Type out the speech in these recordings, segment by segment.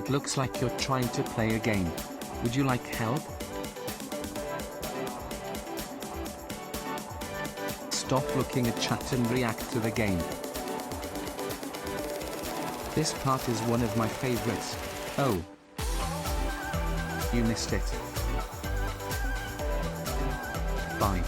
It looks like you're trying to play a game. Would you like help? Stop looking at chat and react to the game. This part is one of my favorites. Oh. You missed it. Bye.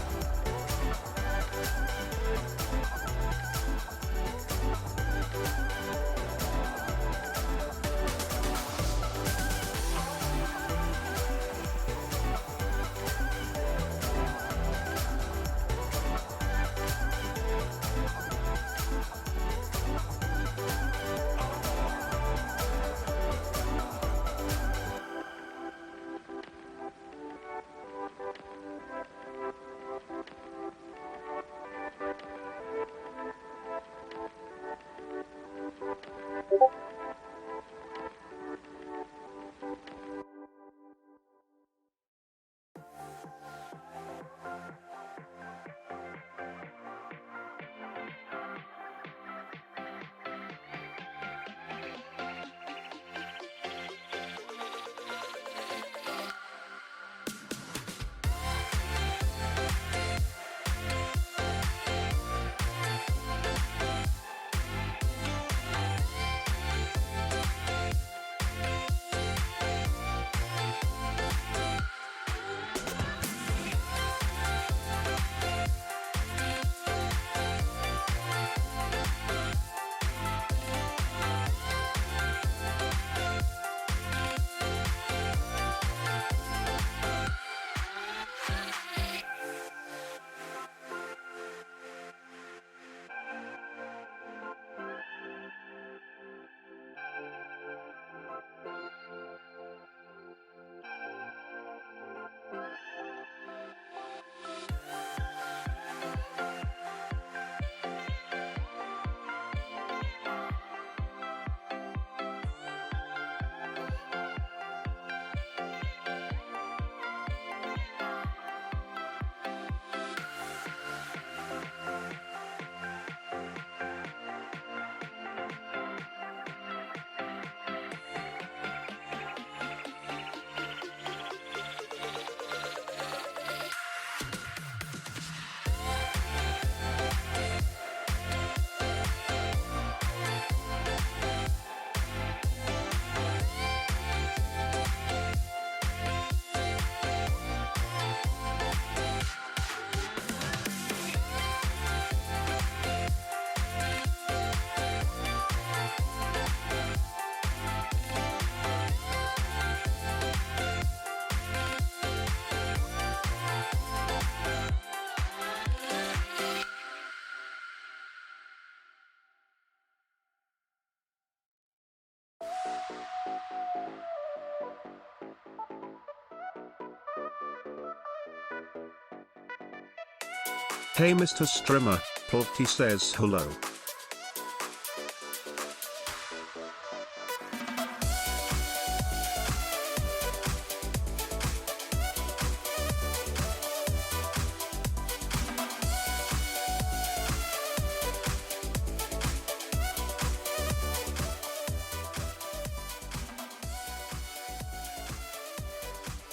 Hey Mr. Streamer, Plotty says hello.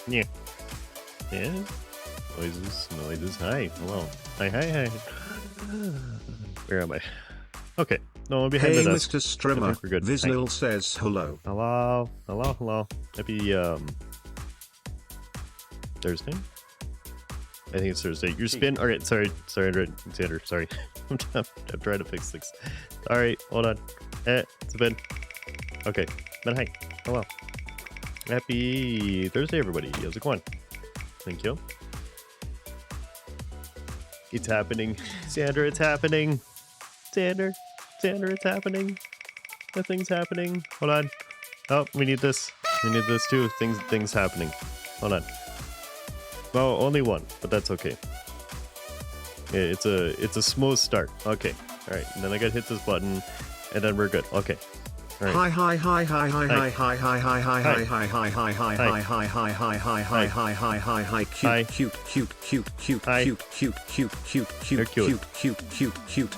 Yeah. Yeah. Noises. Hi. Hello. Hi. Where am I? Okay. No, I'm behind Hey the desk. Mr. Streamer, We're good. Viznil says hello. Hello. Happy Thursday? I think it's Thursday. Your spin. Alright, sorry, Xander, sorry. I'm trying to fix things. Alright, hold on. It's a bin. Okay. Then hi. Hello. Happy Thursday, everybody. How's it going? Thank you. It's happening. Xander, it's happening. Xander, it's happening. Nothing's happening. Hold on. Oh, we need this. We need this too. Things happening. Hold on. Well, only one, but that's okay. Yeah, it's a smooth start. Okay. All right. And then I gotta hit this button, and then we're good. Okay. All right.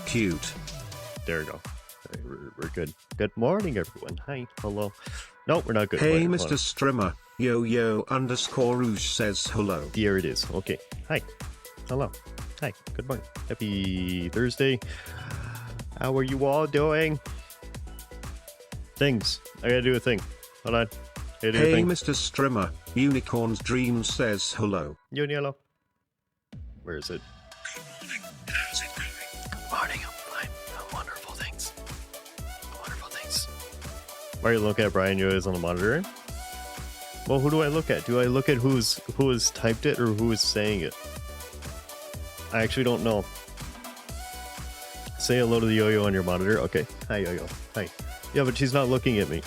Cute. There we go. All right, we're good. Good morning, everyone. Hi. Hello. No, we're not good. Hey, Wait, Mr. Strimmer, yo_rouge says hello. Here it is. Okay. Hi. Hello. Hi. Good morning. Happy Thursday. How are you all doing? Things. I gotta do a thing. Hold on. Hey, Mr. Strimmer, Unicorn's Dream says hello. Yellow. Where is it? Good morning. I'm fine. Wonderful things. Wonderful things. Why are you looking at Brian Yoyas on the monitor? Well, who do I look at? Do I look at who has typed it or who is saying it? I actually don't know. Say hello to the Yo-Yo on your monitor. Okay. Hi, Yo-Yo. Hi. Yeah, but she's not looking at me.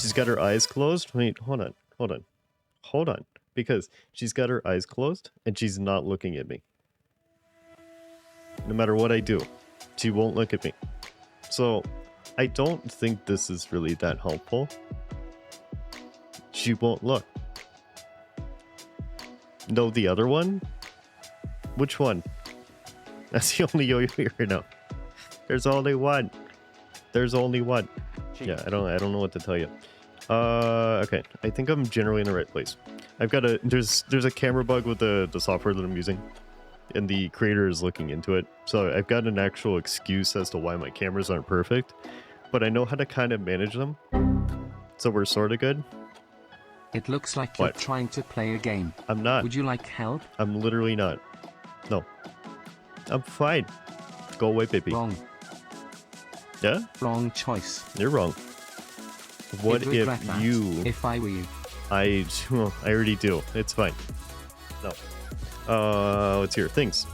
She's got her eyes closed. Wait, hold on. Because she's got her eyes closed and she's not looking at me. No matter what I do, she won't look at me. So, I don't think this is really that helpful. She won't look. No, the other one? Which one? That's the only Yo-Yo here now. There's only one. There's only one. Yeah, I don't know what to tell you. Okay. I think I'm generally in the right place. I've got there's a camera bug with the software that I'm using, and the creator is looking into it. So I've got an actual excuse as to why my cameras aren't perfect, but I know how to kind of manage them. So we're sort of good. It looks like you're trying to play a game. I'm not. Would you like help? I'm literally not. No. I'm fine. Go away, baby. Wrong. Yeah? Wrong choice. You're wrong. What if you... If I were you. I already do. It's fine. No. Let's hear. Things.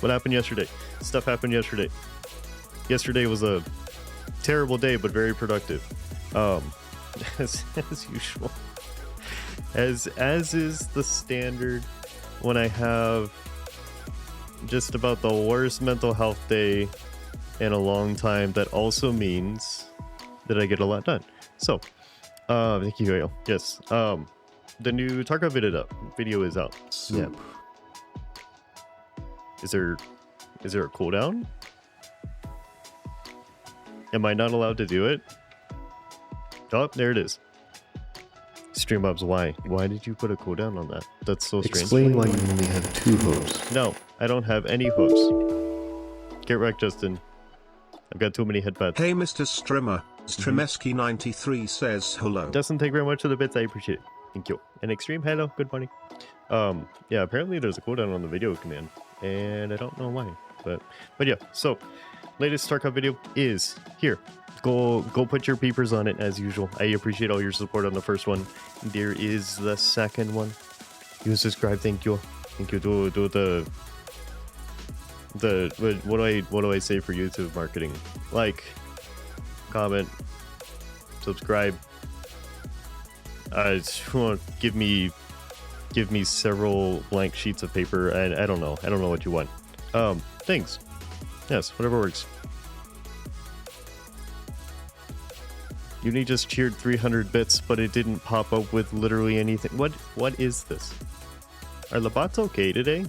What happened yesterday? Stuff happened yesterday. Yesterday was a terrible day, but very productive. As usual. As is the standard when I have just about the worst mental health day in a long time, that also means that I get a lot done. So, thank you, Gail. Yes. The new Tarkov video is out. Yeah. Is there a cooldown? Am I not allowed to do it? Oh, there it is. Streamubs, why? Why did you put a cooldown on that? That's so strange. Explain why you only have 2 hopes. No, I don't have any hopes. Get wrecked, Justin. I've got too many headpads. Hey, Mr. Strimmer, Stremeski93 says hello. Justin, thank you very much for the bits. I appreciate it. Thank you. And Extreme, hello. Good morning. Yeah, apparently there's a cooldown on the video command, and I don't know why. But yeah, so latest Tarkov video is here. Go put your peepers on it as usual. I appreciate all your support on the first one. There is the second one. You subscribe, thank you. Thank you. Do what do I say for YouTube marketing? Like, comment, subscribe. Give me several blank sheets of paper, and I don't know what you want. Things. Yes, whatever works. Uni just cheered 300 bits, but it didn't pop up with literally anything. What is this? Are the bots okay today?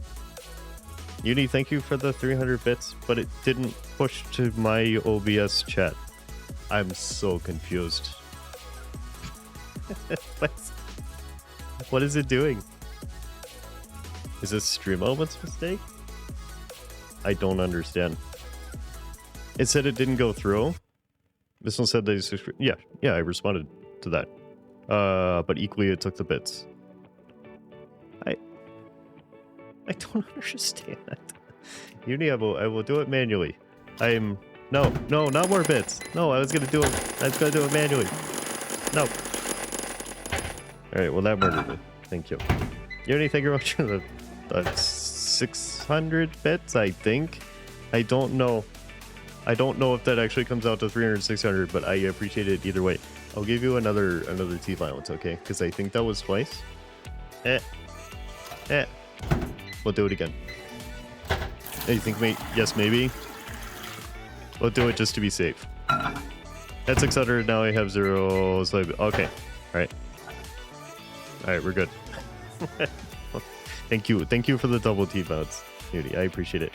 Uni, thank you for the 300 bits, but it didn't push to my OBS chat. I'm so confused. What is it doing? Is this Stream Element's mistake? I don't understand. It said it didn't go through. This one said they subscribed. Yeah, I responded to that. But equally it took the bits. I don't understand. Uni, I will do it manually. No, not more bits. No, I was gonna do it manually. No. Alright, well that murdered it. Thank you. Uni, thank you very much for the 600 bits, I think. I don't know if that actually comes out to 300, 600, but I appreciate it either way. I'll give you another T violence, okay? Because I think that was twice. We'll do it again. You think, mate? Yes, maybe. We'll do it just to be safe. At 600, now I have 0. So okay. Alright, we're good. Thank you for the double T votes, Beauty. I appreciate it.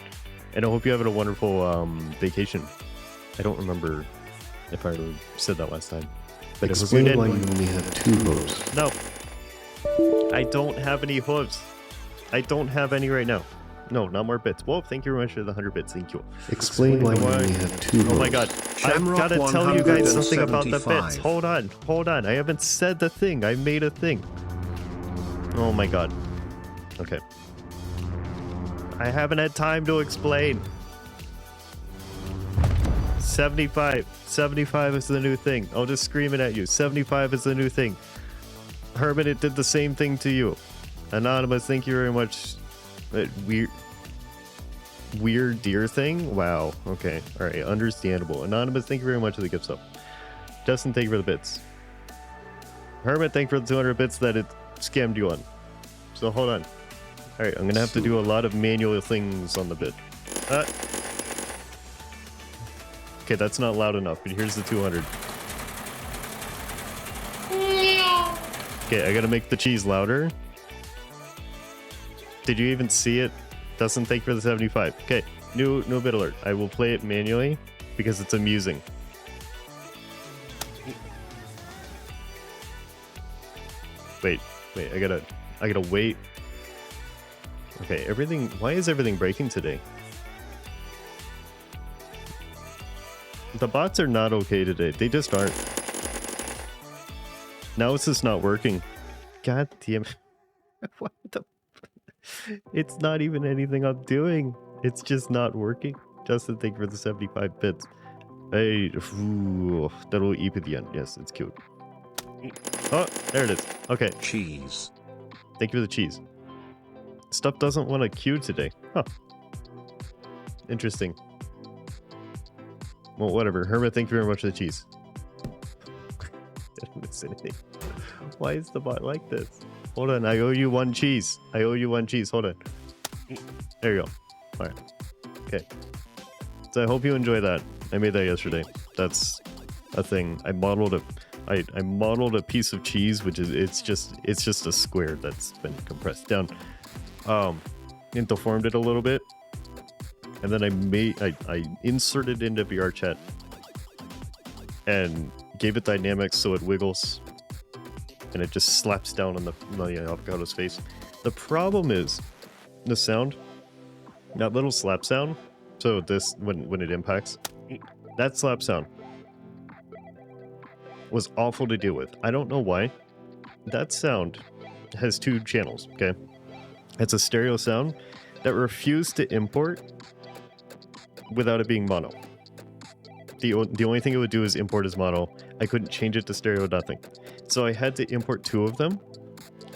And I hope you have a wonderful vacation. I don't remember if I said that last time. But if Explain we why didn't, you only have 2 hopes. no, I don't have any hooves. I don't have any right now. No, not more bits. Whoa, thank you very much for the 100 bits. Thank you. Explain why you why- only have 2 hopes. Oh my god. I've Shamrock got to tell you guys something about the 175. bits. Hold on. I haven't said the thing. I made a thing. Oh my god. Okay. I haven't had time to explain. 75. 75 is the new thing. I'll just scream it at you. 75 is the new thing. Herman, it did the same thing to you. Anonymous, thank you very much. Weird deer thing? Wow. Okay. Alright. Understandable. Anonymous, thank you very much for the gift sub. Justin, thank you for the bits. Herman, thank you for the 200 bits that it scammed you on. So hold on. Alright, I'm gonna have to do a lot of manual things on the bit. Okay, that's not loud enough, but here's the 200. Okay, I gotta make the cheese louder. Did you even see it? Dustin, thank you for the 75. Okay, new bit alert. I will play it manually because it's amusing. Wait, I gotta wait. Okay, why is everything breaking today? The bots are not okay today. They just aren't. Now it's just not working. God damn it. What the... It's not even anything I'm doing. It's just not working. Justin, thank you for the 75 bits. Hey, ooh, that'll eat at the end. Yes, it's cute. Oh, there it is. Okay. Cheese. Thank you for the cheese. Stuff doesn't want to queue today. Huh. Interesting. Well, whatever. Hermit, thank you very much for the cheese. Didn't miss anything. Why is the bot like this? Hold on, I owe you 1 cheese. I owe you 1 cheese. Hold on. There you go. Alright. Okay. So I hope you enjoy that. I made that yesterday. That's a thing. I modeled a piece of cheese, which is it's just a square that's been compressed down. And deformed it a little bit. And then I inserted into VR chat and gave it dynamics so it wiggles. And it just slaps down on the avocado's face. The problem is the sound, that little slap sound. So this, when it impacts, that slap sound was awful to deal with. I don't know why. That sound has 2 channels, okay? It's a stereo sound that refused to import without it being mono. The only thing it would do is import as mono. I couldn't change it to stereo, nothing. So I had to import 2 of them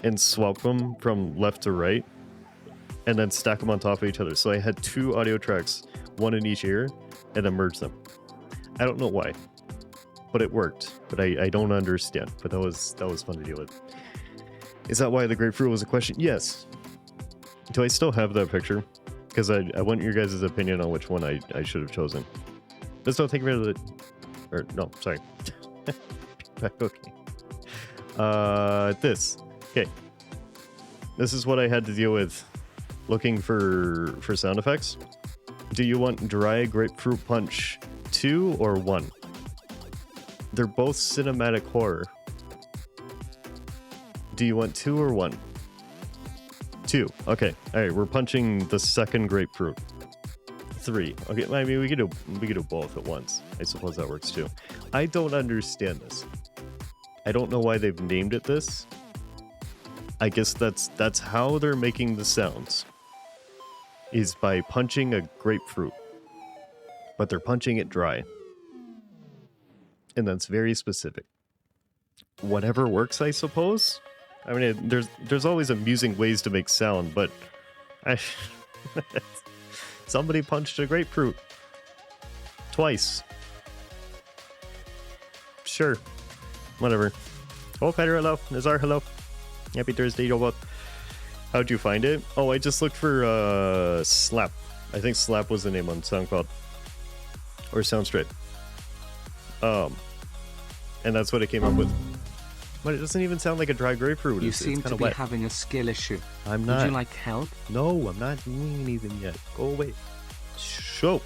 and swap them from left to right and then stack them on top of each other. So I had 2 audio tracks, 1 in each ear, and then merge them. I don't know why, but it worked. But I don't understand. But that was fun to deal with. Is that why the grapefruit was a question? Yes. Do I still have that picture? Because I want your guys' opinion on which one I should have chosen. Let's not take rid of it. Or no, sorry. Okay. This. Okay. This is what I had to deal with looking for sound effects. Do you want Dry Grapefruit Punch 2 or 1? They're both cinematic horror. Do you want 2 or 1? 2. Okay. Alright, we're punching the second grapefruit. 3. Okay, I mean we could do both at once. I suppose that works too. I don't understand this. I don't know why they've named it this. I guess that's how they're making the sounds. Is by punching a grapefruit. But they're punching it dry. And that's very specific. Whatever works, I suppose. I mean, there's always amusing ways to make sound, but somebody punched a grapefruit twice. Sure, whatever. Oh, Peter, hello. Nazar, hello. Happy Thursday, Robot. How'd you find it? Oh, I just looked for Slap. I think Slap was the name on SoundCloud or Soundstraight. And that's what it came up with. But it doesn't even sound like a dry grapefruit. You seem to be having a skill issue. I'm not. Would you like help? No, I'm not doing anything yet. Go away. Show.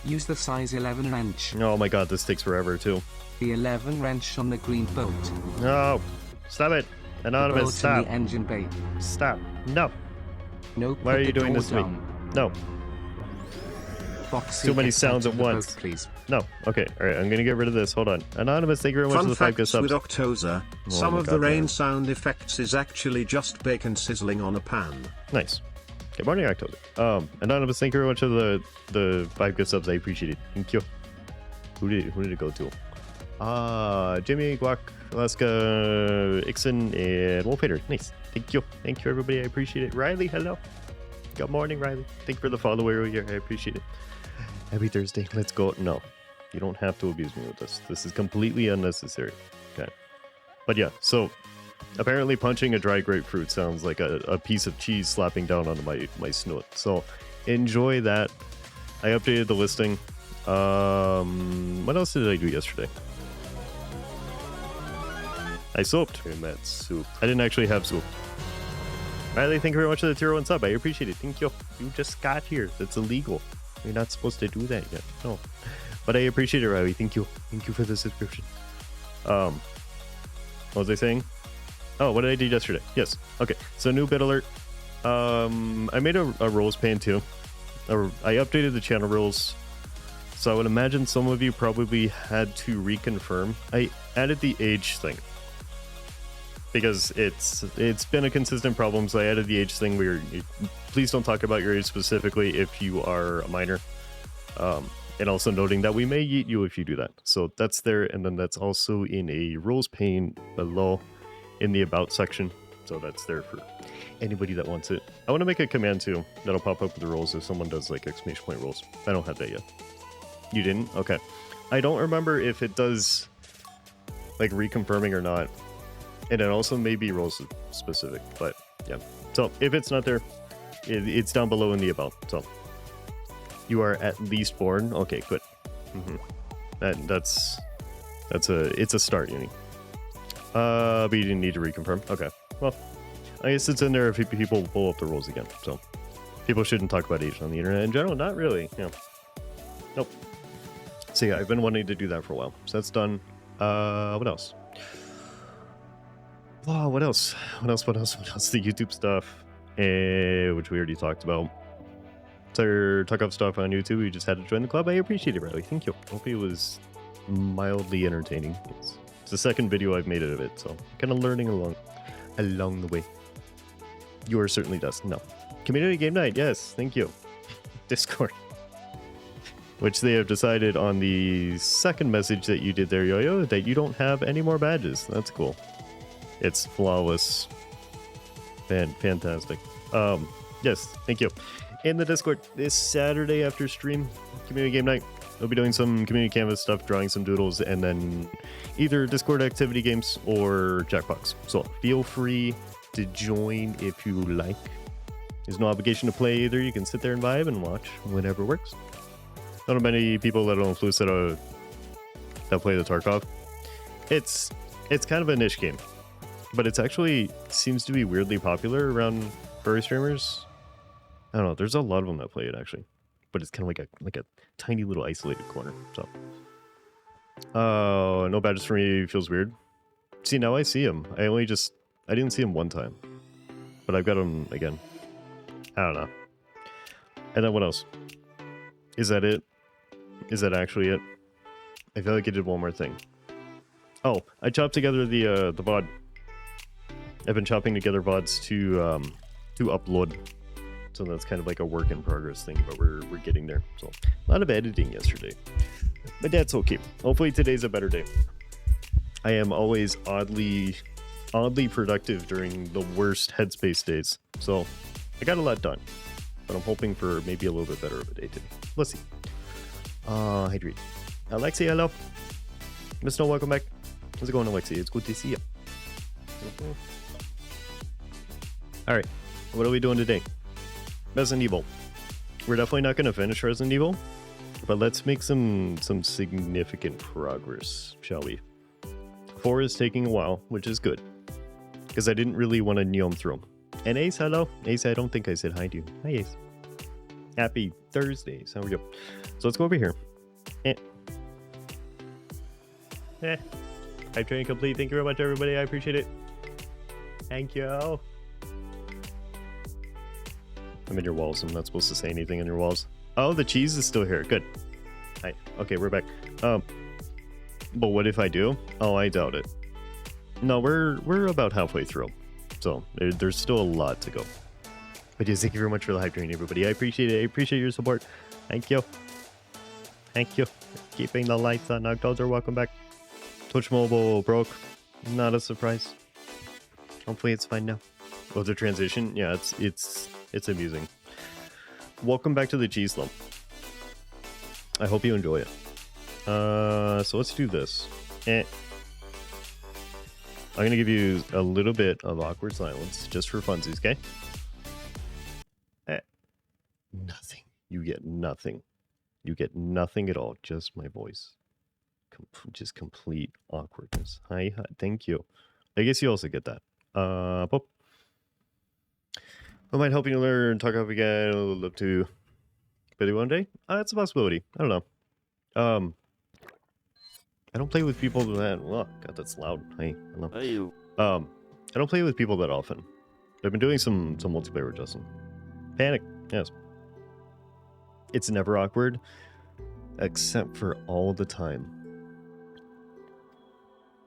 Use the size 11 wrench. Oh my god, this takes forever too. The 11 wrench on the green boat. No, stop it. The Anonymous, boat stop. and the engine bay. Stop. No. No, Why are put you the doing door this to me? down. No. Foxy, Too many get sounds out at of the boat, once. please. No. Okay. All right. I'm gonna get rid of this. Hold on. Anonymous, thank you very much for Fun the 5 facts subs. with Octoza, Oh some my of God, the rain man. sound effects is actually just bacon sizzling on a pan. Nice. Good morning, October. Anonymous, thank you very much for the 5 gift subs. I appreciate it. Thank you. Who did it go to? Jimmy, Guac, Alaska, Ixon, and Wolfhater. Nice. Thank you. Thank you, everybody. I appreciate it. Riley, hello. Good morning, Riley. Thank you for the follower here. I appreciate it. Happy Thursday. Let's go. No, you don't have to abuse me with this. This is completely unnecessary. Okay. But yeah, so apparently punching a dry grapefruit sounds like a piece of cheese slapping down onto my snoot. So enjoy that. I updated the listing. What else did I do yesterday? I soaped. And that's soup. I didn't actually have soup. Riley, thank you very much for the tier 1 sub. I appreciate it. Thank you. You just got here. That's illegal. You're not supposed to do that yet. No. But I appreciate it, Riley. Thank you. Thank you for the subscription. What was I saying? Oh, what did I do yesterday? Yes. Okay. So new bit alert. I made a rules pane too. I updated the channel rules. So I would imagine some of you probably had to reconfirm. I added the age thing. Because it's been a consistent problem, so I added the age thing where please don't talk about your age specifically if you are a minor. And also noting that we may yeet you if you do that. So that's there, and then that's also in a rules pane below in the about section. So that's there for anybody that wants it. I want to make a command too that'll pop up with the rules if someone does like exclamation point rules. I don't have that yet. You didn't? Okay. I don't remember if it does like reconfirming or not. And it also may be rules specific, but yeah. So if it's not there, it's down below in the about. So you are at least born. Okay, good. It's a start, Uni. But you didn't need to reconfirm. Okay. Well, I guess it's in there if people pull up the rules again. So people shouldn't talk about age on the internet in general. Not really. Yeah. Nope. So yeah, I've been wanting to do that for a while. So that's done. What else? Oh, what else? What else? The YouTube stuff, which we already talked about. So talk up stuff on YouTube. We just had to join the club. I appreciate it, Riley. Thank you. Hope it was mildly entertaining. It's the second video I've made of it, so kind of learning along the way. Yours certainly does. No. Community game night. Yes. Thank you. Discord. Which they have decided on the second message that you did there, Yo-Yo, that you don't have any more badges. That's cool. It's flawless. Fantastic. Yes, thank you. In the Discord this Saturday after stream, community game night, we'll be doing some community canvas stuff, drawing some doodles, and then either Discord activity games or Jackbox. So feel free to join if you like. There's no obligation to play either. You can sit there and vibe and watch whenever works. Not many people that don't Flus that play the Tarkov. It's kind of a niche game. But it's actually seems to be weirdly popular around furry streamers. I don't know. There's a lot of them that play it actually, but it's kind of like a tiny little isolated corner. So, no badges for me feels weird. See, now I see him. I didn't see him one time, but I've got him again. I don't know. And then what else? Is that it? Is that actually it? I feel like I did one more thing. Oh, I chopped together the VOD. I've been chopping together VODs to upload, so that's kind of like a work in progress thing, but we're getting there. So a lot of editing yesterday, but that's okay. Hopefully today's a better day. I am always oddly productive during the worst headspace days, so I got a lot done, but I'm hoping for maybe a little bit better of a day today. Let's see. Hydrate. Alexi, hello. Miss Snow, welcome back. How's it going, Alexi? It's good to see you. Alright, what are we doing today? Resident Evil. We're definitely not going to finish Resident Evil, but let's make some significant progress, shall we? 4 is taking a while, which is good, because I didn't really want to neom through them. And Ace, hello. Ace, I don't think I said hi to you. Hi, Ace. Happy Thursday. So we go. So let's go over here. Hype train complete. Thank you very much, everybody. I appreciate it. Thank you. I'm in your walls. I'm not supposed to say anything in your walls. Oh, the cheese is still here. Good. Hi. Okay, we're back. But what if I do? Oh, I doubt it. No, we're about halfway through. So there's still a lot to go. But yes, thank you very much for the hype train, everybody. I appreciate it. I appreciate your support. Thank you. Thank you. Keeping the lights on. October, welcome back. Twitch Mobile broke. Not a surprise. Hopefully it's fine now. Oh, the transition? Yeah, it's amusing. Welcome back to the cheese lump. I hope you enjoy it. So let's do this. I'm gonna give you a little bit of awkward silence just for funsies, okay? Nothing. You get nothing. You get nothing at all. Just my voice. Just complete awkwardness. Hi. Thank you. I guess you also get that. Pop. I might help you learn, talk up again. I'd love to. Maybe one day? It's a possibility. I don't know. I don't play with people that. Oh, God, that's loud. Hey, hello. Hey. I don't play with people that often. I've been doing some multiplayer with Justin. Panic. Yes. It's never awkward, except for all the time.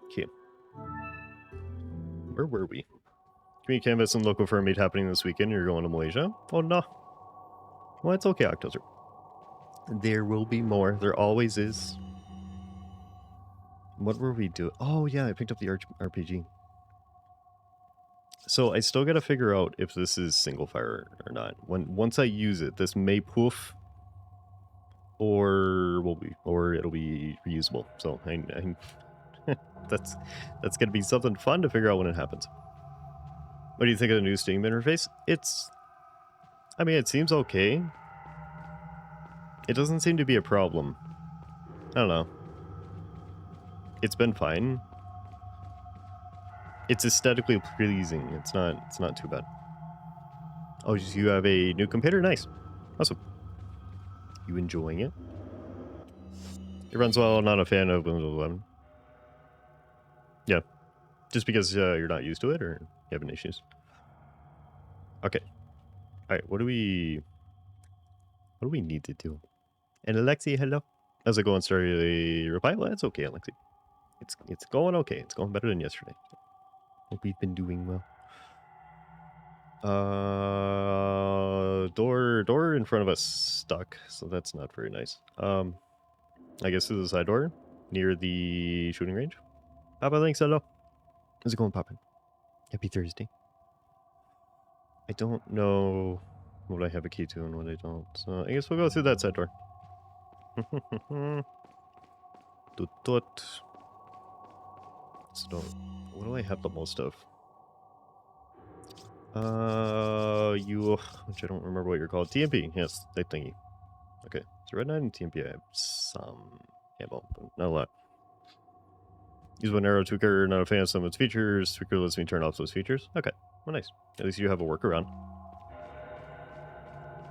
Okay. Where were we? Community Canvas and local firm meet happening this weekend. You're going to Malaysia? Oh, no. Well, it's okay, October. There will be more. There always is. What were we doing? Oh, yeah, I picked up the RPG. So I still got to figure out if this is single fire or not. Once I use it, this may poof, or it'll be reusable. So I that's gonna be something fun to figure out when it happens. What do you think of the new Steam interface? I mean, it seems okay. It doesn't seem to be a problem. I don't know. It's been fine. It's aesthetically pleasing. It's not too bad. Oh, you have a new computer? Nice. Awesome. You enjoying it? It runs well. I'm not a fan of Windows 11. Yeah. Just because you're not used to it, or you having issues? Okay. Alright, what do we need to do? And Alexi, hello. How's it going? Sorry, the reply? Well, it's okay, Alexi. It's going okay. It's going better than yesterday. Hope we've been doing well. Door in front of us stuck, so that's not very nice. I guess this is a side door near the shooting range. Papa, thanks, hello. How's it going, Papa? Happy Thursday. I don't know what I have a key to and what I don't, so I guess we'll go through that side door. So, what do I have the most of? Which I don't remember what you're called. TMP, yes, that thingy. Okay, so Red 9 and TMP, I have some ammo, but not a lot. Use one arrow tweaker, not a fan of some of its features. Tweaker lets me turn off those features. Okay, well, nice. At least you have a workaround.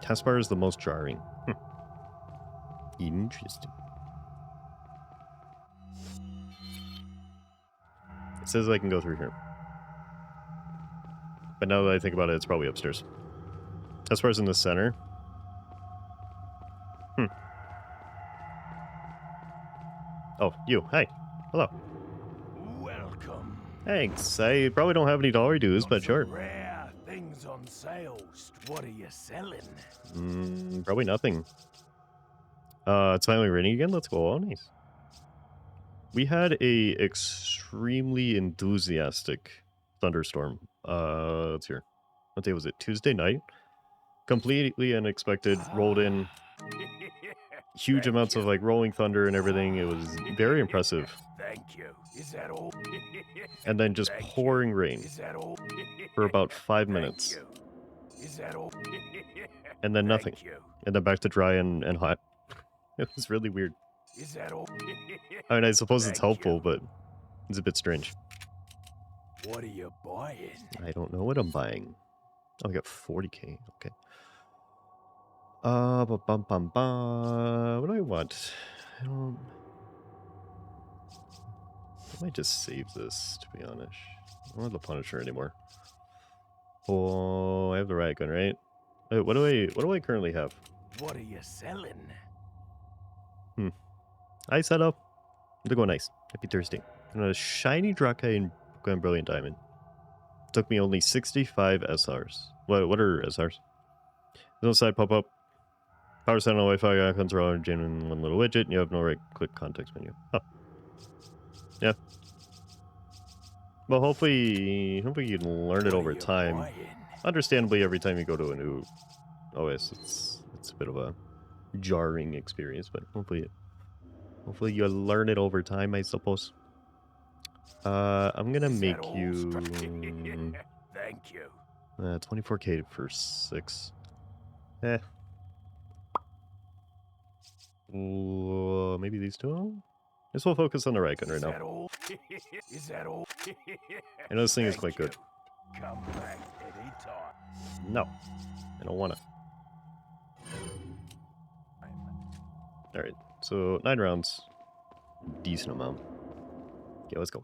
Taskbar is the most jarring. Interesting. It says I can go through here. But now that I think about it, it's probably upstairs. As far as in the center. Oh, you. Hi. Hello. Welcome. Thanks. I probably don't have any dollar dues, but sure. Rare things on sale. What are you selling? Probably nothing. It's finally raining again. Let's go. Oh, nice. We had a extremely enthusiastic thunderstorm. Let's hear. What day was it? Tuesday night. Completely unexpected. Rolled in huge amounts of like rolling thunder and everything. It was very impressive. Thank you. Is that all? And then just pouring rain Is that all? for about 5 minutes. Is that all? And then nothing. And then back to dry and hot. It was really weird. Is that all? I mean, I suppose it's Thank helpful, you. but it's a bit strange. What are you buying? I don't know what I'm buying. Oh, I got 40k. Okay. Bum bum bum. What do I want? I might just save this, to be honest. I don't want the Punisher anymore. Oh, I have the riot gun, right? Wait, what do I currently have? What are you selling? Hi, setup. They're going nice. Happy Thursday. And a shiny Drakai and Brilliant Diamond. Took me only 65 SRs. What are SRs? No side pop-up. Power sound on Wi-Fi icons are all in genuine one little widget. And you have no right-click context menu. Huh. Yeah. Well, hopefully you can learn it over time. Understandably, every time you go to a new OS, it's a bit of a jarring experience, but hopefully you learn it over time, I suppose. I'm gonna make you Thank you. 24K for 6. Maybe these two? Guess we'll focus on the right gun right now. Is that all? I know this thing is quite good. Come back anytime. No, I don't wanna. Alright, so 9 rounds. Decent amount. Okay, let's go.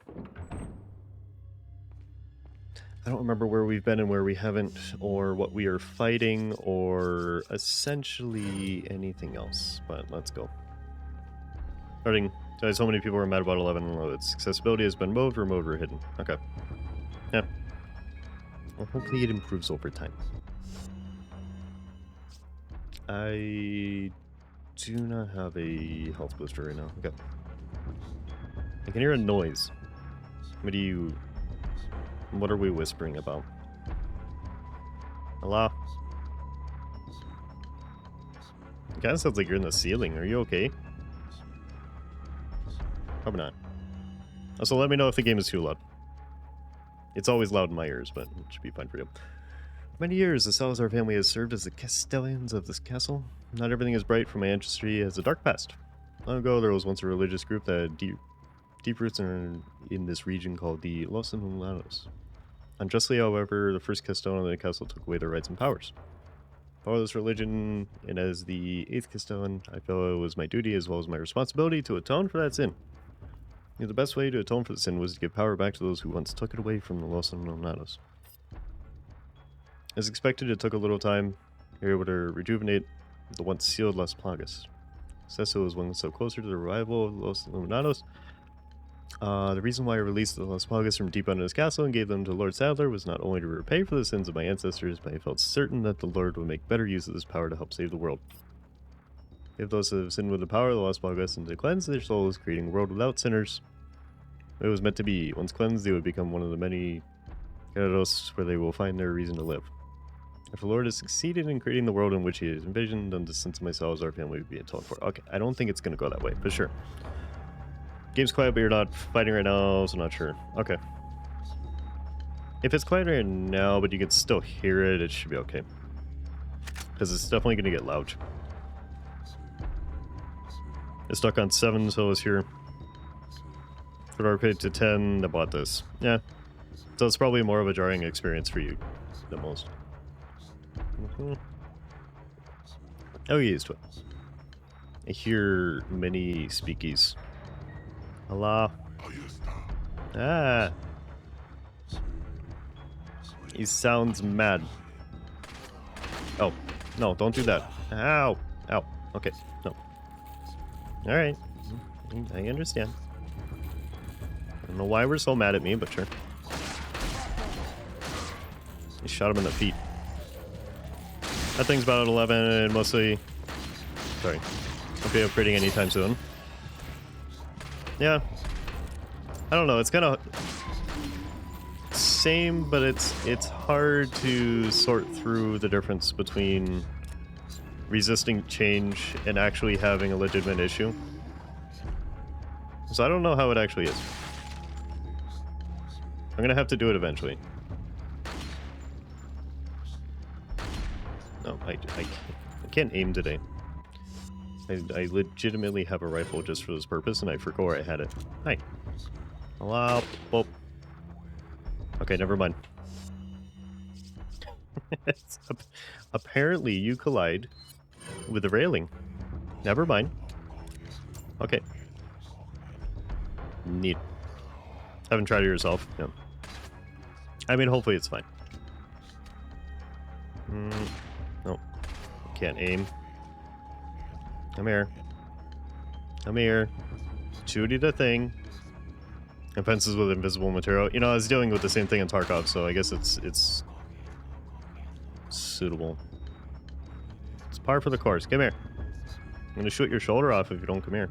I don't remember where we've been and where we haven't, or what we are fighting, or essentially anything else, but let's go. Starting, so many people were mad about 11, well, its accessibility has been moved, removed, or hidden. Okay. Yeah. Well, hopefully it improves over time. I do not have a health booster right now. Okay. I can hear a noise. What are we whispering about? Hello? It kind of sounds like you're in the ceiling. Are you okay? Probably not. Also, let me know if the game is too loud. It's always loud in my ears, but it should be fine for you. For many years, the Salazar family has served as the castellans of this castle. Not everything is bright, for my ancestry has a dark past. Long ago, there was once a religious group that had deep roots in this region called the wholesome. Unjustly, however, the first castellan of the castle took away their rights and powers. Follow this religion, and as the 8th castellan, I felt it was my duty as well as my responsibility to atone for that sin. The best way to atone for the sin was to give power back to those who once took it away from the wholesome. As expected, it took a little time. We were able to rejuvenate the once sealed Las Plagas. Sesso was one step closer to the revival of Los Illuminados. The reason why I released the Las Plagas from deep under his castle and gave them to Lord Sadler was not only to repay for the sins of my ancestors, but I felt certain that the Lord would make better use of this power to help save the world. If those who have sinned with the power of the Las Plagas and to cleanse their souls, creating a world without sinners. It was meant to be. Once cleansed, they would become one of the many Gyarados where they will find their reason to live. If the Lord has succeeded in creating the world in which he has envisioned, then the sins of my Salazar family would be atoned for. Okay, I don't think it's going to go that way, for sure. Game's quiet, but you're not fighting right now, so not sure. Okay. If it's quiet right now, but you can still hear it, it should be okay. Because it's definitely going to get loud. It's stuck on 7, so it's here. Put our pay to 10, I bought this. Yeah. So it's probably more of a jarring experience for you than most. Oh, you used to it. I hear many speakies. Hello. Ah. He sounds mad. Oh, no, don't do that. Ow. Ow. Okay, no. Alright. I understand. I don't know why we're so mad at me, but sure. He shot him in the feet. That thing's about 11 and mostly... Sorry. Won't be upgrading anytime soon. Yeah. I don't know, it's kind of... Same, but it's hard to sort through the difference between resisting change and actually having a legitimate issue. So I don't know how it actually is. I'm gonna have to do it eventually. No, I can't aim today. I legitimately have a rifle just for this purpose, and I forgot where I had it. Hi. Hello. Oh. Okay, never mind. Apparently, you collide with the railing. Never mind. Okay. Neat. Haven't tried it yourself? No. I mean, hopefully it's fine. Nope. Can't aim. Come here. Come here. Shooty the thing. And fences with invisible material. You know, I was dealing with the same thing in Tarkov, so I guess it's suitable. It's par for the course. Come here. I'm gonna shoot your shoulder off if you don't come here.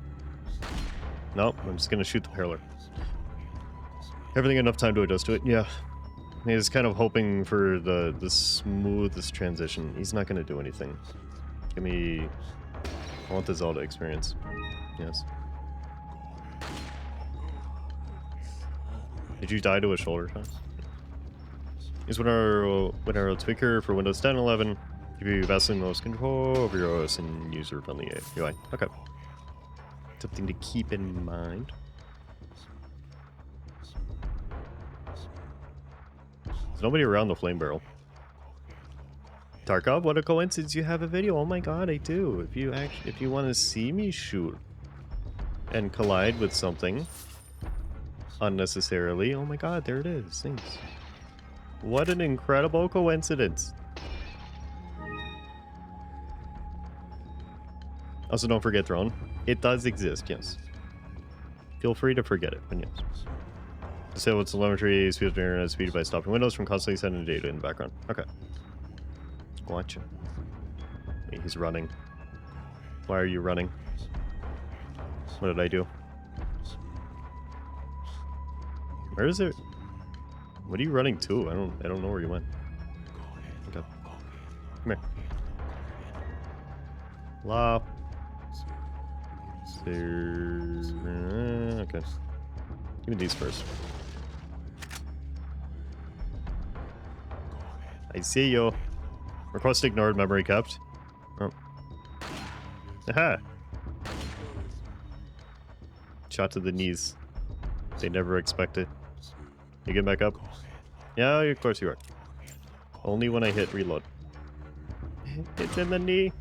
Nope, I'm just gonna shoot the parlor. Everything enough time to adjust to it? Yeah. He's kind of hoping for the smoothest transition. He's not gonna do anything. Give me... I want the Zelda experience. Yes. Did you die to a shoulder shot? Use Window Tweaker for Windows 10 and 11. Give you vastly most control over your OS and user-friendly UI. Okay. Something to keep in mind. There's nobody around the flame barrel. Tarkov, what a coincidence you have a video. Oh my god, I do. If you want to see me shoot and collide with something unnecessarily, oh my god, there it is. Thanks. What an incredible coincidence. Also, don't forget drone. It does exist, yes. Feel free to forget it, but yes. Disable telemetry, speed of internet speed by stopping Windows from constantly sending data in the background. Okay. Gotcha. Wait, he's running. Why are you running? What did I do? Where is it? What are you running to? I don't know where you went. Okay. Come here. La. Okay. Give me these first. I see you. Request ignored, memory kept. Oh. Aha! Shot to the knees. They never expect it. You get back up? Yeah, of course you are. Only when I hit reload. It's in the knee.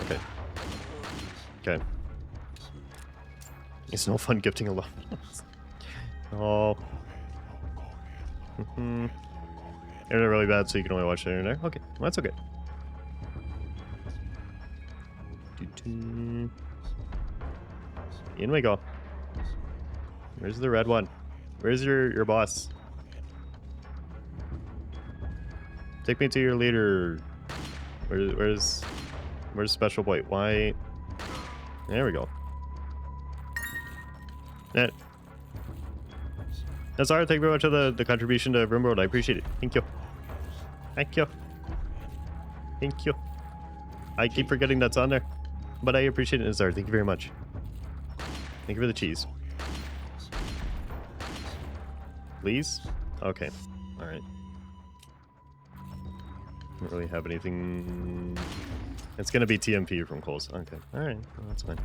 Okay. Okay. It's no fun gifting alone. Oh. Internet really bad, so you can only watch the internet. Okay, well, that's okay. In we go. Where's the red one? Where's your boss? Take me to your leader. Where's Special Boy? Why? There we go. That's alright. Thank you very much for the contribution to Rimworld. I appreciate it. Thank you. Thank you. Thank you. I keep forgetting that's on there, but I appreciate it, Nazar. Thank you very much. Thank you for the cheese. Please? Okay. Alright. Don't really have anything... It's gonna be TMP from Coles. Okay. Alright. Well, that's fine.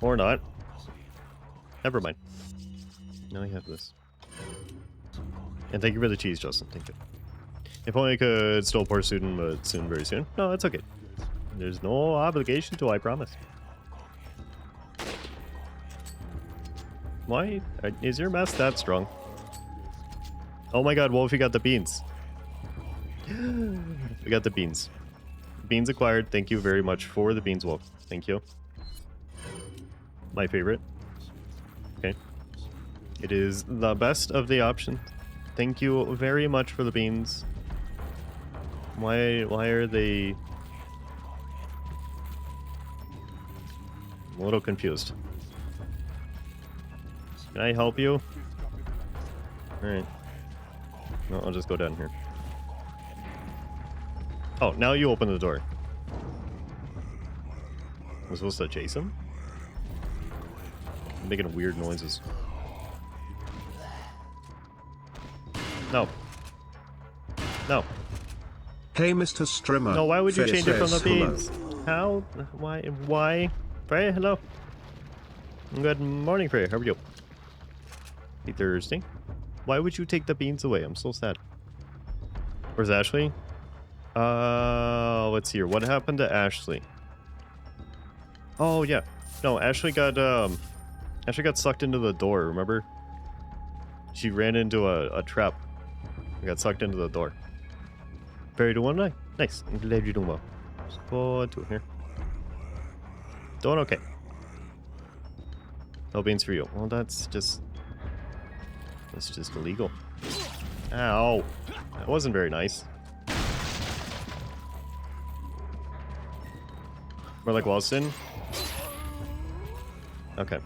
Or not. Never mind. Now I have this. And thank you for the cheese, Justin. Thank you. If only I could still pour soon, but soon, very soon. No, that's okay. There's no obligation to, I promise. Why? Is your mess that strong? Oh my god, Wolf, you got the beans. We got the beans. Beans acquired. Thank you very much for the beans, Wolf. Thank you. My favorite. Okay. It is the best of the options. Thank you very much for the beans. Why are they... I'm a little confused. Can I help you? Alright. No, I'll just go down here. Oh, now you open the door. Was supposed to chase him? I'm making weird noises. No. No. Hey, Mr. Strimmer. No, why would you Fair change it from the says hello. beans? How? Why? Frey, hello. Good morning, Frey. How are you? Be thirsty. Why would you take the beans away? I'm so sad. Where's Ashley? Let's see here. What happened to Ashley? Oh yeah. No, Ashley got sucked into the door, remember? She ran into a trap. And got sucked into the door. Very doing well. Nice. I'm glad you're doing well. Let's go to here. Doing okay. No beans for you. Well, that's just illegal. Ow. That wasn't very nice. More like Walston. Okay.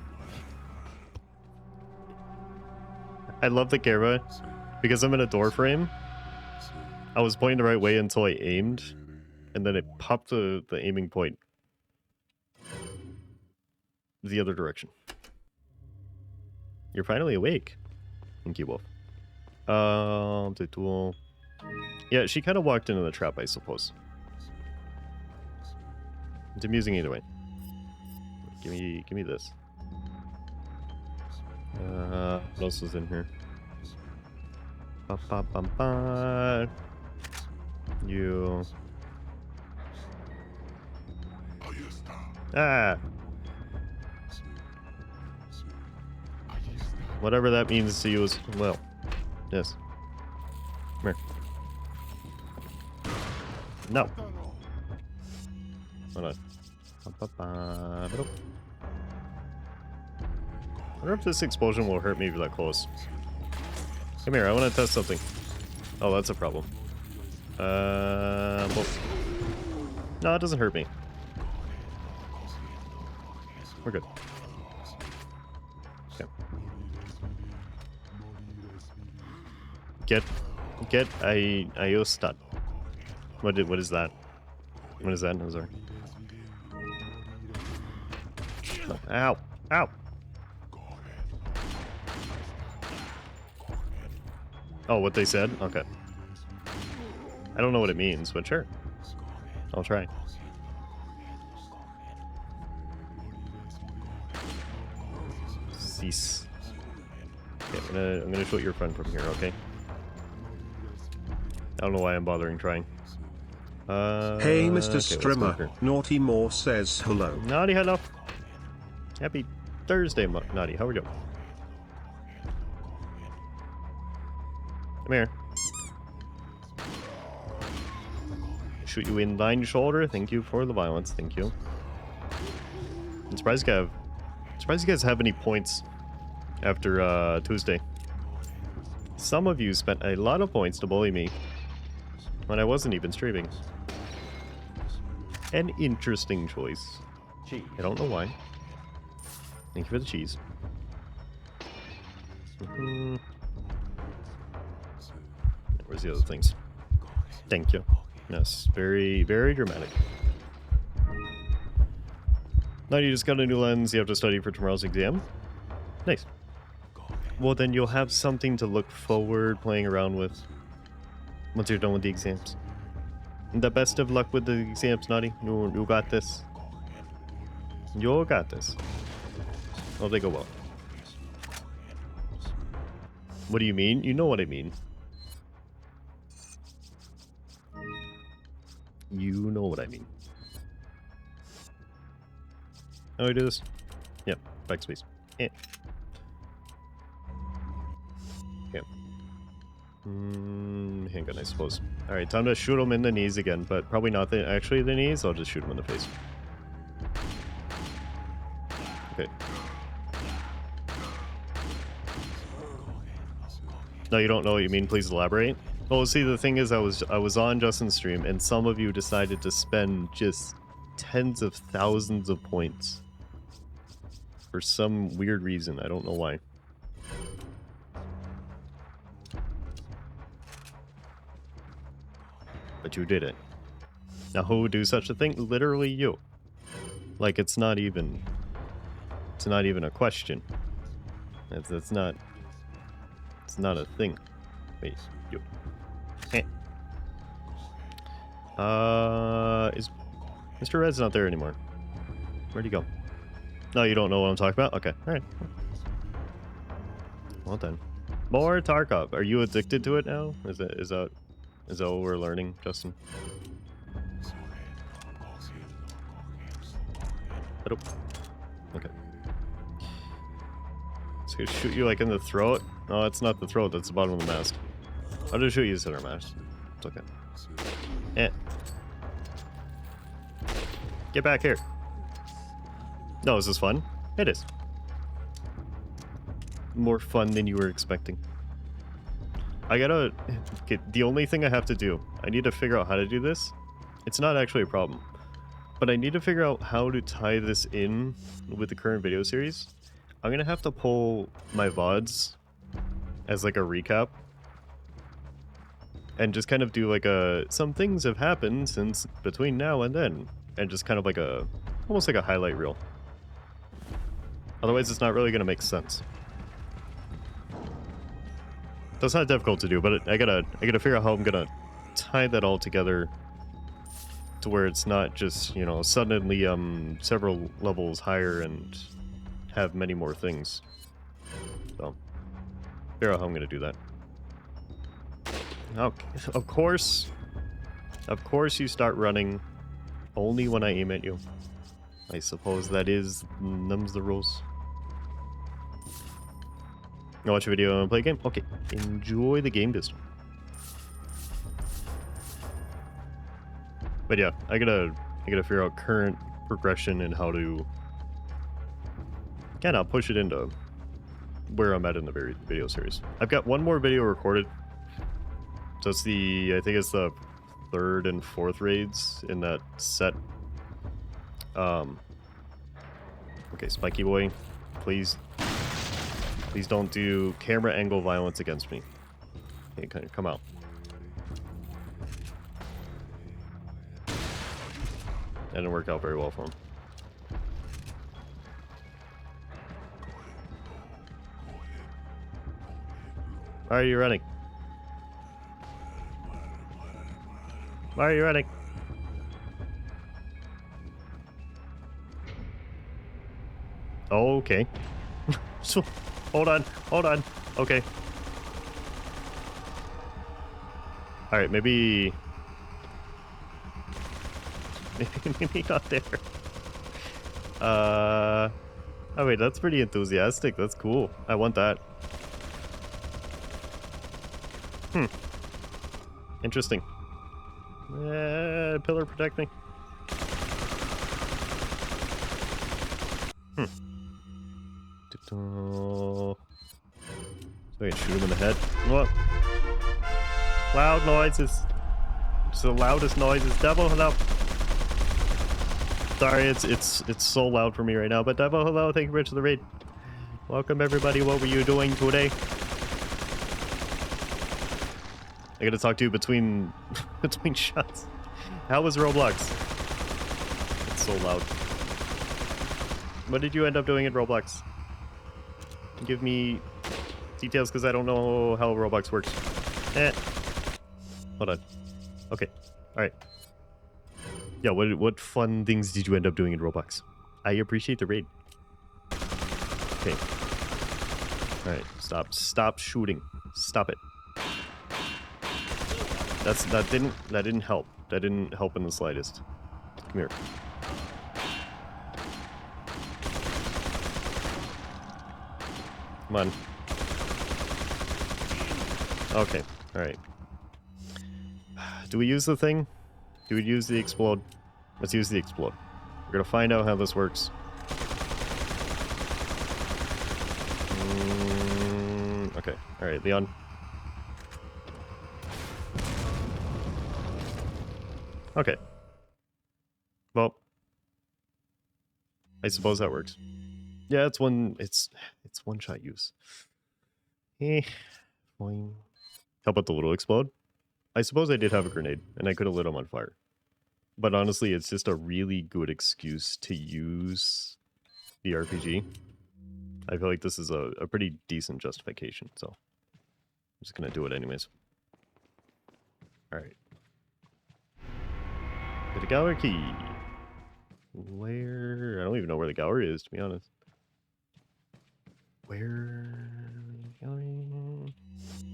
I love the camera because I'm in a door frame. I was pointing the right way until I aimed, and then it popped the aiming point the other direction. You're finally awake. Thank you, Wolf. The tool. Yeah, she kind of walked into the trap, I suppose. It's amusing either way. Give me this. What else is in here? Ba, ba, ba, ba. You. Ah. Whatever that means to you as well. Yes. Come here. No. Hold on. I wonder if this explosion will hurt me that close. Come here, I want to test something. Oh, that's a problem. Well, no, it doesn't hurt me. We're good. Okay. Get a stun. What is that? What is that? No, sorry. No. Ow! Ow! Oh, what they said? Okay. I don't know what it means, but sure. I'll try. Cease. Okay, I'm gonna shoot your friend from here, okay? I don't know why I'm bothering trying. Hey, Mr. Okay, Strimmer, Naughty Moore says hello. Naughty, hello. Happy Thursday, Naughty. How are we doing? Come here. Shoot you in line shoulder. Thank you for the violence. Thank you. I'm surprised you guys have any points after Tuesday. Some of you spent a lot of points to bully me when I wasn't even streaming. An interesting choice. I don't know why. Thank you for the cheese. Where's the other things? Thank you. Yes, very, very dramatic. Now you just got a new lens, you have to study for tomorrow's exam. Nice. Well, then you'll have something to look forward playing around with once you're done with the exams. The best of luck with the exams, Naughty. You got this. You got this. Oh, they go well. What do you mean? You know what I mean. You know what I mean. How do I do this? Yep, backspace. Yeah. Okay. Handgun, I suppose. Alright, time to shoot him in the knees again, but probably not actually the knees. I'll just shoot him in the face. Okay. No, you don't know what you mean. Please elaborate. Oh, see, the thing is, I was on Justin's stream, and some of you decided to spend just tens of thousands of points for some weird reason. I don't know why. But you did it. Now, who would do such a thing? Literally you. Like, it's not even a question. It's not a thing. Wait, you. Is Mr. Red's not there anymore? Where'd he go? No, you don't know what I'm talking about? Okay, alright. Well then. More Tarkov. Are you addicted to it now? Is that Is that what we're learning, Justin? Hello. Okay. It's gonna shoot you like in the throat. No, it's not the throat. That's the bottom of the mast. I'll just shoot you center mast. It's okay. Eh. Get back here. No, is this fun? It is. More fun than you were expecting. I gotta... get the only thing I have to do, I need to figure out how to do this. It's not actually a problem. But I need to figure out how to tie this in with the current video series. I'm gonna have to pull my VODs as like a recap. And just kind of do like a... some things have happened since between now and then. And just kind of like a... almost like a highlight reel. Otherwise it's not really gonna make sense. That's not difficult to do, but I gotta figure out how I'm gonna tie that all together to where it's not just, you know, suddenly several levels higher and have many more things. So figure out how I'm gonna do that. Okay, of course you start running only when I aim at you. I suppose that is them's the rules. You watch a video and play a game? Okay. Enjoy the game, Distal. But yeah, I gotta figure out current progression and how to kind of push it into where I'm at in the video series. I've got one more video recorded. So it's I think it's the 3rd and 4th raids in that set. Okay, Spiky Boy, please don't do camera angle violence against me. Okay, come out. That didn't work out very well for him. Why are you running? Why are you running? Okay. So, hold on. Okay. Alright, maybe not there. Oh wait, that's pretty enthusiastic. That's cool. I want that. Interesting. Pillar protect me. So I can shoot him in the head. What? Loud noises. It's the loudest noises. Devil, hello. Sorry, it's so loud for me right now. But Devil, hello. Thank you very much for the raid. Welcome everybody. What were you doing today? I gotta talk to you between shots. How was Roblox? It's so loud. What did you end up doing in Roblox? Give me details because I don't know how Roblox works. Hold on. Okay. Alright. Yeah, what fun things did you end up doing in Roblox? I appreciate the raid. Okay. Alright, stop shooting. Stop it. That didn't help. That didn't help in the slightest. Come here. Come on. Okay, alright. Do we use the thing? Do we use the explode? Let's use the explode. We're gonna find out how this works. Okay, alright, Leon. Okay. Well, I suppose that works. Yeah, it's one shot use. Fine. How about the little explode? I suppose I did have a grenade, and I could have lit him on fire. But honestly, it's just a really good excuse to use the RPG. I feel like this is a pretty decent justification, so I'm just gonna do it anyways. Alright. Get a gallery key. Where? I don't even know where the gallery is, to be honest. Where?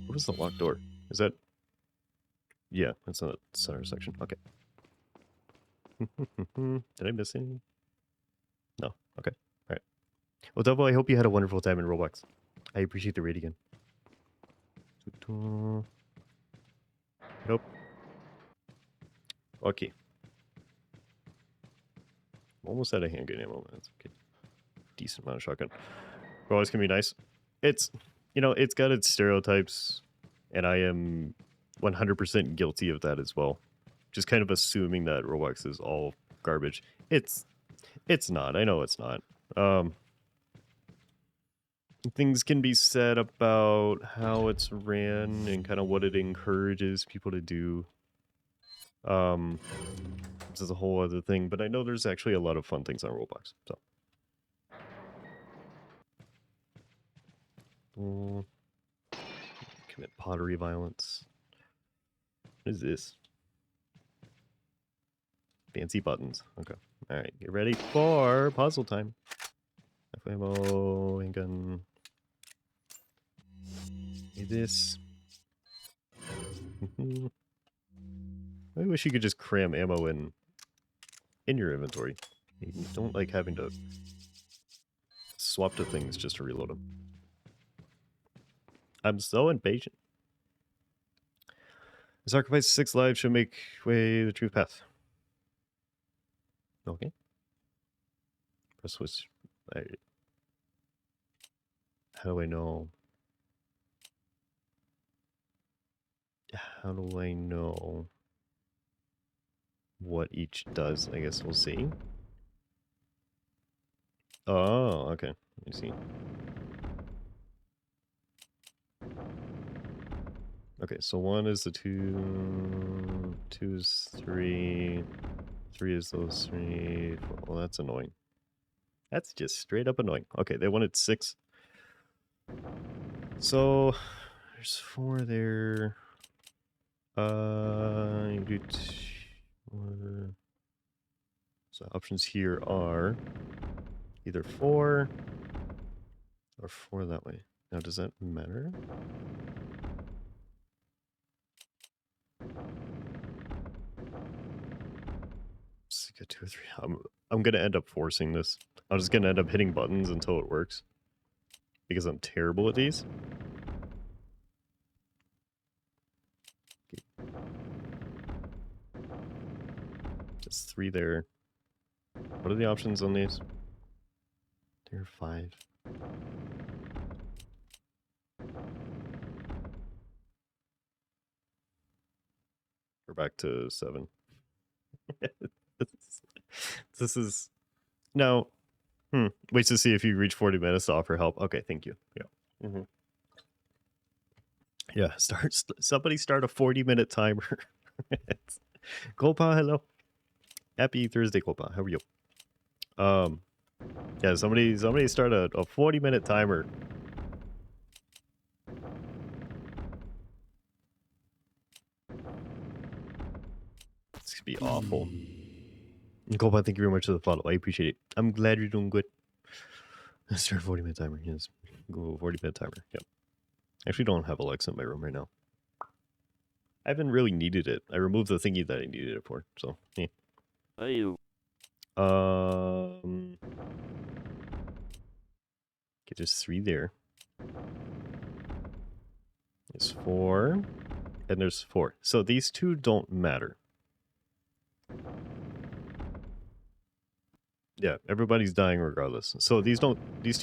What is the locked door? Is that Yeah, that's in the center section. Okay. Did I miss anything? No. Okay. All right. Well, Double, I hope you had a wonderful time in Roblox. I appreciate the raid again. Nope. Okay. Almost out of handgun ammo. That's okay. Decent amount of shotgun. Roblox can be nice. It's, you know, it's got its stereotypes, and I am 100% guilty of that as well. Just kind of assuming that Roblox is all garbage. It's not. I know it's not. Things can be said about how it's ran and kind of what it encourages people to do. This is a whole other thing, but I know there's actually a lot of fun things on Roblox. So, commit pottery violence. What is this? Fancy buttons. Okay. All right. Get ready for puzzle time. Ammo, handgun. This. I wish you could just cram ammo in your inventory. You don't like having to swap to things just to reload them. I'm so impatient. The sacrifice of 6 lives should make way the truth path. Okay. Press switch. How do I know? How do I know what each does? I guess we'll see. Oh, okay. Let me see. Okay, so 1 is the 2, 2 is 3, 3 is those 3, 4. Well, that's annoying. That's just straight up annoying. Okay, they wanted 6. So, there's 4 there. You do 4. So options here are either 4 or 4 that way. Now, does that matter? Let's get 2 or 3. I'm gonna end up forcing this. I'm just gonna end up hitting buttons until it works. Because I'm terrible at these. Just 3 there. What are the options on these? There are 5. We're back to 7. This is... No. Wait to see if you reach 40 minutes to offer help. Okay, thank you. Yeah. Yeah, somebody start a 40-minute timer. Kolpa, hello. Happy Thursday, Kolpa. How are you? Yeah, somebody start a 40-minute timer. This could be awful. Kolpa, thank you very much for the follow. I appreciate it. I'm glad you're doing good. Let's start a 40-minute timer. Yes, go 40-minute timer. Yep. I actually don't have Alexa in my room right now. I haven't really needed it. I removed the thingy that I needed it for. So, yeah. Hey. Okay, there's 3 there. There's 4. And there's 4. So these 2 don't matter. Yeah, everybody's dying regardless. So these 2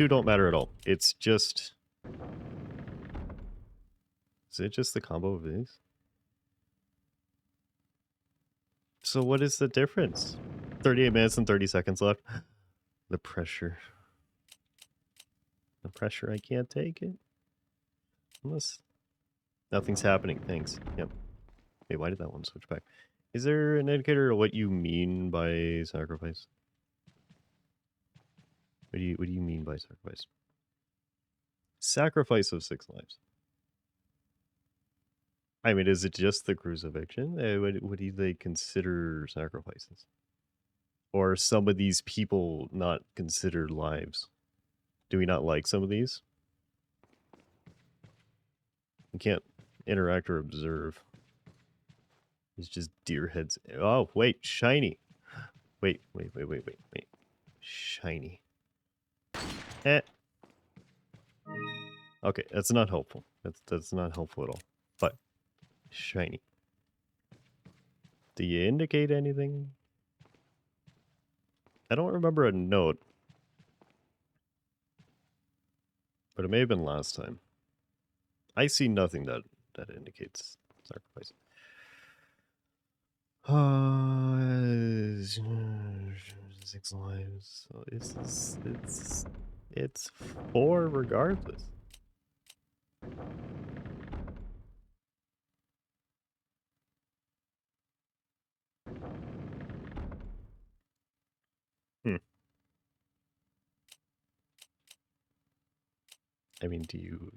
don't matter at all. It's just... Is it just the combo of these? So what is the difference? 38 minutes and 30 seconds left. The pressure. The pressure, I can't take it. Unless nothing's happening. Thanks. Yep. Wait, why did that one switch back? Is there an indicator of what you mean by sacrifice? What do you mean by sacrifice? Sacrifice of 6 lives. I mean, is it just the crucifixion? What do they consider sacrifices? Or are some of these people not considered lives? Do we not like some of these? You can't interact or observe. It's just deer heads. Oh, wait, shiny. Wait. Shiny. Eh. Okay, that's not helpful. That's not helpful at all. But shiny. Do you indicate anything? I don't remember a note. But it may have been last time. I see nothing that indicates sacrifice. 6 lives. So it's 4 regardless. I mean, do you...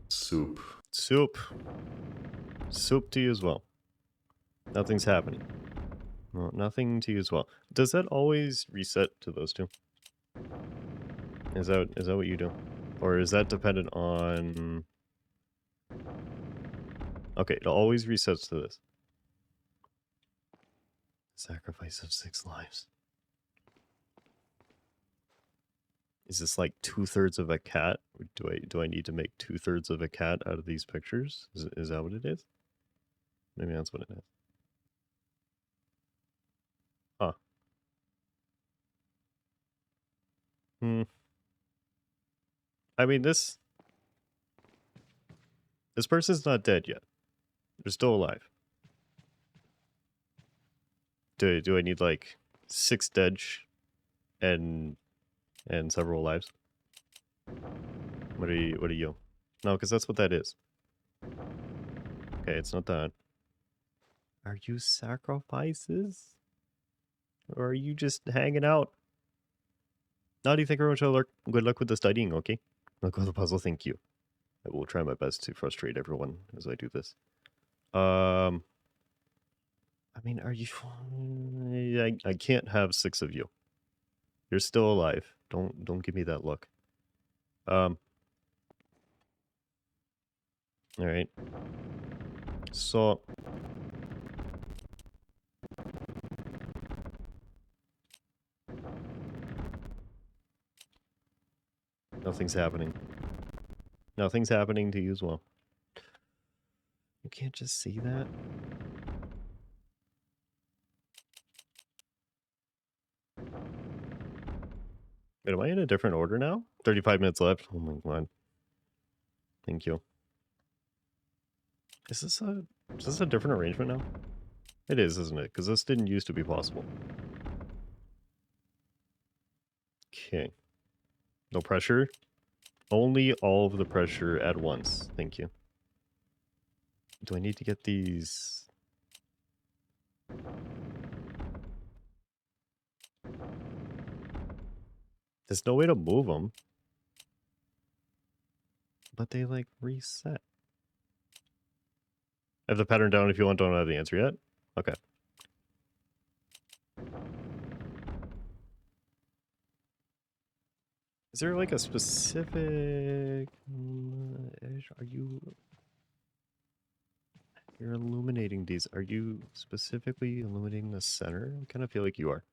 Soup. Soup. Soup to you as well. Nothing's happening. Well, nothing to you as well. Does that always reset to those two? Is that what you do? Or is that dependent on... Okay, it always resets to this. Sacrifice of 6 lives. Is this like 2/3 of a cat? Do I need to make 2/3 of a cat out of these pictures? Is that what it is? Maybe that's what it is. Huh. I mean, this person's not dead yet. They're still alive. Do I need like 6 dead and several lives? What are you? No, because that's what that is. Okay, it's not that. Are you sacrifices? Or are you just hanging out? Naughty, thank you very much. Good luck with the studying, okay? Luck with the puzzle, thank you. I will try my best to frustrate everyone as I do this. I mean, are you... I can't have 6 of you. You're still alive. Don't give me that look. Alright. So... Nothing's happening. Nothing's happening to you as well. You can't just see that? Wait, am I in a different order now? 35 minutes left. Oh my god. Thank you. Is this a different arrangement now? It is, isn't it? Because this didn't used to be possible. Okay. No pressure. Only all of the pressure at once. Thank you. Do I need to get these? There's no way to move them. But they, like, reset. I have the pattern down if you want. Don't have the answer yet? Okay. Is there, like, a specific... Are you... You're illuminating these. Are you specifically illuminating the center? I kind of feel like you are.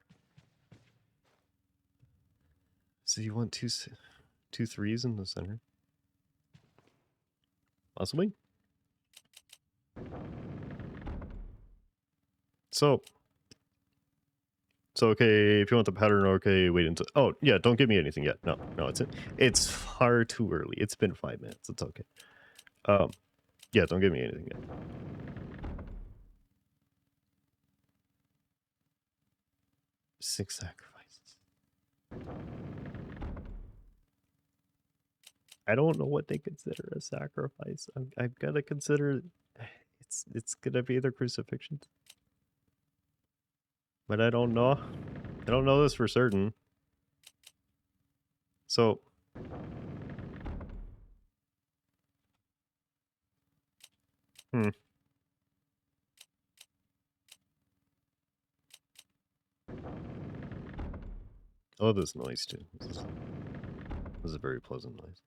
So you want two 3s in the center? Possibly? So okay, if you want the pattern, okay, wait until... Oh, yeah, don't give me anything yet. No, it's far too early. It's been 5 minutes. It's okay. Yeah, don't give me anything yet. Six sacrifices. I don't know what they consider a sacrifice. I've got to consider... It's gonna be the crucifixions. But I don't know. I don't know this for certain. So... I love this noise too. This is a very pleasant noise.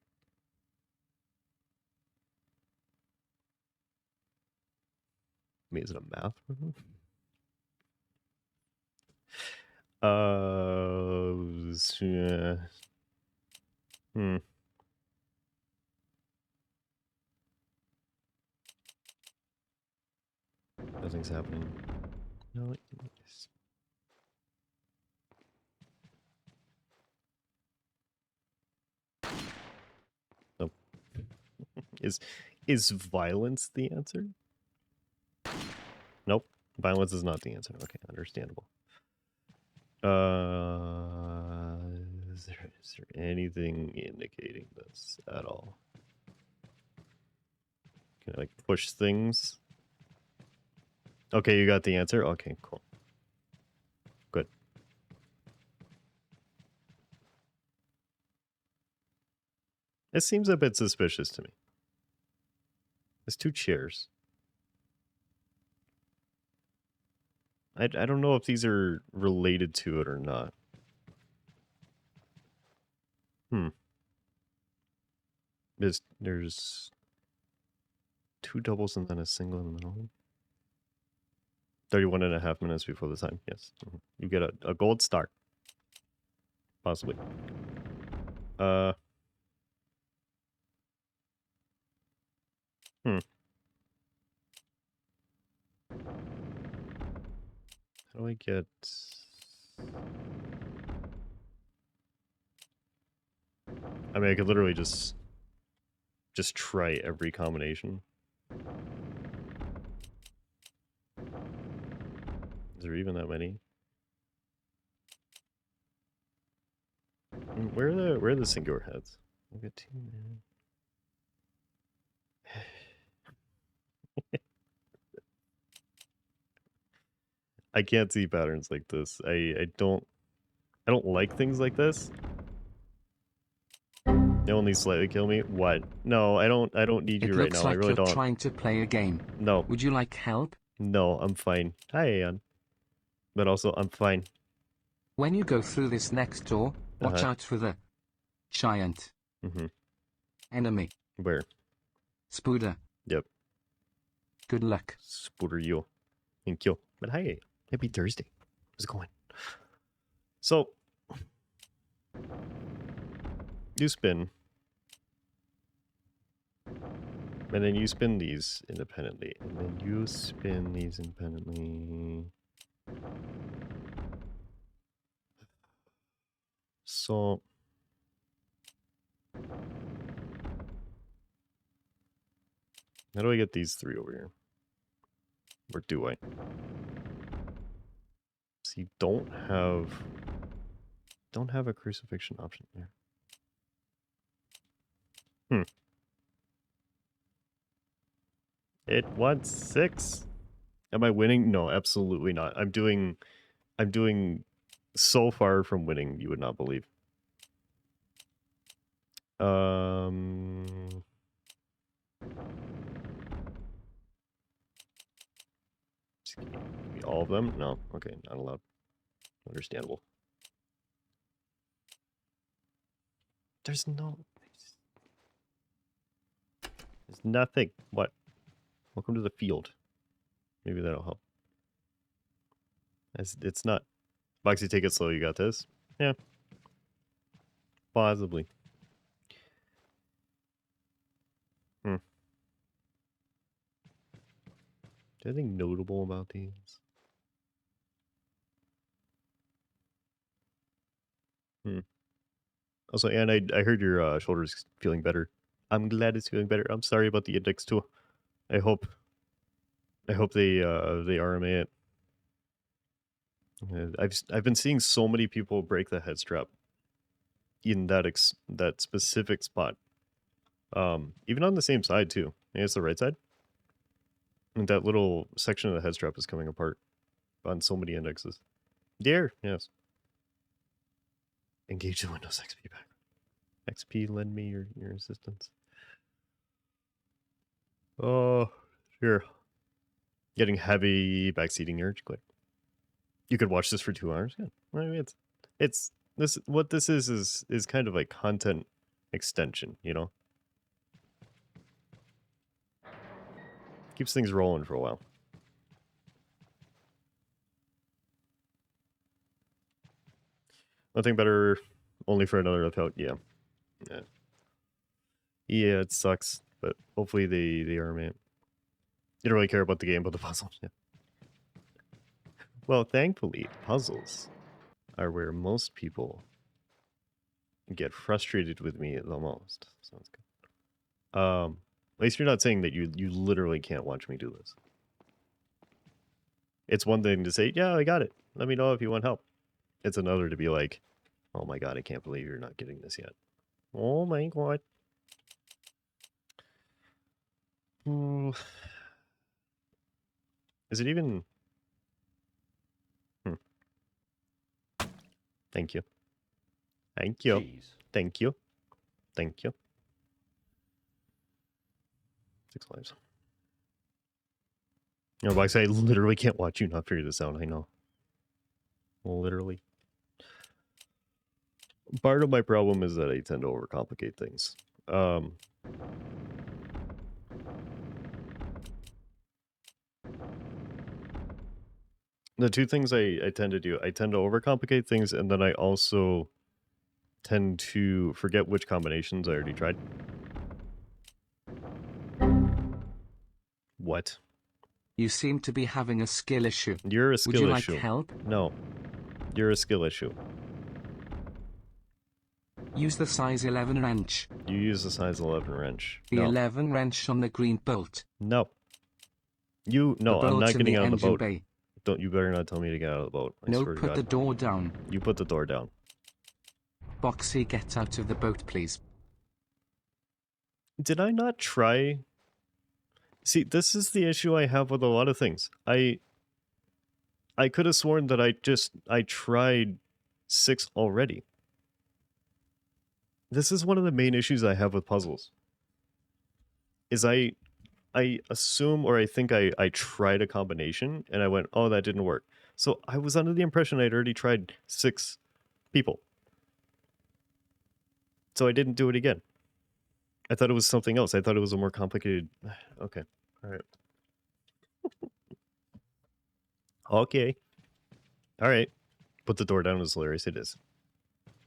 mean, is it a math problem? Yeah. Nothing's happening. No, yes. Nope. Is violence the answer? Nope. Violence is not the answer. Okay, understandable. Is there anything indicating this at all? Can I like push things? Okay, you got the answer? Okay, cool. Good. It seems a bit suspicious to me. There's 2 chairs. I don't know if these are related to it or not. There's 2 doubles and then a single in the middle. 31.5 minutes before the time. Yes. You get a gold star. Possibly. How do I get... I mean, I could literally just try every combination. Is there even that many? Where are the singular heads? I've got 2 minutes. I can't see patterns like this. I don't like things like this. They only slightly kill me. What? No, I don't need you right now. I really don't. It looks like you're trying to play a game. No. Would you like help? No, I'm fine. Hi, Aeon. But also, I'm fine. When you go through this next door, watch out for the giant enemy. Where? Spooder. Yep. Good luck. Spooder you. Thank you. But hi, happy Thursday. How's it going? So, you spin. And then you spin these independently. And then you spin these independently. So... how do I get these 3 over here? Or do I? So you don't have a crucifixion option there. It wants 6. Am I winning? No, absolutely not. I'm doing so far from winning, you would not believe. All of them? No. Okay, not allowed. Understandable. There's nothing. What? Welcome to the field. Maybe that'll help. It's not. Boxy, take it slow. You got this? Yeah. Possibly. Anything notable about these? Also, and I heard your shoulder's feeling better. I'm glad it's feeling better. I'm sorry about the index too. I hope they RMA it. I've been seeing so many people break the head strap in that specific spot. Even on the same side too. Maybe it's the right side. And that little section of the head strap is coming apart on so many indexes. There, yes. Engage the Windows XP back. XP, lend me your assistance. Oh, sure. Getting heavy backseating urge. Click. You could watch this for 2 hours. Yeah, I mean, it's this. What this is kind of like content extension. You know, keeps things rolling for a while. Nothing better, only for another lookout. Yeah. Yeah. Yeah, it sucks, but hopefully they are, man. You don't really care about the game, but the puzzles. Yeah. Well, thankfully, puzzles are where most people get frustrated with me the most. Sounds good. At least you're not saying that you literally can't watch me do this. It's one thing to say, yeah, I got it. Let me know if you want help. It's another to be like, oh my god, I can't believe you're not getting this yet. Oh my god. Ooh. Is it even... Thank you. Thank you. Jeez. Thank you. Thank you. 6 lives. You know, like I say, I literally can't watch you not figure this out, I know. Literally. Part of my problem is that I tend to overcomplicate things. The two things I tend to do, I tend to overcomplicate things, and then I also tend to forget which combinations I already tried. What? You seem to be having a skill issue. You're a skill Would you issue. like help? No. You're a skill issue. Use the size 11 wrench. You use the size 11 wrench. The No. 11 wrench on the green bolt. No. No, The I'm bolt's not in getting the out of the engine boat. bay. You better not tell me to get out of the boat. I No, swear to put God. the door down. You put the door down. Boxy, get out of the boat, please. Did I not try? See, this is the issue I have with a lot of things. I could have sworn that I tried 6 already. This is one of the main issues I have with puzzles. Is I assume, or I think I tried a combination and I went, oh, that didn't work. So I was under the impression I'd already tried 6 people. So I didn't do it again. I thought it was something else. I thought it was a more complicated... Okay. All right. Okay. All right. Put the door down is hilarious. It is.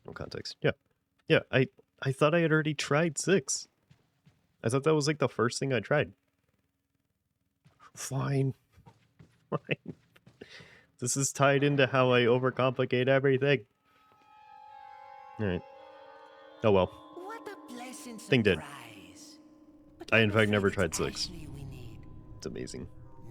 No context. Yeah. Yeah, I thought I had already tried 6. I thought that was like the first thing I tried. Fine. Fine. This is tied into how I overcomplicate everything. Alright. Oh well. What a pleasant Thing did. surprise. But I, I'm in fact, afraid never it's tried 6. Ashley we need, It's amazing.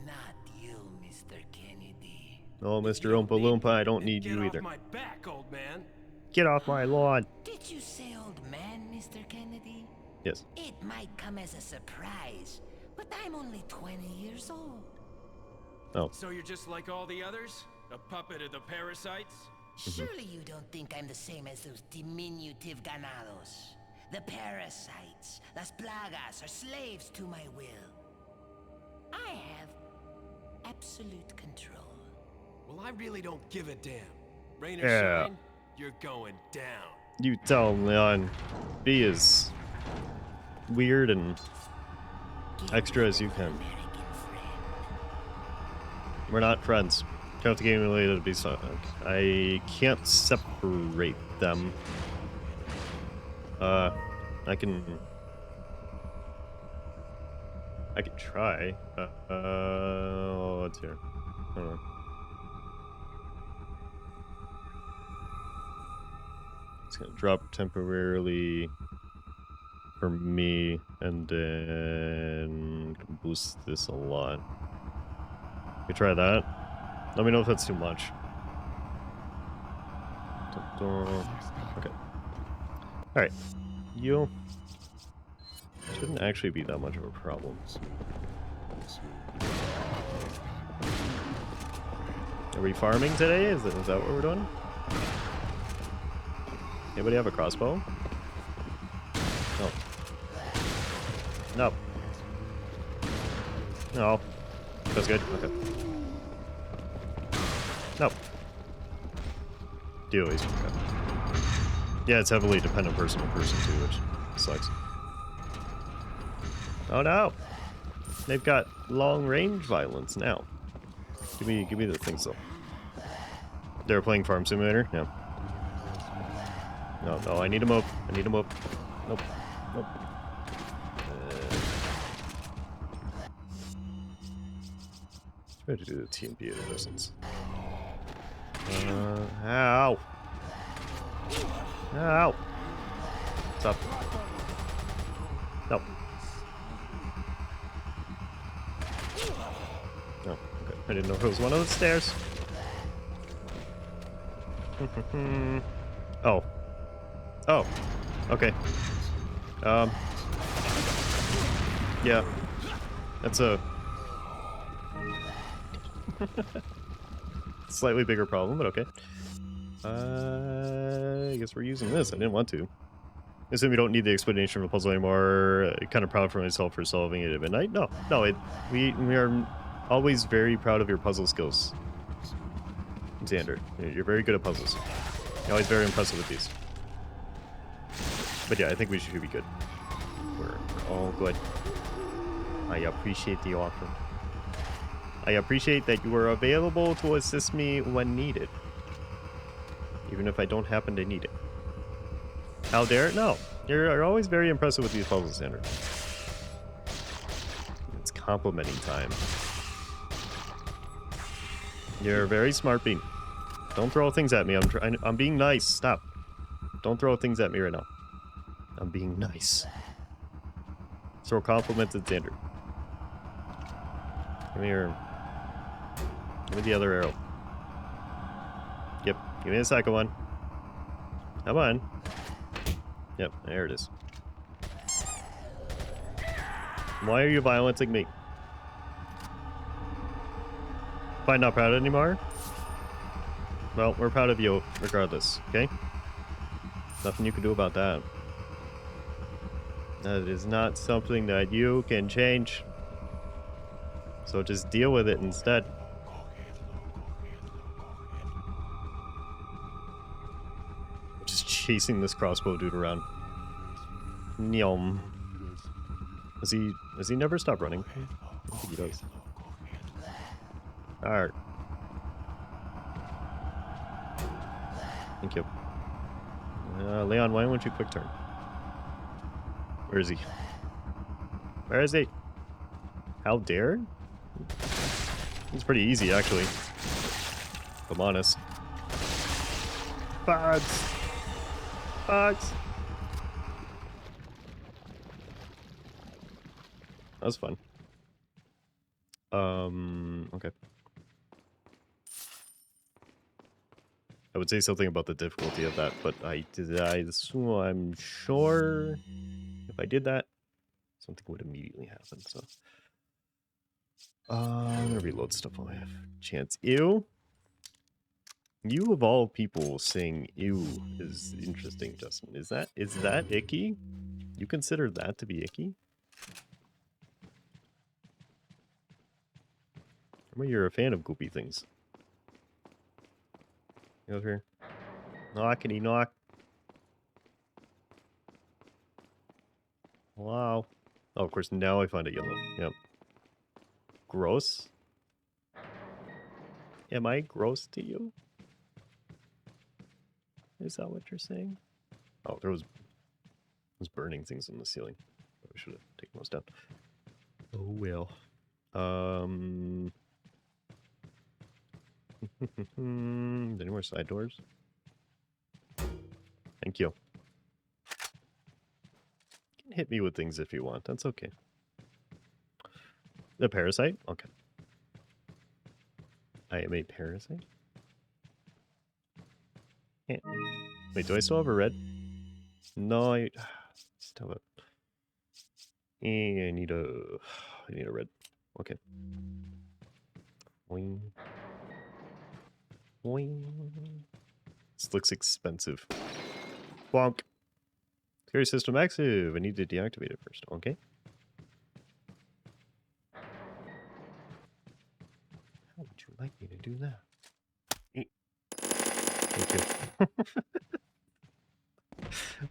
not you, Mr. Kennedy. Oh, Mr. Oompa Loompa, I don't need Get you off either. my back, old man. Get off my lawn! Did you say old man, Mr. Kennedy? Yes. It might come as a surprise, but I'm only 20 years old. Oh. So you're just like all the others? A puppet of the parasites? Surely you don't think I'm the same as those diminutive ganados. The parasites, las plagas, are slaves to my will. I have absolute control. Well, I really don't give a damn. Rain or Yeah. shine, you're going down. You tell Leon. Be as weird and extra as you can. American friend. We're not friends. Count the game related to be so. I can't separate them. I can try. What's here? Hold on. It's gonna drop temporarily for me, and then boost this a lot. You try that. Let me know if that's too much. Okay. Alright. You shouldn't actually be that much of a problem. Are we farming today? Is that what we're doing? Anybody have a crossbow? No. No. No. That's good. Okay. No. Do always. Okay. Yeah, it's heavily dependent person to person too, which sucks. Oh no! They've got long range violence now. Give me the things though. They're playing Farm Simulator? Yeah. No, no, I need to move. I need to move. Nope. Nope. Try to do the TMP at a distance. Ow. Ow. What's up? No. Oh, okay. I didn't know if it was one of the stairs. Oh. Oh. Okay. Yeah. That's a slightly bigger problem, but okay. I guess we're using this. I didn't want to. I assume we don't need the explanation of the puzzle anymore. Kind of proud for myself for solving it at midnight. No, no. We are always very proud of your puzzle skills, Xander. You're very good at puzzles. You're always very impressive with these. But yeah, I think we should be good. We're all good. I appreciate the offer. I appreciate that you are available to assist me when needed. Even if I don't happen to need it. How dare it? No. You're always very impressive with these puzzles, Xander. It's complimenting time. You're very smart, Bean. Don't throw things at me. I'm being nice. Stop. Don't throw things at me right now. I'm being nice. Throw compliments at Xander. Come here. Give me the other arrow. Yep. Give me the second one. Come on. Yep. There it is. Why are you violenting me? Fine, not proud anymore? Well, we're proud of you regardless, okay? Nothing you can do about that. That is not something that you can change. So just deal with it instead. Just chasing this crossbow dude around. Nyom. Does he never stop running? I don't think he does. Alright. Thank you. Leon, why don't you quick turn? Where is he? Where is he? How dare? It's pretty easy, actually. If I'm honest. Bugs! Bugs! That was fun. Okay. I would say something about the difficulty of that, but I'm sure if I did that, something would immediately happen, so. I'm gonna reload stuff while I have a chance. Ew. You of all people saying ew is interesting, Justin. Is that icky? You consider that to be icky? Remember you're a fan of goopy things. You over here. Knockity knock. Wow. Oh, of course, now I find it yellow. Yep. Gross? Am I gross to you? Is that what you're saying? Oh, there was burning things on the ceiling. I should have taken those down. Oh well. Any more side doors? Thank you. You can hit me with things if you want. That's okay. The parasite? Okay. I am a parasite? Yeah. Wait, do I still have a red? No, I still have a... I need a red. Okay. Boing. Boing. This looks expensive. Bonk. Security system active. I need to deactivate it first. Okay. How would you like me to do that? Thank you.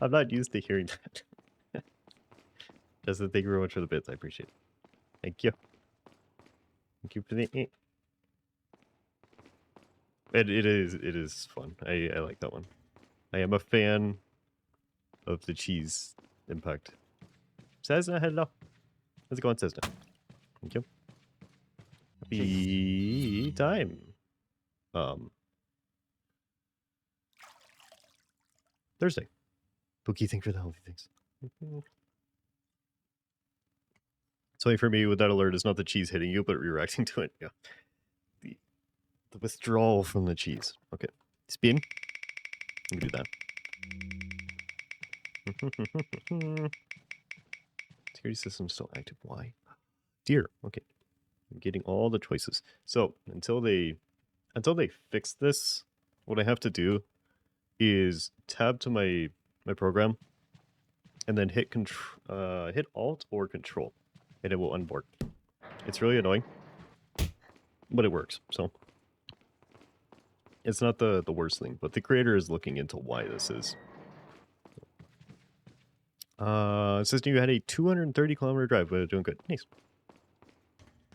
I'm not used to hearing that. Justin, thank you very much for the bits. I appreciate it. Thank you. Thank you for the... It is fun. I like that one. I am a fan of the cheese impact. Cessna, hello. How's it going, Cessna? Thank you. Happy time. Thursday. Pookie, thank you for the healthy things. Something for me with that alert is not the cheese hitting you, but reacting to it. Yeah. The withdrawal from the cheese. Okay. Spin. Let me do that. Security system still active. Why? Dear. Okay. I'm getting all the choices. So until they fix this, what I have to do is tab to my program and then hit hit Alt or Control, and it will unboard. It's really annoying, but it works. So it's not the worst thing, but the creator is looking into why this is. It says you had a 230-kilometer drive, but doing good. Nice.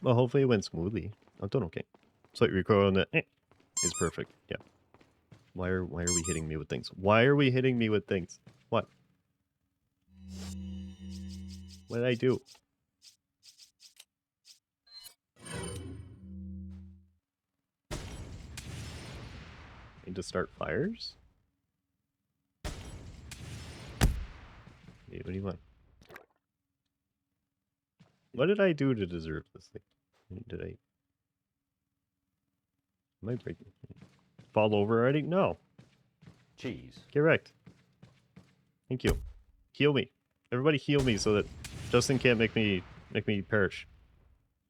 Well, hopefully it went smoothly. I'm doing okay. Slight recoil on that is perfect. Yeah. Why are we hitting me with things? Why are we hitting me with things? What? What did I do? Need to start fires? Hey, what do you want? What did I do to deserve this thing? Did I... Am I breaking? Fall over already? No. Cheese. Get wrecked. Thank you. Heal me. Everybody heal me so that Justin can't make me perish.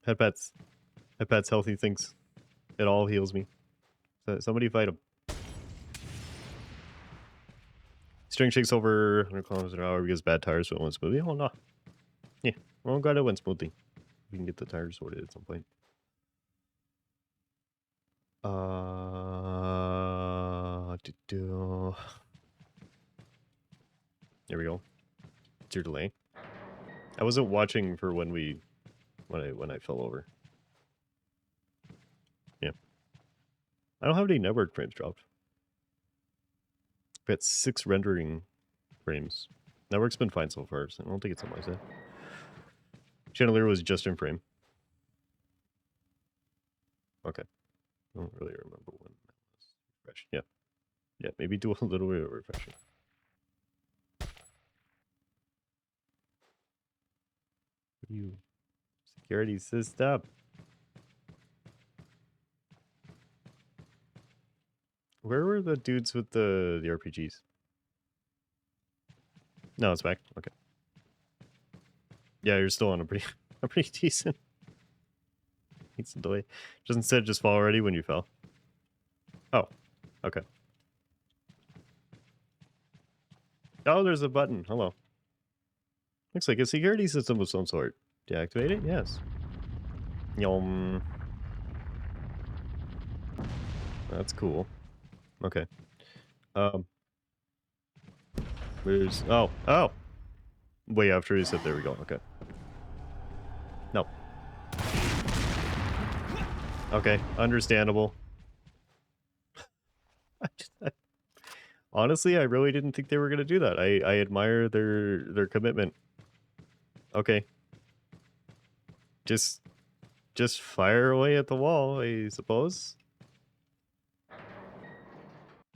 Pet pets. Pet pets, healthy things. It all heals me. So somebody fight him. String shakes over 100 kilometers an hour because bad tires, so it went smoothly. Oh no. Yeah. Well, I'm glad it went smoothly. We can get the tires sorted at some point. There we go. It's your delay. I wasn't watching for when I fell over. Yeah. I don't have any network frames dropped. I've got 6 rendering frames. Network's been fine so far, so I don't think it's on my side. Chandelier was just in frame. Okay. I don't really remember when that was refreshed. Yeah. Yeah, maybe do a little bit of refreshing. What do you... Security says stop. Where were the dudes with the RPGs? No, it's back. Okay. Yeah, you're still on a pretty decent delay. Doesn't say just fall already when you fell. Oh, okay. Oh, there's a button. Hello. Looks like a security system of some sort. Deactivate it? Yes. Yum. That's cool. Okay. Where's... Oh! Way after he said there we go. Okay. No. Okay, understandable. Honestly, I really didn't think they were going to do that. I admire their commitment. Okay. Just fire away at the wall, I suppose.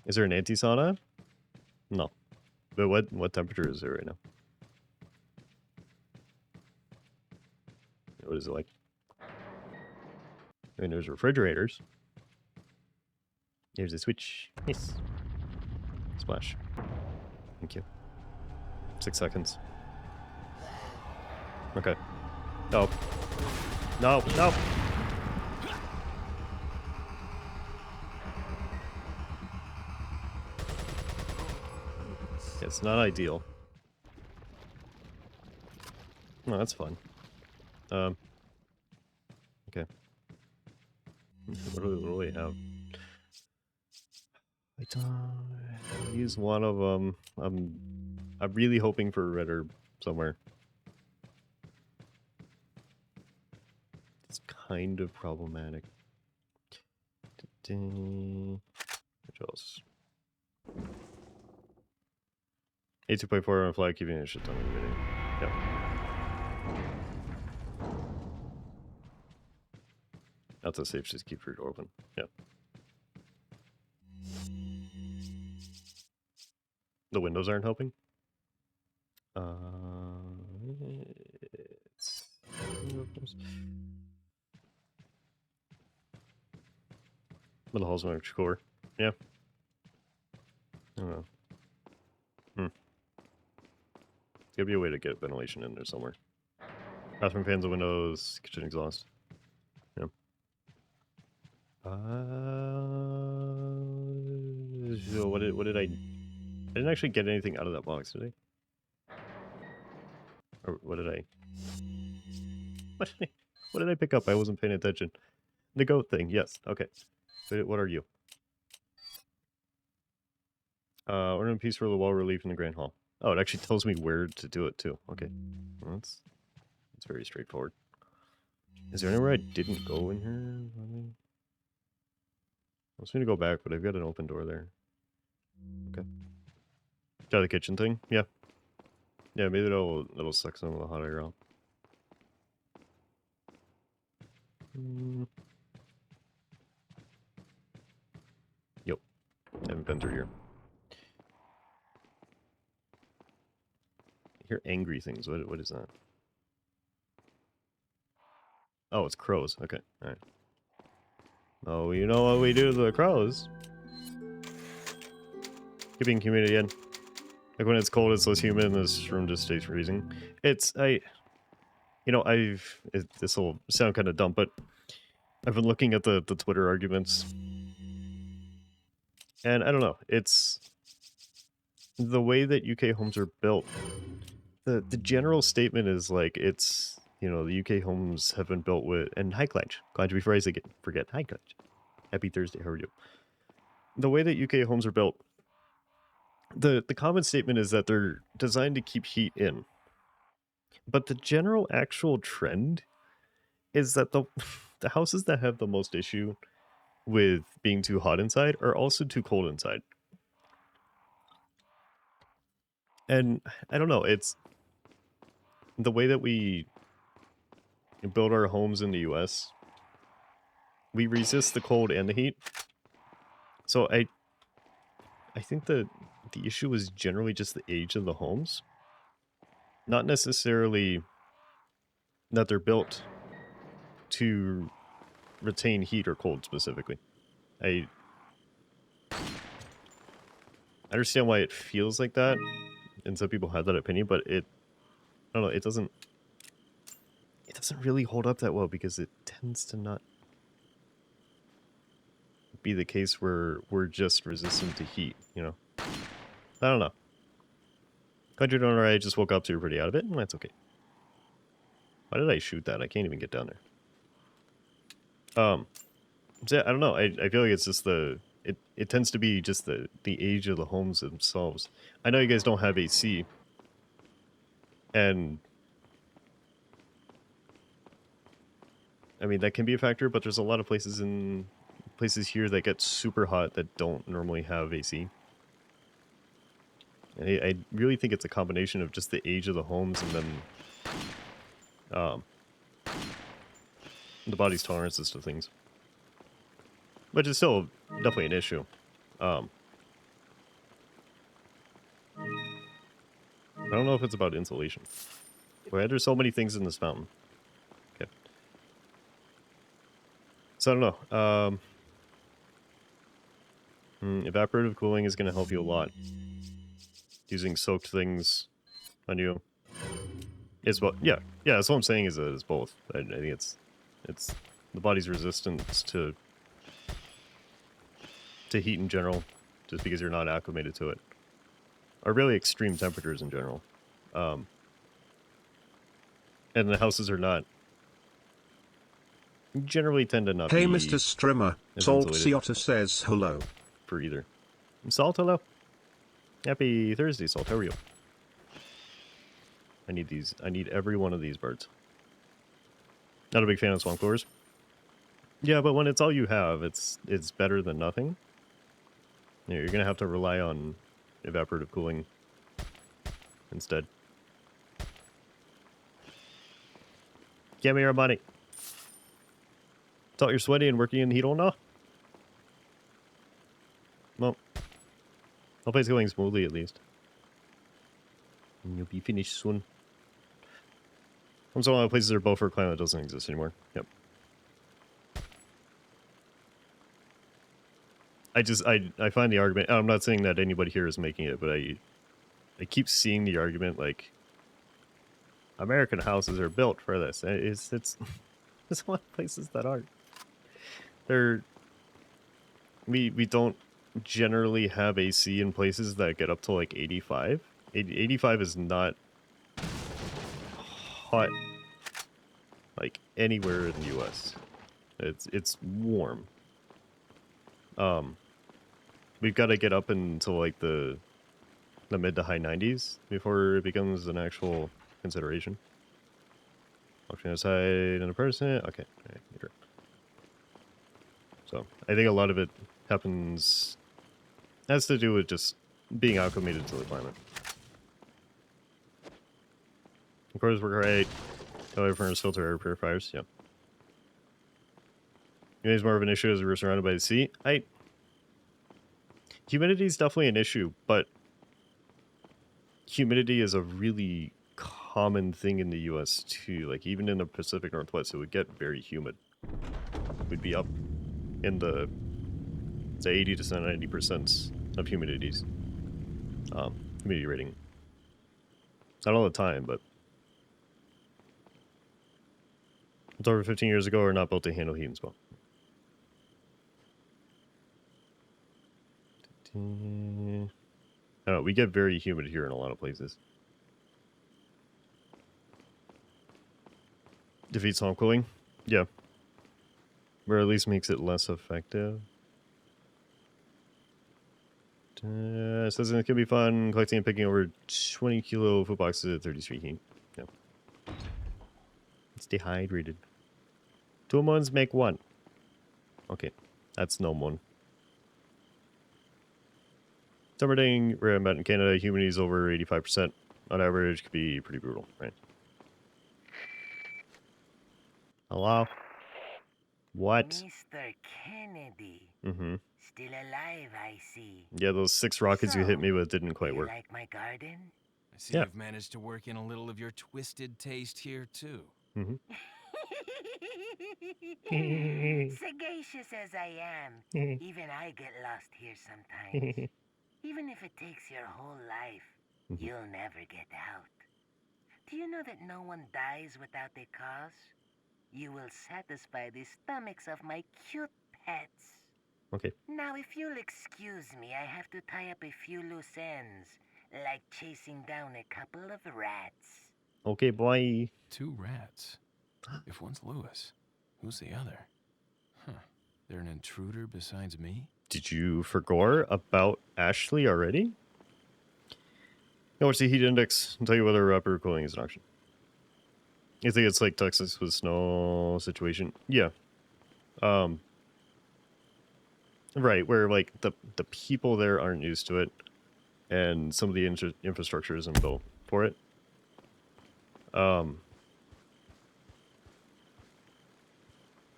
Is there an anti-sauna? No. But what temperature is it right now? What is it like? I mean, there's refrigerators. Here's a switch. Nice. Splash. Thank you. 6 seconds. Okay. No. No, no! It's not ideal. No, that's fun. Okay. What do we have? I use one of them. I'm really hoping for a red herb somewhere. It's kind of problematic. What else? A2.4 on fly, keeping a shit ton of video. Yep. That's a safe, just keep your door open. Yep. The windows aren't helping? But the holes might core. Yeah. I don't know. There's gotta be a way to get ventilation in there somewhere. Bathroom fans and windows, kitchen exhaust. Yeah. So what did I didn't actually get anything out of that box, did I? Or what did I what did I pick up? I wasn't paying attention. The goat thing, yes. Okay. What are you? Ornament piece for the wall relief in the Grand Hall. Oh, it actually tells me where to do it too. Okay. Well, that's very straightforward. Is there anywhere I didn't go in here? I was going to go back, but I've got an open door there. Okay. Try the kitchen thing? Yeah. Yeah, maybe it'll suck some of the hot air out. Yep. Haven't been through here. I hear angry things. What is that? Oh, it's crows. Okay. Alright. Oh, you know what we do to the crows? Keeping humidity in. Like when it's cold, it's less humid and this room just stays freezing. This will sound kind of dumb, but I've been looking at the Twitter arguments. And I don't know, it's the way that UK homes are built. The general statement is like it's, the UK homes have been built with, and hi Clutch, glad before I forget, hi Clutch. Happy Thursday, how are you? The way that UK homes are built, the common statement is that they're designed to keep heat in. But the general actual trend is that the houses that have the most issue with being too hot inside are also too cold inside. And I don't know, it's the way that we build our homes in the US. We resist the cold and the heat. So I think that the issue is generally just the age of the homes. Not necessarily that they're built to retain heat or cold specifically. I understand why it feels like that, and some people have that opinion, but I don't know, it doesn't really hold up that well because it tends to not be the case where we're just resistant to heat, I don't know. Glad you're doing alright. I just woke up, so you're pretty out of it, and that's okay. Why did I shoot that? I can't even get down there. So I don't know. I feel like it's just it tends to be just the age of the homes themselves. I know you guys don't have AC, and I mean that can be a factor, but there's a lot of places here that get super hot that don't normally have AC. And I really think it's a combination of just the age of the homes and then the body's tolerances to things. Which is still definitely an issue. I don't know if it's about insulation. Why there's so many things in this fountain? Okay. So I don't know. Evaporative cooling is going to help you a lot. Using soaked things on you. It's both. Yeah, that's what I'm saying is that it's both. I think it's the body's resistance to heat in general, just because you're not acclimated to it. Or really extreme temperatures in general. And the houses are not... generally tend to not Hey, be... Mr. Strimmer, Salt Seotta says hello. For either. Salt, hello. Happy Thursday, Salt. How are you? I need these. I need every one of these birds. Not a big fan of swamp doors. Yeah, but when it's all you have, it's better than nothing. You're gonna have to rely on evaporative cooling instead. Give me your money. Thought you're sweaty and working in the heat all now? Well, the place going smoothly at least. And you'll be finished soon. Some of the places are built for a climate that doesn't exist anymore. Yep. I find the argument, I'm not saying that anybody here is making it, but I keep seeing the argument like American houses are built for this. It's there's a lot of places that aren't. We don't generally have AC in places that get up to like 85. 85 is not hot like anywhere in the US. It's warm. We've got to get up into like the mid to high 90s before it becomes an actual consideration. Walking outside in a person. Okay, all right, sure. So I think a lot of it has to do with just being acclimated to the climate. Of course, we're great. Go furnace, filter, air purifiers. Yeah. Humidity is more of an issue as we're surrounded by the sea. Humidity is definitely an issue, but humidity is a really common thing in the US too. Like even in the Pacific Northwest, it would get very humid. We'd be up in the say 80 to 90% of humidities. Humidity rating. Not all the time, but it's over 15 years ago or not built to handle heat and smoke. I don't know, we get very humid here in a lot of places. Defeats home cooling? Yeah. Or at least makes it less effective. Says it can be fun collecting and picking over 20 kilo food boxes at 30 street heat. Yeah. It's dehydrated. 2 months make 1. Okay. That's no one. Summer day where I'm at in Canada, humidity is over 85%. On average, could be pretty brutal, right? Hello? What? Mr. Kennedy. Mm-hmm. Still alive, I see. Yeah, those 6 rockets you hit me with didn't quite You work. like my garden? I see you've managed to work in a little of your twisted taste here, too. Mm-hmm. Sagacious as I am, even I get lost here sometimes. Even if it takes your whole life, you'll never get out. Do you know that no one dies without a cause? You will satisfy the stomachs of my cute pets. Okay. Now, if you'll excuse me, I have to tie up a few loose ends, like chasing down a couple of rats. Okay, boy. 2 rats. If one's Lewis, who's the other? Huh. They're an intruder besides me? Did you forget about Ashley already? No, what's the heat index? I'll tell you whether upper cooling is an option. You think it's like Texas with snow situation? Yeah. Right, where like the people there aren't used to it, and some of the infrastructure isn't built for it.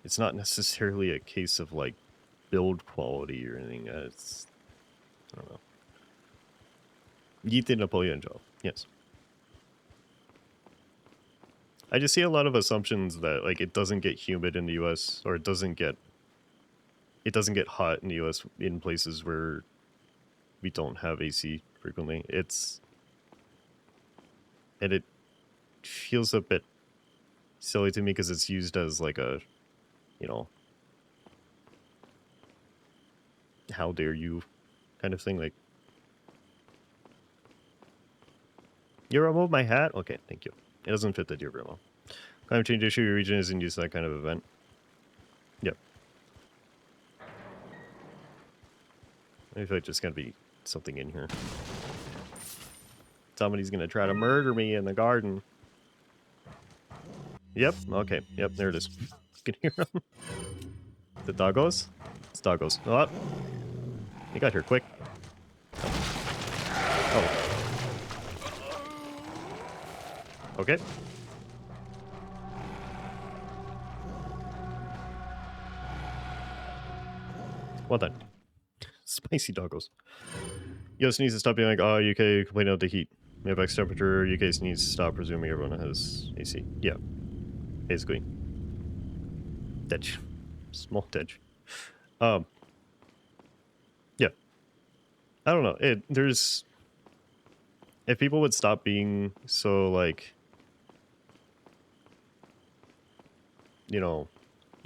It's not necessarily a case of like build quality or anything. It's, I don't know. Yeet the Napoleon job. Yes. I just see a lot of assumptions that like it doesn't get humid in the US, or it doesn't get hot in the US in places where we don't have AC frequently. And it feels a bit silly to me because it's used as like a, you know, how dare you kind of thing. Like, you remove my hat? Okay, thank you. It doesn't fit the deer very well. Climate change issue, your region isn't used to that kind of event. Yep. I feel like there's gonna be something in here. Somebody's gonna try to murder me in the garden. Yep, okay, yep, there it is. You can hear him. The doggos? It's doggos. Oh, he got here quick. Oh. Okay. Well done. Spicy doggos. US needs to stop being like, oh, UK complaining about the heat. Mailbox temperature, UK needs to stop presuming everyone has AC. Yeah. Basically. Ditch. Small ditch. Yeah. I don't know. There's... If people would stop being so, like... You know...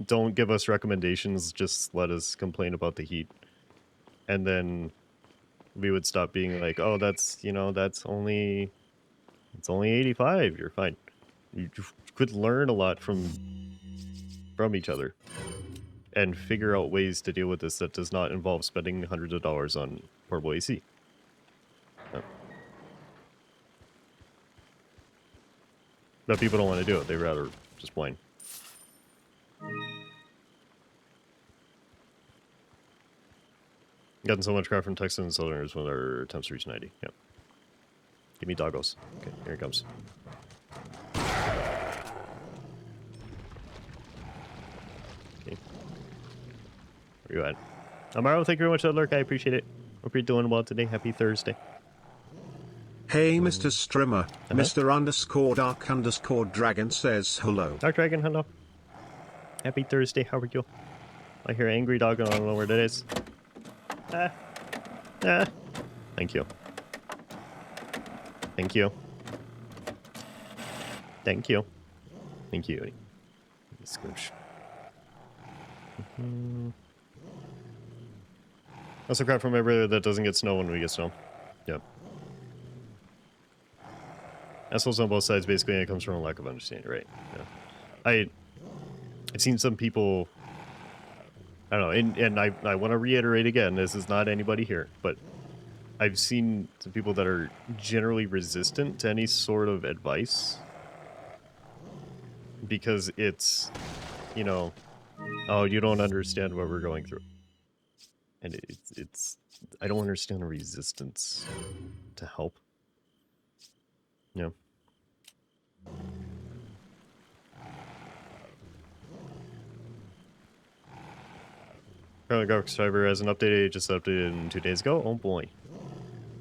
Don't give us recommendations, just let us complain about the heat. And then... we would stop being like, oh, that's, you know, that's only... It's only 85, you're fine. You could learn a lot from each other. And figure out ways to deal with this that does not involve spending hundreds of dollars on portable AC. Yeah. But people don't want to do it, they'd rather just whine. Gotten so much crap from Texans and Southerners when our attempts to reach 90. Yeah. Give me doggos. Okay, here it comes. Okay. Where you at? Amaro, thank you very much for that lurk. I appreciate it. Hope you're doing well today. Happy Thursday. Hey, Mr. Strimmer. Mr._Dark_Dragon says hello. Dark Dragon, hello. Happy Thursday. How are you? I hear angry dog and I don't know where that is. Thank you. Thank you. Thank you. Thank you. Scooch. That's a crap from my brother that doesn't get snow when we get snow. Yep. Assholes on both sides, basically, and it comes from a lack of understanding, right? Yeah. I've seen some people... I don't know, and I want to reiterate again, this is not anybody here, but I've seen some people that are generally resistant to any sort of advice. Because it's, you know, oh, you don't understand what we're going through. And it's I don't understand the resistance to help. Yeah. Apparently Garlic Cyber has an update, just updated 2 days ago. Oh boy.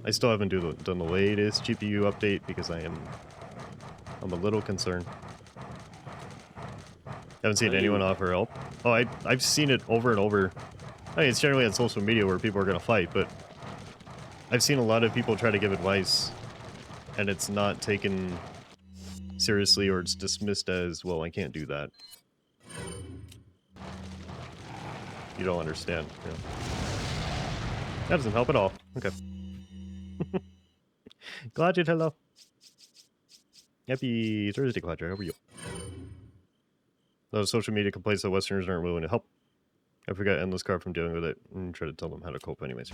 I still haven't done the latest GPU update because I'm a little concerned. Haven't seen anyone offer help. Oh, I've seen it over and over. I mean, it's generally on social media where people are going to fight, but I've seen a lot of people try to give advice, and it's not taken seriously, or it's dismissed as, well, I can't do that. You don't understand. Yeah. That doesn't help at all. Okay. Glad hello. Happy Thursday, Quadra. How are you? Those social media complaints that Westerners aren't willing to help. I forgot endless car from dealing with it and try to tell them how to cope anyways.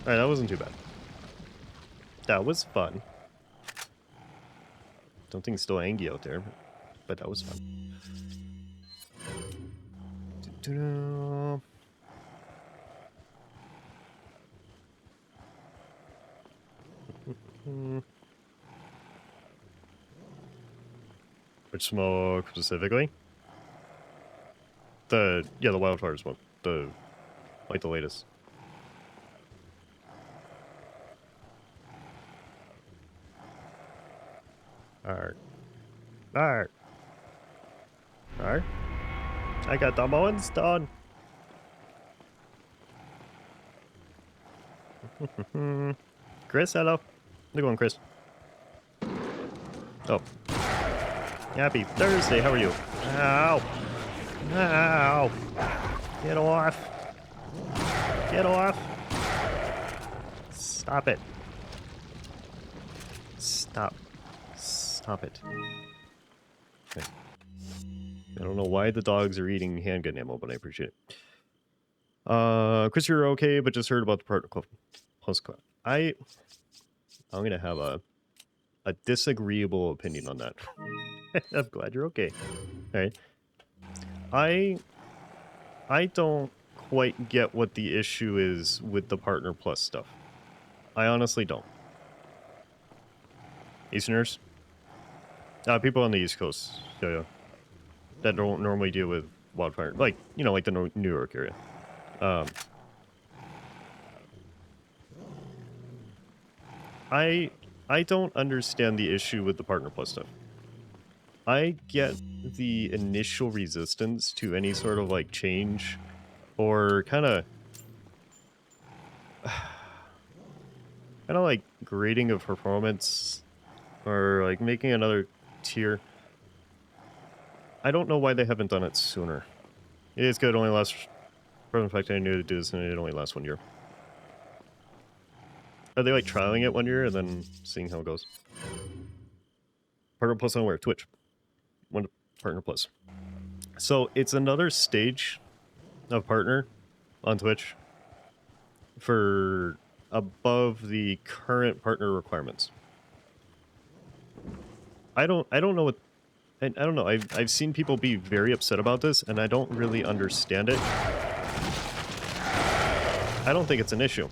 Alright, that wasn't too bad. That was fun. Something's still angry out there, but that was fun. Which smoke specifically? The wildfire smoke. The latest. Alright. Alright. Alright. I got the ones done. Chris, hello. How's it going, Chris? Oh. Happy Thursday, how are you? Ow! Ow! Get off! Get off! Stop it. Stop. Stop it. Okay. I don't know why the dogs are eating handgun ammo, but I appreciate it. Chris, you're okay, but just heard about the part plus club. I'm gonna have a disagreeable opinion on that. I'm glad you're okay. Alright. I don't quite get what the issue is with the Partner Plus stuff. I honestly don't. Easterners? People on the East Coast, yeah, that don't normally deal with wildfire, like, you know, like the New York area. I don't understand the issue with the Partner Plus stuff. I get the initial resistance to any sort of like change or kind of like grading of performance or like making another tier. I don't know why they haven't done it sooner. It's good, it only lasts, for the fact I knew to do this and it only lasts 1 year. Are they like trialing it 1 year and then seeing how it goes? Partner Plus on where? Twitch. One Partner Plus. So it's another stage of partner on Twitch for above the current partner requirements. I don't know what I don't know. I've seen people be very upset about this and I don't really understand it. I don't think it's an issue.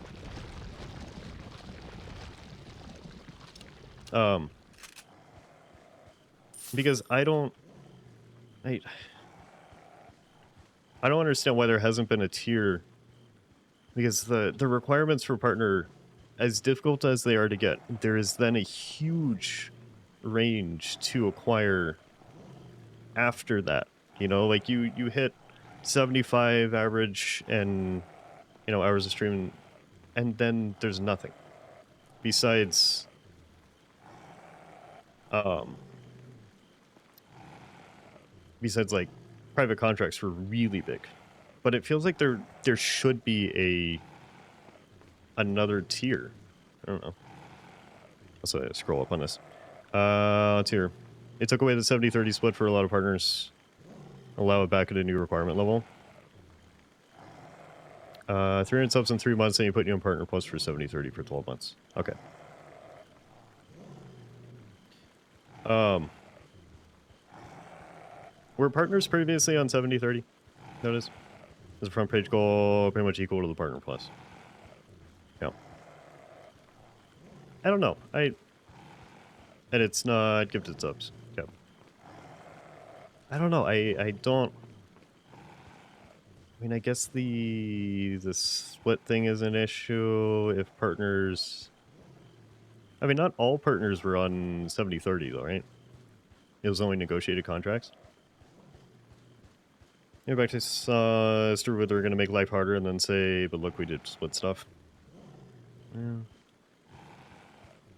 Because I don't understand why there hasn't been a tier, because the requirements for partner, as difficult as they are to get, there is then a huge range to acquire after that. You know, like you hit 75 average and, you know, hours of stream, and then there's nothing besides like private contracts for really big. But it feels like there should be another tier. I don't know. So I scroll up on this. Tier. It took away the 70-30 split for a lot of partners. Allow it back at a new requirement level. 300 subs in 3 months, and you put you on Partner Plus for 70-30 for 12 months. Okay. Were partners previously on 70-30? Notice? Is the front page goal pretty much equal to the Partner Plus? Yeah. I don't know. And it's not gifted subs. Yeah. I don't know. I don't... I mean, I guess the split thing is an issue if partners... I mean, not all partners were on 70-30 though, right? It was only negotiated contracts. Yeah, back to Stuart, they're going to make life harder and then say, but look, we did split stuff. Yeah.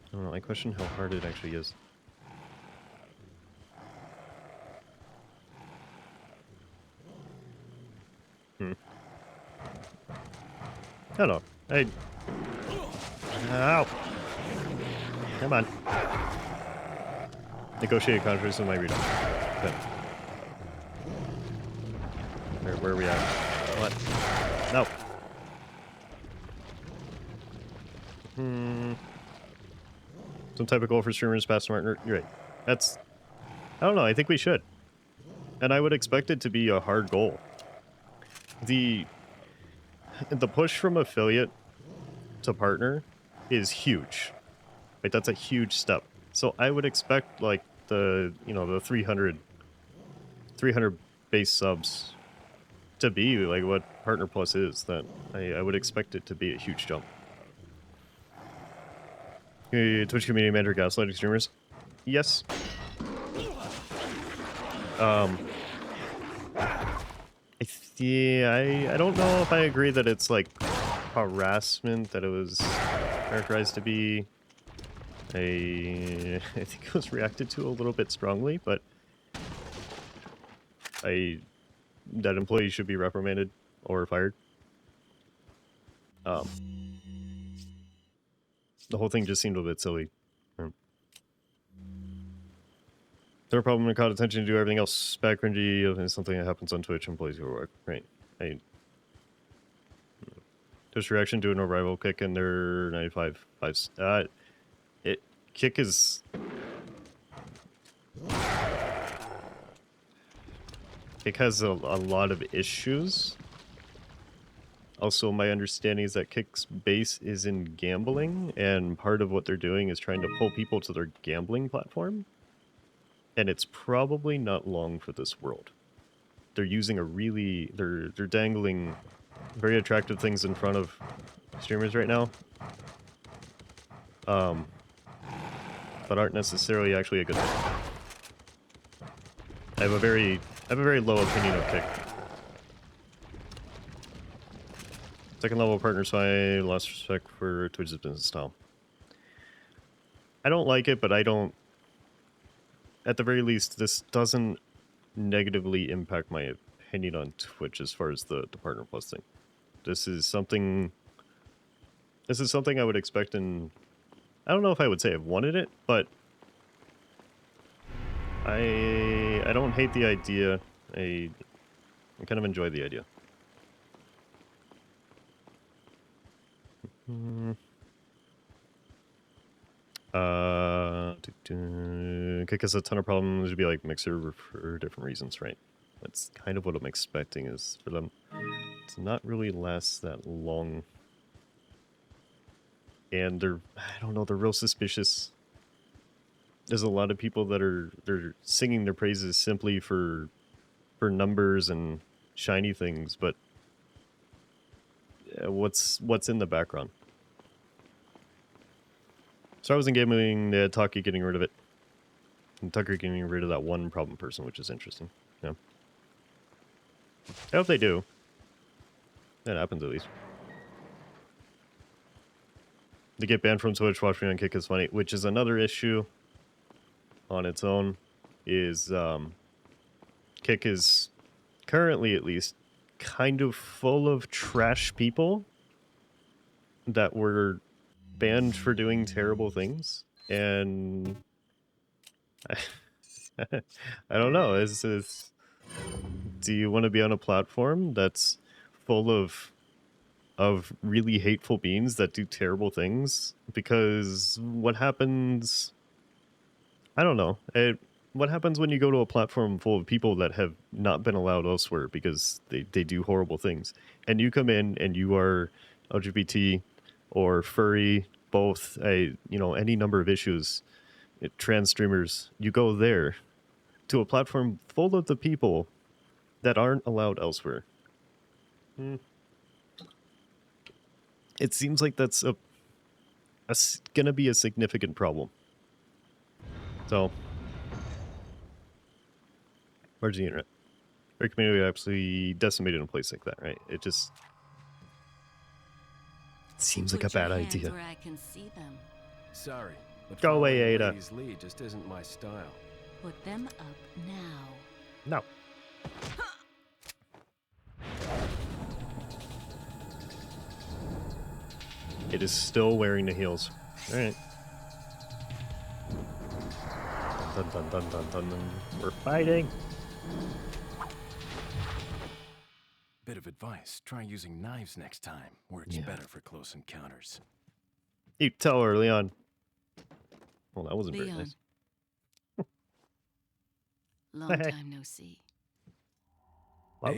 I don't know, I question how hard it actually is. I don't know. Ow! Come on. Negotiated contracts in my read. Okay. Where are we at? What? No. Some type of goal for streamers past partner. You're right. That's... I don't know. I think we should. And I would expect it to be a hard goal. The push from affiliate to partner is huge. Right? That's a huge step. So I would expect like the 300 base subs to be like what Partner Plus is. That I would expect it to be a huge jump. Twitch community manager gaslighting streamers? Yes. I don't know if I agree that it's like harassment, that it was characterized to be. I think it was reacted to a little bit strongly, but that employee should be reprimanded or fired. The whole thing just seemed a bit silly. Their problem and caught attention to do everything else back cringy is something that happens on Twitch. Employees who work. Right. Twitch reaction to an arrival kick in their 95 fives. Kick is... Kick has a lot of issues. Also, my understanding is that Kick's base is in gambling, and part of what they're doing is trying to pull people to their gambling platform. And it's probably not long for this world. They're using they're dangling very attractive things in front of streamers right now. But aren't necessarily actually a good thing. I have a very low opinion of Kick. Second level partner, so I lost respect for Twitch's business style. I don't like it, but I don't... At the very least, this doesn't negatively impact my opinion on Twitch as far as the Partner Plus thing. This is something I would expect, and I don't know if I would say I've wanted it, but I don't hate the idea. I kind of enjoy the idea. Kick has a ton of problems. It'd be like Mixer for different reasons, right? That's kind of what I'm expecting, is for them to not really last that long. And I don't know, they're real suspicious. There's a lot of people that they're singing their praises simply for numbers and shiny things, but what's in the background? Star Wars and Gaming, they had Taki getting rid of it. And Tucker getting rid of that one problem person, which is interesting. Yeah. I hope they do. That happens at least. They get banned from Twitch, watching on Kick is funny, which is another issue on its own. Is Kick is currently, at least, kind of full of trash people that were banned for doing terrible things, and I don't know. Do you want to be on a platform that's full of really hateful beings that do terrible things? Because what happens? I don't know. What happens when you go to a platform full of people that have not been allowed elsewhere because they do horrible things, and you come in and you are LGBT or furry, both, any number of issues, trans streamers, you go there to a platform full of the people that aren't allowed elsewhere. It seems like that's gonna be a significant problem. So, where's the internet? Our community would absolutely decimated in a place like that, right? It just seems like a bad idea. Where I can see them. Sorry, but Go away, following Ada. Lady's lead just isn't my style. Put them up now. No. It is still wearing the heels. Alright. Dun dun dun dun dun dun. We're fighting. Bit of advice, try using knives next time. Works better for close encounters. You tell her, Leon. Well, that wasn't very Leon. nice. Long time no see. Why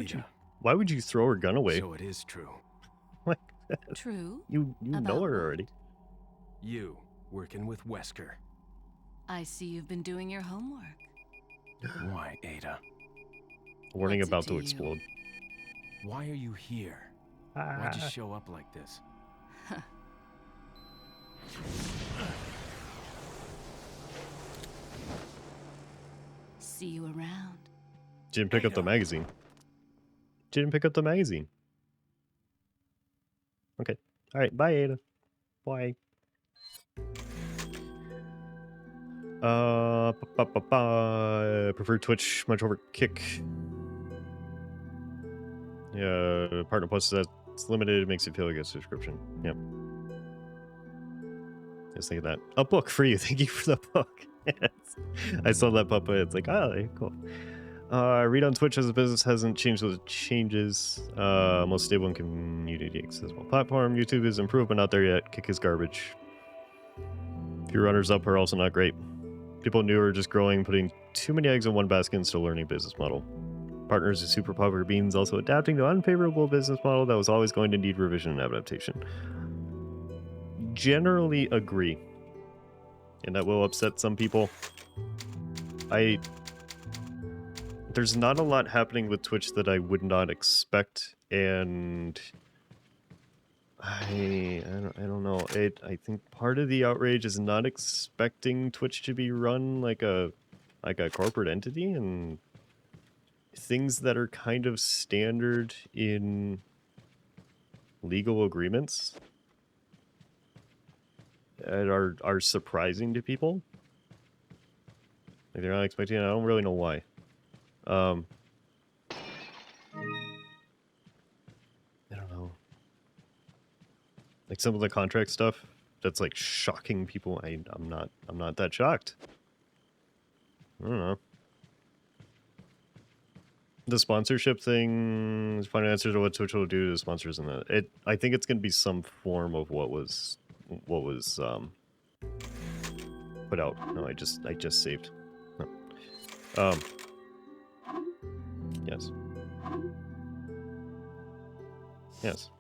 would you throw her gun away? So it is true. Like, True. you know About her what? already. You, working with Wesker. I see you've been doing your homework. Why, Ada? Warning What's it about to to you? explode. Why are you here? Why'd you show up like this? See you around. Didn't pick up the magazine. Didn't pick up the magazine. Okay. Alright, bye, Ada. Bye. Prefer Twitch much over Kick. Yeah, Partner Plus says it's limited, it makes it feel like a subscription. Yep. Just think of that. A book for you. Thank you for the book. I saw that pop up. It's like, oh, cool. Read on Twitch as a business hasn't changed those changes. Most stable and community accessible platform. YouTube is improved, but not there yet. Kick is garbage. Few runners up are also not great. People new are just growing, putting too many eggs in one basket and still learning business model. partners with super popular beans also adapting to unfavorable business model that was always going to need revision and adaptation. Generally agree. And that will upset some people. There's not a lot happening with Twitch that I would not expect, and I don't know. I think part of the outrage is not expecting Twitch to be run like a corporate entity, and things that are kind of standard in legal agreements are surprising to people. Like they're not expecting it. I don't really know why. I don't know. Like some of the contract stuff that's like shocking people. I'm not that shocked. I don't know. The sponsorship thing, final answer to what Twitch will do to sponsors and that. I think it's gonna be some form of what was put out. No, I just saved. No. Yes. Yes.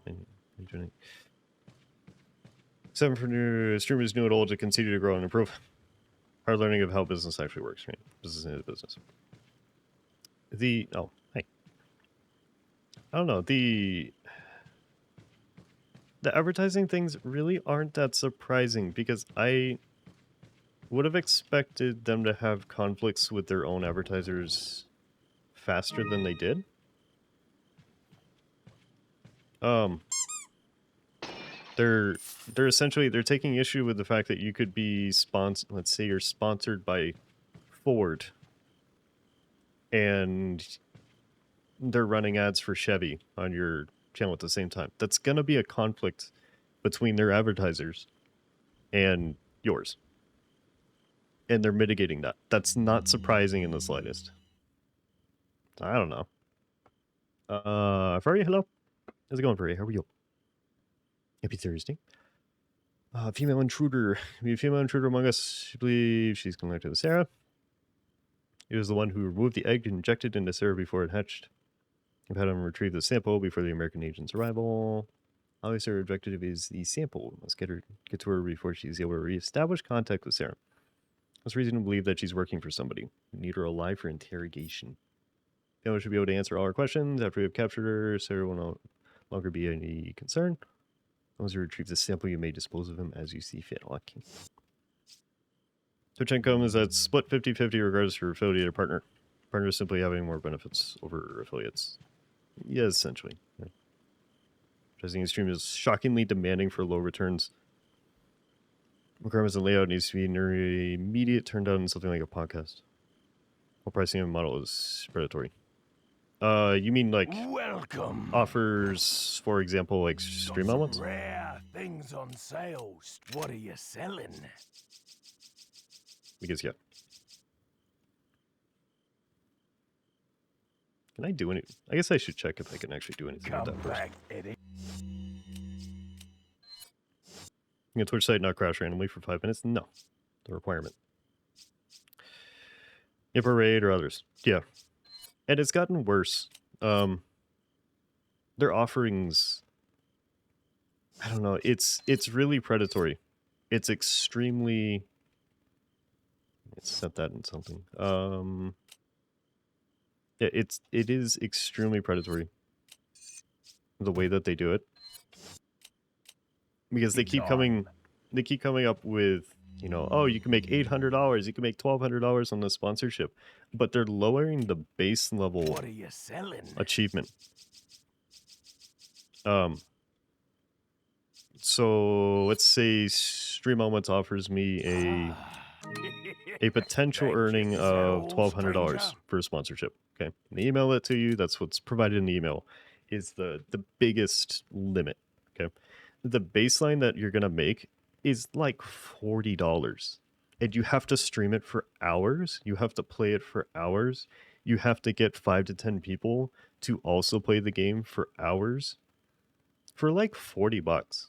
7 for new streamers, new and old, to continue to grow and improve. Hard learning of how business actually works, right? Business is business. Oh, hey. I don't know. The advertising things really aren't that surprising because I would have expected them to have conflicts with their own advertisers faster than they did. They're essentially taking issue with the fact that you could be sponsored. Let's say you're sponsored by Ford, and they're running ads for Chevy on your channel at the same time. That's gonna be a conflict between their advertisers and yours, and they're mitigating that. That's not surprising in the slightest. I don't know. Furry, hello. How's it going, Furry? How are you? Happy Thursday. Female intruder. Be a female intruder among us. I believe she's connected to Sarah. He was the one who removed the egg and injected into Sarah before it hatched. I've had him retrieve the sample before the American agent's arrival. Always Sarah objective is the sample. Let's get to her before she's able to reestablish contact with Sarah. There's reason to believe that she's working for somebody. We need her alive for interrogation. Female should be able to answer all our questions. After we have captured her, Sarah will no longer be any concern. Once you retrieve the sample, you may dispose of him as you see fit. Okay. Twitch income is at split 50-50 regardless of your affiliated partner. Partners simply having more benefits over affiliates. Yeah, essentially. Yeah. Advertising stream is shockingly demanding for low returns. Requirements and layout needs to be immediate turned on in something like a podcast. While pricing and model is predatory. You mean like welcome offers, for example, like stream elements? Rare things on sale. What are you selling? Because yeah. Can I do any? I guess I should check if I can actually do anything with that first. Eddie. Can a Twitch site not crash randomly for 5 minutes? No. The requirement. Infrared or others. Yeah. And it's gotten worse. Their offerings, I don't know, it's really predatory. It's extremely, let's set that in something. Yeah, it is extremely predatory. The way that they do it. Because they keep coming up with, you know, oh, you can make $800, you can make $1,200 on the sponsorship, but they're lowering the base level What are you selling? achievement. So let's say Stream Elements offers me a potential earning of $1,200 for a sponsorship. Okay, and they email it to you. That's what's provided in the email. Is the biggest limit. Okay, the baseline that you're gonna make is like $40, and you have to stream it for hours. You have to play it for hours. You have to get 5 to 10 people to also play the game for hours for like $40.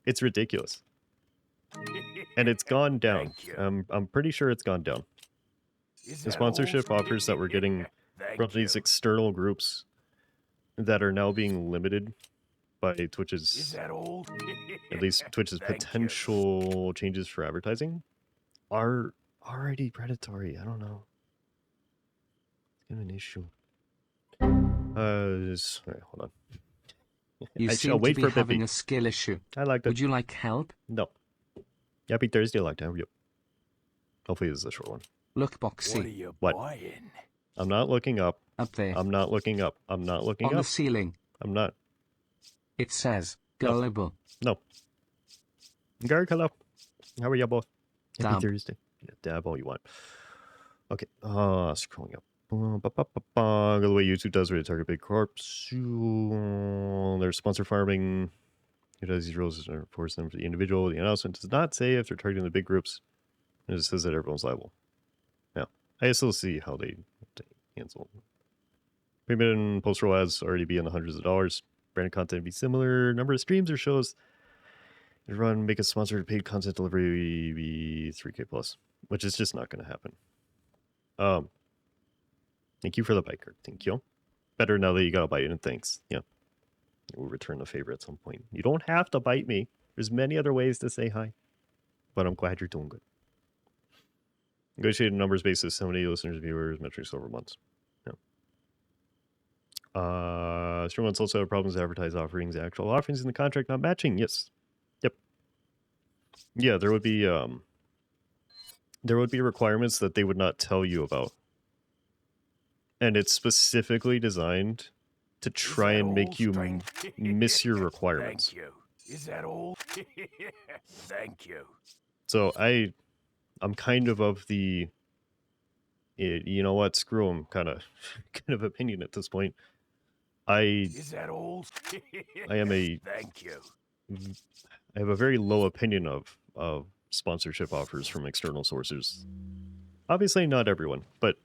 It's ridiculous, and it's gone down. I'm pretty sure it's gone down. The sponsorship offers that we're getting from these external groups that are now being limited by Twitch's, at least Twitch's potential changes for advertising, are already predatory. I don't know. It's kind of an issue. Alright, hold on. You I seem shall to wait be for having Bippy. a skill issue. I like that. Would you like help? No. Happy Thursday, lockdown. Yep. Hopefully this is a short one. Look, Boxy. What? I'm not looking up. Up there. I'm not looking up. I'm not looking On up. the ceiling. I'm not. It says, No. gullible. No. Garg, hello. How are you, boy? Happy Dab. Thursday. Yeah, dab all you want. Okay. Scrolling up. The way YouTube does where they target big corps. Their sponsor farming. Who does these rules to enforce them for the individual. The announcement does not say if they're targeting the big groups. It just says that everyone's liable. Now, I still see how they cancel. Payment and post-roll ads already be in the hundreds of dollars. Branded content be similar. Number of streams or shows run, make a sponsored paid content delivery be 3K plus, which is just not going to happen. Thank you for the bite card. Thank you. Better now that you got a bite, and thanks. Yeah. We'll return the favor at some point. You don't have to bite me. There's many other ways to say hi. But I'm glad you're doing good. Negotiated numbers basis, so many listeners, viewers, metrics over months. Yeah. Stream months also have problems with advertised offerings, actual offerings in the contract not matching. Yes. Yep. Yeah, there would be requirements that they would not tell you about. And it's specifically designed to try and make you miss your requirements. Thank you. Is that all? Thank you. So I'm kind of the, you know what, screw them kind of opinion at this point. Is that all? I am a, Thank you. I have a very low opinion of sponsorship offers from external sources. Obviously not everyone, but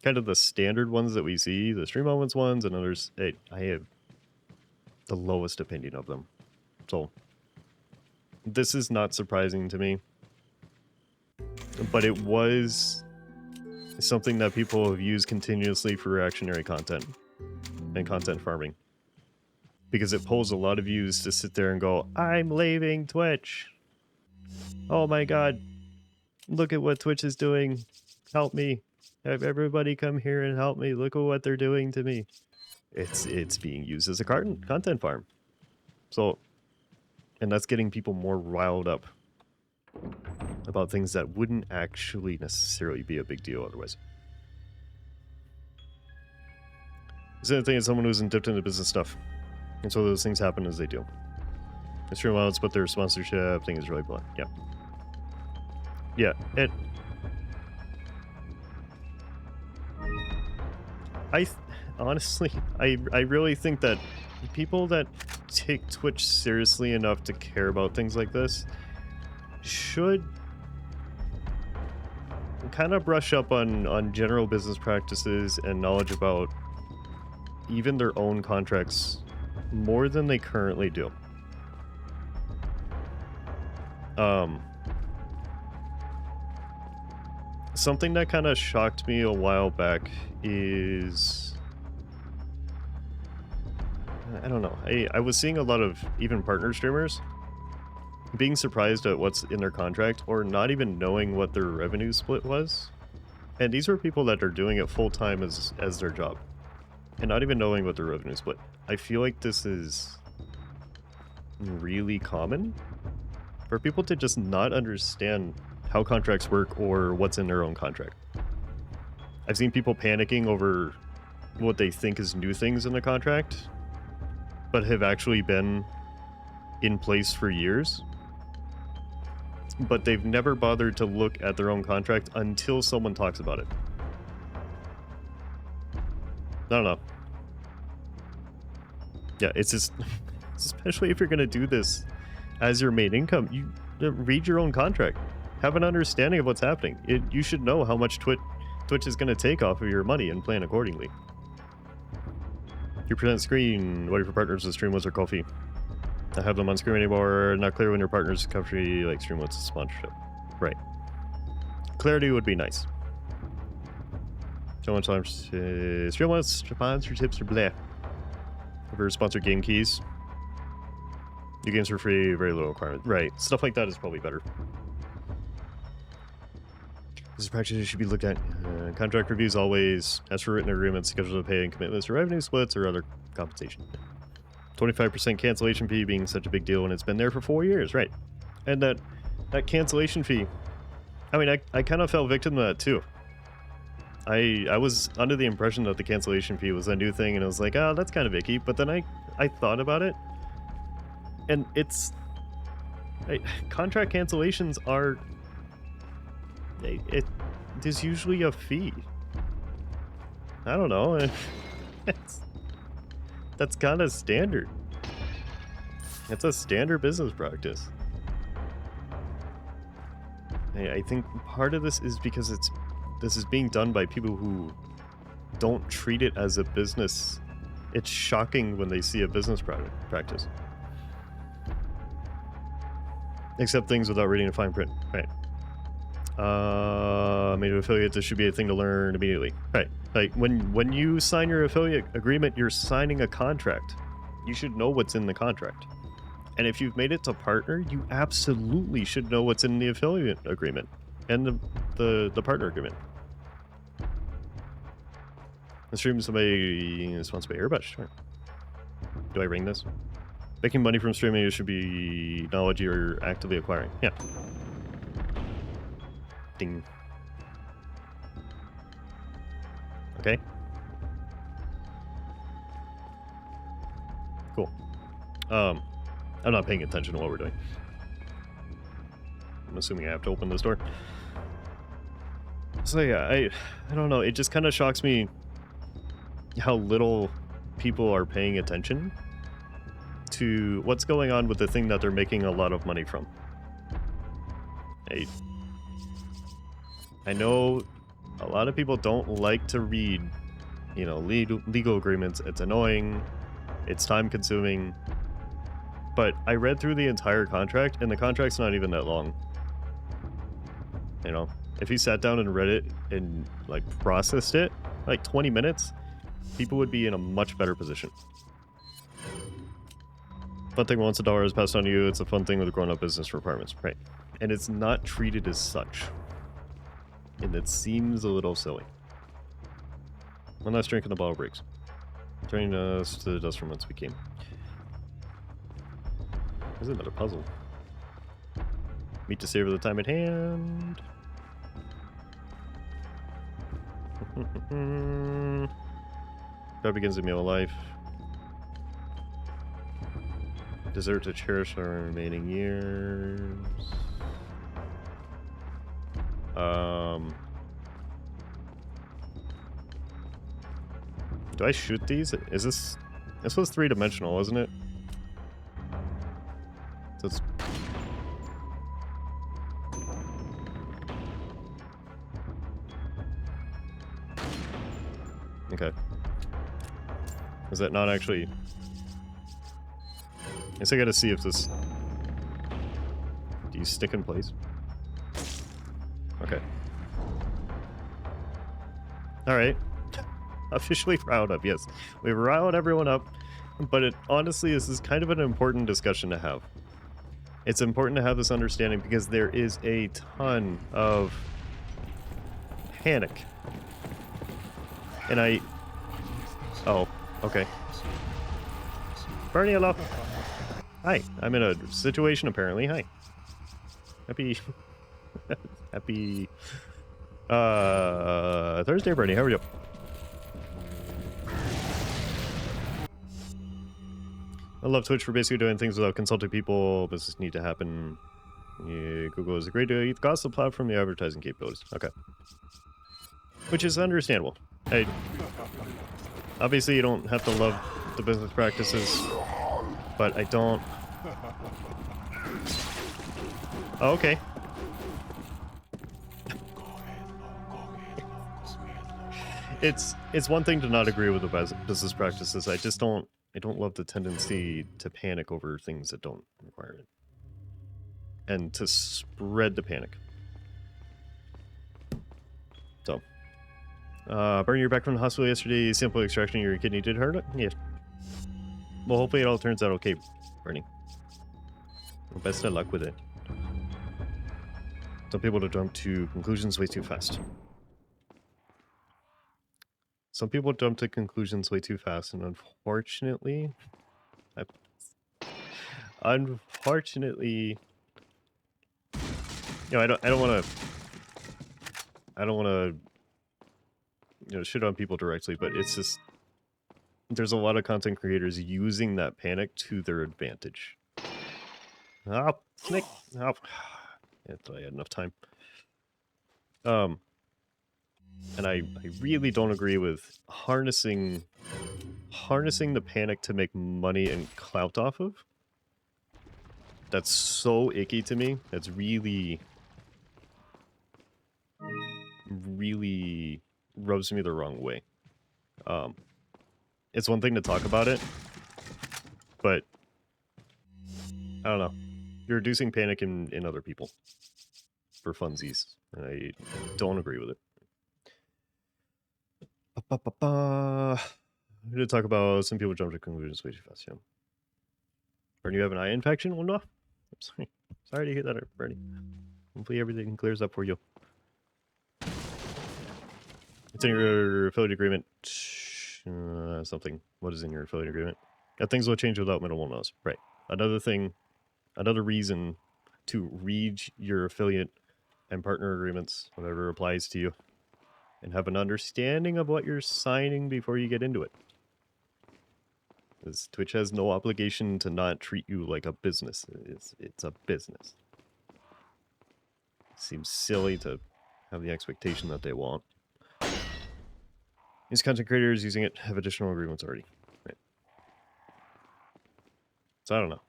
kind of the standard ones that we see, the Stream Moments ones and others, I have the lowest opinion of them. So this is not surprising to me. But it was something that people have used continuously for reactionary content and content farming. Because it pulls a lot of views to sit there and go, I'm leaving Twitch. Oh my god. Look at what Twitch is doing. Help me. Have everybody come here and help me. Look at what they're doing to me. It's being used as a content farm. So, and that's getting people more riled up about things that wouldn't actually necessarily be a big deal otherwise. The same thing as someone who's dipped into business stuff. And so those things happen as they do. The stream outs, but their sponsorship thing is really blunt. Yeah. Yeah, honestly, I really think that people that take Twitch seriously enough to care about things like this should kind of brush up on general business practices and knowledge about even their own contracts more than they currently do. Something that kind of shocked me a while back is, I don't know, I was seeing a lot of even partner streamers being surprised at what's in their contract or not even knowing what their revenue split was. And these were people that are doing it full time as their job and not even knowing what their revenue split. I feel like this is really common for people to just not understand how contracts work or what's in their own contract. I've seen people panicking over what they think is new things in the contract, but have actually been in place for years. But they've never bothered to look at their own contract until someone talks about it. I don't know. Yeah, it's just, especially if you're going to do this as your main income, you read your own contract. Have an understanding of what's happening. You should know how much Twitch is going to take off of your money and plan accordingly. Your present screen, what if your partners with Streamlabs or Ko-fi? Not have them on screen anymore. Not clear when your partner's country like Streamlabs sponsorship. Right. Clarity would be nice. Streamlabs sponsor tips or blah. Ever sponsored game keys? New games for free, very low requirement. Right. Stuff like that is probably better. This practice should be looked at. Contract reviews always. As for written agreements, schedule of pay and commitments to revenue splits or other compensation. 25% cancellation fee being such a big deal when it's been there for 4 years, right? And that cancellation fee, I mean, I kind of fell victim to that too. I was under the impression that the cancellation fee was a new thing, and I was like, oh, that's kind of icky. But then I thought about it, and it's contract cancellations are there's usually a fee. I don't know. That's kind of standard. It's a standard business practice. I think part of this is because this is being done by people who don't treat it as a business. It's shocking when they see a business practice. Accept things without reading the fine print. Right. Made an affiliate, this should be a thing to learn immediately. Right. Like when you sign your affiliate agreement, you're signing a contract. You should know what's in the contract. And if you've made it to partner, you absolutely should know what's in the affiliate agreement and the partner agreement. The stream somebody is sponsored by Airbus. Sure. Do I ring this? Making money from streaming, it should be knowledge you're actively acquiring. Yeah. Ding. Okay. Cool. I'm not paying attention to what we're doing. I'm assuming I have to open this door. So yeah, I don't know. It just kind of shocks me how little people are paying attention to what's going on with the thing that they're making a lot of money from. I know a lot of people don't like to read, you know, legal agreements. It's annoying. It's time consuming. But I read through the entire contract, and the contract's not even that long. You know, if you sat down and read it and, like, processed it, like 20 minutes, people would be in a much better position. Fun thing once $1 is passed on to you, it's a fun thing with grown-up business requirements. Right. And it's not treated as such. And it seems a little silly. One last drink and the bottle breaks. Turning us to the dust from whence we came. There's another puzzle. Meet to savor the time at hand. God begins a meal of life. Dessert to cherish our remaining years. Do I shoot these? Is this was 3-dimensional, isn't it? So it's... Okay. Is that not actually... I guess I gotta see if this... Do you stick in place? Okay. Alright. Officially riled up, yes. We've riled everyone up, but honestly, this is kind of an important discussion to have. It's important to have this understanding because there is a ton of panic. And Oh, okay. Bernie, hello. Hi, I'm in a situation apparently. Hi. Happy... Happy... Thursday, Bernie. How are you? I love Twitch for basically doing things without consulting people. Business need to happen. Yeah, Google is a great gossip platform, the advertising capabilities. Okay. Which is understandable. Hey, obviously you don't have to love the business practices, but I don't... Oh, okay. It's one thing to not agree with the business practices. I don't love the tendency to panic over things that don't require it. And to spread the panic. So, Bernie, you're back from the hospital yesterday. Simple extraction of your kidney did hurt it? Yeah. Well, hopefully it all turns out okay, Bernie. Well, best of luck with it. Some people to jump to conclusions way too fast. Some people jump to conclusions way too fast, and unfortunately... Unfortunately... You know, I don't want to... You know, shit on people directly, but it's just... There's a lot of content creators using that panic to their advantage. Oh, snake! Oh. Yeah, I thought I had enough time. And I really don't agree with harnessing the panic to make money and clout off of. That's so icky to me. That's really rubs me the wrong way. It's one thing to talk about it, but I don't know. You're reducing panic in other people for funsies, and I don't agree with it. I'm going to talk about some people jump to conclusions way too fast, yeah. Bernie, you have an eye infection? Well, no. I'm sorry. Sorry to hear that, Bernie. Hopefully everything clears up for you. It's in your affiliate agreement. Something. What is in your affiliate agreement? That things will change without minimal notice. Right. Another thing, another reason to read your affiliate and partner agreements, whatever applies to you, and have an understanding of what you're signing before you get into it. Because Twitch has no obligation to not treat you like a business. It's a business. It seems silly to have the expectation that they want. These content creators using it have additional agreements already. Right. So I don't know.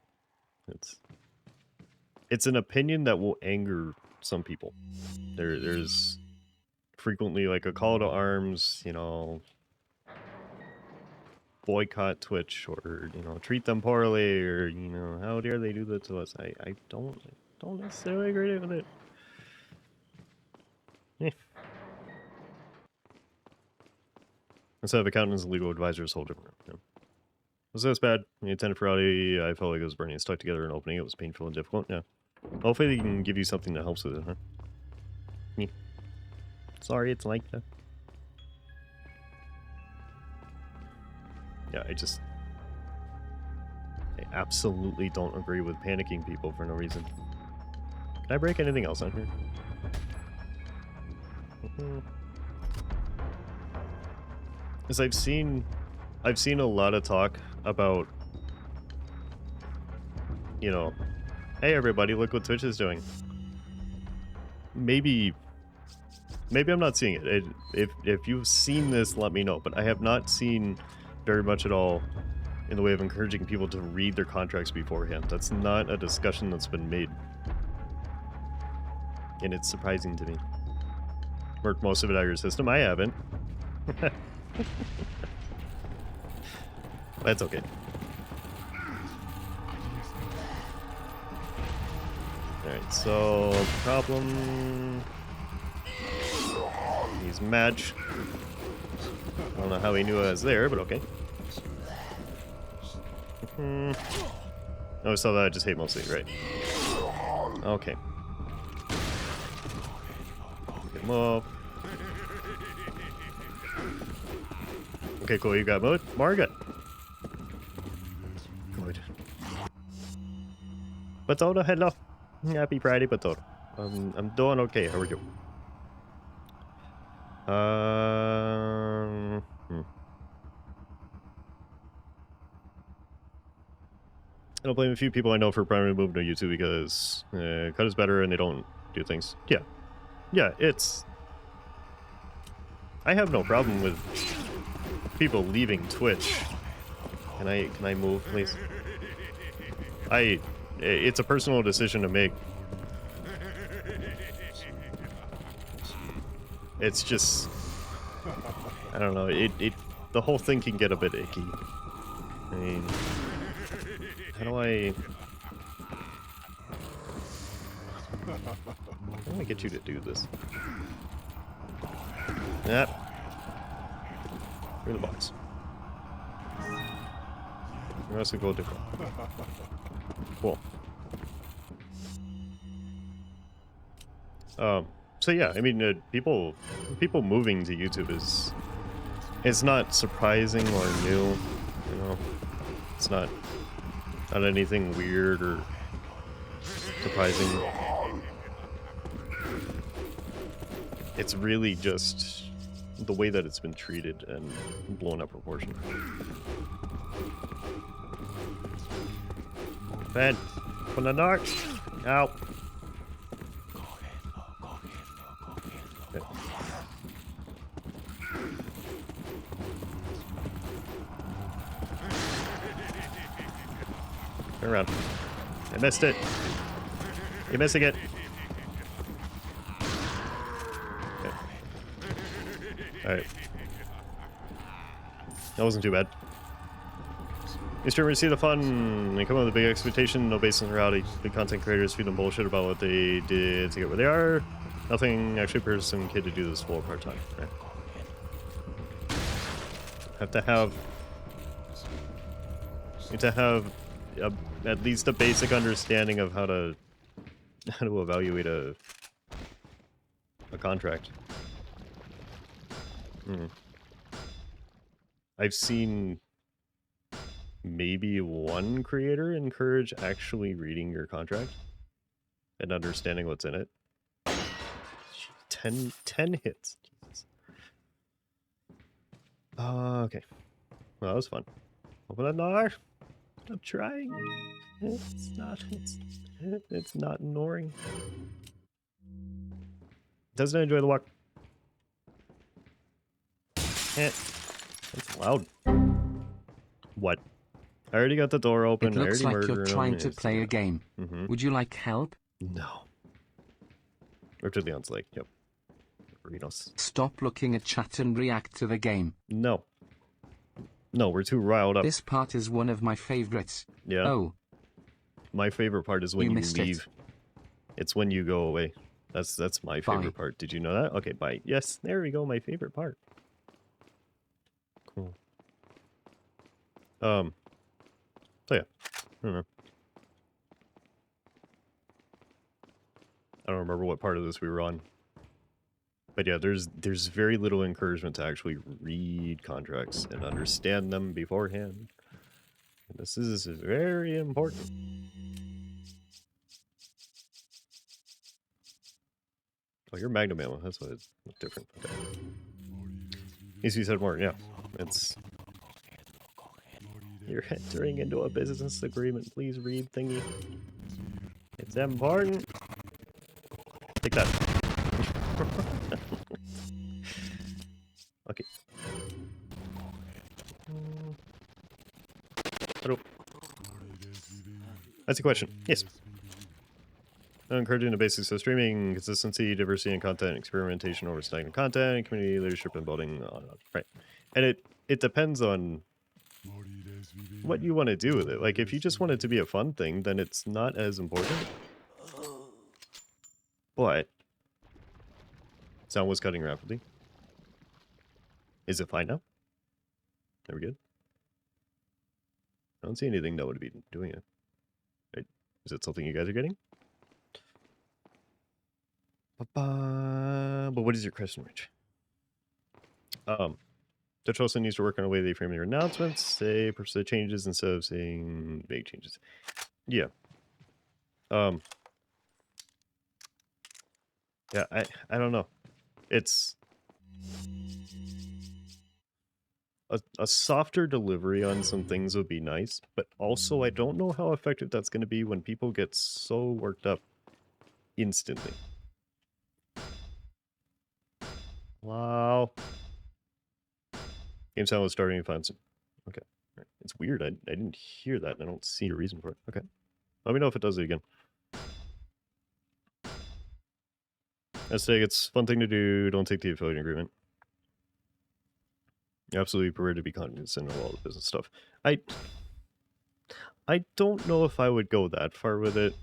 It's an opinion that will anger some people. There's frequently like a call to arms, you know, boycott Twitch, or, you know, treat them poorly, or, you know, how dare they do that to us. I don't necessarily agree with it. Eh. Instead of accountants and legal advisors, whole different. Yeah. Was this bad? We attended Friday. I felt like it was burning stuck together and opening. It was painful and difficult. Yeah. Hopefully they can give you something that helps with it, huh? Yeah. Sorry, it's like that. Yeah, I absolutely don't agree with panicking people for no reason. Can I break anything else on here? Because I've seen a lot of talk about, you know, hey everybody, look what Twitch is doing. Maybe I'm not seeing it. If you've seen this, let me know. But I have not seen very much at all in the way of encouraging people to read their contracts beforehand. That's not a discussion that's been made. And it's surprising to me. Worked most of it out of your system. I haven't. That's okay. Alright, so problem. He's match. I don't know how he knew I was there, but okay. Oh, so that I just hate mostly, right? Okay. Get him up. Okay, cool. You got Margaret. Good. Potato, hello. Happy Friday, Potato. I'm doing okay. How are you? I don't blame a few people I know for primarily moving to YouTube because cut is better and they don't do things. Yeah. Yeah, it's... I have no problem with people leaving Twitch. Can I move, please? It's a personal decision to make. It's just... I don't know, the whole thing can get a bit icky. I mean... How do I get you to do this? Yep. in the box. That's a gold different. Cool. So yeah, I mean, people moving to YouTube it's not surprising or new, you know. It's not anything weird or surprising. It's really just the way that it's been treated and blown up proportion. Ben, open the door. Out. Okay. Turn around. I missed it. You're missing it. Okay. Alright. That wasn't too bad. These streamers see the fun and come up with a big expectation, no basis in reality. Big content creators feed them bullshit about what they did to get where they are. Nothing actually prepares some kid to do this full part-time. Right. Have to have at least a basic understanding of how to evaluate a contract. I've seen maybe one creator encourage actually reading your contract and understanding what's in it. 10 hits. Jesus. Okay. Well, that was fun. Open that door. Stop trying. It's not ignoring. Doesn't enjoy the walk. That's loud. What? I already got the door open. It looks I already like you're murdered trying him. to play a game. Would you like help? No. Richard Leon's like, yep. Burritos. Stop looking at chat and react to the game. No. No, we're too riled up. This part is one of my favorites. Yeah. Oh. My favorite part is when you missed leave. It's when you go away. That's my favorite part. Did you know that? Okay, bye. Yes, there we go. My favorite part. Cool. So yeah. I don't know. I don't remember what part of this we were on. But yeah, there's very little encouragement to actually read contracts and understand them beforehand. And this is very important. Oh, you're Magnum ammo. That's what it's different. Okay. Easy said more. Yeah, it's. You're entering into a business agreement. Please read thingy. It's important. Take that. Okay. Hello. That's a question. Yes. Encouraging the basics of streaming, consistency, diversity in content, experimentation over stagnant content, community leadership and building on. Right. And it depends on what you want to do with it. Like, if you just want it to be a fun thing, then it's not as important. But sound was cutting rapidly. Is it fine now? Are we good? I don't see anything that would be doing it. Right? Is it something you guys are getting? But what is your question, Rich? Twitch also needs to work on a way they frame their announcements. Say percent changes instead of saying big changes. Yeah. Yeah, I don't know. It's a softer delivery on some things would be nice, but also I don't know how effective that's going to be when people get so worked up instantly. Wow. Game sound was starting to find some. Okay. Right. It's weird. I didn't hear that and I don't see a reason for it. Okay. Let me know if it does it again. I say it's a fun thing to do. Don't take the affiliate agreement. You're absolutely prepared to be cognizant of all the business stuff. I don't know if I would go that far with it.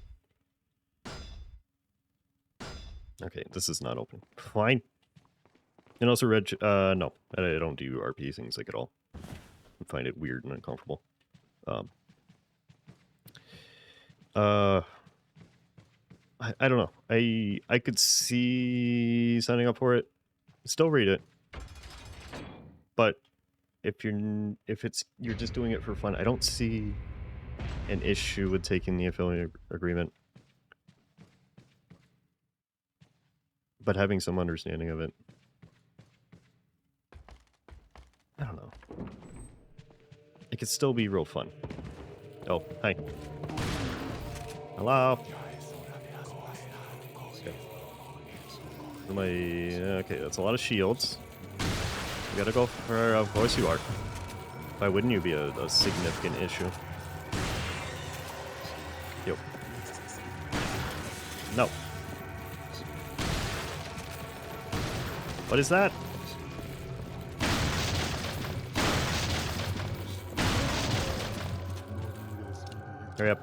Okay, this is not open. Fine. And also, Reg, no, I don't do RP things like at all. I find it weird and uncomfortable. I don't know. I could see signing up for it. Still read it. But if you're just doing it for fun, I don't see an issue with taking the affiliate agreement. But having some understanding of it. I don't know. It could still be real fun. Oh, hi. Hello. Okay, that's a lot of shields. You gotta go for, of course you are. Why wouldn't you be a significant issue? Yo. No. What is that? Hurry up.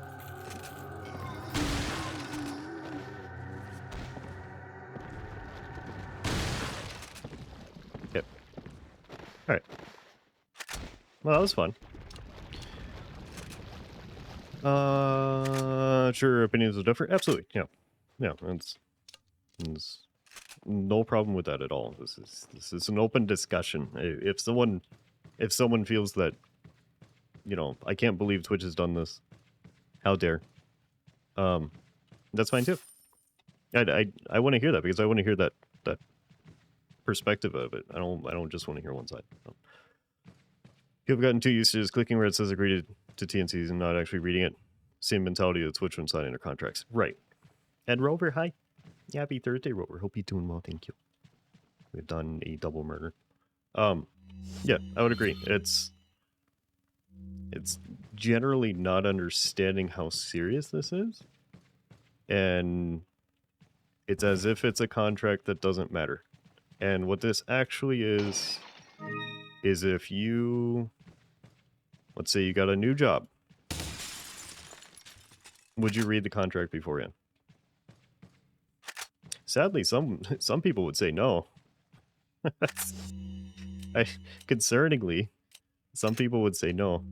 Yep. Alright. Well, that was fun. Sure, opinions are different. Absolutely, yeah. Yeah, it's no problem with that at all. This is an open discussion. If someone feels that, you know, I can't believe Twitch has done this, how dare? That's fine too. I want to hear that because I want to hear that perspective of it. I don't just want to hear one side. So. People have gotten too used to just clicking where it says agree to TNCs and not actually reading it. Same mentality of Twitch when signing their contracts. Right. Ed Rover, hi. Yeah, happy Thursday, Rover. Hope you're doing well. Thank you. We've done a double murder. Yeah, I would agree. It's generally not understanding how serious this is. And it's as if it's a contract that doesn't matter. And what this actually is if you, let's say you got a new job, would you read the contract beforehand? Sadly, some people would say no. Concerningly, some people would say no.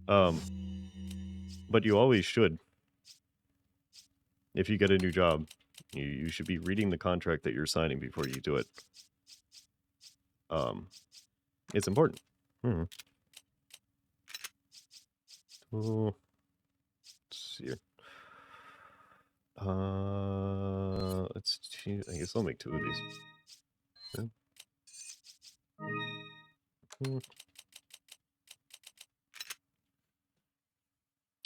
But you always should. If you get a new job, you should be reading the contract that you're signing before you do it. It's important. Let's see here. I guess I'll make 2 of these. Okay.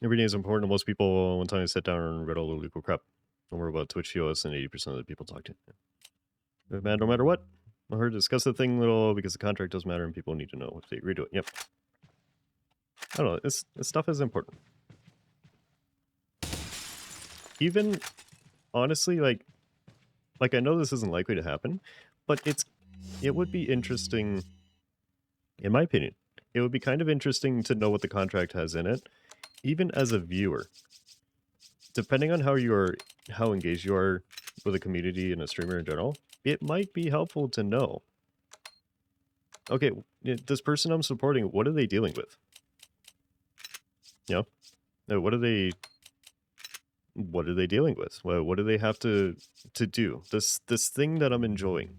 Reading is important to most people. One time I sat down and read all the legal crap. Don't worry about Twitch TOS and 80% of the people talk to. Yeah. Man, no matter what. I heard discuss the thing little because the contract does matter and people need to know if they agree to it. Yep. I don't know. This stuff is important. Even, honestly, like I know this isn't likely to happen, but it would be interesting, in my opinion, it would be kind of interesting to know what the contract has in it, even as a viewer. Depending on how engaged you are with a community and a streamer in general, it might be helpful to know. Okay, this person I'm supporting, what are they dealing with? You know? What are they dealing with? What do they have to do? This thing that I'm enjoying.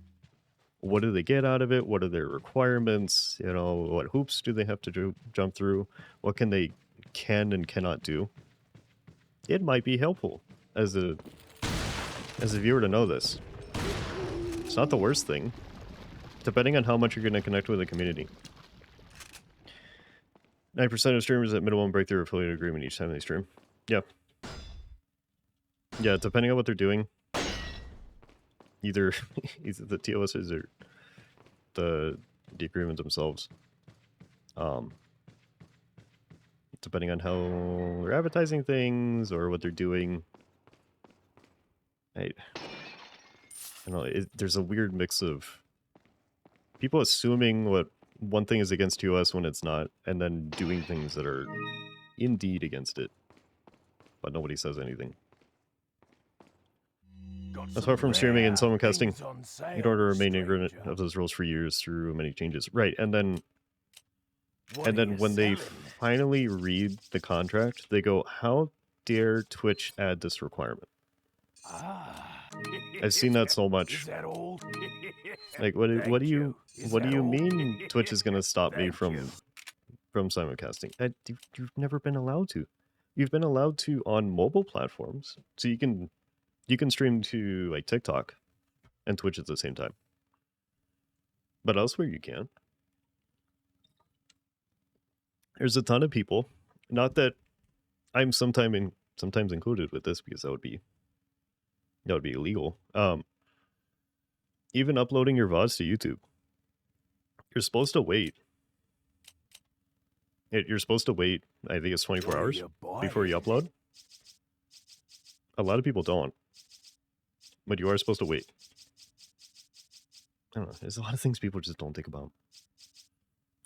What do they get out of it? What are their requirements? You know, what hoops do they have to jump through? What can and cannot do? It might be helpful as a viewer to know this. It's not the worst thing, depending on how much you're going to connect with the community. 9% of streamers at minimum break their affiliate agreement each time they stream. Yeah. Yeah, depending on what they're doing. Either the TOSs or the agreement themselves. Depending on how they're advertising things or what they're doing. I don't know, there's a weird mix of people assuming what one thing is against TOS when it's not, and then doing things that are indeed against it. But nobody says anything. Apart from streaming and simulcasting, you'd order remain ignorant of those rules for years through many changes. Right, and then when they finally read the contract, they go, "How dare Twitch add this requirement?" I've seen that so much. Like, what do you mean Twitch is gonna stop me from simulcasting? You've never been allowed to. You've been allowed to on mobile platforms, so you can stream to like TikTok and Twitch at the same time. But elsewhere you can't. There's a ton of people. Not that I'm sometimes included with this because that would be illegal. Even uploading your VODs to YouTube, you're supposed to wait. You're supposed to wait. I think it's 24 hours before you upload. A lot of people don't, but you are supposed to wait. I don't know. There's a lot of things people just don't think about.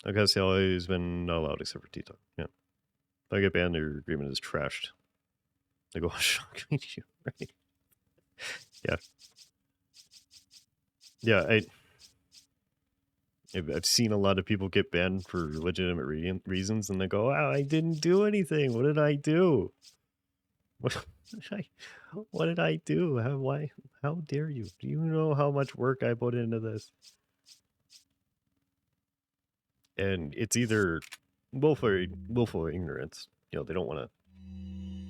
I guess they always been not allowed except for TikTok. Yeah. If I get banned, their agreement is trashed. They go, shock me to you, right? Yeah. Yeah, I've seen a lot of people get banned for legitimate reasons, and they go, "Wow, I didn't do anything. What did I do? What did I do? How dare you? Do you know how much work I put into this?" And it's either willful ignorance. You know, they don't want to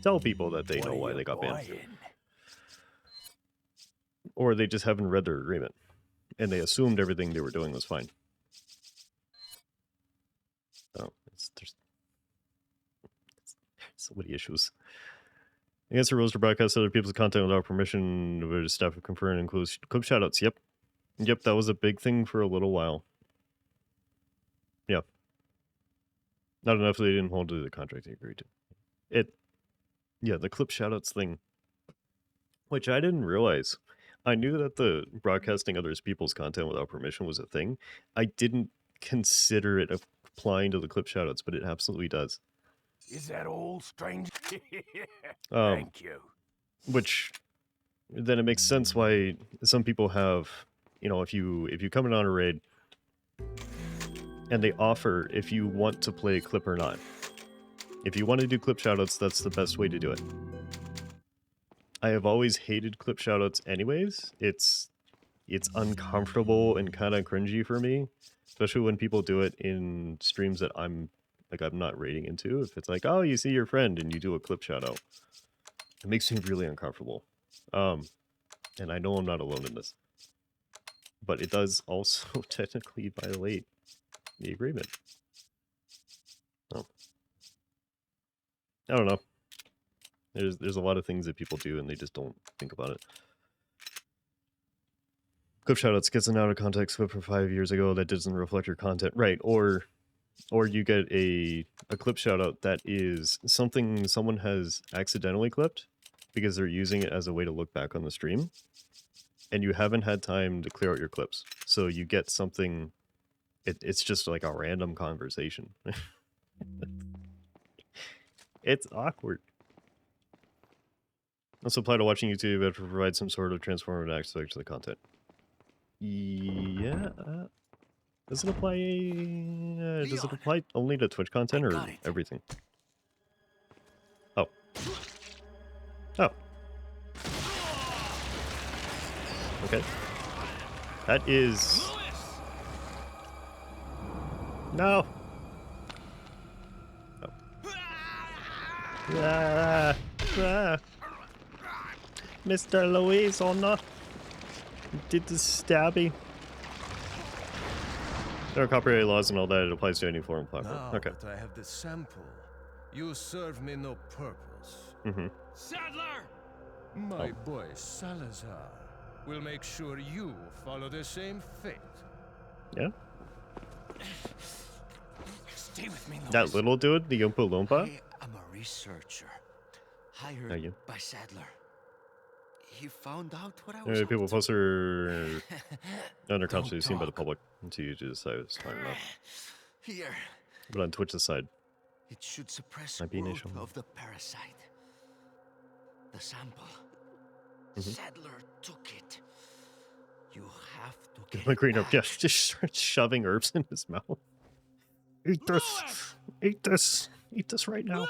tell people that they know why they got banned, or they just haven't read their agreement and they assumed everything they were doing was fine. So there's so many issues. Against the rules to broadcast other people's content without permission, the staff have confirmed and includes clip shoutouts. Yep, that was a big thing for a little while. Yeah. Not enough they didn't hold to the contract they agreed to. Yeah, the clip shoutouts thing, which I didn't realize. I knew that the broadcasting other people's content without permission was a thing. I didn't consider it applying to the clip shoutouts, but it absolutely does. Is that all, strange? Thank you. Which then it makes sense why some people have, you know, if you come in on a raid and they offer if you want to play a clip or not. If you want to do clip shoutouts, that's the best way to do it. I have always hated clip shoutouts anyways. It's uncomfortable and kind of cringy for me, especially when people do it in streams that I'm not raiding into. If it's like, oh, you see your friend and you do a clip shoutout, it makes me really uncomfortable. And I know I'm not alone in this, but it does also technically violate the agreement. Oh, I don't know. There's a lot of things that people do and they just don't think about it. Clip shoutouts gets an out of context clip from 5 years ago that doesn't reflect your content, right? Or you get a clip shoutout that is something someone has accidentally clipped because they're using it as a way to look back on the stream, and you haven't had time to clear out your clips, so you get something. It's just like a random conversation. It's awkward. Also apply to watching YouTube, you have to provide some sort of transformative aspect to the content. Yeah. Does it apply only to Twitch content or everything? Oh. Oh. Okay. That is... No! Oh. Mr. Louise, oh no! Did the stabby. There are copyright laws and all that. It applies to any foreign platform. Now Okay. that I have the sample, you serve me no purpose. Mm-hmm. Sadler! My boy Salazar will make sure you follow the same fate. Yeah? Stay with me, Louis. That little dude, the Oompa Loompa? I'm a researcher, hired by Sadler. He found out what I was People post are under constantly seen by the public until you decide it's fine enough. Here. But on Twitch's side, It should suppress might be an growth issue. of the parasite. The sample Sadler took it. You have to get My it green herb, back. yeah, just starts shoving herbs in his mouth. Eat this! Eat this! Eat this right now!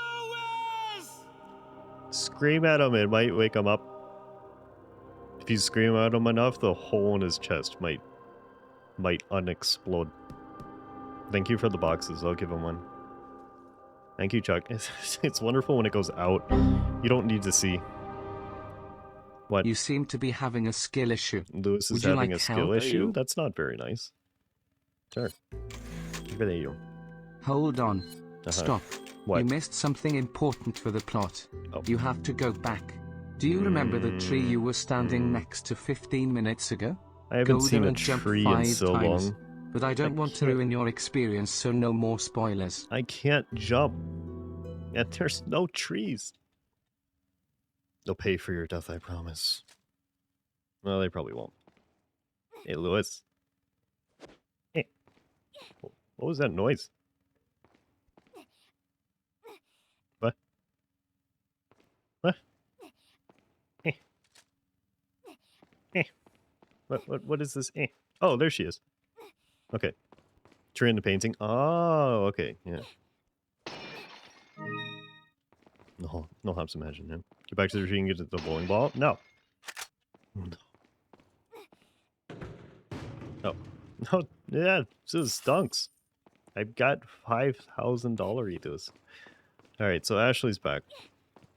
Scream at him, it might wake him up. If you scream at him enough, the hole in his chest might unexplode. Thank you for the boxes, I'll give him one. Thank you, Chuck. It's wonderful when it goes out. You don't need to see. What? You seem to be having a skill issue. Lewis is Would you having like a skill help? issue? That's not very nice. Sure. Good at you. Hold on. Stop. What? You missed something important for the plot. Oh. You have to go back. Do you remember the tree you were standing next to 15 minutes ago? I haven't Go seen there a and jump tree 5 in so times. long. But I don't want to ruin your experience, so no more spoilers. I can't jump. And there's no trees. They'll pay for your death, I promise. Well, they probably won't. Hey, Lewis. Hey. What was that noise? What? What? Hey. Hey. What is this? Eh. Oh, there she is. Okay. Tree in the painting. Oh, okay. Yeah. No helps imagine him. Get back to the tree and get the bowling ball? No. No. No. No. Yeah, this stunks. I've got $5,000 eaters. Alright, so Ashley's back.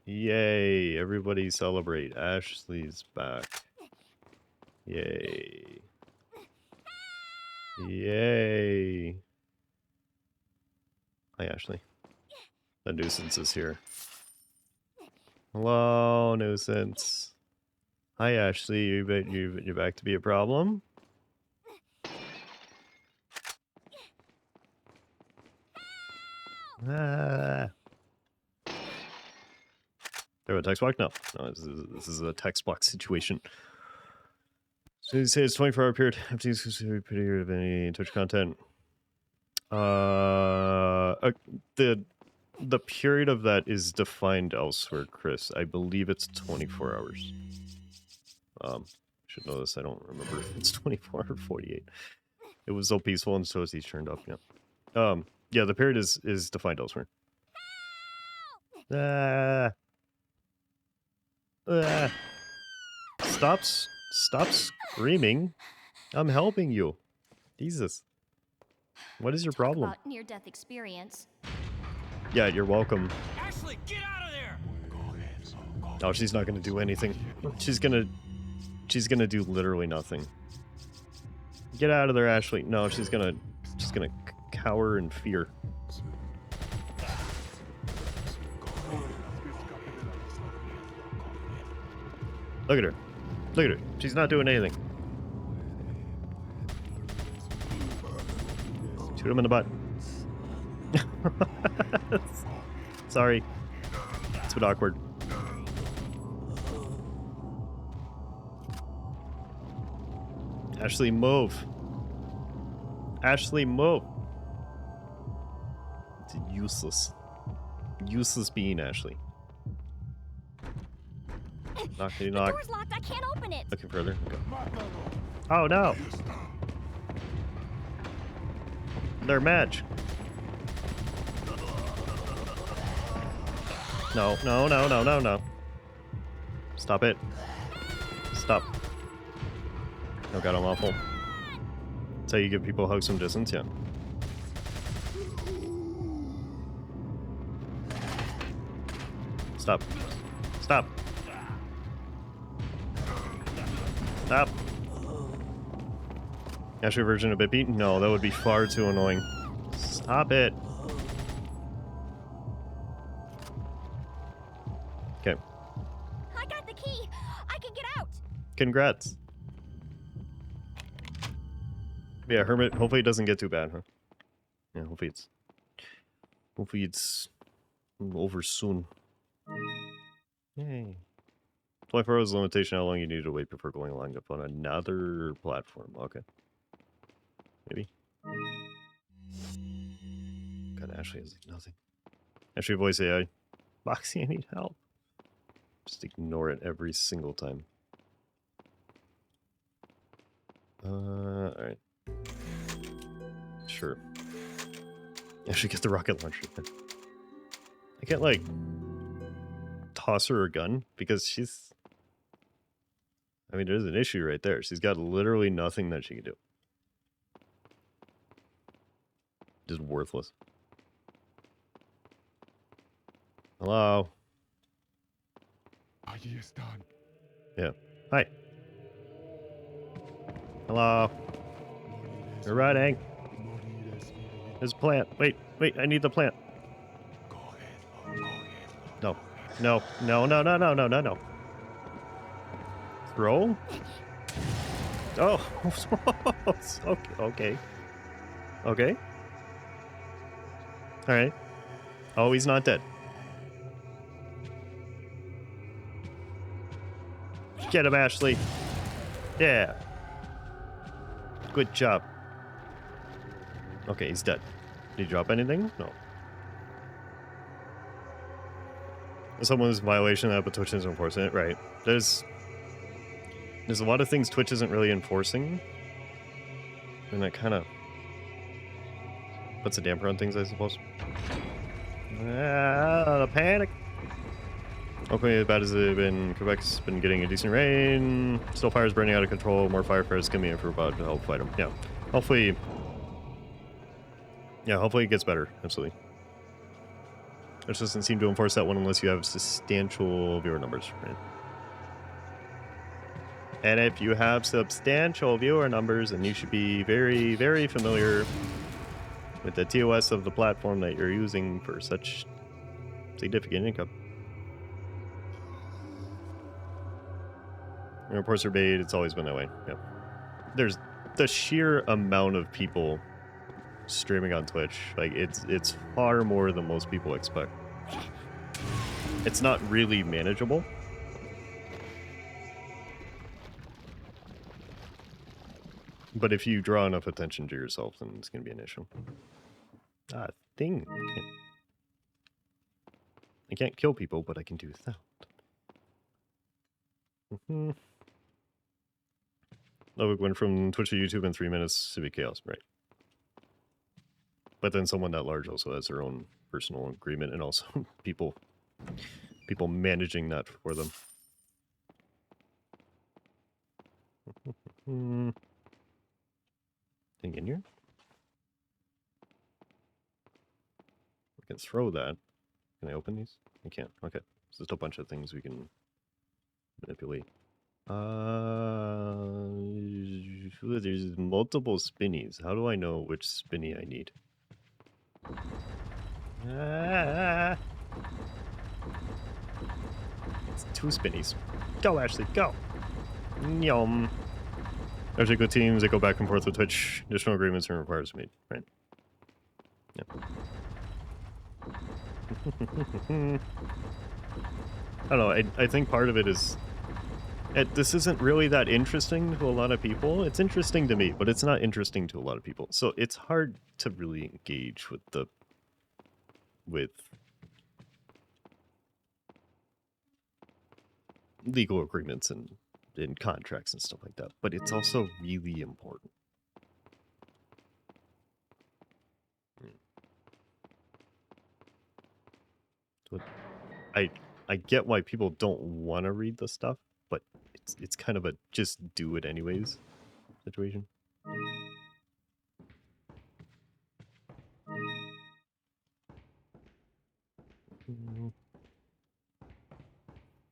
Yay. Everybody celebrate. Ashley's back. Yay. Yay. Hi, Ashley. The nuisance is here. Hello, nuisance. Hi, Ashley. You're back to be a problem? Ah. There a text block? No. No, this is a text block situation. So you say it's 24-hour period after you period of any Twitch content. The period of that is defined elsewhere, Chris. I believe it's 24 hours. Should know this. I don't remember if it's 24 or 48. It was so peaceful and so he turned up. Yeah. Yeah. The period is defined elsewhere. Ah. Ah. Stop screaming. I'm helping you. Jesus. What is your problem? About near-death experience. Yeah, you're welcome. Ashley, get out of there! No, she's not gonna do anything. She's gonna do literally nothing. Get out of there, Ashley. No, she's gonna cower in fear. Look at her. Look at her. She's not doing anything. Shoot him in the butt. Sorry. It's a bit awkward. Ashley, move. Ashley, move. It's useless. Useless being, Ashley. Knock, The knock. door's locked. I can't open it. Looking further. Okay. Oh no! They're match. No, no, no, no, no, no. Stop it. Stop. Oh god, I'm awful. That's how you give people hugs from distance, yeah. Stop. Stop. Stop. Actually, version of bit beat? No, that would be far too annoying. Stop it. Okay. I got the key. I can get out. Congrats. Yeah, Hermit, hopefully it doesn't get too bad, huh? Yeah, hopefully it's over soon. Yay. 24 hours limitation, how long you need to wait before going along up on another platform. Okay. Maybe. God, Ashley has like nothing. Ashley voice AI. Boxy, I need help. Just ignore it every single time. Alright. Sure. I should get the rocket launcher then. I can't, like, toss her a gun because she's... I mean, there's an issue right there. She's got literally nothing that she can do. Just worthless. Hello? Yeah. Hi. Hello? You're running. There's a plant. Wait, I need the plant. No. No. Throw? Oh. Okay. Okay. Alright. Oh, he's not dead. Get him, Ashley. Yeah. Good job. Okay, he's dead. Did he drop anything? No. Someone's violation of that, but Twitch isn't enforcing it. Right. There's a lot of things Twitch isn't really enforcing. And that kind of puts a damper on things, I suppose. Ah, the panic. Okay, as bad as they've been, Quebec's been getting a decent rain. Still fire's burning out of control. More firefighters coming in for about to help fight them. Yeah. Hopefully it gets better. Absolutely. It doesn't seem to enforce that one unless you have substantial viewer numbers, right? And if you have substantial viewer numbers, then you should be very, very familiar with the TOS of the platform that you're using for such significant income. Reports are made, it's always been that way. Yeah. There's the sheer amount of people streaming on Twitch. Like, it's far more than most people expect. It's not really manageable. But if you draw enough attention to yourself, then it's going to be an issue. Thing. I can't kill people, but I can do that. Logic went from Twitch to YouTube in 3 minutes to be chaos, right? But then someone that large also has their own personal agreement, and also people managing that for them. Thing in here? We can throw that. Can I open these? I can't. Okay. There's just a bunch of things we can manipulate. There's multiple spinnies. How do I know which spinny I need? It's 2 spinnies. Go, Ashley, go! Yum. Actually, good teams that go back and forth with Twitch. Additional agreements and requires made. Right. Yep. I don't know. I think part of it is... this isn't really that interesting to a lot of people. It's interesting to me, but it's not interesting to a lot of people. So it's hard to really engage with the... with legal agreements and contracts and stuff like that. But it's also really important. So I get why people don't want to read the stuff, but it's kind of a just do it anyways situation.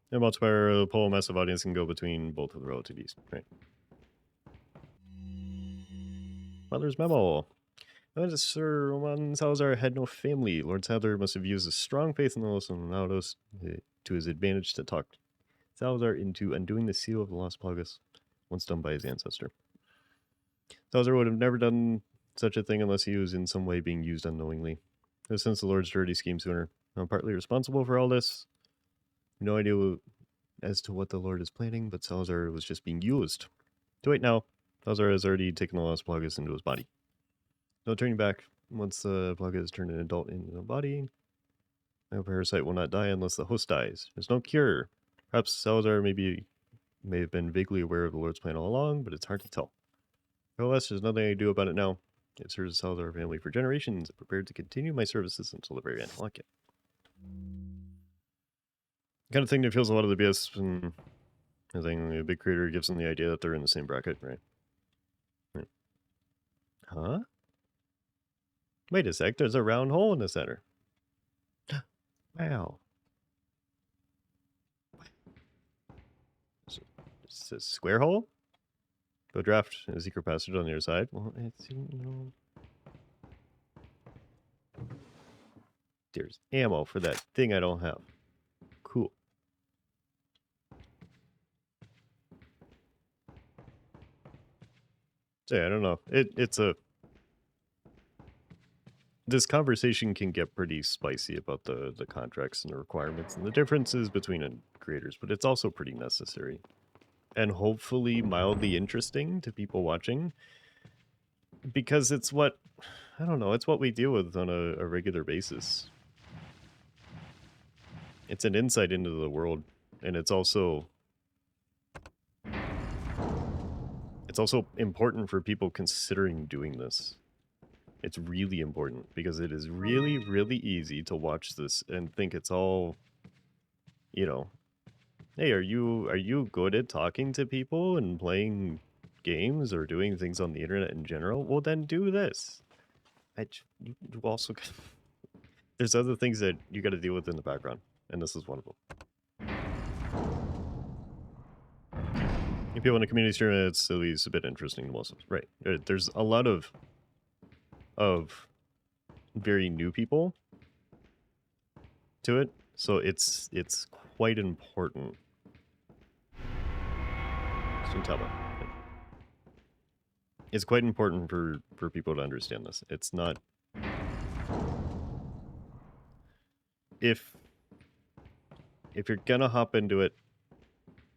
And multiplier, the poll massive audience can go between both of the relative east. Right. Mother's memo. Notice Sir Roman Salazar had no family. Lord Sadler must have used a strong faith in the wholesome and allowed us to his advantage to talk Salazar into undoing the seal of the Lost Plagas, once done by his ancestor. Salazar would have never done such a thing unless he was in some way being used unknowingly. Since the Lord's dirty scheme sooner, I'm partly responsible for all this. No idea as to what the Lord is planning, but Salazar was just being used. To wait now, Salazar has already taken the Lost Plagas into his body. No turning back. Once the Plaga has turned an adult into the body, no parasite will not die unless the host dies. There's no cure. Perhaps Salazar may have been vaguely aware of the Lord's plan all along, but it's hard to tell. OS, there's nothing I can do about it now. It serves as our family for generations. I'm prepared to continue my services until the very end. I like it. Kind of thing that feels a lot of the BS when I think a big creator gives them the idea that they're in the same bracket, right? Huh? Wait a sec, there's a round hole in the center. Wow. It's a square hole? Go draft a secret passage on the other side. Well, it's, you know... There's ammo for that thing I don't have. Cool. So yeah, I don't know. It's a... This conversation can get pretty spicy about the contracts and the requirements and the differences between creators, but it's also pretty necessary. And hopefully mildly interesting to people watching. Because it's what... I don't know, it's what we deal with on a regular basis. It's an insight into the world, and it's also important for people considering doing this. It's really important because it is really, really easy to watch this and think it's all, you know, hey, are you good at talking to people and playing games or doing things on the internet in general? Well, then do this. You also there's other things that you got to deal with in the background, and this is one of them. If people in a community stream, it's at least a bit interesting to most of us. Right. There's a lot of very new people to it, so it's quite important. It's quite important for people to understand this. It's not... If you're gonna hop into it,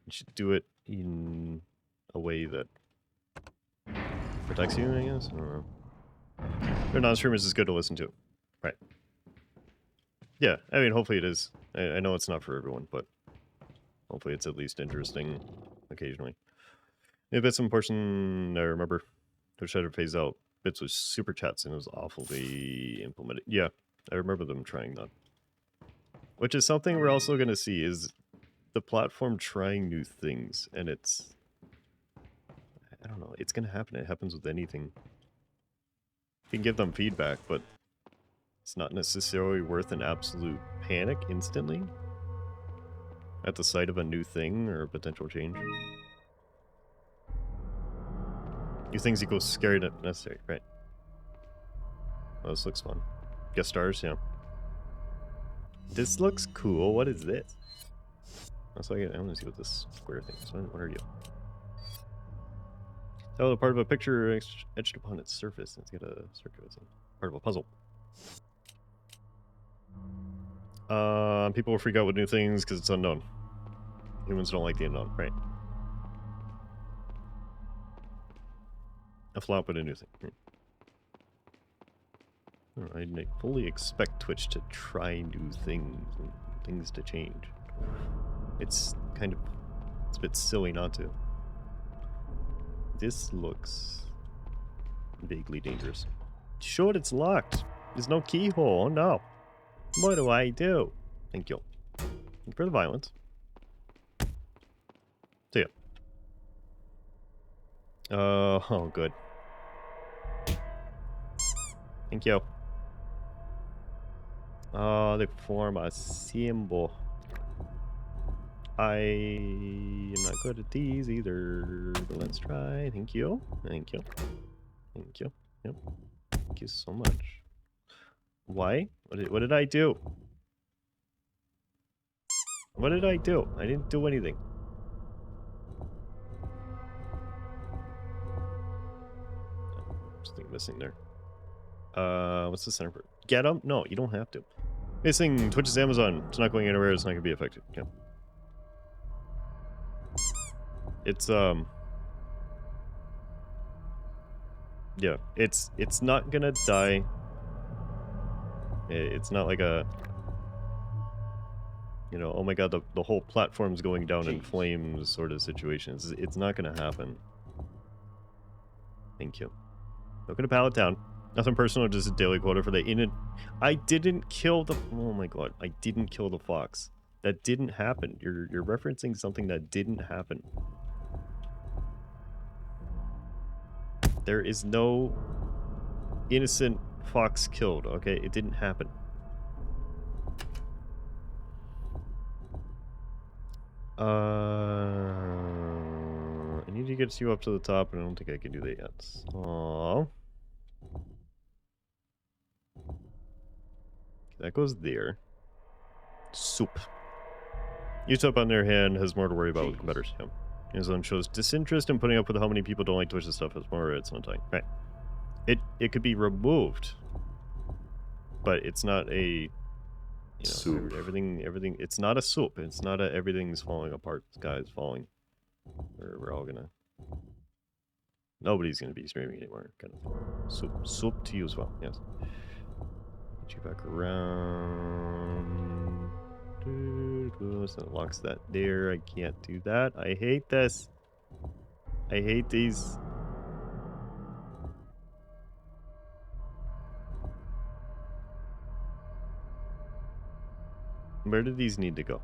you should do it in a way that protects you, I guess? I don't know. For non-streamers, it's good to listen to. Right. Yeah, I mean, hopefully it is. I know it's not for everyone, but hopefully it's at least interesting occasionally. Yeah, Bits in portion, I remember. Twitch had to phase out Bits with super chats, and it was awfully implemented. Yeah, I remember them trying that. Which is something we're also going to see, is the platform trying new things, and it's... I don't know, it's going to happen. It happens with anything. You can give them feedback, but it's not necessarily worth an absolute panic instantly at the sight of a new thing or a potential change. New things equals scary, not necessary, right? Oh, this looks fun. Guest stars, yeah. This looks cool. What is this? Also, I want to see what this square thing is. What are you? Oh, part of a picture etched upon its surface. It's got a circle. It's part of a puzzle. People will freak out with new things because it's unknown. Humans don't like the unknown, right? A flop with a new thing. I fully expect Twitch to try new things and things to change. It's a bit silly not to. This looks vaguely dangerous. Sure, it's locked. There's no keyhole. Oh no. What do I do? Thank you. And for the violence. So yeah. Oh, good. Thank you. They form a symbol. I am not good at these either, but let's try. Thank you. Thank you. Thank you. Yep. Thank you so much. Why? What did I do? What did I do? I didn't do anything. Something missing there. What's the center part? Get them? No, you don't have to. Missing Twitch is Amazon. It's not going anywhere. It's not going to be affected. Okay. It's yeah, it's not gonna die. It's not like a, you know, oh my god, the whole platform's going down in flames sort of situation. It's not gonna happen. Thank you. Looking to pallet down. Nothing personal, just a daily quota for the I didn't kill the... Oh my god. I didn't kill the fox. That didn't happen. You're referencing something that didn't happen. There is no innocent fox killed, okay? It didn't happen. I need to get you up to the top, and I don't think I can do that yet. Aww. That goes there. Soup. Utop on their hand has more to worry about with competitors. Yeah. Amazon shows disinterest in putting up with how many people don't like Twitch's stuff. It's more it's not time. Right. It could be removed, but it's not a soup. Everything it's not a soup. It's not a everything's falling apart. The sky is falling. We're all gonna nobody's gonna be streaming anymore. Kind of soup to you as well, yes. Get you back around. So it locks that there. I can't do that. I hate this. I hate these. Where do these need to go?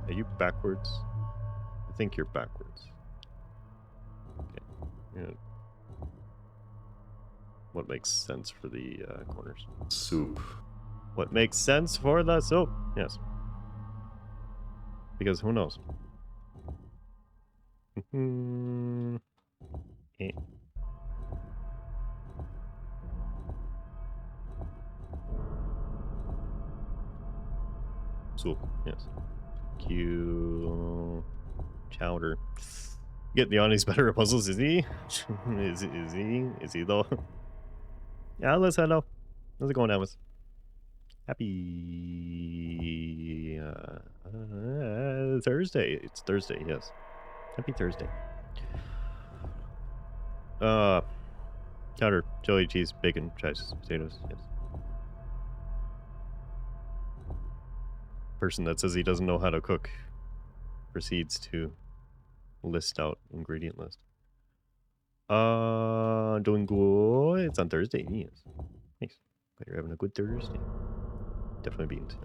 Are you backwards? I think you're backwards. Okay. Yeah. What makes sense for the corners? Soup. What makes sense for the soup? Yes. Because who knows? Soup. Yes. Q. Chowder. Get the Ani's better at puzzles, is he? Is he though? Yeah, Alice, hello. How's it going, Alice? Happy Thursday. It's Thursday, yes. Happy Thursday. Chowder, jelly, cheese, bacon, chives, potatoes, yes. Person that says he doesn't know how to cook proceeds to list out ingredient list. Doing good. It's on Thursday, yes. Nice. Glad you're having a good Thursday. Definitely beans.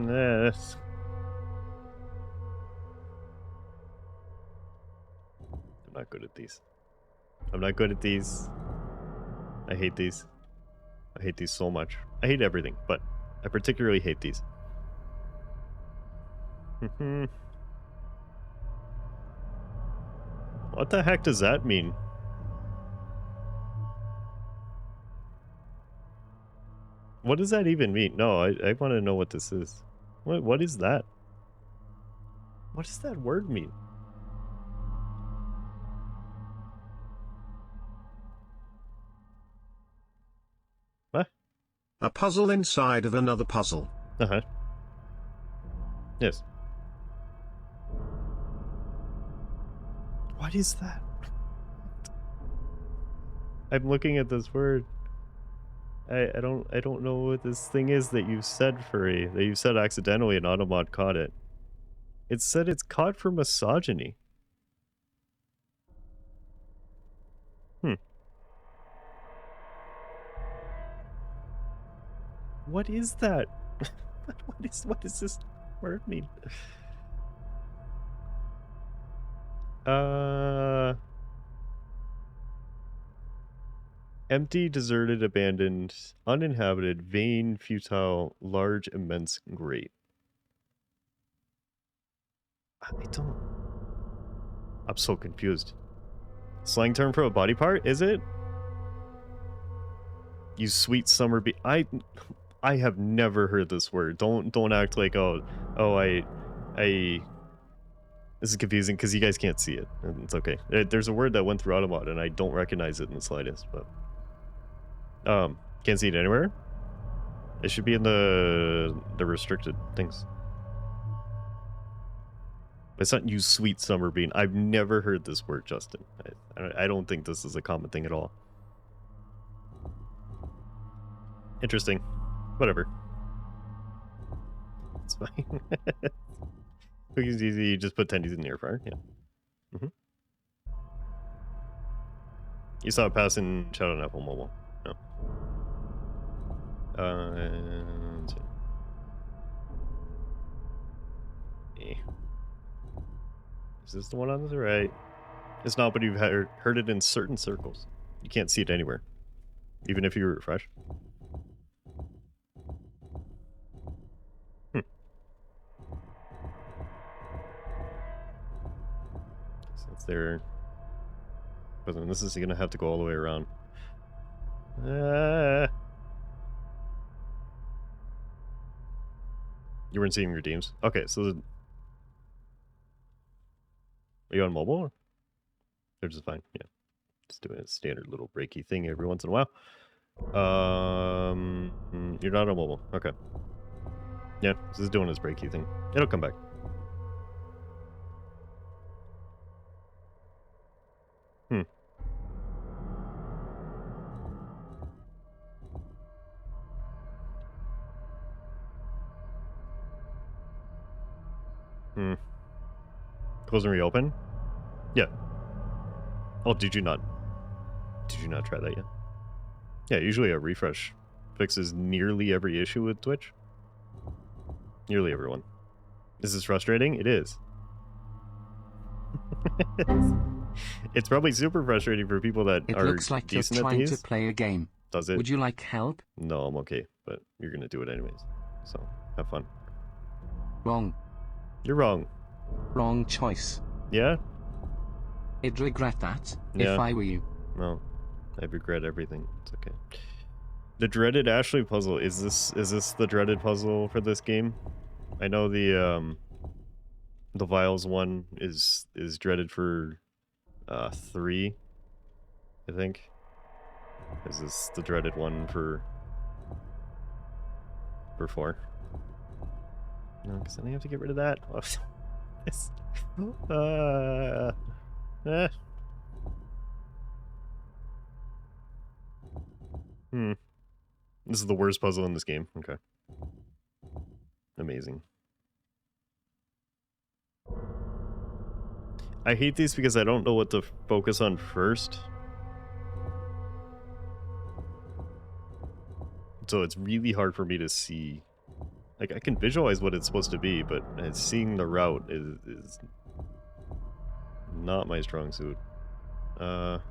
Yes. I'm not good at these. I'm not good at these. I hate these. I hate these so much. I hate everything, but I particularly hate these. What the heck does that mean? What does that even mean? No, I want to know what this is. What is that? What does that word mean? What? A puzzle inside of another puzzle. Uh-huh. Yes. What is that? I'm looking at this word. I don't know what this thing is that you said, Furry. That you said accidentally and Automod caught it. It said it's caught for misogyny. What is that? what does this word mean? Empty, deserted, abandoned, uninhabited, vain, futile, large, immense, great. I'm so confused. Slang term for a body part, is it? You sweet summer bee. I have never heard this word. Don't act like I this is confusing because you guys can't see it. It's okay. There's a word that went through Automod and I don't recognize it in the slightest, but can't see it anywhere. It should be in the restricted things. It's not you sweet summer bean. I've never heard this word, Justin. I don't think this is a common thing at all. Interesting. Whatever. It's fine. Cookie's easy. Just put tendies in the air fryer. Yeah. You saw it pass in Shadow and Apple Mobile. No. Is this the one on the right? It's not, but you've heard it in certain circles. You can't see it anywhere, even if you refresh. So that's there. But then this is gonna have to go all the way around. You weren't seeing redeems. Okay, so are you on mobile? They're just fine. Yeah, just doing a standard little breaky thing every once in a while. You're not on mobile. Okay. Yeah, this is doing his breaky thing. It'll come back. Close and reopen? Yeah. Oh, did you not try that yet? Yeah, usually a refresh fixes nearly every issue with Twitch. Nearly everyone. This is frustrating? It is. It's probably super frustrating for people that are looks like you're decent at trying these. to play a game. Does it? Would you like help? No, I'm okay, but you're gonna do it anyways. So, have fun. Wrong. You're wrong. Wrong choice. Yeah? I'd regret that, Yeah. if I were you. No. I regret everything. It's okay. The dreaded Ashley puzzle. Is this the dreaded puzzle for this game? I know the Vials one is dreaded for 3, I think. Is this the dreaded one for 4? No, because then I have to get rid of that. This, This is the worst puzzle in this game. Okay. Amazing. I hate these because I don't know what to focus on first. So it's really hard for me to see. Like, I can visualize what it's supposed to be, but seeing the route is not my strong suit. It's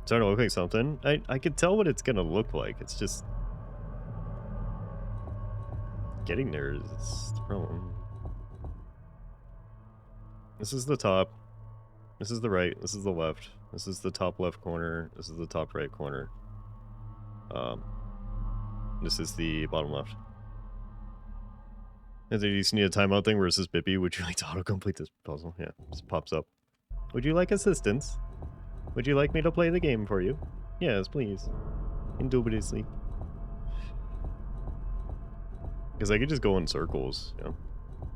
starting to look like something. I can tell what it's gonna look like. It's just getting there is the problem. This is the top. This is the right. This is the left. This is the top left corner. This is the top right corner. This is the bottom left. And then you just need a timeout thing where it says Bippy, would you like to autocomplete this puzzle? Yeah, just pops up. Would you like assistance? Would you like me to play the game for you? Yes, please. Indubitably. Because I could just go in circles, you know,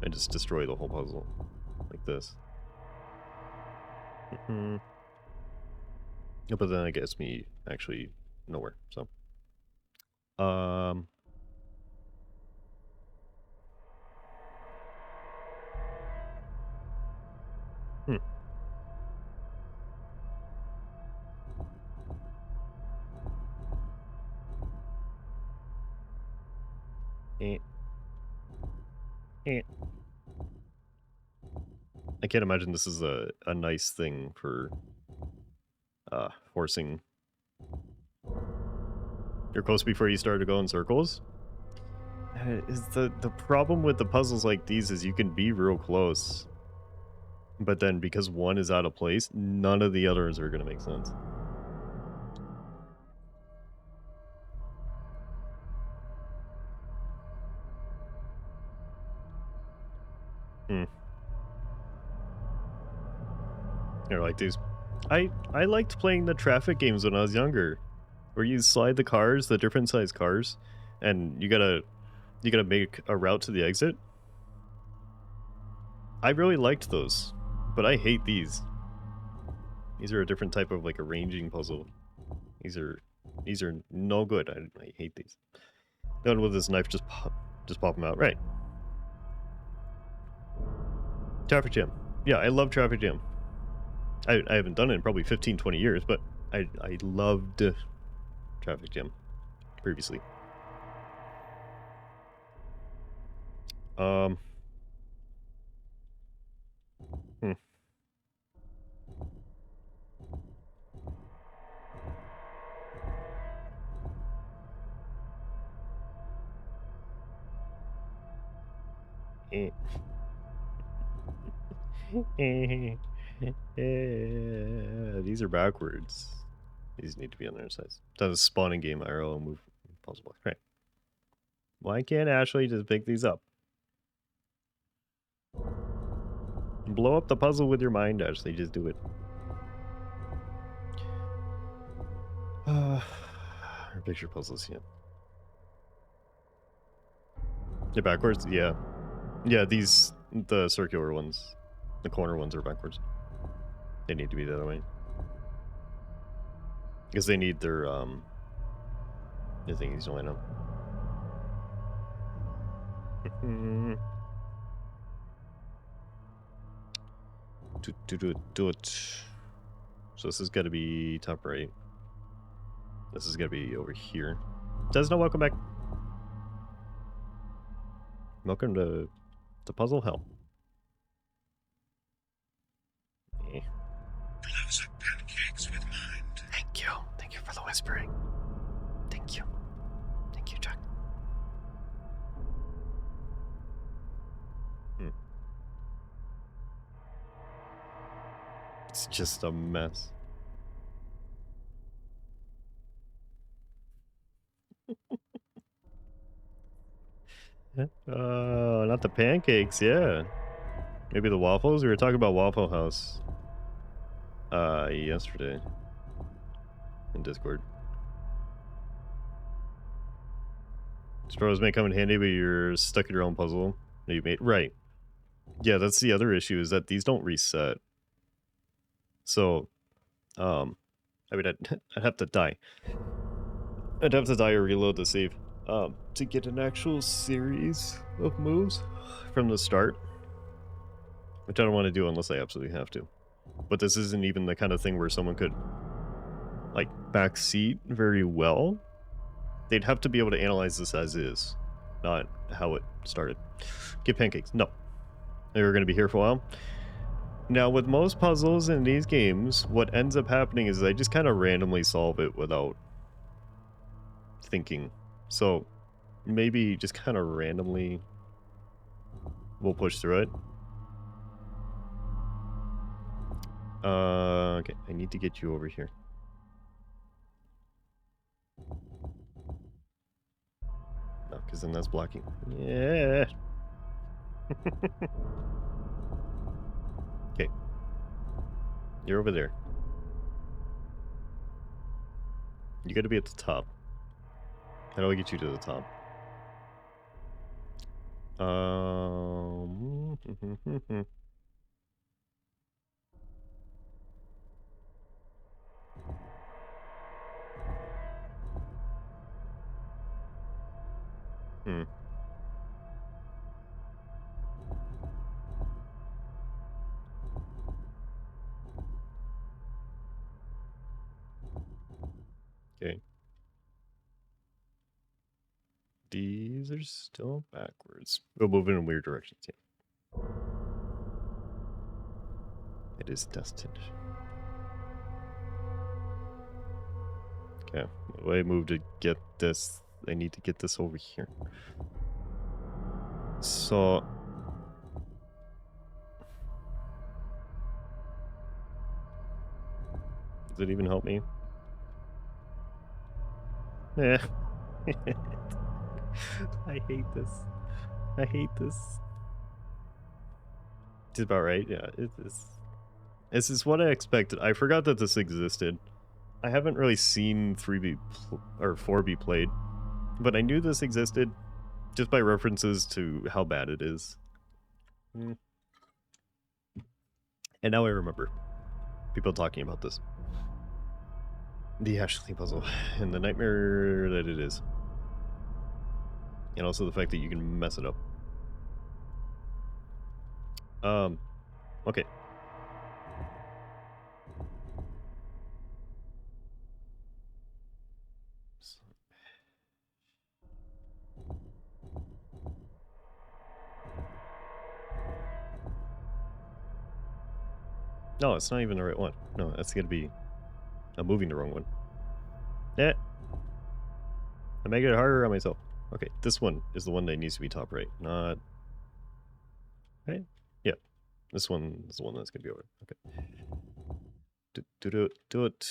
and just destroy the whole puzzle. Like this. Yeah, but then it gets me actually nowhere, so. I can't imagine this is a nice thing for forcing. You're close before you start to go in circles? Is the problem with the puzzles like these is you can be real close, but then because one is out of place, none of the others are going to make sense. You're like these. I liked playing the traffic games when I was younger, where you slide the cars, the different size cars, and you gotta make a route to the exit. I really liked those, but I hate these. These are a different type of like arranging puzzle. These are no good. I hate these. Then with this knife, just pop them out, right? Traffic Jam. Yeah, I love Traffic Jam. I haven't done it in probably 15, 20 years, but I loved Traffic Jam previously. These are backwards. These need to be on their sides. That's a spawning game. IRL move puzzle block. Right. Why can't Ashley just pick these up? Blow up the puzzle with your mind, Ashley. Just do it. Picture puzzles, yeah. They're backwards? Yeah. Yeah, these, the circular ones. The corner ones are backwards. They need to be the other way. Because they need their thingies to line up. Do it. So this has got to be top right. This has got to be over here. Desna, welcome back. Welcome to Puzzle Hell. Gloves are pancakes with mind. Thank you. Thank you for the whispering. Thank you. Thank you, Jack. It's just a mess. Not the pancakes, yeah. Maybe the waffles? We were talking about Waffle House yesterday in Discord. Straws may come in handy, but you're stuck in your own puzzle that you made. Right. Yeah, that's the other issue, is that these don't reset. So, I mean, I'd have to die. I'd have to die or reload the save to get an actual series of moves from the start. Which I don't want to do unless I absolutely have to. But this isn't even the kind of thing where someone could, like, backseat very well. They'd have to be able to analyze this as is, not how it started. Get pancakes. No. They were going to be here for a while. Now, with most puzzles in these games, what ends up happening is I just kind of randomly solve it without thinking. So, maybe just kind of randomly we'll push through it. Okay, I need to get you over here. No, because then that's blocking. Yeah. Okay. You're over there. You gotta be at the top. How do I get you to the top? Okay. These are still backwards. We'll move in weird directions, yeah. It is destined. Okay. What do I move to get this? I need to get this over here. So... does it even help me? Yeah. I hate this. I hate this. It's about right. Yeah, it is. This is what I expected. I forgot that this existed. I haven't really seen 3B or 4B played, but I knew this existed just by references to how bad it is. And now I remember people talking about this. The Ashley puzzle and the nightmare that it is. And also the fact that you can mess it up. Okay. No, it's not even the right one. No, that's gonna be... I'm moving the wrong one. Yeah. I'm making it harder on myself. Okay, this one is the one that needs to be top right, not... Right? Yeah. This one is the one that's gonna be over. Okay. Do it.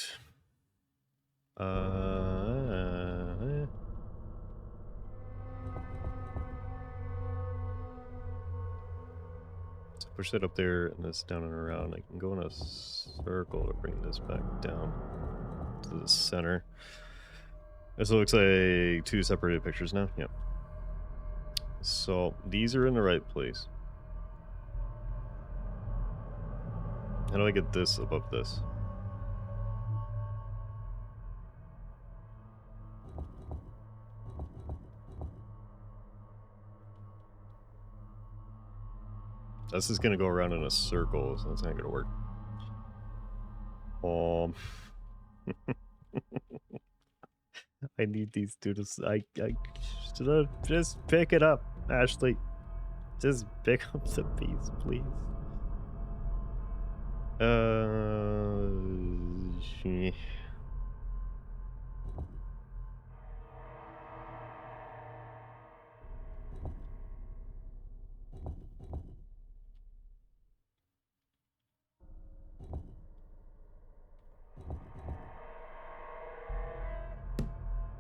So push that up there and this down and around. I can go in a circle to bring this back down to the center. This looks like two separated pictures now. Yeah. So these are in the right place. How do I get this above this? This is gonna go around in a circle, so that's not gonna work. I need these two to... just pick it up, Ashley. Just pick up the piece, please.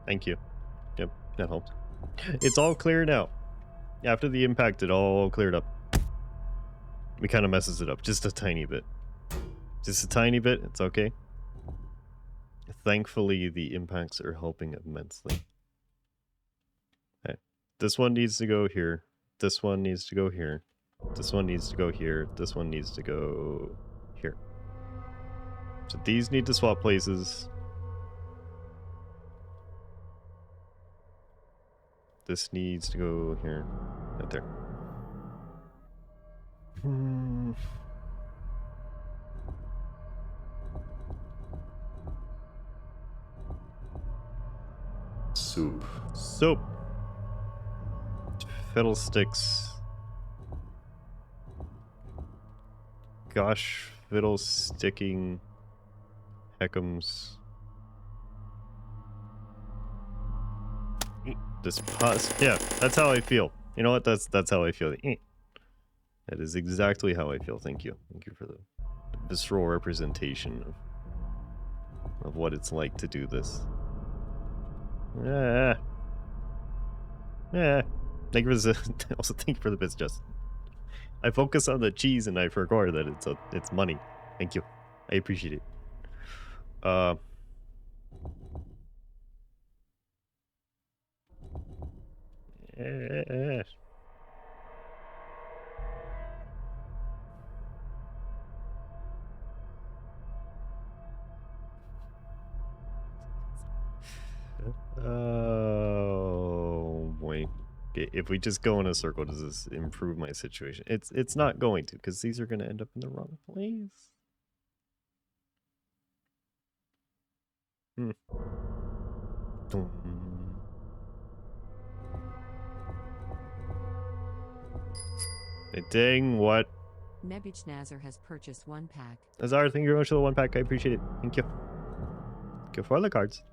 Thank you. Yep, that helped. It's all clear now. After the impact, it all cleared up. We kind of messes it up just a tiny bit. Just a tiny bit, it's okay. Thankfully, the impacts are helping immensely. Okay. This one needs to go here. This one needs to go here. This one needs to go here. This one needs to go here. So these need to swap places. This needs to go here. Right there. Soup. Soup. Fiddlesticks. Gosh, fiddlesticking heckums. This pus. Yeah, that's how I feel. You know what? That's how I feel. That is exactly how I feel. Thank you. Thank you for the visceral representation of what it's like to do this. Yeah. Thank you for this. Also, thank you for the bits, Justin. I focus on the cheese and I forgot that it's money. Thank you. I appreciate it. Oh boy. If we just go in a circle, does this improve my situation? It's not going to, because these are going to end up in the wrong place. Dang, what? Nebuchadnezzar has purchased 1 pack. Azar, thank you very much for the 1 pack. I appreciate it. Thank you. Thank you for the cards.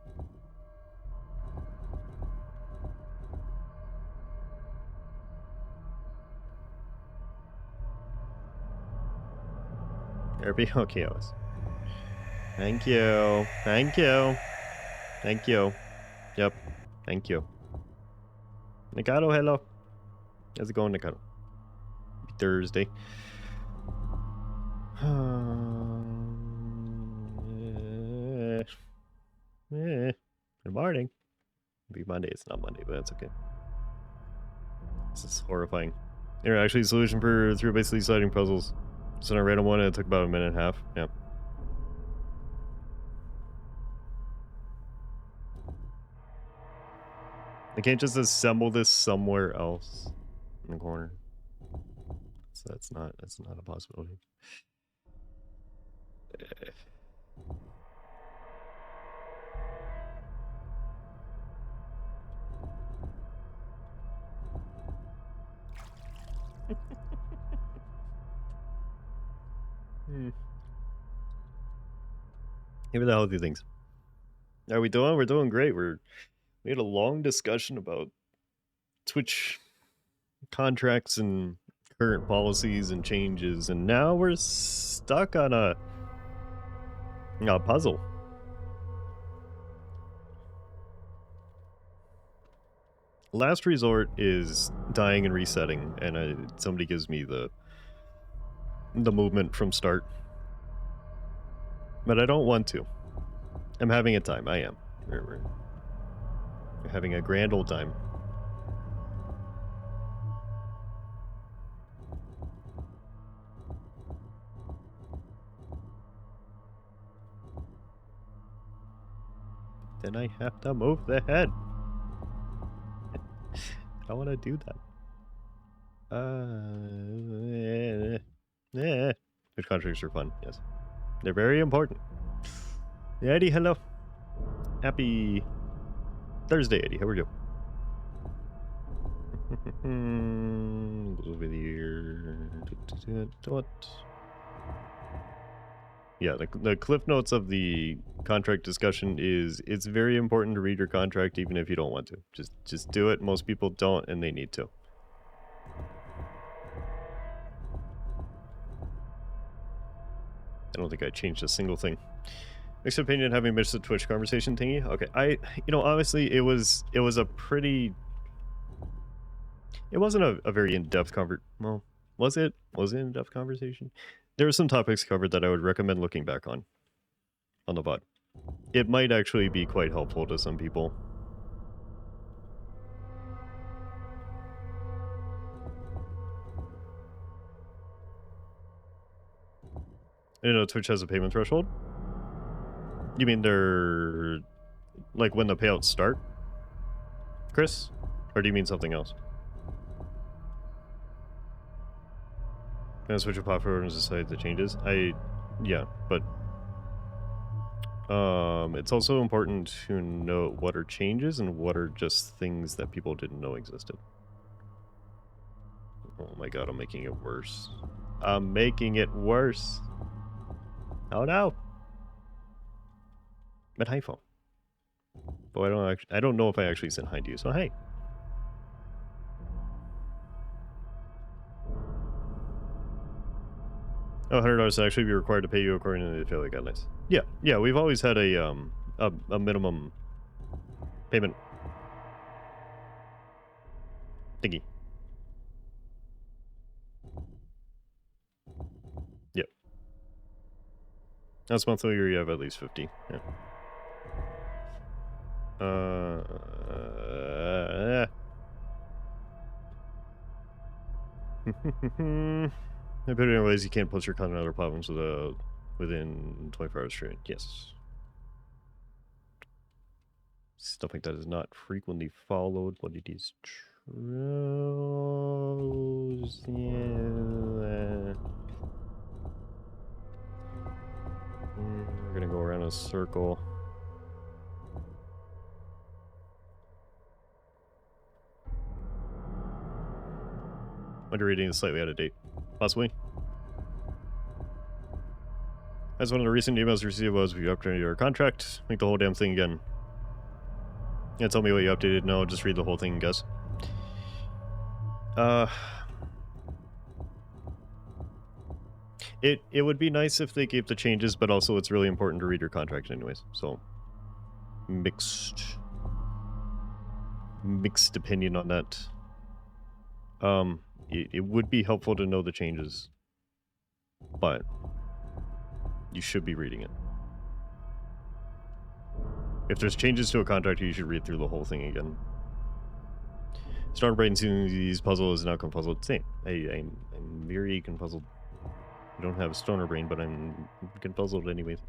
Okay, Alice. Thank you. Thank you. Thank you. Yep. Thank you. Nikado, hello. How's it going, Nikado? Thursday. Good morning. It'll be Monday. It's not Monday, but that's okay. This is horrifying. Here, actually, solution for 3 basically sliding puzzles. So I random one and it took about 1.5 minutes. Yeah. I can't just assemble this somewhere else in the corner. So that's not a possibility. Here are the healthy things. How are we doing? We're doing great. We had a long discussion about Twitch contracts and current policies and changes, and now we're stuck on a puzzle. Last resort is dying and resetting, and somebody gives me the movement from start. But I don't want to. I'm having a time. I am. We're having a grand old time. Then I have to move the head. I want to do that. Which contracts are fun? Yes, they're very important. Eddie, hello. Happy Thursday, Eddie. How are you? Over here. What? Yeah, the cliff notes of the contract discussion is it's very important to read your contract even if you don't want to. Just do it. Most people don't, and they need to. I don't think I changed a single thing. Mixed opinion, having missed the Twitch conversation thingy. Okay, honestly, it was a pretty... It wasn't a very in-depth well, was it? Was it an in-depth conversation? There were some topics covered that I would recommend looking back on the VOD. It might actually be quite helpful to some people. I didn't know Twitch has a payment threshold. You mean they're... like when the payouts start? Chris? Or do you mean something else? Can I switch a platform and decide the changes? Yeah, but... it's also important to know what are changes and what are just things that people didn't know existed. Oh my god, I'm making it worse. I'm making it worse. Oh no! But hi, phone. But I don't know if I actually said hi to you, so hey. Oh, $100 to actually be required to pay you according to the affiliate guidelines. Yeah, we've always had a minimum payment thingy. Yep. That's monthly, or you have at least 50. Yeah. I put it in ways you can't post your content on other platforms within 24 hours straight. Yes. Stuff like that is not frequently followed, but it is true. Yeah. We're gonna go around a circle. Under reading is slightly out of date. Possibly. As one of the recent emails received was, we updated your contract. Make the whole damn thing again. Yeah, tell me what you updated. No, just read the whole thing and guess. It would be nice if they gave the changes, but also it's really important to read your contract anyways. So, mixed opinion on that. It would be helpful to know the changes, but you should be reading it. If there's changes to a contract, you should read through the whole thing again. Stoner Brain sees puzzle as an outcome puzzle. Same. I'm very confuzzled. I don't have a stoner brain, but I'm confuzzled anyways.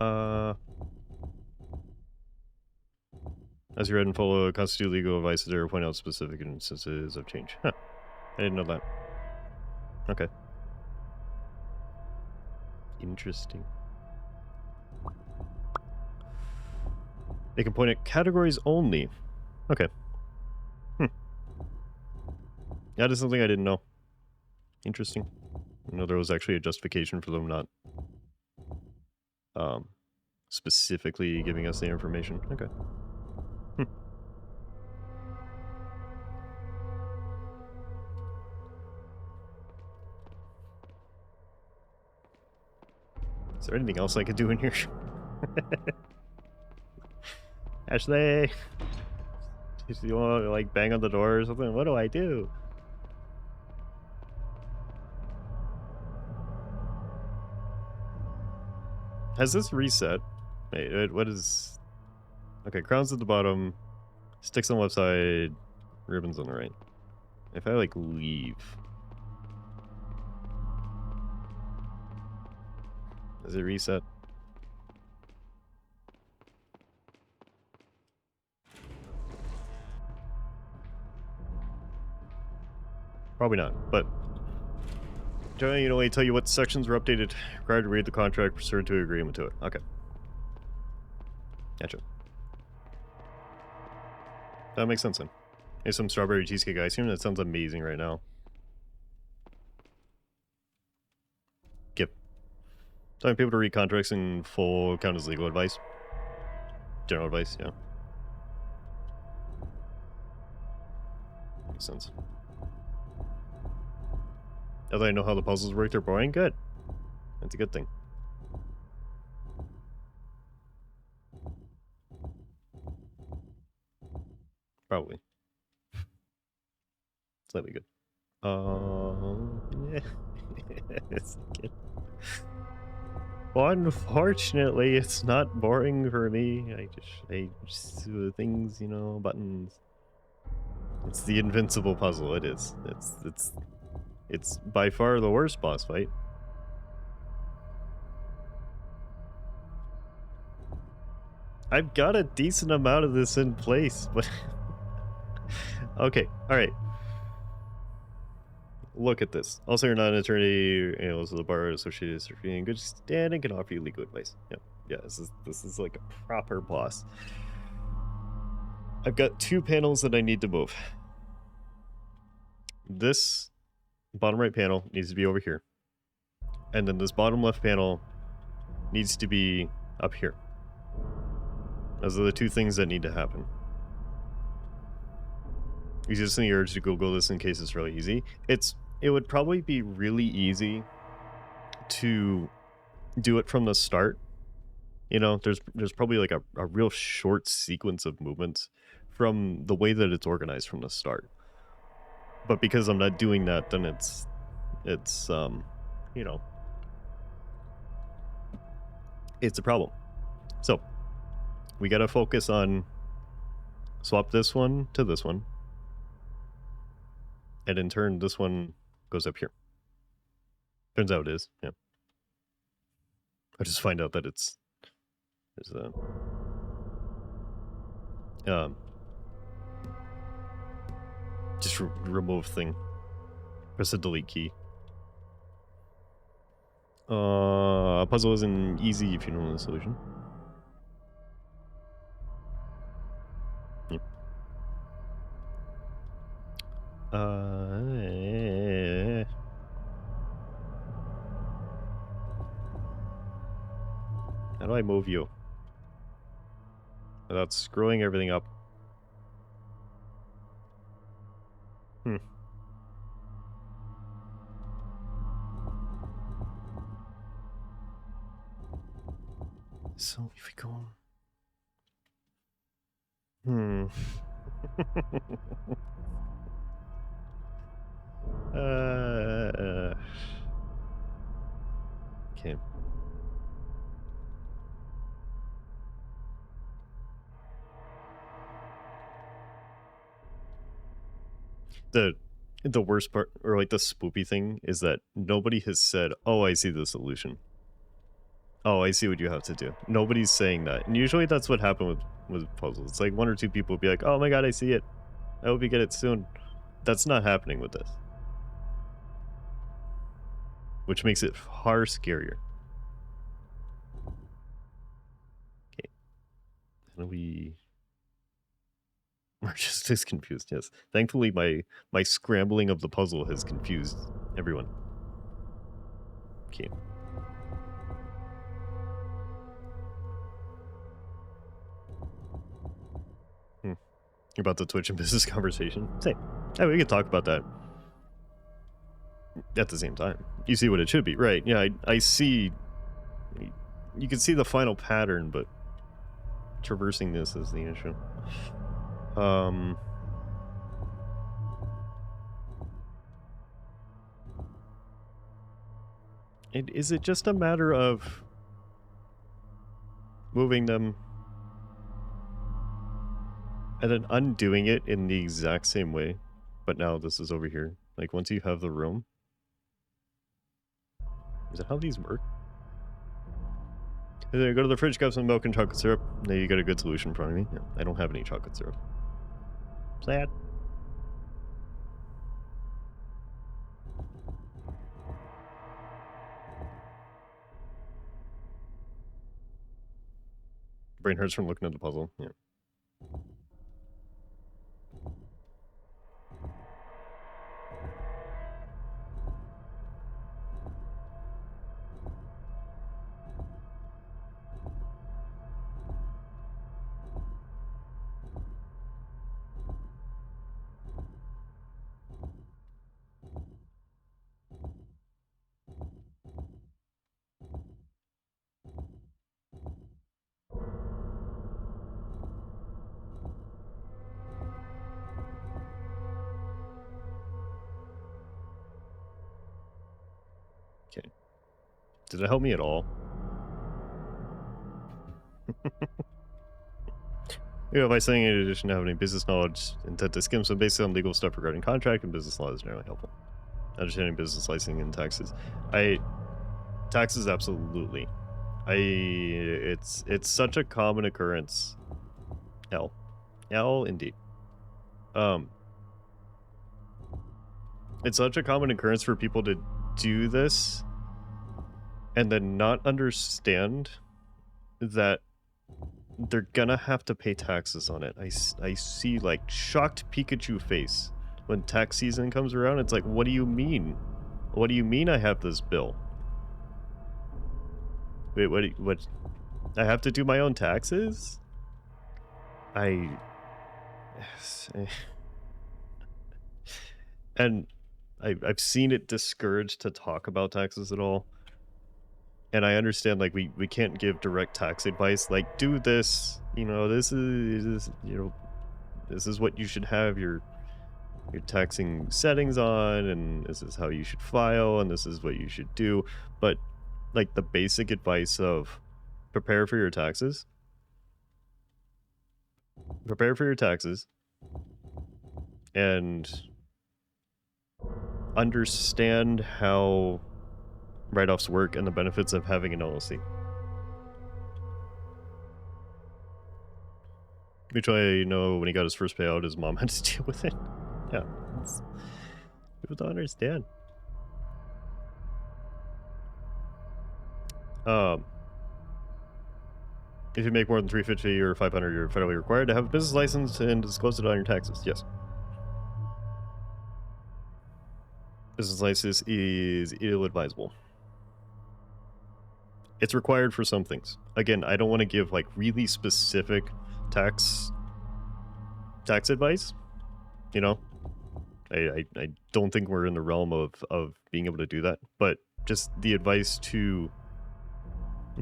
As you read and follow, constitute legal advice there, point out specific instances of change. Huh. I didn't know that. Okay. Interesting. They can point at categories only. Okay. That is something I didn't know. Interesting. I know there was actually a justification for them not specifically giving us the information. Okay. Is there anything else I could do in here? Ashley! Do you want to, like, bang on the door or something? What do I do? Has this reset? Wait, what is... Okay, crowns at the bottom, sticks on the left side, ribbons on the right. If I, like, leave... Does it reset? Probably not, but... Johnny, only tell you what sections were updated. Required to read the contract pursuant to agreement to it. Okay. Gotcha. That makes sense then. Here's some strawberry cheesecake ice cream. That sounds amazing right now. Skip. Telling people to read contracts in full count as legal advice. General advice, yeah. Makes sense. Now that I know how the puzzles work, they're boring. Good. That's a good thing. Probably. Slightly good. Yeah. It's good. Well, unfortunately, it's not boring for me. I just things, you know, buttons. It's the invincible puzzle. It is. It's by far the worst boss fight. I've got a decent amount of this in place, but... Okay, alright. Look at this. Also, you're not an attorney, you know, also the bar associated with being in good standing can offer you legal advice. Yep. Yeah, this is like a proper boss. I've got 2 panels that I need to move. This bottom right panel needs to be over here. And then this bottom left panel needs to be up here. Those are the 2 things that need to happen. Existing the urge to Google this in case it's really easy. It would probably be really easy to do it from the start. You know, there's probably like a real short sequence of movements from the way that it's organized from the start. But because I'm not doing that, then it's you know, it's a problem. So we gotta focus on swap this one to this one. And in turn, this one goes up here. Turns out it is, yeah. I just find out that there's a just remove thing. Press the delete key. A puzzle isn't easy if you don't know the solution. Yep. How do I move you without screwing everything up? So if we go... Okay. The worst part, or like the spoopy thing, is that nobody has said, "Oh, I see the solution. Oh, I see what you have to do." Nobody's saying that, and usually that's what happened with puzzles. It's like 1 or 2 people will be like, "Oh my god, I see it. I hope you get it soon." That's not happening with this, which makes it far scarier. Okay, and we're just as confused. Yes, thankfully my scrambling of the puzzle has confused everyone. Okay. About the Twitch and business conversation. Same. Yeah, we could talk about that at the same time. You see what it should be, right? Yeah, I see. You can see the final pattern, but traversing this is the issue. Is it just a matter of moving them and then undoing it in the exact same way, but now this is over here? Like, once you have the room, is that how these work? Go to the fridge, grab some milk and chocolate syrup. Now you got a good solution in front of me. Yeah, I don't have any chocolate syrup. Sad. Brain hurts from looking at the puzzle. Yeah. Okay. Did it help me at all? Yeah, by saying in addition to having business knowledge, intent to skim some basic on legal stuff regarding contract and business law is generally helpful. Understanding business licensing and taxes. Taxes, absolutely. It's such a common occurrence. L indeed. It's such a common occurrence for people to do this and then not understand that they're gonna have to pay taxes on it. I see like shocked Pikachu face when tax season comes around. It's like, what do you mean? What do you mean I have this bill? Wait, what? I have to do my own taxes? And I've seen it discouraged to talk about taxes at all. And I understand, like, we can't give direct tax advice, like, do this, you know, this is what you should have your taxing settings on, and this is how you should file, and this is what you should do. But, like, the basic advice of prepare for your taxes, and understand how write-offs work and the benefits of having an LLC. Which I know when he got his first payout, his mom had to deal with it. Yeah, people don't understand. If you make more than $350 or $500, you're federally required to have a business license and disclose it on your taxes. Yes. Business license is ill-advisable. It's required for some things. Again, I don't want to give like really specific tax advice. You know, I don't think we're in the realm of being able to do that. But just the advice to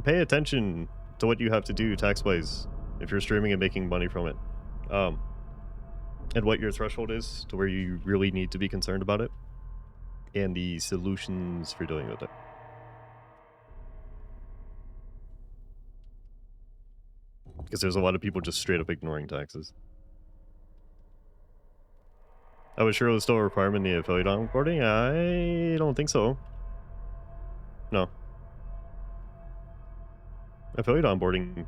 pay attention to what you have to do tax-wise if you're streaming and making money from it, and what your threshold is to where you really need to be concerned about it, and the solutions for dealing with it. Because there's a lot of people just straight up ignoring taxes. I was sure it was still a requirement in the affiliate onboarding. I don't think so. No. Affiliate onboarding.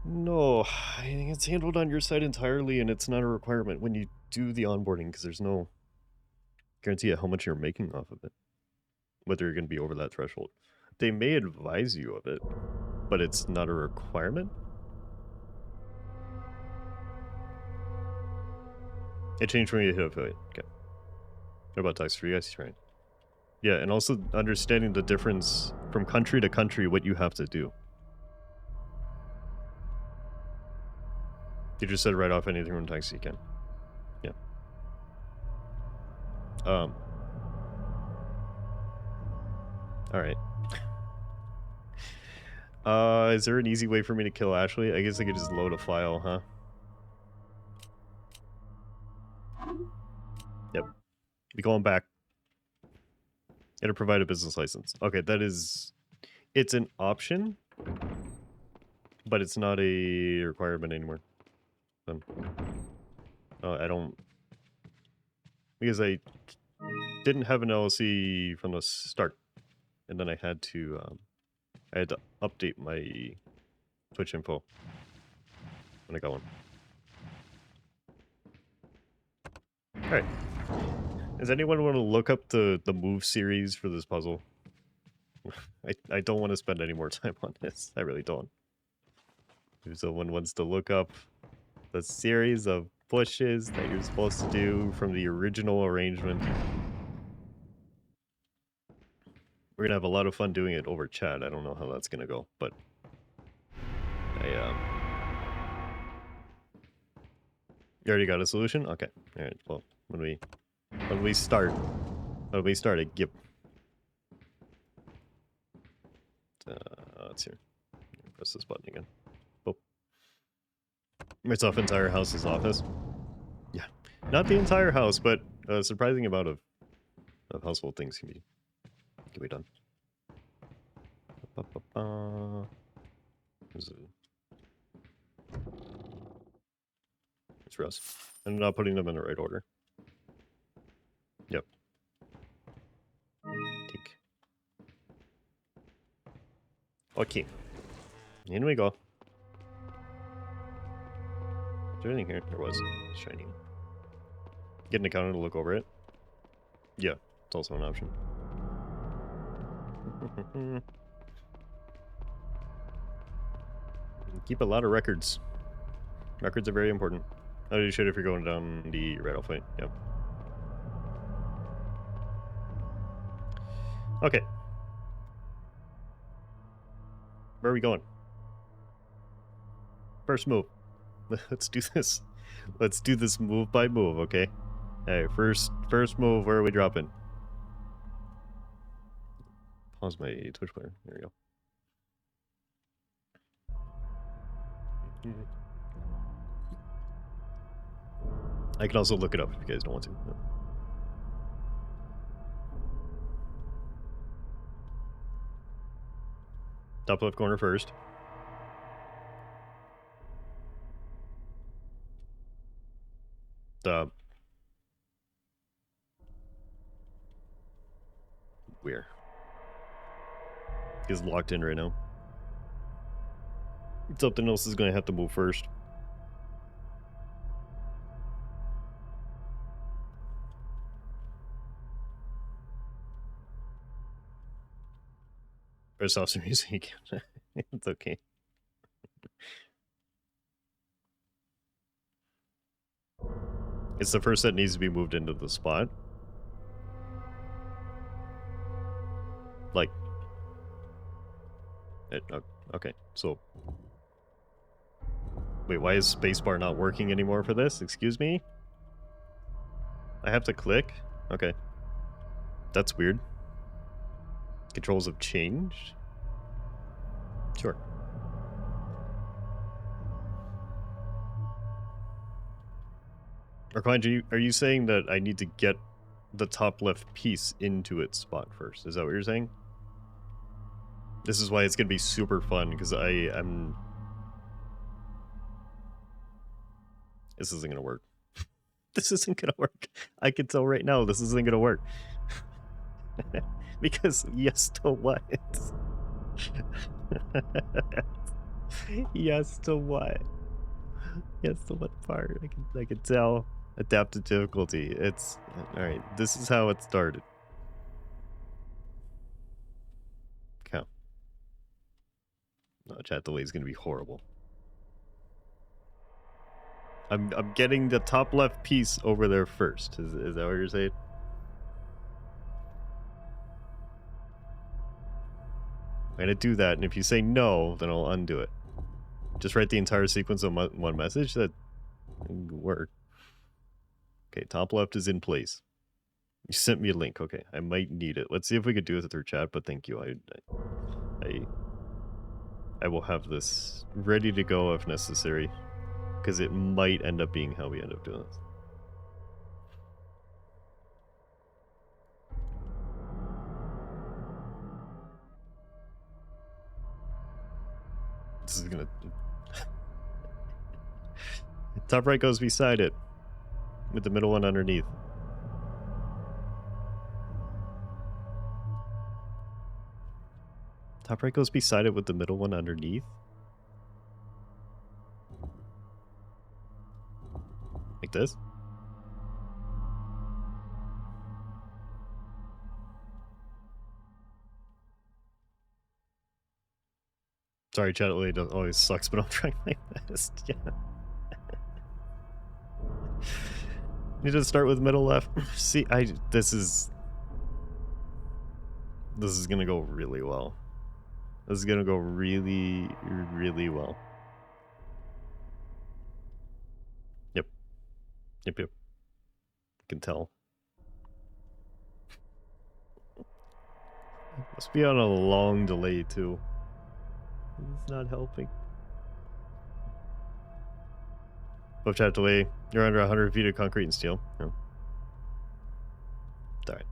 No, I think it's handled on your side entirely, and it's not a requirement when you do the onboarding, because there's no guarantee of how much you're making off of it, whether you're going to be over that threshold. They may advise you of it, but it's not a requirement. It changed when you hit affiliate. Okay. What about tax free? Yes, right. Yeah, and also understanding the difference from country to country, what you have to do. You just said right off anything from text you can. Yeah. Alright. Is there an easy way for me to kill Ashley? I guess I could just load a file, huh? Yep. Be going back. Gotta provide a business license. Okay, that is... It's an option, but it's not a requirement anymore. I don't... Because I didn't have an LLC from the start. And then I had to update my Twitch info when I got one. Alright. Does anyone want to look up the move series for this puzzle? I don't want to spend any more time on this. I really don't. If someone wants to look up the series of pushes that you're supposed to do from the original arrangement. We're gonna have a lot of fun doing it over chat. I don't know how that's gonna go, but You already got a solution? Okay. Alright, well, when we start, I give... let's hear. Press this button again. Oh. It's off entire house's office. Yeah. Not the entire house, but a surprising amount of household things can be done. It's Russ. I'm not putting them in the right order. Yep. Tick. Okay. In we go. Is there anything here? There was. Shiny. Get an accountant to look over it. Yeah, it's also an option. Keep a lot of records. Records are very important. How do you shoot if you're going down the rattle fight? Yep. Okay. Where are we going? First move. Let's do this. Let's do this move by move, okay? Alright, first move, where are we dropping? Pause my Twitch player. There we go. I can also look it up if you guys don't want to. No. Top left corner first. Where? He's locked in right now. Something else is going to have to move first. Press off some music. It's okay. It's the first that needs to be moved into the spot. Like... okay, so... Wait, why is spacebar not working anymore for this? Excuse me? I have to click? Okay. That's weird. Controls have changed? Sure. Arcane, are you saying that I need to get the top left piece into its spot first? Is that what you're saying? This is why it's going to be super fun, because I'm... This isn't going to work. This isn't going to work. I can tell right now this isn't going to work. Because yes to what? Yes to what? Yes to what part? I can tell. Adaptive difficulty. It's... Alright, this is how it started. Count. No, chat delay is going to be horrible. I'm getting the top left piece over there first. Is that what you're saying? I'm going to do that, and if you say no, then I'll undo it. Just write the entire sequence on one message? It could work. Okay, top left is in place. You sent me a link. Okay, I might need it. Let's see if we could do it through chat, but thank you. I will have this ready to go if necessary, because it might end up being how we end up doing this. This is gonna... Top right goes beside it, with the middle one underneath. Top right goes beside it with the middle one underneath? Like this? Sorry, chat always sucks, but I'm trying my best. Yeah. Need to start with middle left. See, this is gonna go really well. This is gonna go really, really well. Yep. Yep, yep. I can tell. Must be on a long delay, too. It's not helping. Buff chat delay. You're under 100 feet of concrete and steel. No. Alright.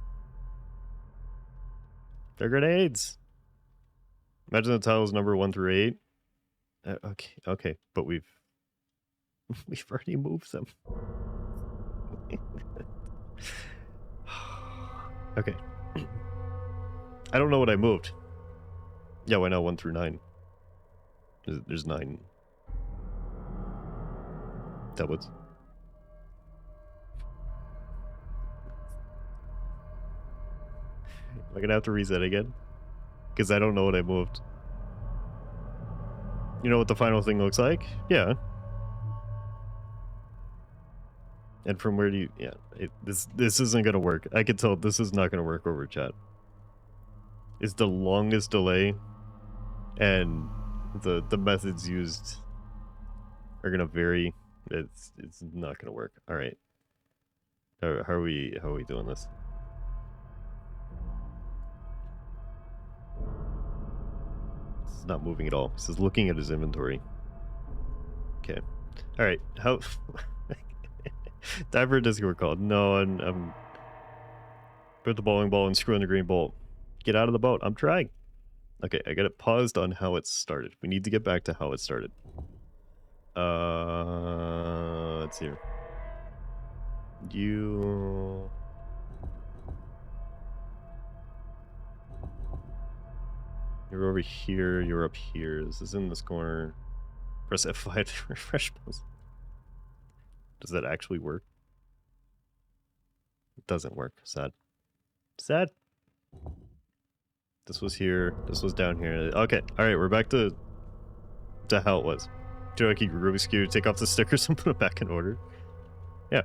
They're grenades! Imagine the tiles number 1 through 8. Okay, but we've already moved them. Okay. I don't know what I moved. Yeah, why not 1 through 9? There's 9 tablets. Am I gonna have to reset again? Because I don't know what I moved. You know what the final thing looks like? Yeah. And from where do you... Yeah, this isn't gonna work. I can tell this is not gonna work over chat. It's the longest delay, and the methods used are gonna vary. It's not gonna work. All right. How are we doing this? This is not moving at all. This is looking at his inventory. Okay. All right. How? Diver Discord called. No, I'm put the bowling ball and screw in the green bolt. Get out of the boat. I'm trying. Okay, I got it paused on how it started. We need to get back to how it started. Let's see here. You're over here, you're up here. This is in this corner. Press F5 to refresh pause. Does that actually work? It doesn't work. Sad. Sad. This was here. This was down here. Okay. Alright, we're back to how it was. Joaky Rubik's Cube, take off the stickers and put it back in order. Yeah.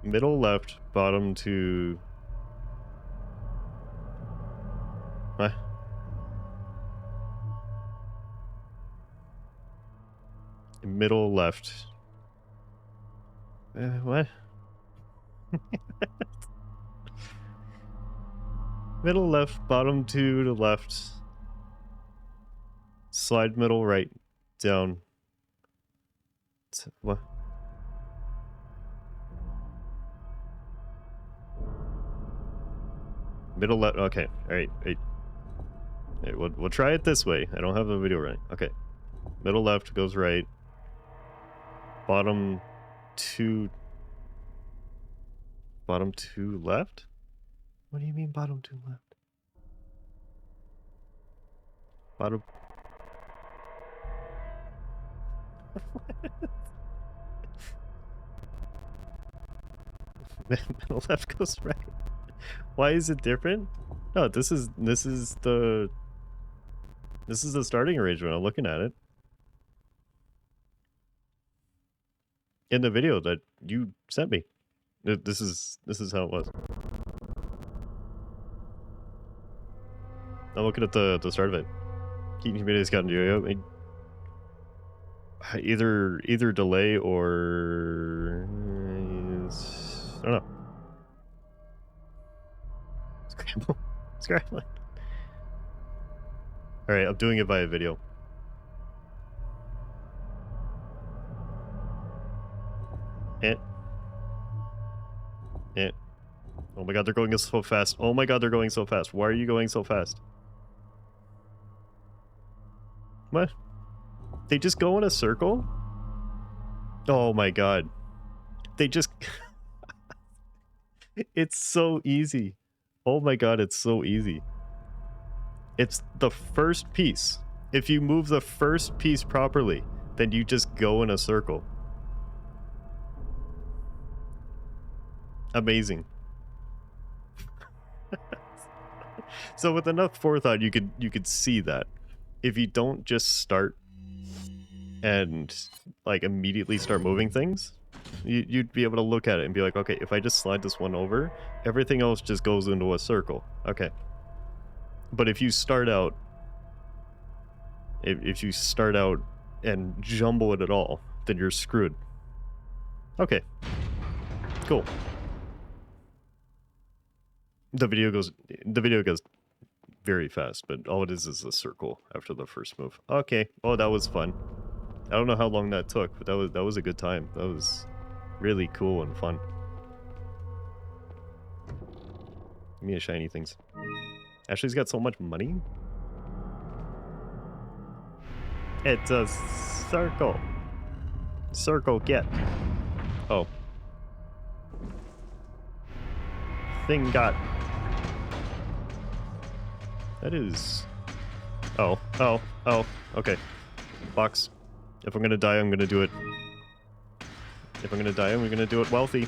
Middle left, bottom to... What? Middle left. What? Middle left, bottom to the left. Slide middle right, down. What? Middle left. Okay. All right. We'll try it this way. I don't have the video running. Okay. Middle left goes right. Bottom two left? What do you mean bottom two left? Bottom. Middle left goes right. Why is it different? No, this is the starting arrangement. I'm looking at it. In the video that you sent me. This is how it was. I'm looking at the start of it. Keaton Humanity's gotten yo-yo. Either delay or I don't know. Scramble. Alright, I'm doing it via video. Oh my god, they're going so fast. Oh my god, they're going so fast. Why are you going so fast? What? They just go in a circle? Oh my god. They just... It's so easy. Oh my god, it's so easy. It's the first piece. If you move the first piece properly, then you just go in a circle. Amazing. So with enough forethought, you could see that. If you don't just start and like immediately start moving things, you'd be able to look at it and be like, okay, if I just slide this one over, everything else just goes into a circle. Okay. But if you start out, if you start out and jumble it at all, then you're screwed. Okay. Cool. The video goes very fast, but all it is a circle after the first move. Okay. Oh, that was fun. I don't know how long that took, but that was a good time. That was really cool and fun. Give me a shiny things. Ashley's got so much money. It's a circle. Circle get. Oh. Thing got. That is... Oh. Okay. Box. If I'm gonna die, I'm gonna do it. If I'm gonna die, I'm gonna do it wealthy.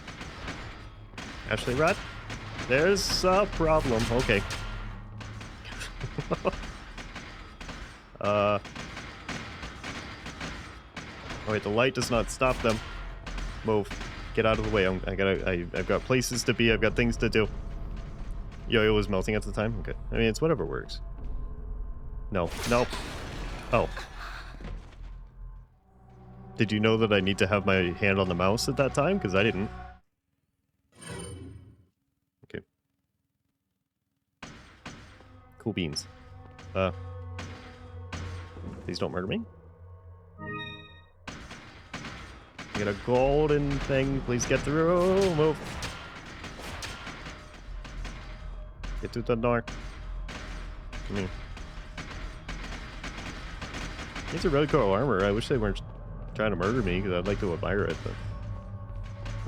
Ashley Rat? There's a problem. Okay. Oh wait, the light does not stop them. Move. Get out of the way. I've got places to be. I've got things to do. Yo-yo was melting at the time? Okay. I mean, it's whatever works. No. Nope. Oh. Did you know that I need to have my hand on the mouse at that time? Because I didn't. Okay. Cool beans. Please don't murder me. Get a golden thing. Please get through. Move. Get to the door. Come here. It's a really cool armor. I wish they weren't trying to murder me, because I'd like to admire it, but...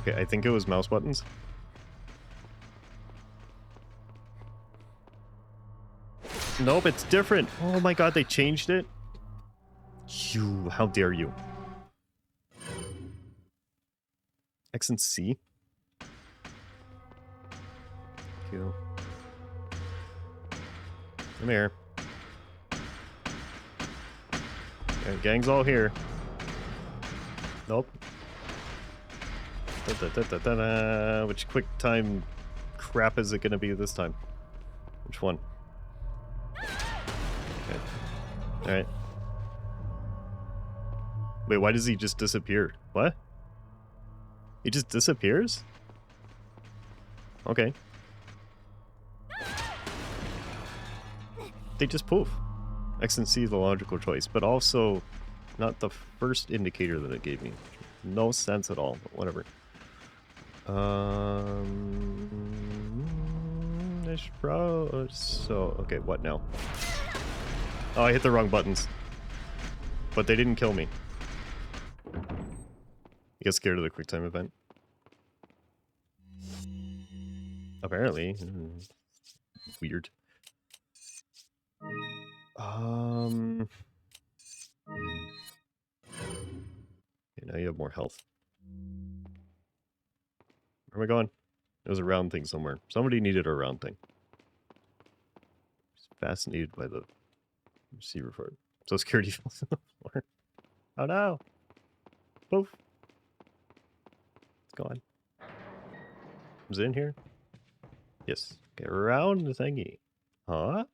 Okay, I think it was mouse buttons. Nope, it's different. Oh my god, they changed it? You, how dare you. X and C? Q. Come here. Okay, gang's all here. Nope. Which quick time crap is it gonna be this time? Which one? Okay. Alright. Wait, why does he just disappear? What? He just disappears? Okay. They just poof. X and C is the logical choice, but also not the first indicator that it gave me. No sense at all, but whatever. So, okay, what now? Oh, I hit the wrong buttons. But they didn't kill me. You get scared of the quick time event? Apparently. Weird. Okay, now you have more health. Where am I going? There's a round thing somewhere. Somebody needed a round thing. Just fascinated by the receiver for it. So security falls on the floor. Oh no! Poof! It's gone. Is it in here? Yes. Get around the thingy. Huh?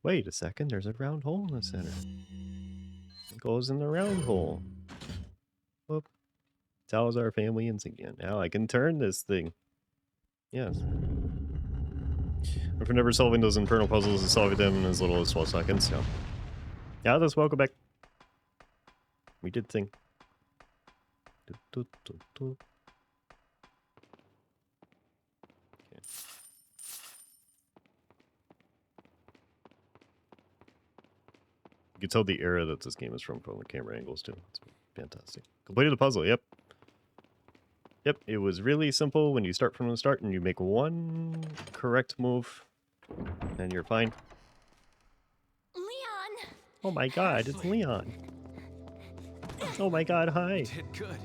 Wait a second, there's a round hole in the center. It goes in the round hole. Whoop. Tells our family insignia. Now I can turn this thing. Yes. If we're never solving those internal puzzles and solving them in as little as 12 seconds, so. Yeah, let's welcome back. We did thing. Okay. You can tell the era that this game is from the camera angles too. It's fantastic. Completed the puzzle, yep. Yep, it was really simple when you start from the start and you make one correct move and you're fine. Leon! Oh my god, it's Leon. Oh my god, hi. Did good.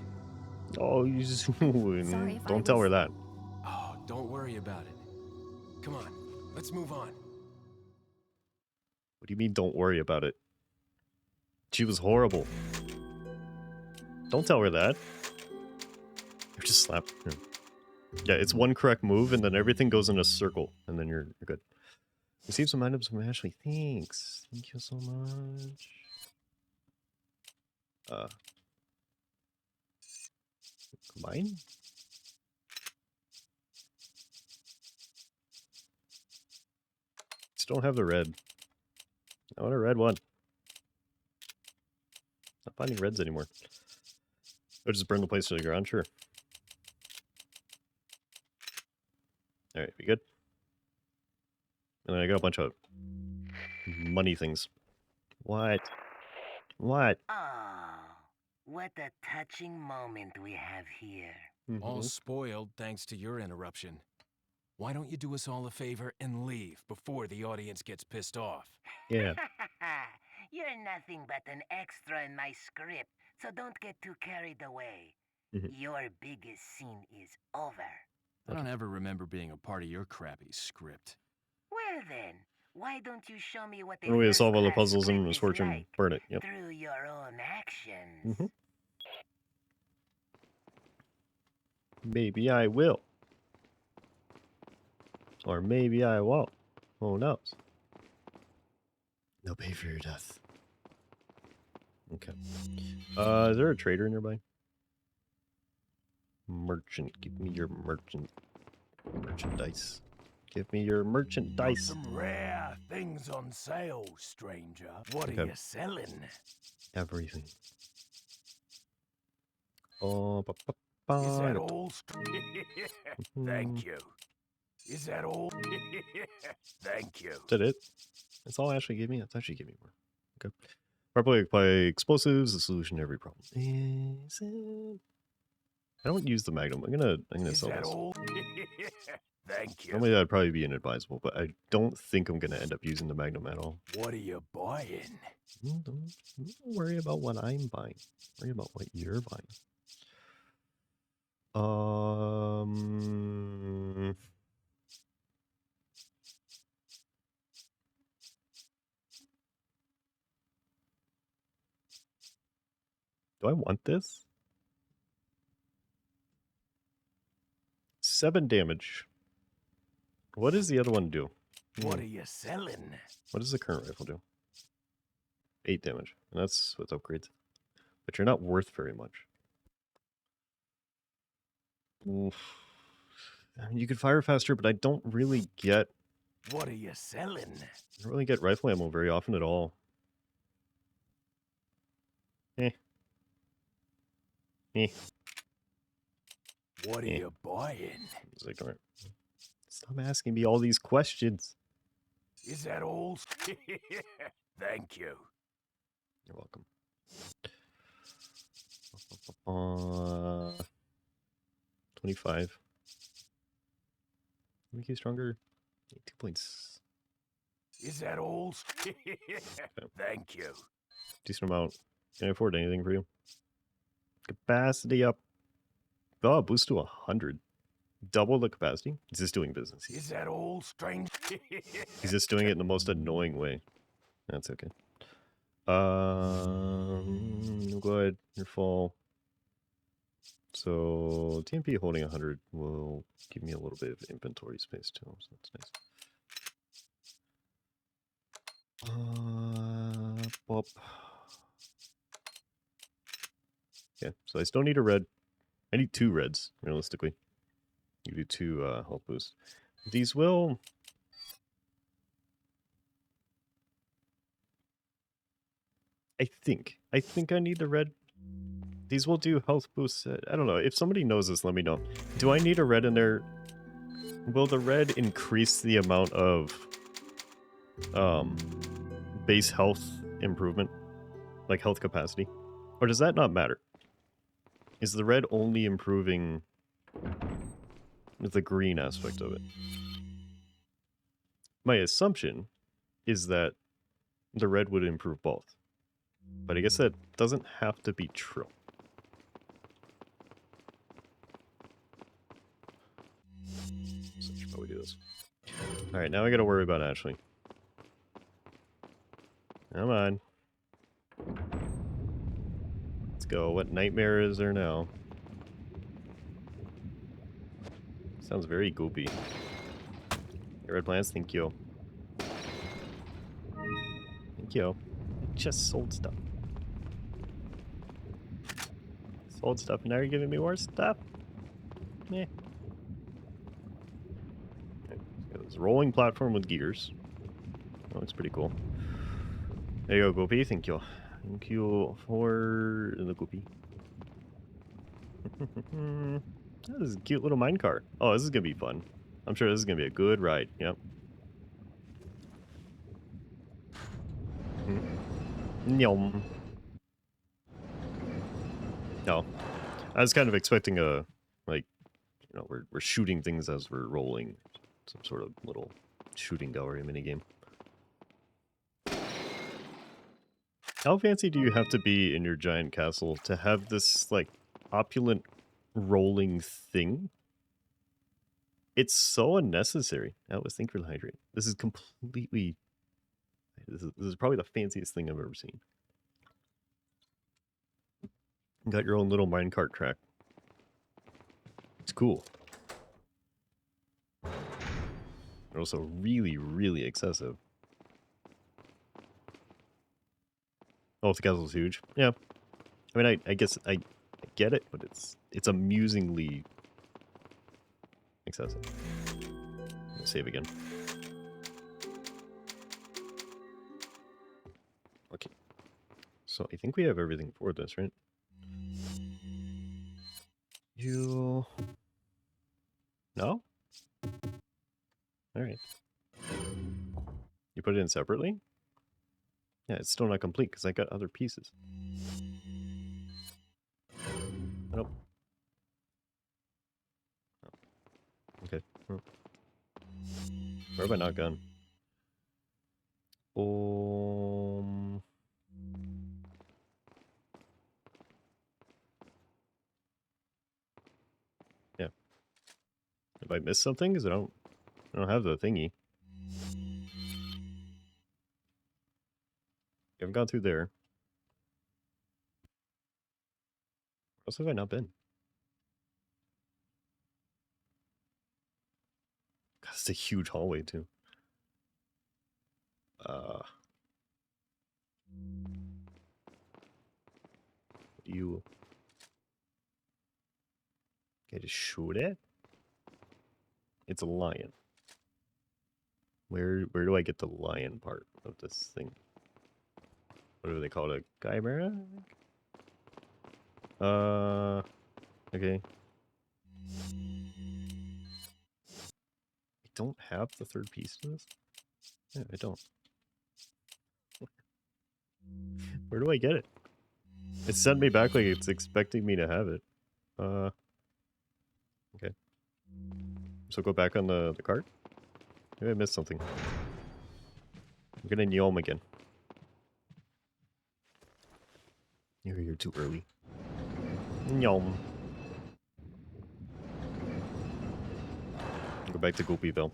Oh, you just... Sorry if Don't tell her that. Oh, don't worry about it. Come on, let's move on. What do you mean, don't worry about it? She was horrible. Don't tell her that. You just slap her. Yeah, it's one correct move, and then everything goes in a circle, and then you're good. Receive some items from Ashley. Thanks. Thank you so much. Combine? Just don't have the red. I want a red one. Not finding reds anymore. Or just burn the place to the ground? Sure. Alright, we good? And then I got a bunch of money things. What? What? Oh, what a touching moment we have here. All spoiled thanks to your interruption. Why don't you do us all a favor and leave before the audience gets pissed off? Yeah. You're nothing but an extra in my script, so don't get too carried away. Your biggest scene is over. I don't ever remember being a part of your crappy script. Well then, why don't you show me what One way to solve all the puzzles in script is Misfortune, like burn it. Yep. through your own actions? Maybe I will. Or maybe I won't. Who knows? They'll pay for your death. Okay. Is there a trader nearby? Merchant. Give me your merchandise. Give me your merchandise. Some rare things on sale, stranger. What are you selling? Everything. Oh, Is that all? Thank you. Is that all? Thank you. Is that it? That's all Ashley gave me? I thought she gave me more. Okay. Properly apply explosives, the solution to every problem. Is it? I don't use the Magnum. I'm gonna sell this. All? Thank you. Normally that'd probably be inadvisable, but I don't think I'm gonna end up using the Magnum at all. What are you buying? Don't worry about what I'm buying. Worry about what you're buying. Do I want this? 7 damage. What does the other one do? What are you selling? What does the current rifle do? 8 damage. And that's with upgrades. But you're not worth very much. Oof. I mean, you could fire faster, but I don't really get... What are you selling? I don't really get rifle ammo very often at all. What are you buying? Just ignore it. Stop asking me all these questions. Is that all? Thank you. You're welcome. 25. Make you stronger. 2 points. Is that all? Thank you. Decent amount. Can I afford anything for you? Capacity up. Oh, boost to 100. Double the capacity? He's just doing business. Is that all, strange? He's just doing it in the most annoying way. That's okay. Go ahead. You're full. So TMP holding 100 will give me a little bit of inventory space too, so that's nice. Bop. Yeah, so I still need a red. I need 2 reds, realistically. You do 2 health boosts. These will... I think I need the red. These will do health boosts. I don't know. If somebody knows this, let me know. Do I need a red in there? Will the red increase the amount of base health improvement? Like health capacity? Or does that not matter? Is the red only improving the green aspect of it? My assumption is that the red would improve both. But I guess that doesn't have to be true. So I should probably do this. Alright, now I gotta worry about Ashley. Come on. Let's go. What nightmare is there now? Sounds very goopy. Hey, red plants, thank you. Thank you. I just sold stuff. Sold stuff, and now you're giving me more stuff? Meh. Okay, got this rolling platform with gears. That looks pretty cool. There you go, Goopy. Thank you. Thank you for the Goopy. This is a cute little minecart. Oh, this is going to be fun. I'm sure this is going to be a good ride. Yep. Nyom. No. I was kind of expecting a, like, you know, we're shooting things as we're rolling. Some sort of little shooting gallery minigame. How fancy do you have to be in your giant castle to have this, like, opulent rolling thing? It's so unnecessary. That was think hydrate. This is completely... This is probably the fanciest thing I've ever seen. You got your own little minecart track. It's cool. But also really, really excessive. Oh, the castle's huge. Yeah. I mean, I guess I get it, but it's amusingly excessive. Let's save again. Okay. So I think we have everything for this, right? You... No? Alright. You put it in separately? Yeah, it's still not complete because I got other pieces. Nope. Oh. Okay. Oh. Where have I not gone? Yeah. Have I missed something? Because I don't have the thingy. I haven't gone through there. Where else have I not been? God, it's a huge hallway too. You okay to shoot it? It's a lion. Where do I get the lion part of this thing? What do they call it? A chimera? Okay. I don't have the third piece to this? Yeah, I don't. Where do I get it? It sent me back like it's expecting me to have it. Okay. So go back on the cart? Maybe I missed something. I'm gonna Nyom again. You're here too early. Nyom. Go back to Goopyville.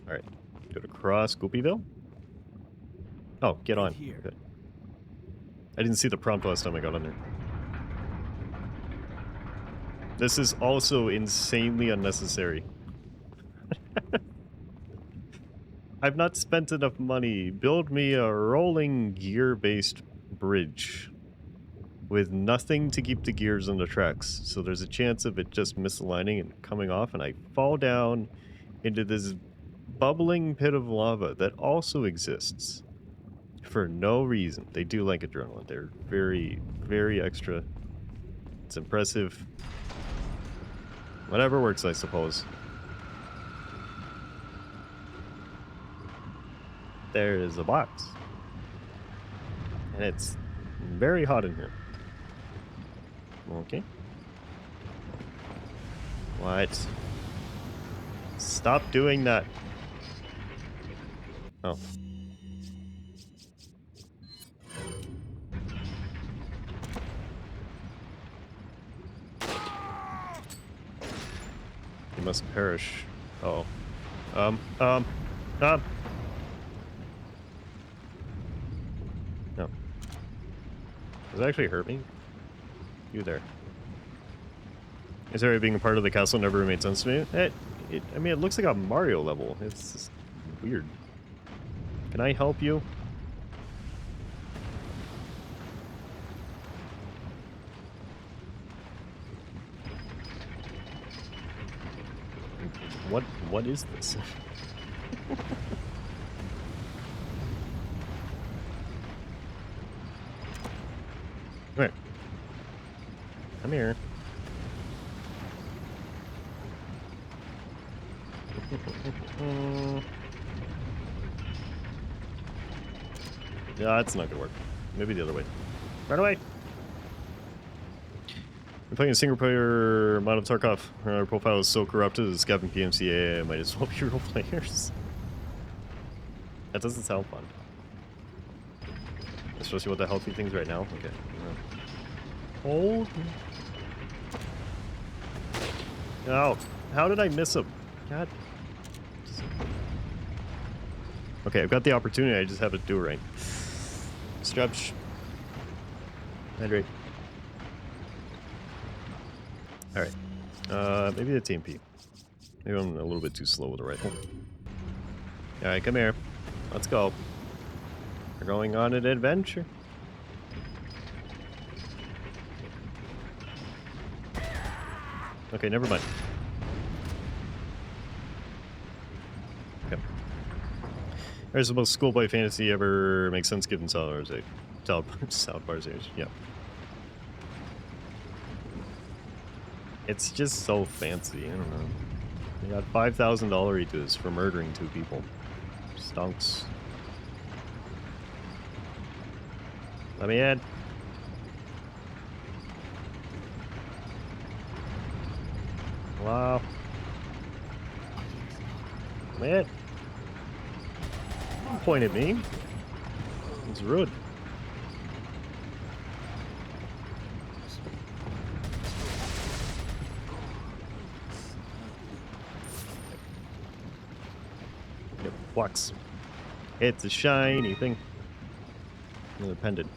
Alright. Go to cross Goopyville. Oh, get on. Here. Good. I didn't see the prompt last time I got on there. This is also insanely unnecessary. I've not spent enough money. Build me a rolling gear-based bridge with nothing to keep the gears on the tracks. So there's a chance of it just misaligning and coming off, and I fall down into this bubbling pit of lava that also exists for no reason. They do like adrenaline. They're very, very extra. It's impressive. Whatever works, I suppose. There is a box. And it's very hot in here. Okay. What? Stop doing that. Oh. You must perish. Uh oh. No. Does it actually hurt me? You there. Is there being a part of the castle never made sense to me? I mean, it looks like a Mario level. It's just weird. Can I help you? What is this? Right. Come here. Yeah, that's not gonna work. Maybe the other way. Right away! We're playing a single player mod of Tarkov. Our profile is so corrupted that scapping PMCA might as well be real players. That doesn't sound fun. Especially with the healthy things right now. Okay. Hold. Oh, how did I miss him? God. Okay, I've got the opportunity, I just have to do it right. Stretch. Hydrate. Alright. Maybe the TMP. Maybe I'm a little bit too slow with the rifle. Alright, come here. Let's go. We're going on an adventure. Okay, never mind. Okay. There's the most schoolboy fantasy ever makes sense given sound bars age. Yeah. It's just so fancy, I don't know. They got $5,000 eatus for murdering 2 people. Stonks. Let me in. Wow. Come in. Don't point at me. It's rude. Yep, flux. It's a shiny thing. Another pendant.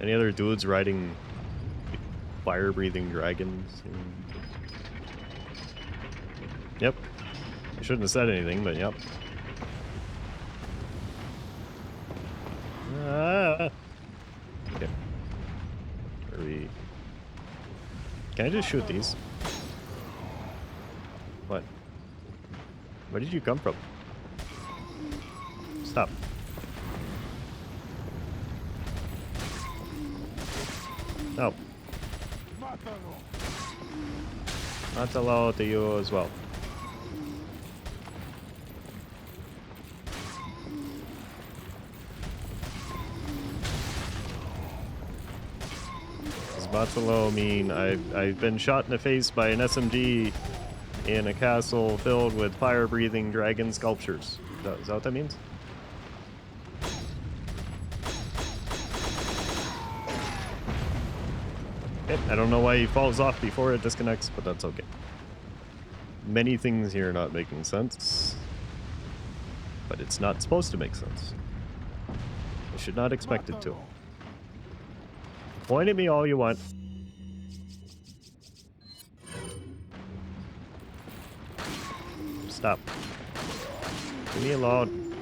Any other dudes riding fire-breathing dragons? Yep. I shouldn't have said anything, but yep. Ah. Okay. Are we... Can I just shoot these? What? Where did you come from? Stop. No. Not allowed to you as well. Does Matalo mean I've been shot in the face by an SMG in a castle filled with fire-breathing dragon sculptures? Is that what that means? I don't know why he falls off before it disconnects, but that's okay. Many things here not making sense. But but it's not supposed to make sense. I should not expect it to. Point at me all you want. Stop. Leave me alone.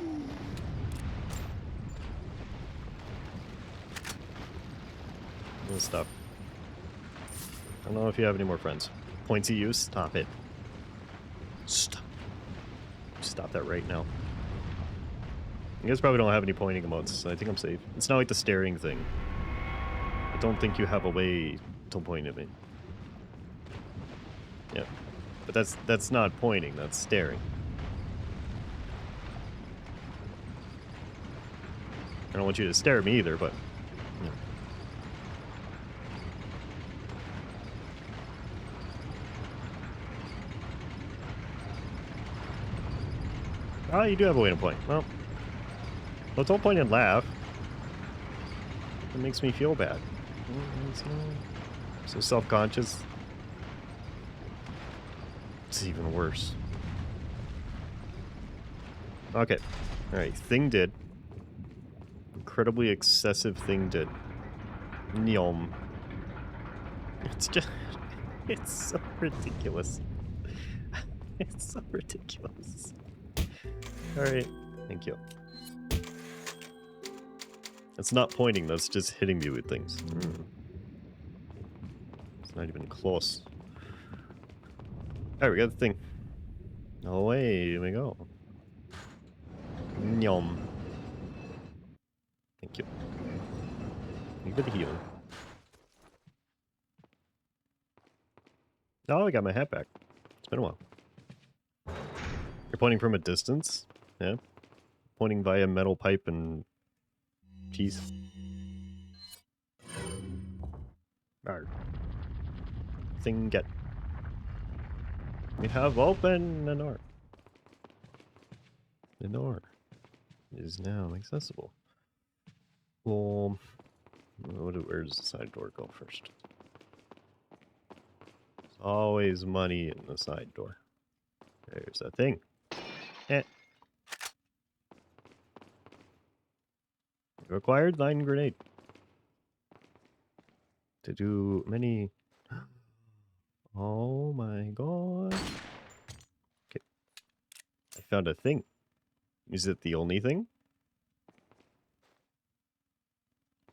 No stuff. I don't know if you have any more friends. Points of use? Stop it. Stop. Stop that right now. You guys probably don't have any pointing emotes, so I think I'm safe. It's not like the staring thing. I don't think you have a way to point at me. Yeah. But that's not pointing, that's staring. I don't want you to stare at me either, but... Yeah. Oh, you do have a way to point. Well, don't point and laugh. It makes me feel bad. So self-conscious. It's even worse. Okay. Alright, thing did. Incredibly excessive thing did. Nyom. It's just... It's so ridiculous. It's so ridiculous. Alright, thank you. That's not pointing, that's just hitting me with things. It's not even close. Alright, we got the thing. Away we go. Nyom. Thank you. Thank you for the healing. Oh, I got my hat back. It's been a while. You're pointing from a distance? Yeah. Pointing via metal pipe and cheese. Arr. Thing get. We have opened the door. The door is now accessible. Well, where does the side door go first? There's always money in the side door. There's a thing. Eh. Required line grenade. To do many... Oh my god. Okay. I found a thing. Is it the only thing?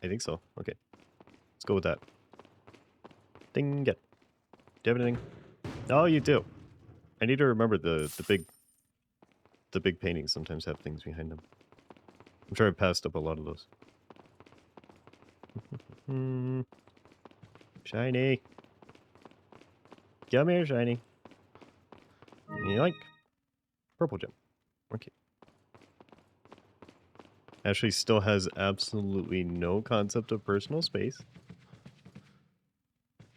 I think so. Okay. Let's go with that. Ding get. Do you have anything? Oh, you do. I need to remember the big paintings sometimes have things behind them. I'm sure I passed up a lot of those. Shiny. Come here, shiny. Yoink. Purple gem. Okay. Ashley still has absolutely no concept of personal space.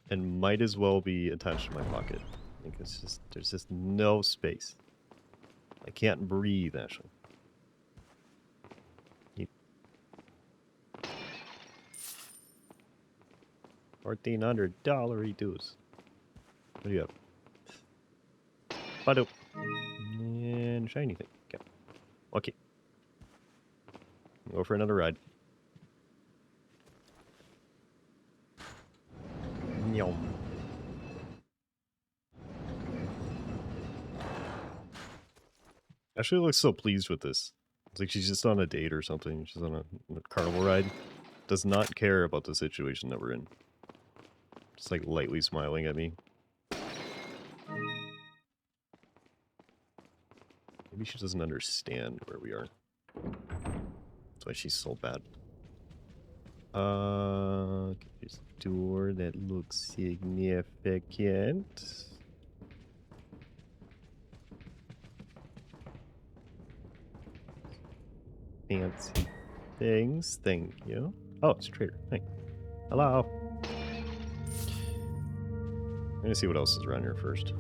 And might as well be attached to my pocket. I think it's just, there's just no space. I can't breathe, Ashley. $1,400 dues. What do you have? Bado. And shiny thing. Okay. Okay. Go for another ride. Nyom. Ashley looks so pleased with this. It's like she's just on a date or something. She's on a carnival ride. Does not care about the situation that we're in. Just like lightly smiling at me. Maybe she doesn't understand where we are. That's why she's so bad. There's a door that looks significant. Fancy things, thank you. Oh, it's a trader. Hey. Hello. I'm gonna see what else is around here first.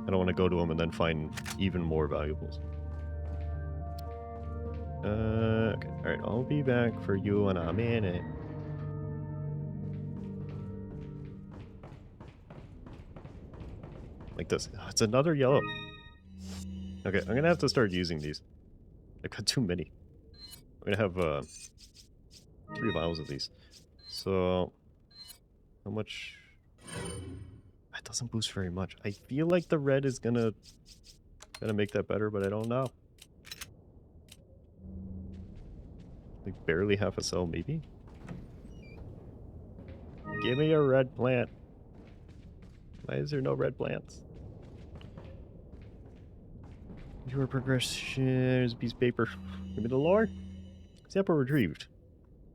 I don't want to go to him and then find even more valuables. Okay. Alright, I'll be back for you in a minute. Like this. Oh, it's another yellow. Okay, I'm gonna have to start using these. I got too many. I'm gonna have 3 vials of these. So, how much? That doesn't boost very much. I feel like the red is gonna make that better, but I don't know. Like barely half a cell, maybe? Give me a red plant. Why is there no red plants? Your progression is a piece of paper. Give me the lore. Sample retrieved.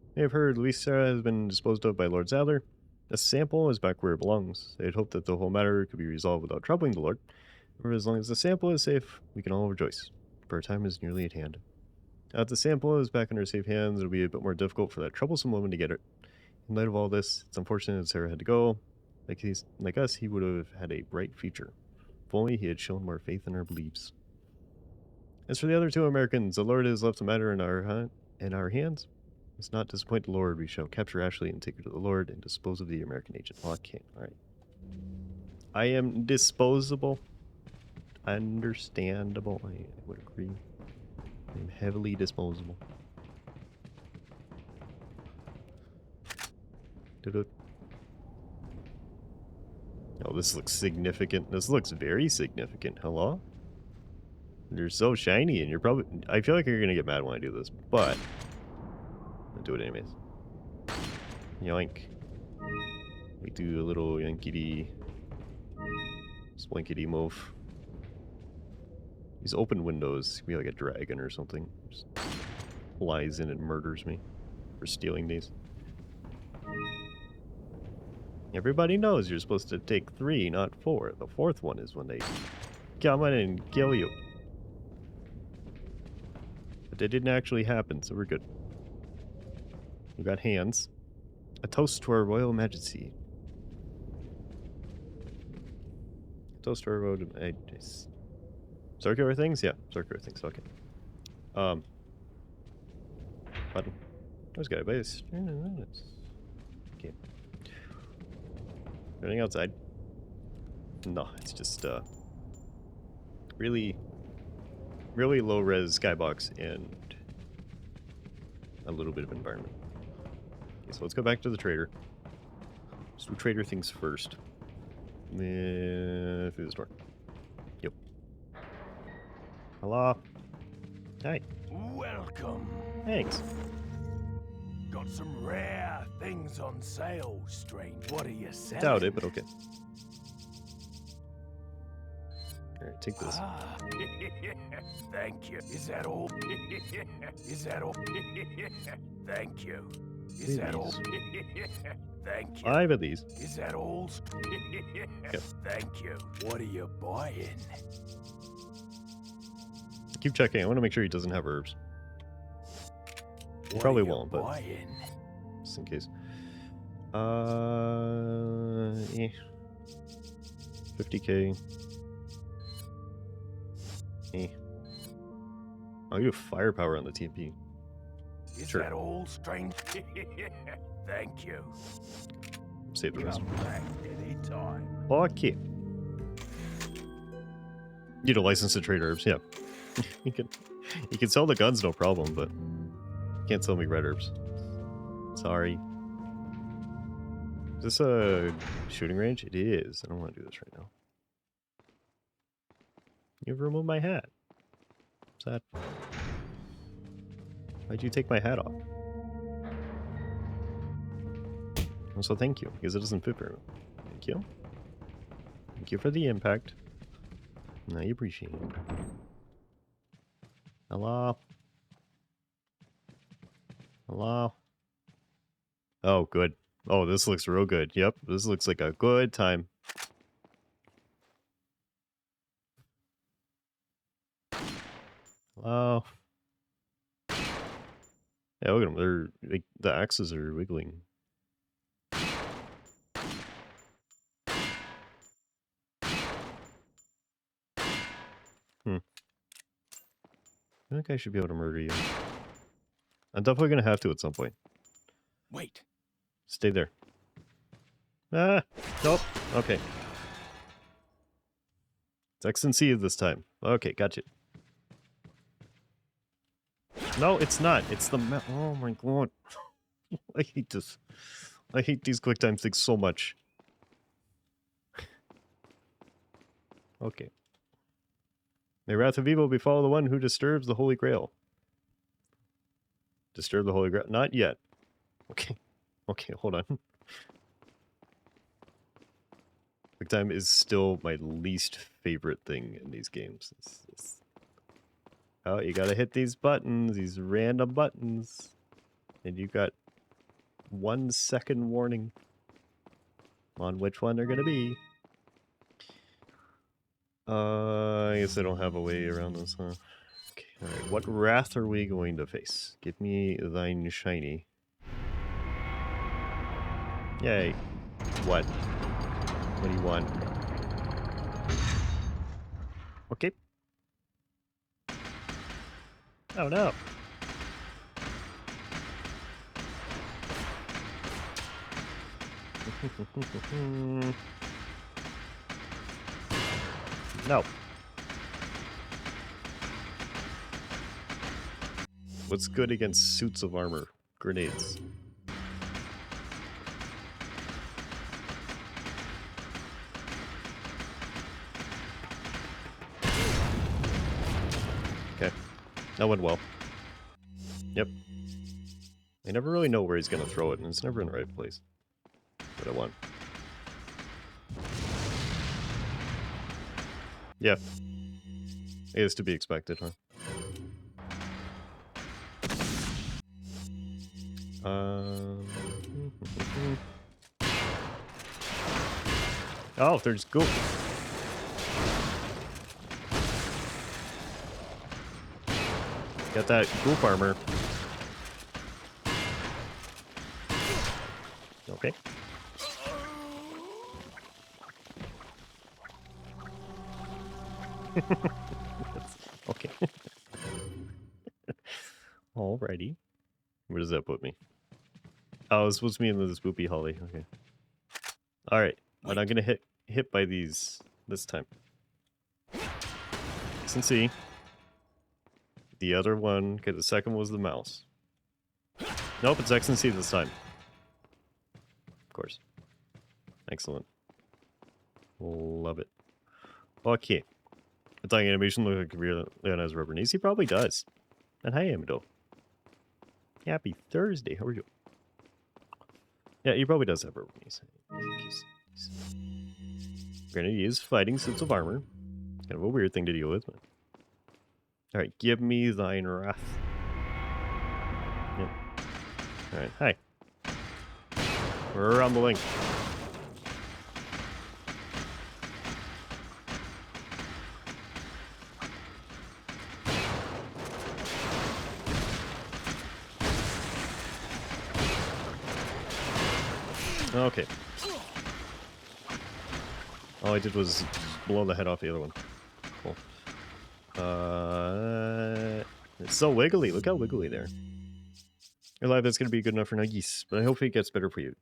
You may have heard Luisa has been disposed of by Lord Zadler. The sample is back where it belongs. They had hoped that the whole matter could be resolved without troubling the Lord. For as long as the sample is safe, we can all rejoice. For our time is nearly at hand. Now that the sample is back in our safe hands, it'll be a bit more difficult for that troublesome woman to get it. In light of all this, it's unfortunate that Sarah had to go. Like us, he would have had a bright future. If only he had shown more faith in our beliefs. As for the other 2 Americans, the Lord has left the matter in our hands. Let's not disappoint the Lord. We shall capture Ashley and take her to the Lord and dispose of the American agent. Okay, alright. I am disposable. Understandable. I would agree. I am heavily disposable. Oh, this looks significant. This looks very significant. Hello? You're so shiny and you're probably... I feel like you're going to get mad when I do this, but... I'll do it anyways. Yoink. We do a little yoinkity... Splinkity move. These open windows be like a dragon or something. Just flies in and murders me for stealing these. Everybody knows you're supposed to take 3, not 4. The 4th one is when they come in and kill you. But that didn't actually happen, so we're good. We got hands. A toast to our Royal Majesty. Toast to our Royal Majesty. Circular things? Yeah, circular things, okay. Button. There's got a base. Okay. Anything outside? No, it's just really low res skybox and a little bit of environment. Okay, so let's go back to the trader. Let's do trader things first. Through this door. Yep. Hello. Hi. Welcome. Thanks. Got some rare things on sale, strange. What are you selling? Doubt it, but okay. Alright, take this. Ah, thank you. Is that all? Is that all? Thank you. Is that all? Thank you. 5 of these. Is that all? Yep. Thank you. What are you buying? Keep checking. I want to make sure he doesn't have herbs. He probably won't, but buying? just in case. 50k. I'll give firepower on the TMP. Is Sure. that all, strange? Thank you. Save the rest. Come back anytime. Okay. You need a license to trade herbs, yeah. you can sell the guns, no problem, but you can't sell me red herbs. Sorry. Is this a shooting range? It is. I don't want to do this right now. You've removed my hat. What's that? Why'd you take my hat off? Also, thank you, because it doesn't fit very well. Thank you. Thank you for the impact. I appreciate it. Hello? Hello? Oh, good. Oh, this looks real good. Yep, this looks like a good time. Hello? Yeah, look at them. They're, like, the axes are wiggling. I think I should be able to murder you. I'm definitely going to have to at some point. Wait. Stay there. Ah! Nope. Okay. It's X and C this time. Okay, gotcha. No, it's not. It's the oh my god. I hate this. I hate these quick time things so much. Okay. May wrath of evil befall the one who disturbs the Holy Grail. Disturb the Holy Grail? Not yet. Okay. Okay, hold on. Quick time is still my least favorite thing in these games. Oh, you gotta hit these buttons, these random buttons. And you got 1 second warning on which one they're gonna be. I guess I don't have a way around this, huh? Okay, alright. What wrath are we going to face? Give me thine shiny. Yay. What? What do you want? Okay. Oh no. No. What's good against suits of armor? Grenades. Okay. That went well. Yep. I never really know where he's gonna throw it, and it's never in the right place. What I want. Yeah. It is to be expected, huh? Oh, there's goop. Got that goop armor. Okay. Okay. Alrighty. Where does that put me? Oh, it's supposed to be in the spoopy holly. Okay. Alright. I'm not gonna hit by these this time. X and C. The other one, okay, the second was the mouse. Nope, it's X and C this time. Of course. Excellent. Love it. Okay. Attacking animation look like Leon has rubber knees. He probably does. And hi, Amado. Happy Thursday. How are you? Yeah, he probably does have rubber knees. Granted, he is fighting suits of armor. It's kind of a weird thing to deal with. But... Alright, give me thine wrath. Yep. Alright, hi. We're rumbling. Okay. All I did was blow the head off the other one. Cool. It's so wiggly. Look how wiggly there. Your life is going to be good enough for now, yes, but I hope it gets better for you.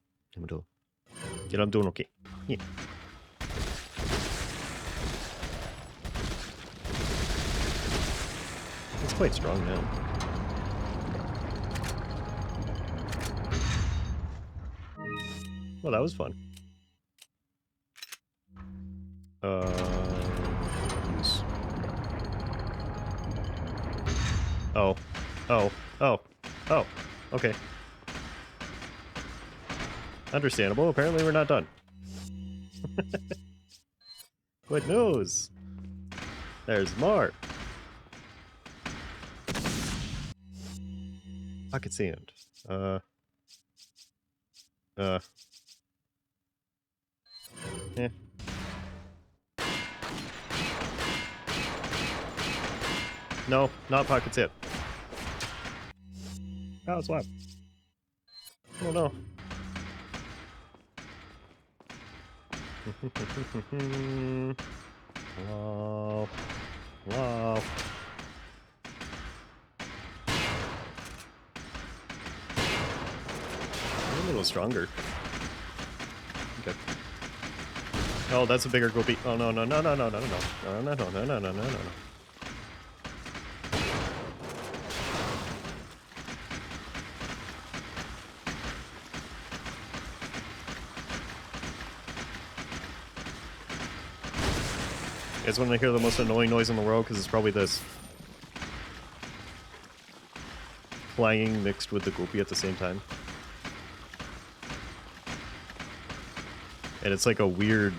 Yeah, I'm doing okay. Yeah. It's quite strong now. Well, that was fun. Use. Oh. Oh. Oh. Oh. Okay. Understandable. Apparently we're not done. Good news. There's more. Pocket sand. Eh. No, not pocket sand. Oh, swap. Oh no. Hello. Hello. I'm a little stronger. Okay. Oh, that's a bigger goopy. Oh no no no no no no no no no no no no no no no. guys want to hear the most annoying noise in the world? Because it's probably this. Clanging mixed with the goopy at the same time. And it's like a weird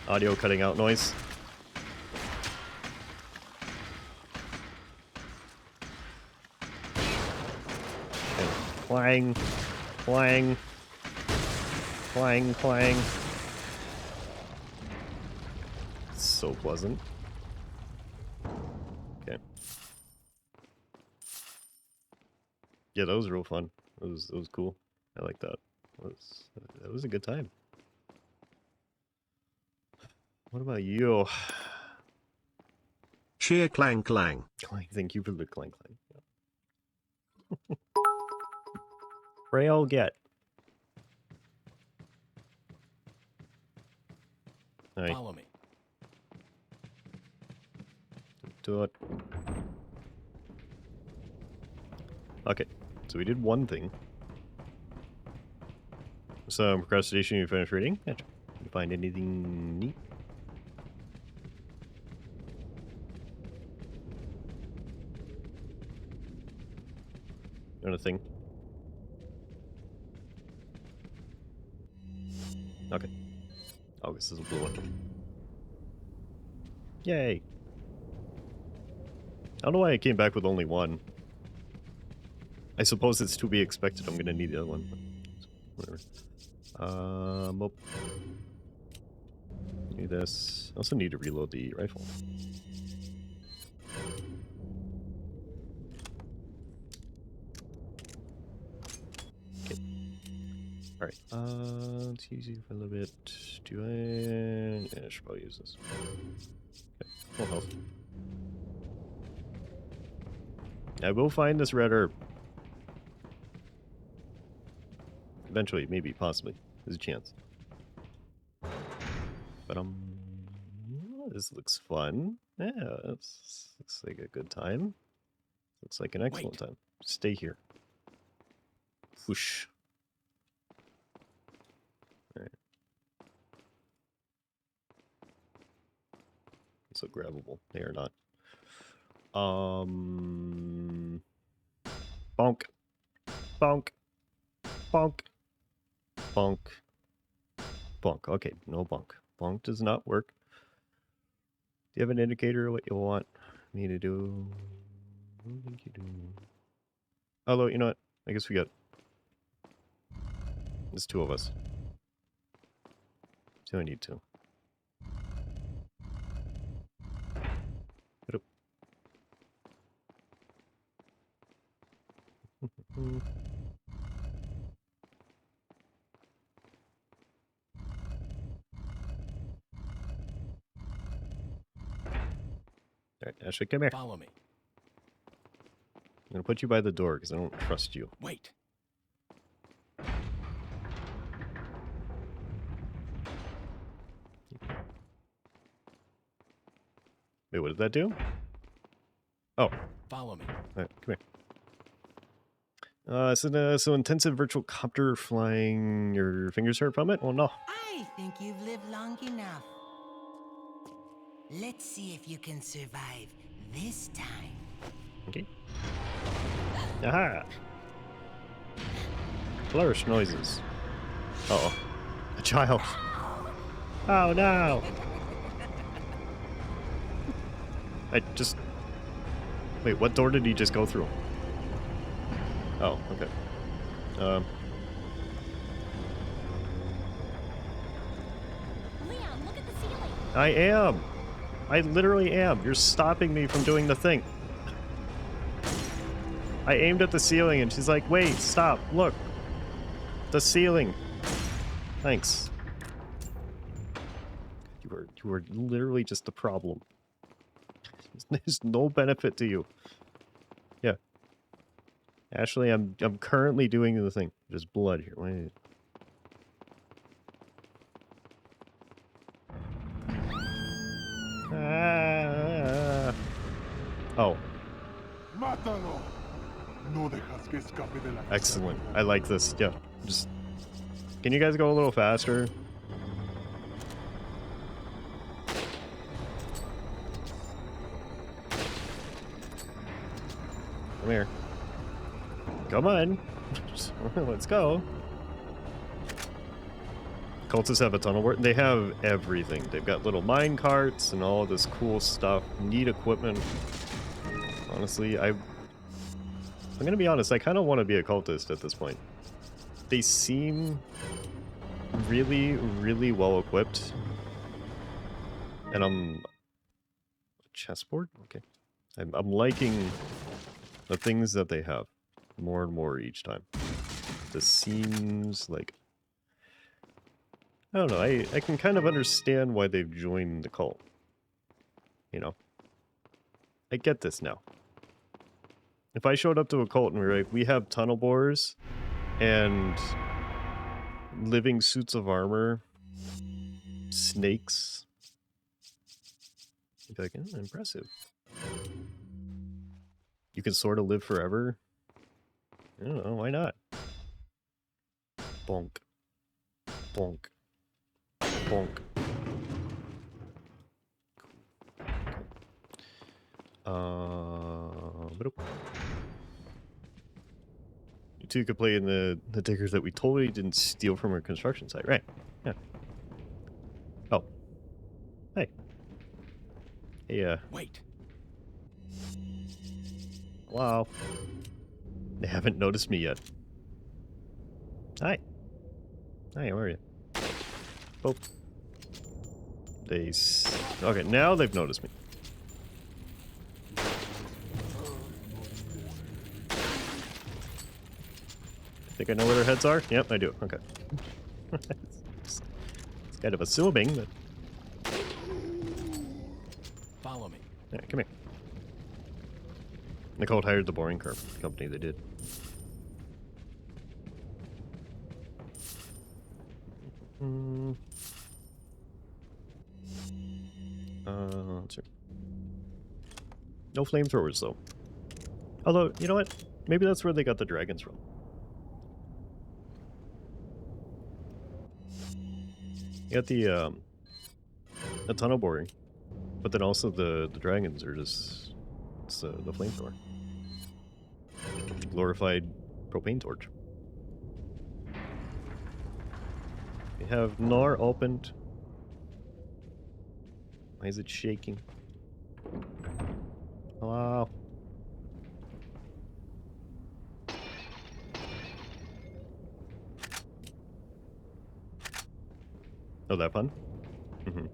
audio cutting out noise. And clang, clang, clang, clang. It's so pleasant. Okay. Yeah, that was real fun. It was cool. I like that. That was a good time. What about you? Cheer clang clang. Clang, thank you for the clang clang. Pray I'll get. Alright. Follow me. Do it. Okay, so we did one thing. Some procrastination, you finished reading? Did you find anything neat? Anything? Okay. August is a blue one. Yay! I don't know why I came back with only one. I suppose it's to be expected. I'm gonna need the other one. But whatever. Oh. Do this. I also need to reload the rifle. Okay. Alright. Let's use you for a little bit. Do I? Yeah, I should probably use this. Okay. Full health. I will find this red herb. Eventually, maybe, possibly. There's a chance. But this looks fun. Yeah, this looks like a good time. Looks like an excellent time. Stay here. Whoosh. Alright. So grabbable. They are not. Bonk. Bonk. Bonk. Bonk. Bonk. Okay, no bonk. Bonk does not work. Do you have an indicator of what you want me to do? I don't think you do. Although, you know what? I guess we got... There's two of us. So I need two. Alright, Ashley, come here. Follow me. I'm gonna put you by the door because I don't trust you. Wait. Wait, what did that do? Oh. Follow me. Alright, come here. So intensive virtual copter flying, your fingers hurt from it? Oh no. I think you've lived long enough. Let's see if you can survive this time. Okay. Aha! Flourish noises. Uh-oh. A child. Oh no! I just... Wait, what door did he just go through? Oh, okay. Leon, look at the ceiling. I am! I literally am. You're stopping me from doing the thing. I aimed at the ceiling and she's like, wait, stop, look. The ceiling. Thanks. You were literally just the problem. There's no benefit to you. Yeah. Ashley, I'm currently doing the thing. There's blood here. Wait. Ah. Oh. Excellent. I like this. Yeah. Just. Can you guys go a little faster? Come here. Come on. Let's go. Cultists have a tunnel work. They have everything. They've got little mine carts and all this cool stuff. Neat equipment. Honestly, I'm gonna be honest, I kind of want to be a cultist at this point. They seem really, really well equipped. And I'm... Chessboard? Okay. I'm liking the things that they have more and more each time. This seems like... I don't know, I can kind of understand why they've joined the cult. You know? I get this now. If I showed up to a cult and we were like, we have tunnel borers and living suits of armor, snakes, I'd be like, oh, impressive. You can sort of live forever? I don't know, why not? Bonk. Bonk. Bonk. You two could play in the diggers that we totally didn't steal from our construction site, right? Yeah. Oh. Hey. Hey, Wait. Wow. They haven't noticed me yet. Hi. Hi, how are you? Oh. Okay, now they've noticed me. Think I know where their heads are? Yep, I do. Okay. It's kind of assuming, but... Follow me. Yeah, come here. Nicole hired the boring company, they did. Let's see. No flamethrowers, though. Although, you know what? Maybe that's where they got the dragons from. You got the tunnel boring, but then also the dragons are just... It's the flamethrower. Glorified propane torch. We have Nor opened. Why is it shaking? Hello? Oh, that fun? Mm-hmm.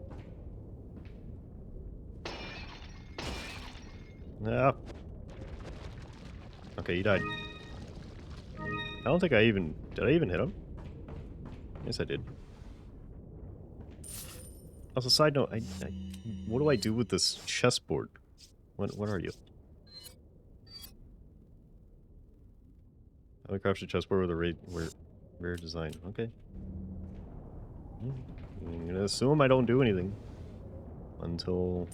No. Okay, you died. I don't think I even... Did I even hit him? Yes, I did. Also, side note, what do I do with this chessboard? What are you? I craft a chessboard with a rare design. Okay. I'm gonna assume I don't do anything until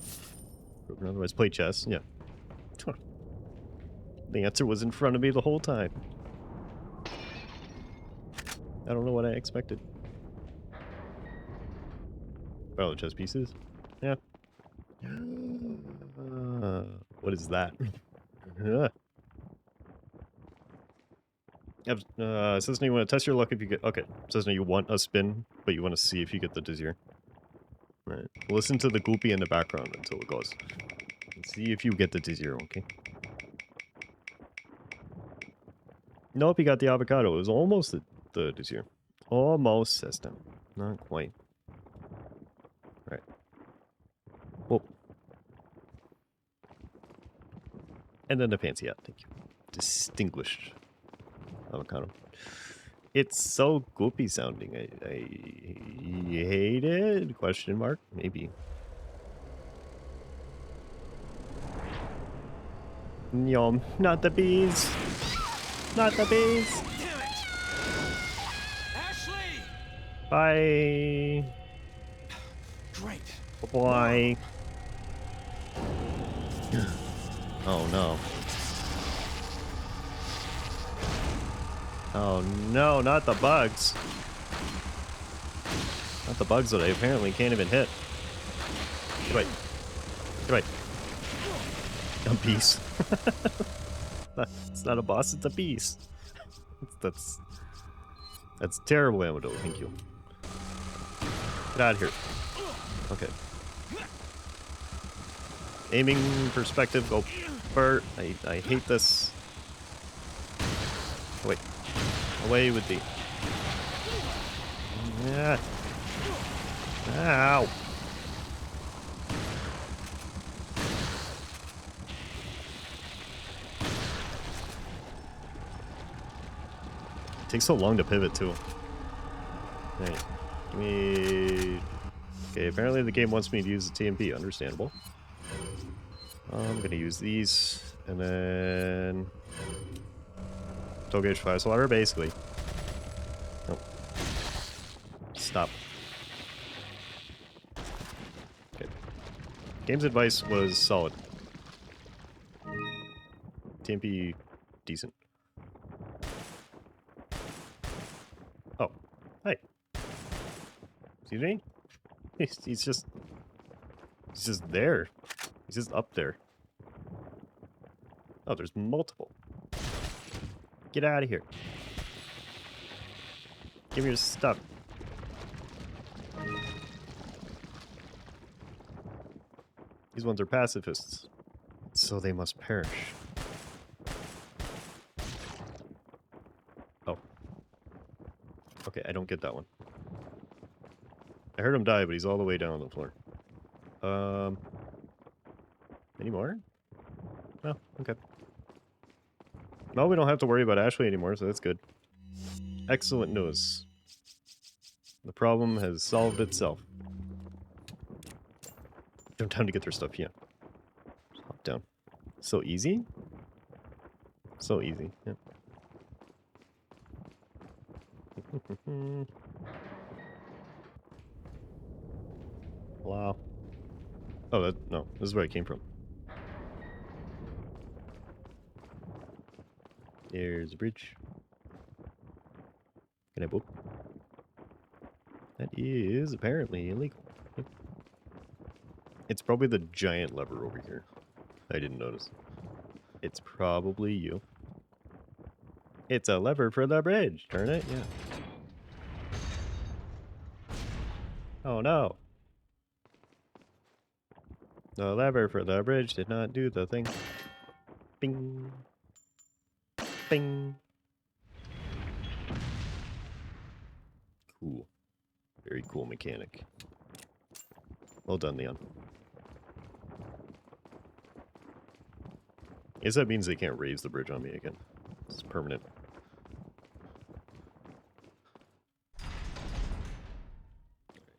proven otherwise. Play chess, yeah. The answer was in front of me the whole time. I don't know what I expected. Oh, the chess pieces? Yeah. What is that? Says no, you want to test your luck if you get... Okay. Says no, you want a spin, but you want to see if you get the dizzier. Right. Listen to the goopy in the background until it goes. And see if you get the dizzier, okay? Nope, you got the avocado. It was almost the dizzier. Almost, system. Not quite. Right. Whoop. And then the fancy hat, thank you. Distinguished avocado. It's so goopy sounding. I hate it? Question mark? Maybe. Yum. Not the bees. Not the bees. Damn it! Ashley! Bye. Great. Bye. Oh no. Oh no, not the bugs. Not the bugs that I apparently can't even hit. Get away. Get away. Dumb piece. It's not a boss, it's a beast. That's terrible, Amado. Thank you. Get out of here. Okay. Aiming perspective, go Bert. I hate this. Oh, wait. Away with the... Yeah. Ow. It takes so long to pivot too. Alright. Give me... Okay, apparently the game wants me to use the TMP. Understandable. I'm gonna use these, and then... Toll gauge fire swatter, basically. Nope. Stop. Okay. Game's advice was solid. TMP, decent. Oh, hi. Excuse me? He's just there. He's just up there. Oh, there's multiple. Get out of here. Give me your stuff. These ones are pacifists, so they must perish. Oh. Okay, I don't get that one. I heard him die, but he's all the way down on the floor. Any more? No, okay. No, we don't have to worry about Ashley anymore, so that's good. Excellent news. The problem has solved itself. No time to get their stuff, yeah. Hop down. So easy? So easy, yeah. Wow. Oh, no, this is where I came from. There's a bridge. Can I boop? That is apparently illegal. It's probably the giant lever over here. I didn't notice. It's probably you. It's a lever for the bridge. Turn it? Yeah. Oh no. The lever for the bridge did not do the thing. Bing. Bing. Cool. Very cool mechanic. Well done, Leon. I guess that means they can't raise the bridge on me again. It's permanent.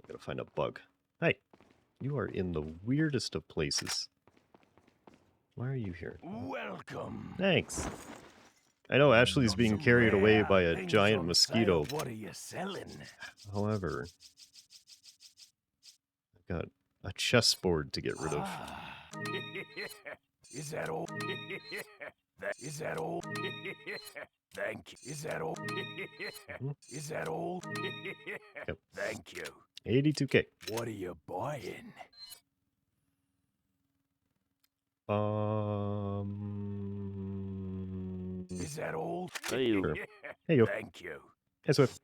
Gotta find a bug. Hi. You are in the weirdest of places. Why are you here? Welcome. Thanks. I know Ashley's being carried away by a giant mosquito. What are you selling? However, I've got a chessboard to get rid of. Is that all? Is that all? Thank you. Is that all? Is that all? Yep. Thank you. 82k. What are you buying? Is that all? Hey, you. Hey, you. Thank you. Hey, Swift.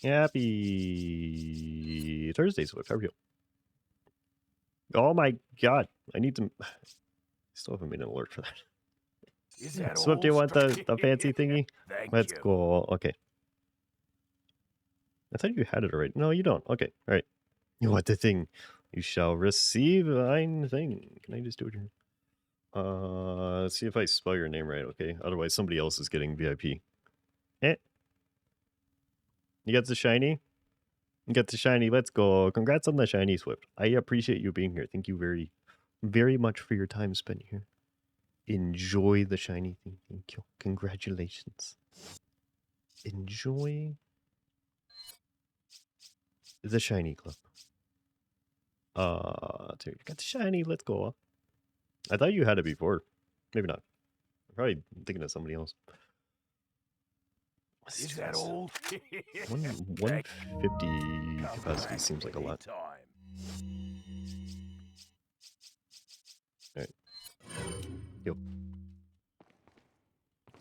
Happy Thursday, Swift. How are you? Oh my god. I need to... I still haven't made an alert for that. Is that Swift, do you want the fancy thingy? Let's you. go. Okay. I thought you had it already. No, you don't. Okay. All right. You want the thing? You shall receive thine thing. Can I just do it here? Let's see if I spell your name right, okay? Otherwise, somebody else is getting VIP. Eh? You got the shiny? You got the shiny. Let's go. Congrats on the shiny, Swift. I appreciate you being here. Thank you very, very much for your time spent here. Enjoy the shiny thing. Thank you. Congratulations. Enjoy the shiny club. So you got the shiny. Let's go. I thought you had it before. Maybe not. I'm probably thinking of somebody else. Is that all? 150 capacity seems like a lot. Alright. Yo.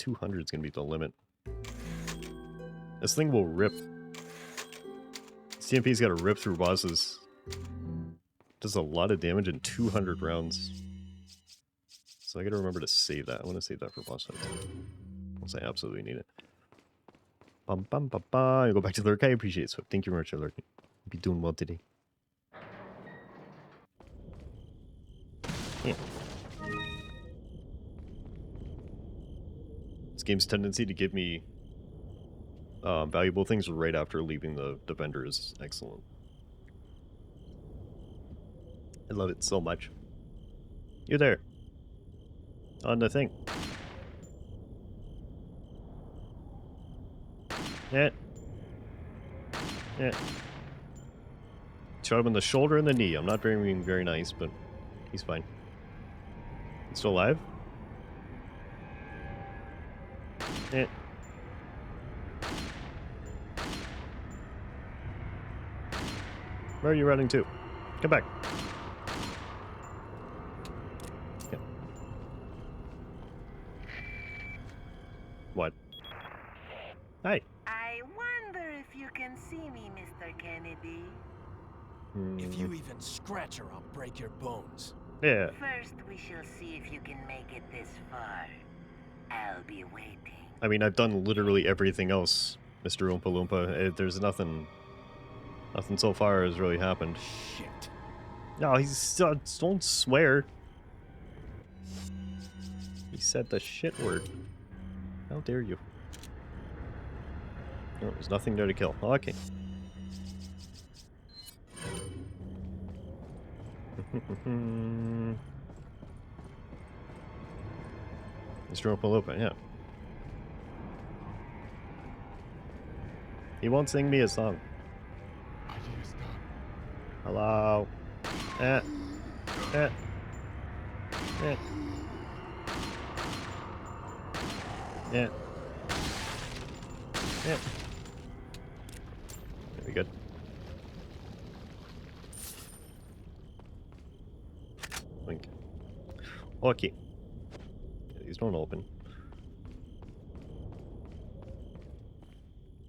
200 is going to be the limit. This thing will rip. CMP's got to rip through bosses. Does a lot of damage in 200 rounds. So I got to remember to save that. I want to save that for boss fights. Unless I absolutely need it. Bum bum bum bum. Go back to Lurk. I appreciate it. So thank you very much, Lurk. Be doing well today. Yeah. This game's tendency to give me valuable things right after leaving the vendor is excellent. I love it so much. You there? On the thing. Yeah. Yeah. Shot him in the shoulder and the knee. I'm not being very nice, but he's fine. He's still alive? Yeah. Where are you running to? Come back. Yeah. What? Hi. I wonder if you can see me, Mr. Kennedy. If you even scratch her, I'll break your bones. Yeah. First, we shall see if you can make it this far. I'll be waiting. I mean, I've done literally everything else, Mr. Oompa Loompa. There's nothing so far has really happened. Shit. No, he's still, don't swear. He said the shit word. How dare you? No, there's nothing there to kill. Okay. Mr. Oompa Loompa, yeah. He won't sing me a song. Hello. Eh. Eh. Eh. Yeah. Yeah. Very good. Wink. Okay. These don't open.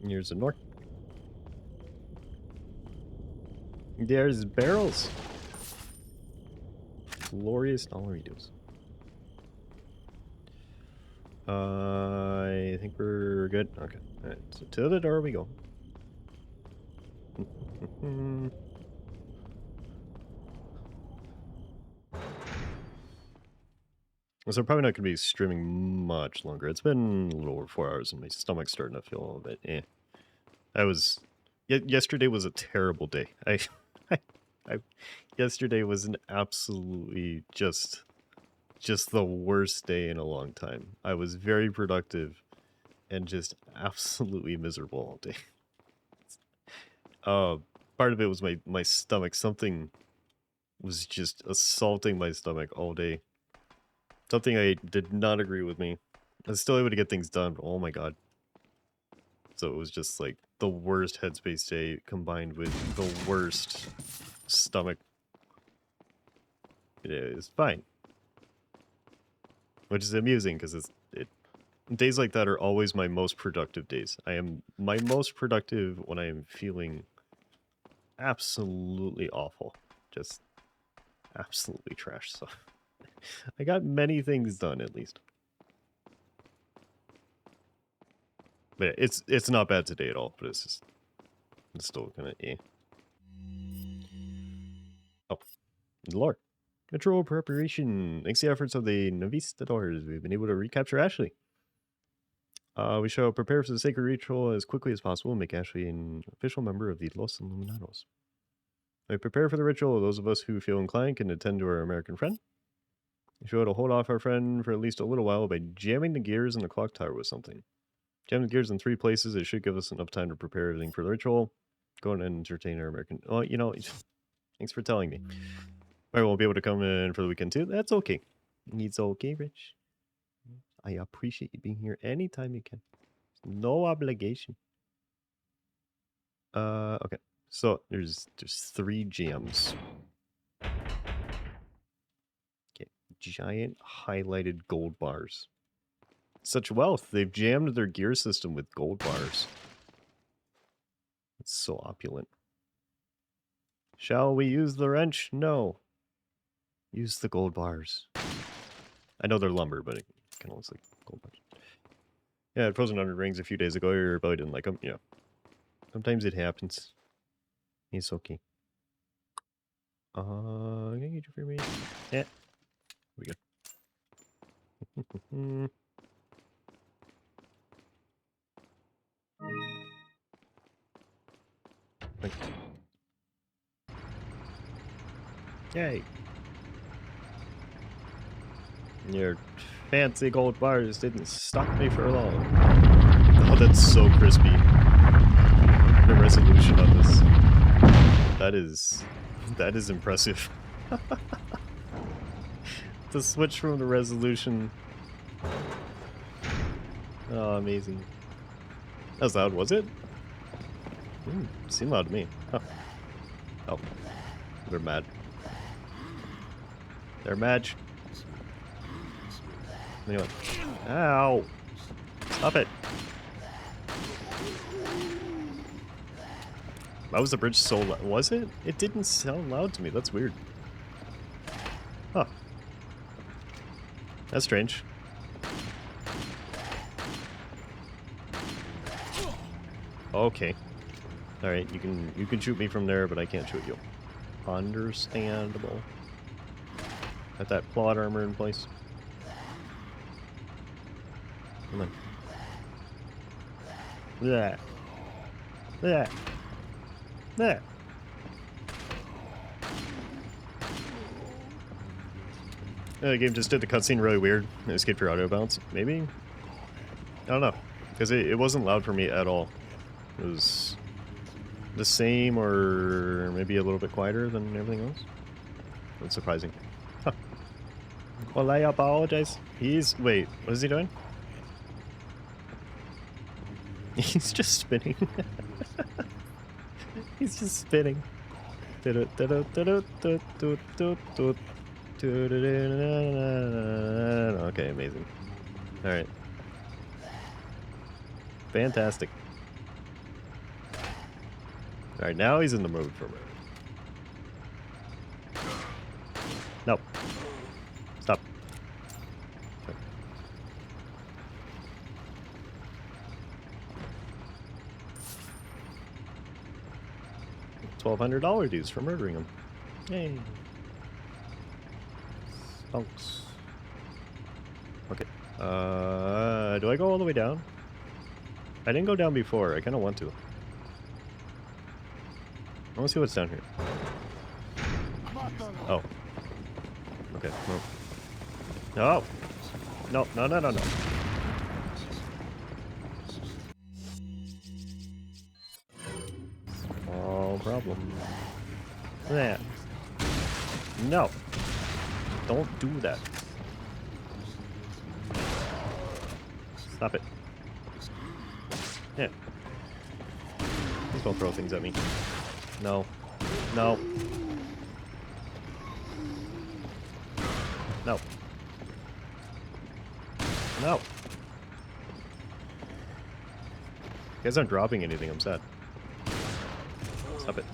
Here's the north. There's barrels. Glorious Dollarito's. I think we're good. Okay. Alright, so to the door we go. So I'm probably not going to be streaming much longer. It's been a little over 4 hours and my stomach's starting to feel a little bit eh. Yesterday was a terrible day. Yesterday was an absolutely just the worst day in a long time. I was very productive and just absolutely miserable all day. Part of it was my stomach. Something was just assaulting my stomach all day. Something I did not agree with me. I was still able to get things done, but oh my god. So it was just like the worst headspace day combined with the worst stomach. It is fine. Which is amusing because days like that are always my most productive days. I am my most productive when I am feeling absolutely awful. Just absolutely trash. So I got many things done at least. But yeah, it's not bad today at all, but it's still kind of eh. Oh, Lord. Control preparation. Thanks to the efforts of the Novistadors, we've been able to recapture Ashley. We shall prepare for the sacred ritual as quickly as possible and make Ashley an official member of the Los Illuminados. We prepare for the ritual. Those of us who feel inclined can attend to our American friend. We should hold off our friend for at least a little while by jamming the gears in the clock tower with something. Jam the gears in 3 places. It should give us enough time to prepare everything for the ritual. Go on and entertain our American... Oh, you know, thanks for telling me. I won't be able to come in for the weekend too. That's okay. It's okay, Rich. I appreciate you being here anytime you can. No obligation. Okay. So there's 3 jams. Okay. Giant highlighted gold bars. such wealth. They've jammed their gear system with gold bars. It's so opulent. Shall we use the wrench? No. Use the gold bars. I know they're lumber, but it kind of looks like gold bars. Yeah, I had frozen under rings a few days ago. You probably didn't like them. Yeah. Sometimes it happens. It's okay. Can I get you for me? Yeah. We go. Yay. Your fancy gold bars didn't stop me for long. Oh, that's so crispy. The resolution on this. That is impressive. To switch from the resolution. Oh, amazing. That was loud, was it? Seemed loud to me. Huh. Oh. They're mad. They're mad. Anyway. Ow! Stop it! Why was the bridge so loud? Was it? It didn't sound loud to me. That's weird. Huh. That's strange. Okay. Alright, you can shoot me from there, but I can't shoot you. Understandable. Got that plot armor in place. Come on. Yeah. Yeah. Yeah. The game just did the cutscene really weird. It escaped your audio bounce. Maybe? I don't know. Because it wasn't loud for me at all. It was the same or maybe a little bit quieter than everything else. That's surprising. Huh. Well, I apologize. Wait, what is he doing? He's just spinning. He's just spinning. Okay, amazing. Alright. Fantastic. Alright, now he's in the mood for murder. No. Stop. Okay. $1,200 dues for murdering him. Yay. Thanks. Okay. Do I go all the way down? I didn't go down before. I kind of want to. I want to see what's down here. Oh. Okay. No. No. No. No. No. No. Oh, problem. That. No. Don't do that. Stop it. Yeah. Please don't throw things at me. No. No. No. No. You guys aren't dropping anything, I'm sad. Stop it.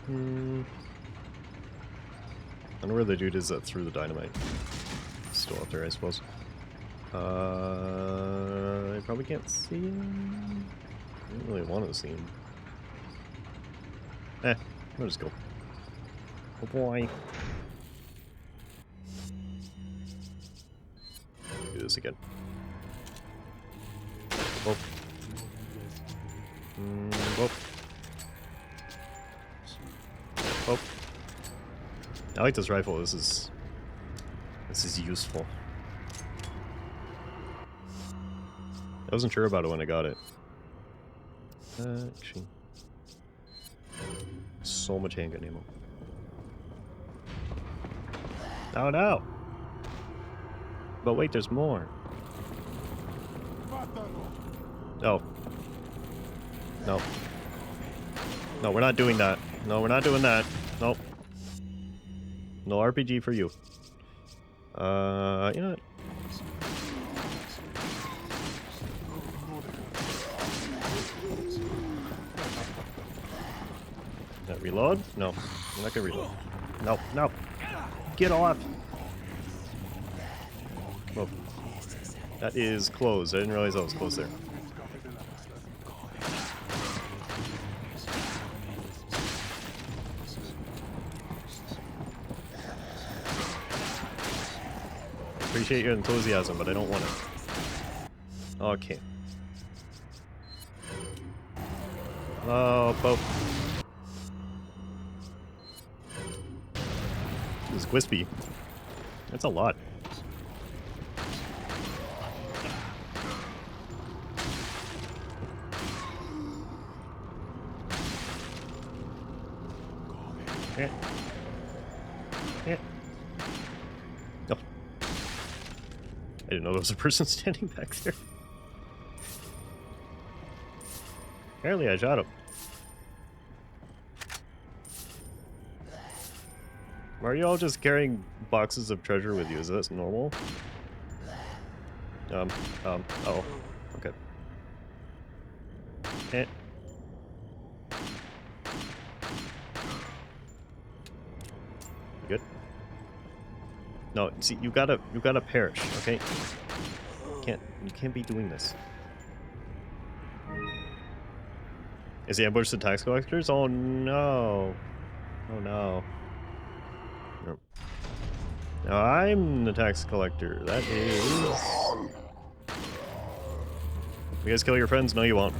I don't know where the dude is that threw the dynamite. Still up there, I suppose. I probably can't see him. I don't really want to see him. I'll just go. Oh boy. Do this again. Whoop. Whoop. Whoop. I like this rifle. This is useful. I wasn't sure about it when I got it. Actually, so much handgun ammo. Oh no! But wait, there's more. No. No. No, we're not doing that. No, we're not doing that. Nope. No RPG for you. You know what? That reload? No, I'm not gonna reload. No, no. Get off! Oh. That is closed. I didn't realize that was closed there. Appreciate your enthusiasm, but I don't want it. Okay. Oh, Pope. This is wispy. That's a lot. Eh. Eh. Oh. I didn't know there was a person standing back there. Apparently I shot him. Why are you all just carrying boxes of treasure with you? Is this normal? Oh. Okay. Eh. Good. No, see, you gotta perish, okay? You can't be doing this. Is he ambushed the tax collectors? Oh no. Oh no. No. Now I'm the tax collector. That is... You guys kill your friends? No, you won't.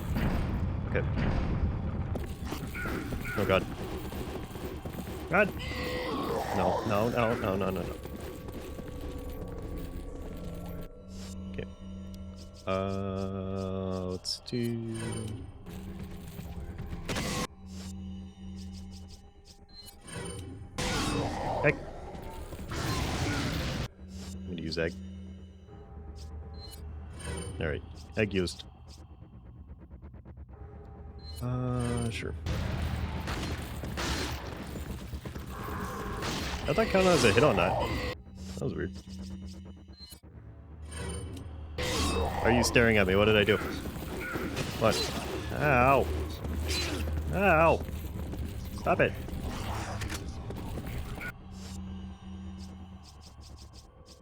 Okay. Oh god. God! No, no, no, no, no, no, no. Okay. Let's do... Egg. I'm gonna use egg. Alright, egg used. Sure. I thought counted as a hit on that. That was weird. Are you staring at me? What did I do? What? Ow! Ow! Stop it!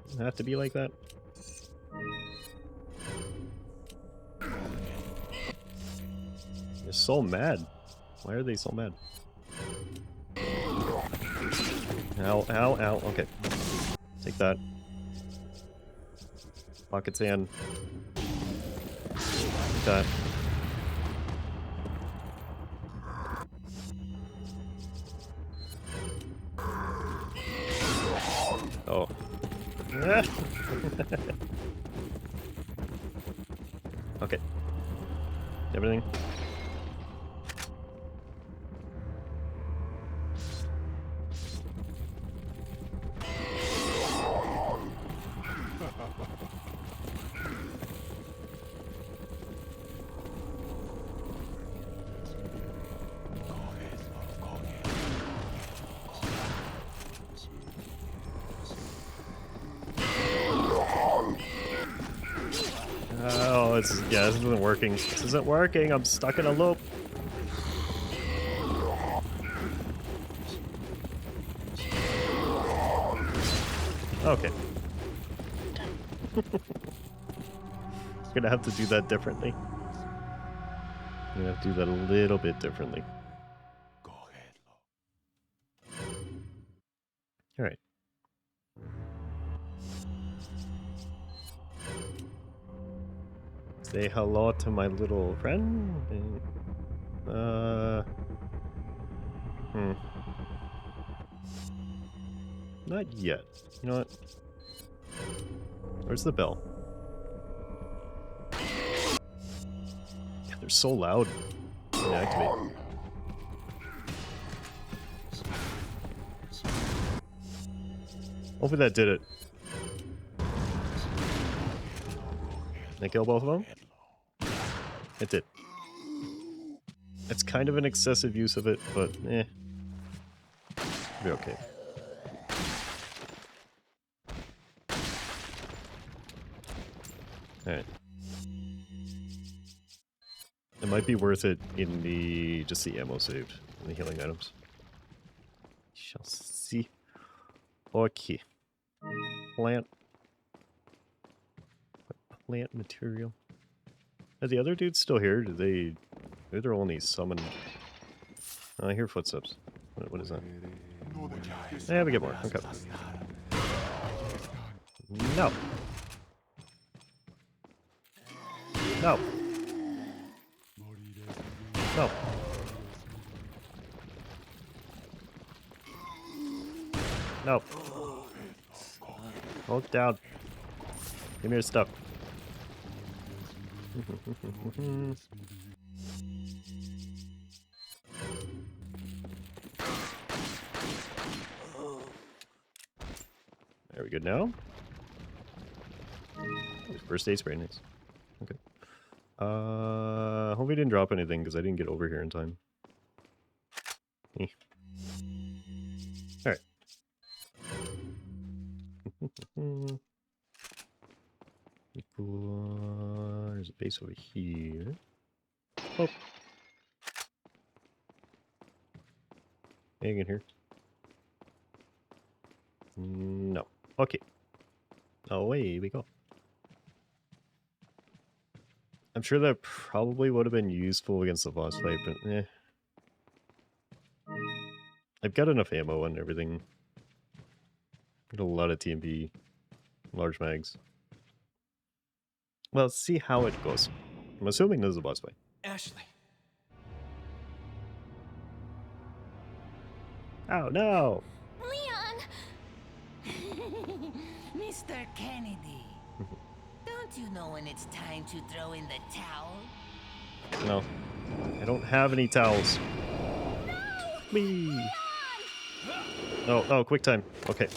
Doesn't have to be like that. They're so mad. Why are they so mad? Ow, ow, ow. Okay. Take that. Pocket sand. Take that. Oh. Okay. Everything. Oh, yeah, this isn't working. This isn't working. I'm stuck in a loop. Okay. I'm gonna have to do that differently. I'm gonna have to do that a little bit differently. Alright. Say hello to my little friend. Not yet. You know what? Where's the bell? Yeah, they're so loud. Activate. Hopefully that did it. Did I kill both of them? It did. It's kind of an excessive use of it, but eh. It'll be okay. Alright. It might be worth it in the just the ammo saved in the healing items. Shall see. Okay. Plant material. Are the other dudes still here? Did they? Maybe they're only summoned. I hear footsteps. What is that? Yeah, we get more. Okay. No. No. No. No. Hold down. Give me your stuff. There we go now. First aid spray, nice. Okay. Hope we didn't drop anything because I didn't get over here in time. Alright. There's a base over here. Oh. Anything in here? No. Okay. Away we go. I'm sure that probably would have been useful against the boss fight, but eh. I've got enough ammo and everything. Got a lot of TMP, large mags. Well, let's see how it goes. I'm assuming this is a boss fight. Ashley. Oh no! Leon! Mr. Kennedy, don't you know when it's time to throw in the towel? No. I don't have any towels. No! Whee! Oh, quick time. Okay.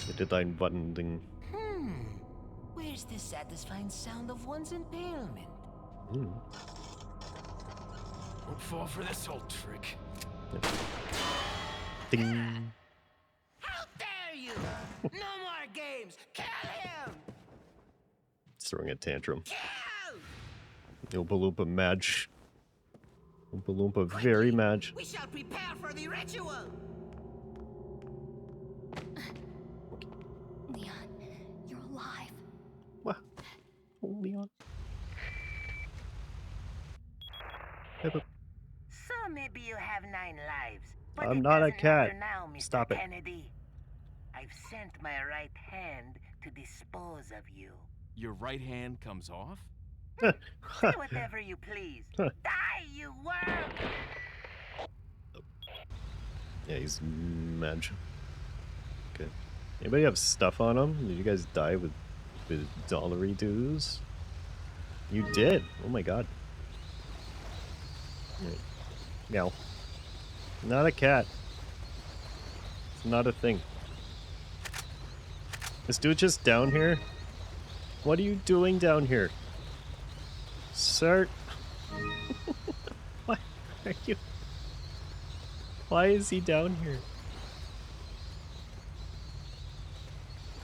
I did that button thing. Where's the satisfying sound of one's impalement? Don't fall for this old trick. Ding. How dare you! No more games! Kill him! It's throwing a tantrum. Kill! Oompa Loompa Madge. Oompa Loompa very Madge. We shall prepare for the ritual! Leon, you're alive. What? Oh, Leon. So maybe you have 9 lives. But I'm it not a doesn't cat. matter now, Mr. Stop it. Kennedy. I've sent my right hand to dispose of you. Your right hand comes off? Say whatever you please. Die, you worm! Yeah, he's Madge. Okay. Anybody have stuff on him? Did you guys die with dollary dues? You did. Oh my god. Meow. Not a cat. It's not a thing. This dude just down here? What are you doing down here? Sir? Why are you... Why is he down here?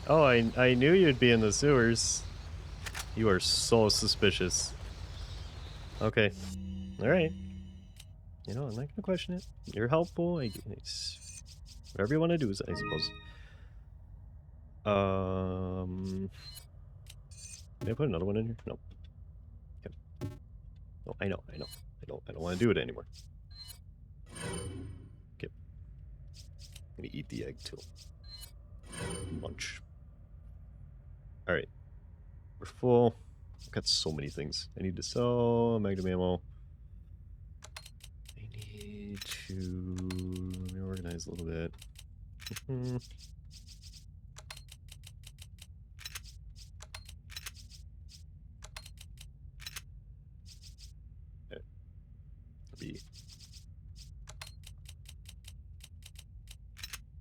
Oh, I knew you'd be in the sewers. You are so suspicious. Okay. Alright. You know, I'm not gonna question it. You're helpful. It's whatever you want to do, I suppose. Did I put another one in here? No. Okay. No, I know. I don't want to do it anymore. Okay. I'm gonna eat the egg too. Munch. Alright. We're full. I've got so many things. I need to sell magnum ammo. I need to reorganize a little bit. Okay. Be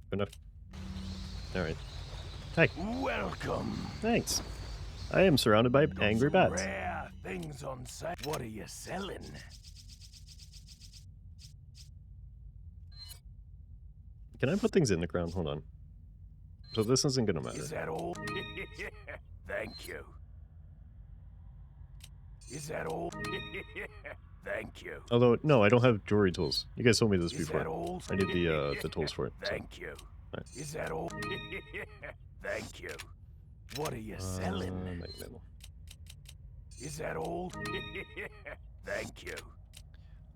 good enough. Alright. Hi. Welcome. Thanks. I am surrounded by angry bats. Rare things on site. What are you selling? Can I put things in the ground? Hold on. So this isn't gonna matter. Is that all? Thank you. Is that all? Thank you. Although, no, I don't have jewelry tools. You guys told me this Is before. that all? I need the tools for it. Thank you. Right. Is that all? Thank you. What are you selling? Magnum. Is that all? Thank you.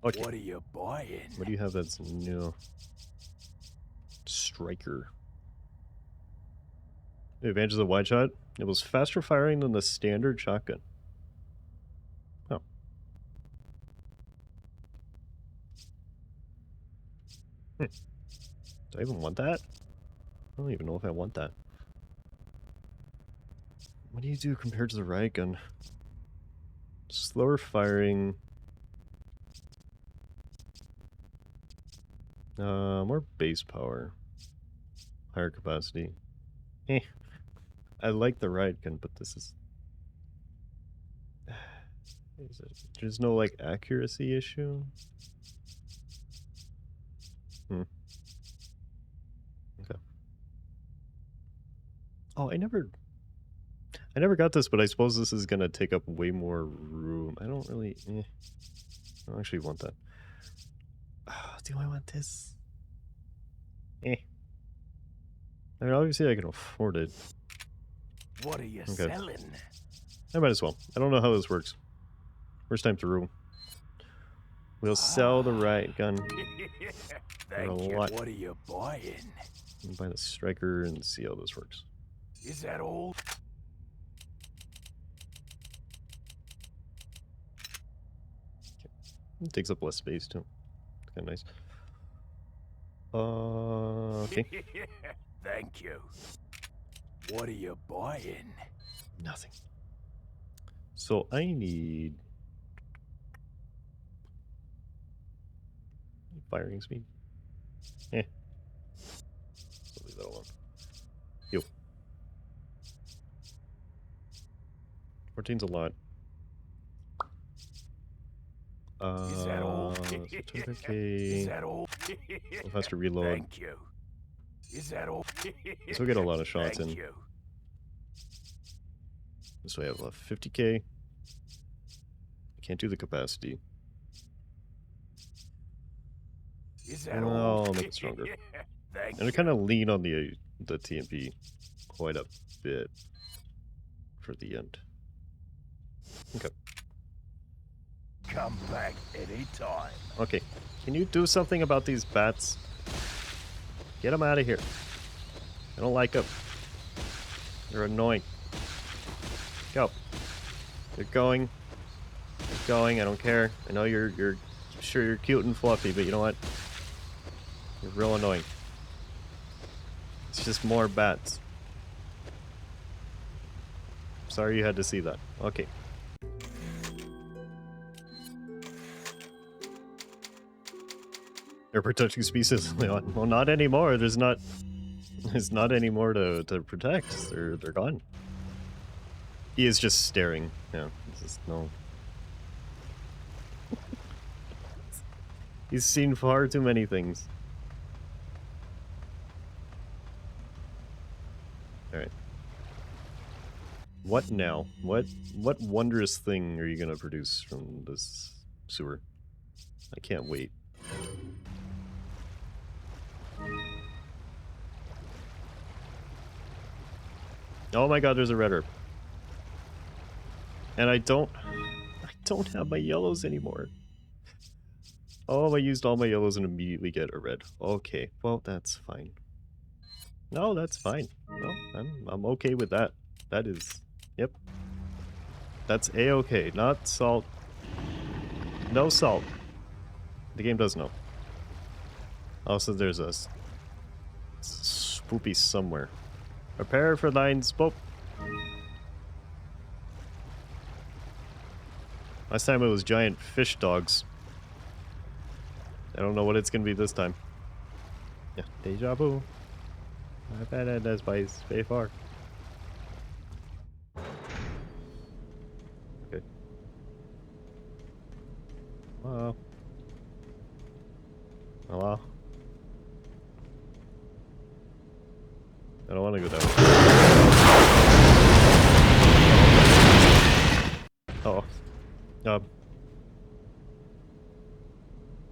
Okay. What are you buying? What do you have that's new? Striker. The advantages of wide shot. It was faster firing than the standard shotgun. Oh. Do I even want that? I don't even know if I want that. What do you do compared to the riot gun? Slower firing. More base power. Higher capacity. I like the riot gun, but this is... There's no, like, accuracy issue? Okay. Oh, I never got this, but I suppose this is gonna take up way more room. I don't really... I don't actually want that. Oh, do I want this? I mean, obviously I can afford it. What are you selling? I might as well. I don't know how this works. First time through. We'll sell the riot gun. Thank you. What are you buying? We'll buy the striker and see how this works. Is that all? It takes up less space too. It's kind of nice. Okay. Thank you. What are you buying? Nothing. So I need firing speed. I'll leave that alone. Yo. 14's a lot. Is that all? 25k. Is that all? Faster reload. Thank you. Is that all? This will get a lot of shots Thank in. you. This way I have 50k. I can't do the capacity. Is that well, all? I'll make it stronger. Thank And I kind of lean on the TMP quite a bit for the end. Okay. Come back anytime. Okay. Can you do something about these bats? Get them out of here. I don't like them. They're annoying. Go. They're going. They're going. I don't care. I know you're sure you're cute and fluffy, but you know what? You're real annoying. It's just more bats. Sorry you had to see that. Okay. They're protecting species, Leon. Well, not anymore. There's not any more to protect. They're gone. He is just staring. Yeah, just no. He's seen far too many things. Alright. What now? What wondrous thing are you gonna produce from this sewer? I can't wait. Oh my god, there's a red herb. And I don't have my yellows anymore. Oh, I used all my yellows and immediately get a red. Okay, well that's fine. No, that's fine. No, I'm okay with that. That is, yep. That's a-okay. Not salt. No salt. The game does know. Also, there's a spoopy somewhere. Prepare for thine spoop. Last time it was giant fish dogs. I don't know what it's gonna be this time. Yeah, deja vu. I've had it as by very far. Okay. Hello. Hello. I don't want to go that way. Oh.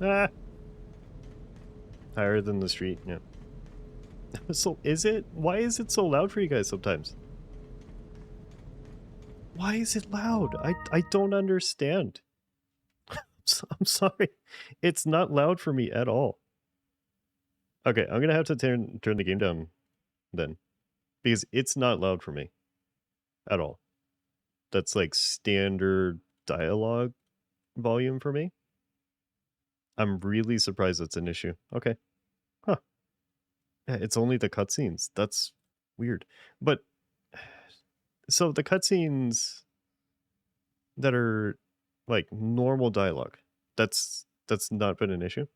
Ah. Higher than the street, yeah. So, is it? Why is it so loud for you guys sometimes? Why is it loud? I don't understand. I'm sorry. It's not loud for me at all. Okay, I'm gonna have to turn the game down then. Because it's not loud for me. At all. That's like standard dialogue volume for me. I'm really surprised that's an issue. Okay. Huh. Yeah, it's only the cutscenes. That's weird. But so the cutscenes that are like normal dialogue, that's not been an issue.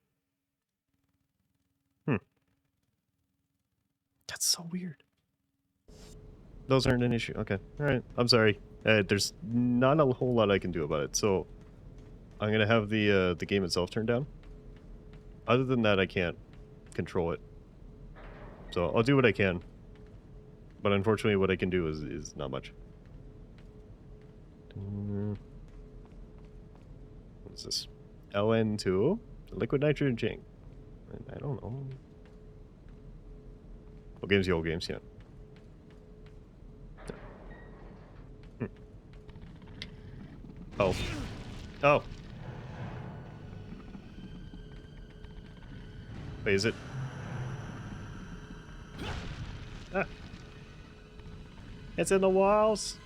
That's so weird. Those aren't an issue. Okay. All right. I'm sorry. There's not a whole lot I can do about it. So I'm gonna have the game itself turned down. Other than that, I can't control it. So I'll do what I can. But unfortunately, what I can do is not much. What is this? LN2? Liquid nitrogen tank. I don't know. Old games, the old games, yeah. Oh. Oh. Wait, is it? Ah. It's in the walls.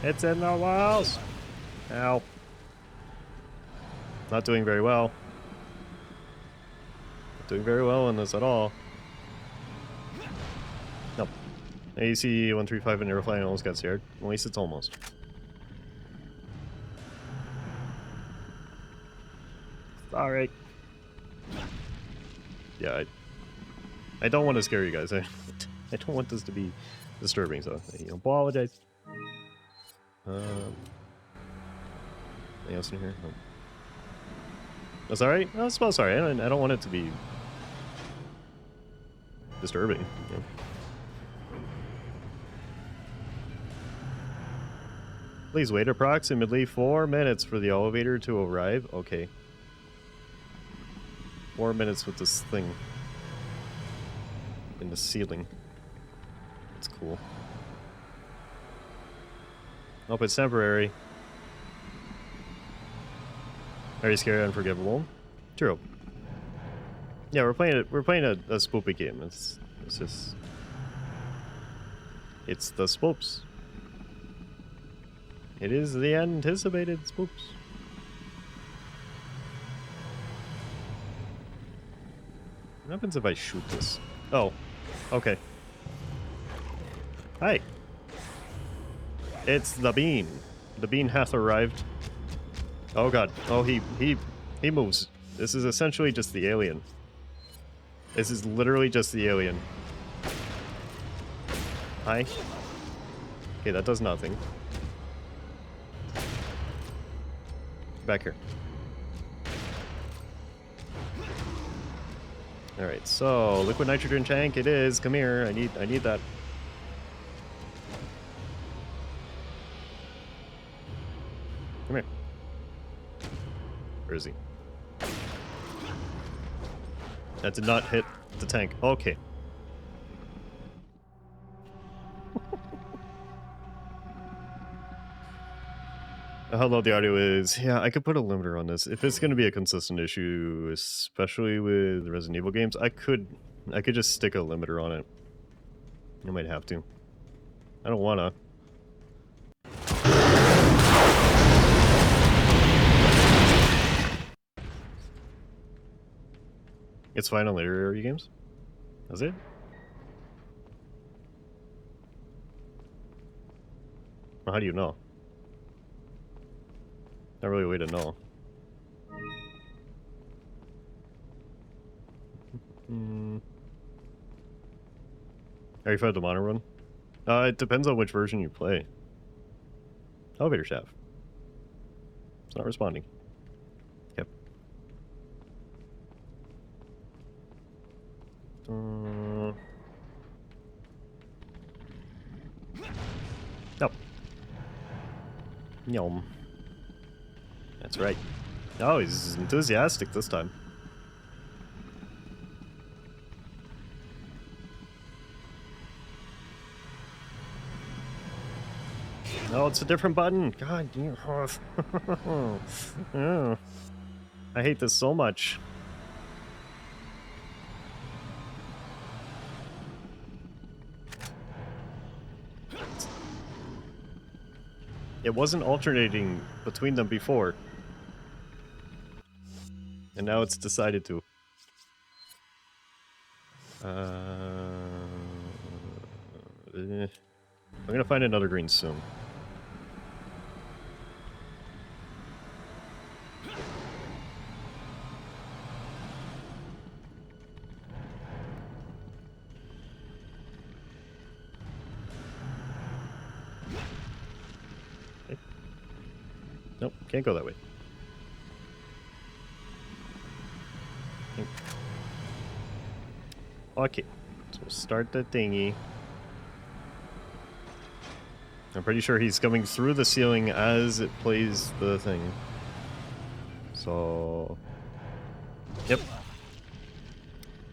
It's in the walls. Ow. Not doing very well. Not doing very well in this at all. Nope. AC 135 and airfly almost got scared. At least it's almost. Sorry. Yeah, I don't want to scare you guys. I don't want this to be disturbing, so I apologize. Anything else in here? No. That's alright? No, it's sorry. I don't want it to be disturbing. You know? Please wait approximately 4 minutes for the elevator to arrive. Okay. 4 minutes with this thing in the ceiling. That's cool. Nope, it's temporary. Very scary, unforgivable. True. Yeah, we're playing a spoopy game. It's just it's the spoops. It is the anticipated spoops. What happens if I shoot this? Oh, okay. Hi. It's the bean. The bean hath arrived. Oh god. Oh, he moves. This is essentially just the alien. This is literally just the alien. Hi. Okay, that does nothing. Back here. Alright, so liquid nitrogen tank it is. Come here. I need that. Come here. Where is he? That did not hit the tank. Okay. How loud the audio is. Yeah, I could put a limiter on this. If it's going to be a consistent issue, especially with Resident Evil games, I could just stick a limiter on it. I might have to. I don't want to. It's fine on later area games? Is it? Well, how do you know? Not really a way to know. Are you fired the mono run? It depends on which version you play. Elevator shaft. It's not responding. Yep. Yum. That's right. Oh, he's enthusiastic this time. No, it's a different button. God, oh, I hate this so much. It wasn't alternating between them before. And now it's decided to. I'm gonna find another green soon. Okay. Nope, can't go that way. Okay, so we'll start the thingy. I'm pretty sure he's coming through the ceiling as it plays the thing. So... Yep.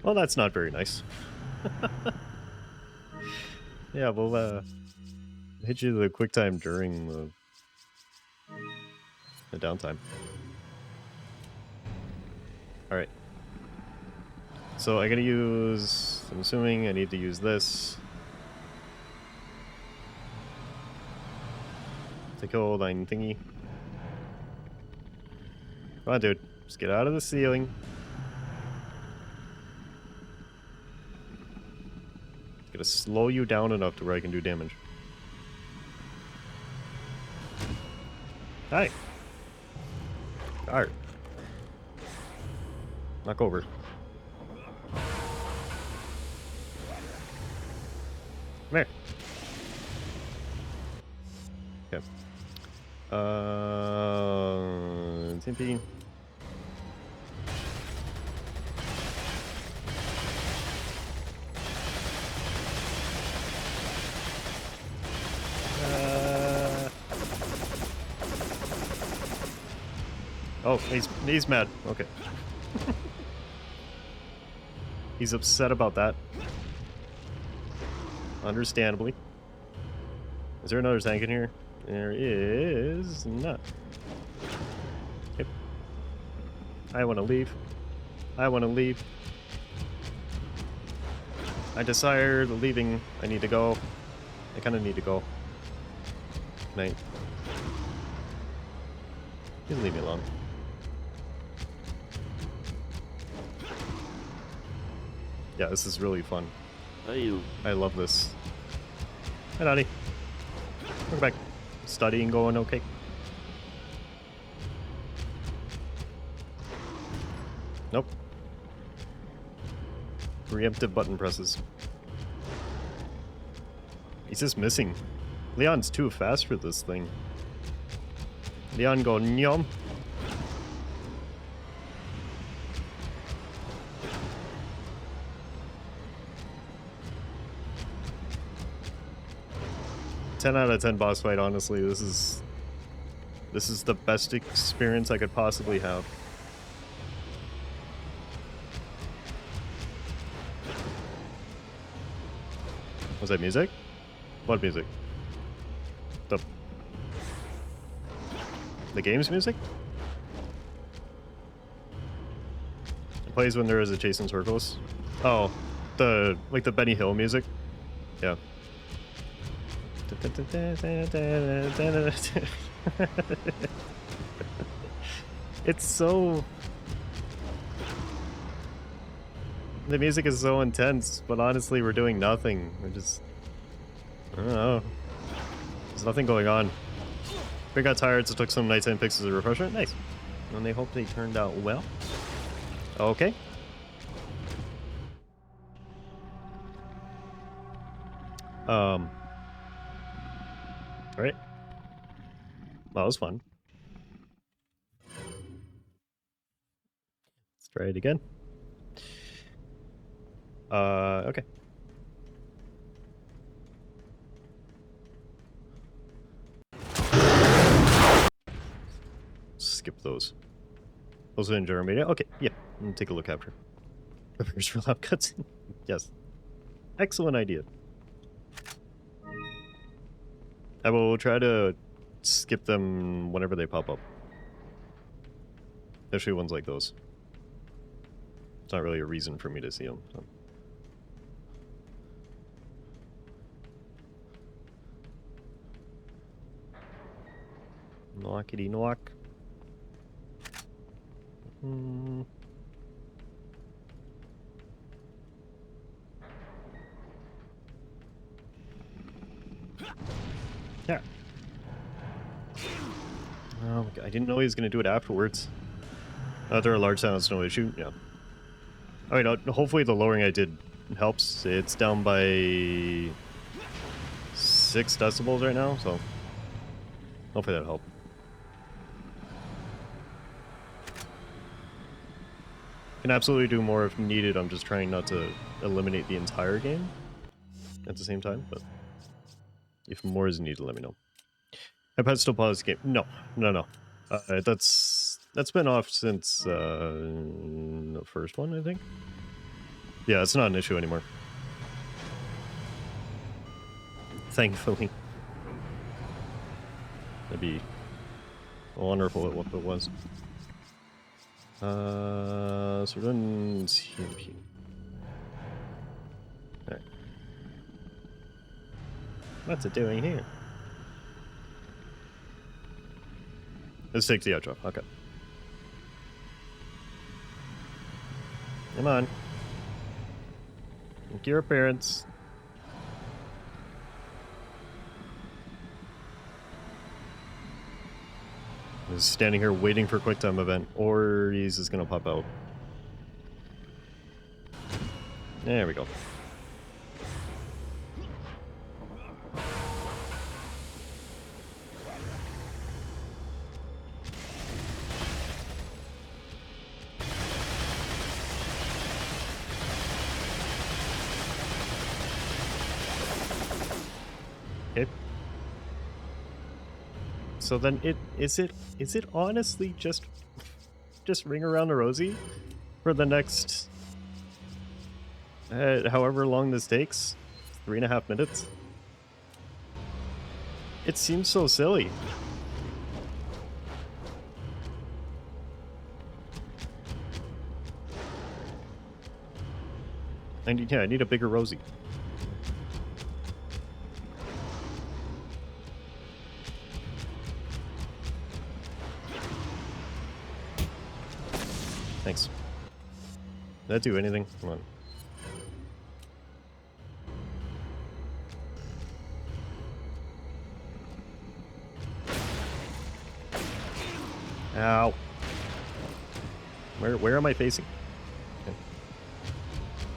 Well, that's not very nice. Yeah, we'll hit you the quick time during the downtime. Alright. So I gotta use... I'm assuming I need to use this. To kill thine thingy. Come on, dude. Just get out of the ceiling. It's gonna slow you down enough to where I can do damage. Hi. Alright. Knock over. Come here. Okay. Timpy. Oh, he's mad. Okay. He's upset about that. Understandably. Is there another tank in here? There is not. Yep. I want to leave. I want to leave. I desire the leaving. I need to go. I kind of need to go. Night. You can leave me alone. Yeah, this is really fun. I love this. Hi, Dottie. Welcome back. Studying going okay? Nope. Preemptive button presses. He's just missing. Leon's too fast for this thing. Leon go nyom. Ten out of 10 boss fight, honestly. This is the best experience I could possibly have. Was that music? What music? The game's music? It plays when there is a chase in circles. Oh, like the Benny Hill music? Yeah. It's so... The music is so intense, but honestly we're doing nothing. We're just... I don't know. There's nothing going on. We got tired, so took some nighttime pics as a refresher. Nice. And they hope they turned out well. Okay. Alright. That was fun. Let's try it again. Okay. skip those. Also in Germany. Okay, yeah. I'm gonna take a look after. Prepares for lab cuts. Yes. Excellent idea. I will try to skip them whenever they pop up. Especially ones like those. It's not really a reason for me to see them. So. Knockity knock. Yeah. Oh, I didn't know he was going to do it afterwards. There are large sounds, no issue. Yeah. I mean, hopefully the lowering I did helps. It's down by 6 decibels right now, so hopefully that'll help. Can absolutely do more if needed. I'm just trying not to eliminate the entire game at the same time, but if more is needed, let me know. iPad still pause the game? No. That's been off since the first one, I think. Yeah, it's not an issue anymore. Thankfully. That'd be wonderful if it was. So we're doing CMP. Alright. What's it doing here? Let's take the outro. Okay. Come on. Make your appearance. He's standing here waiting for quick time event, or he's just gonna pop out. There we go. Okay. So then is it honestly just ring around the rosy for the next however long this takes? 3.5 minutes? It seems so silly. I need a bigger rosy. Thanks. Did that do anything? Come on. Ow. Where am I facing? Okay.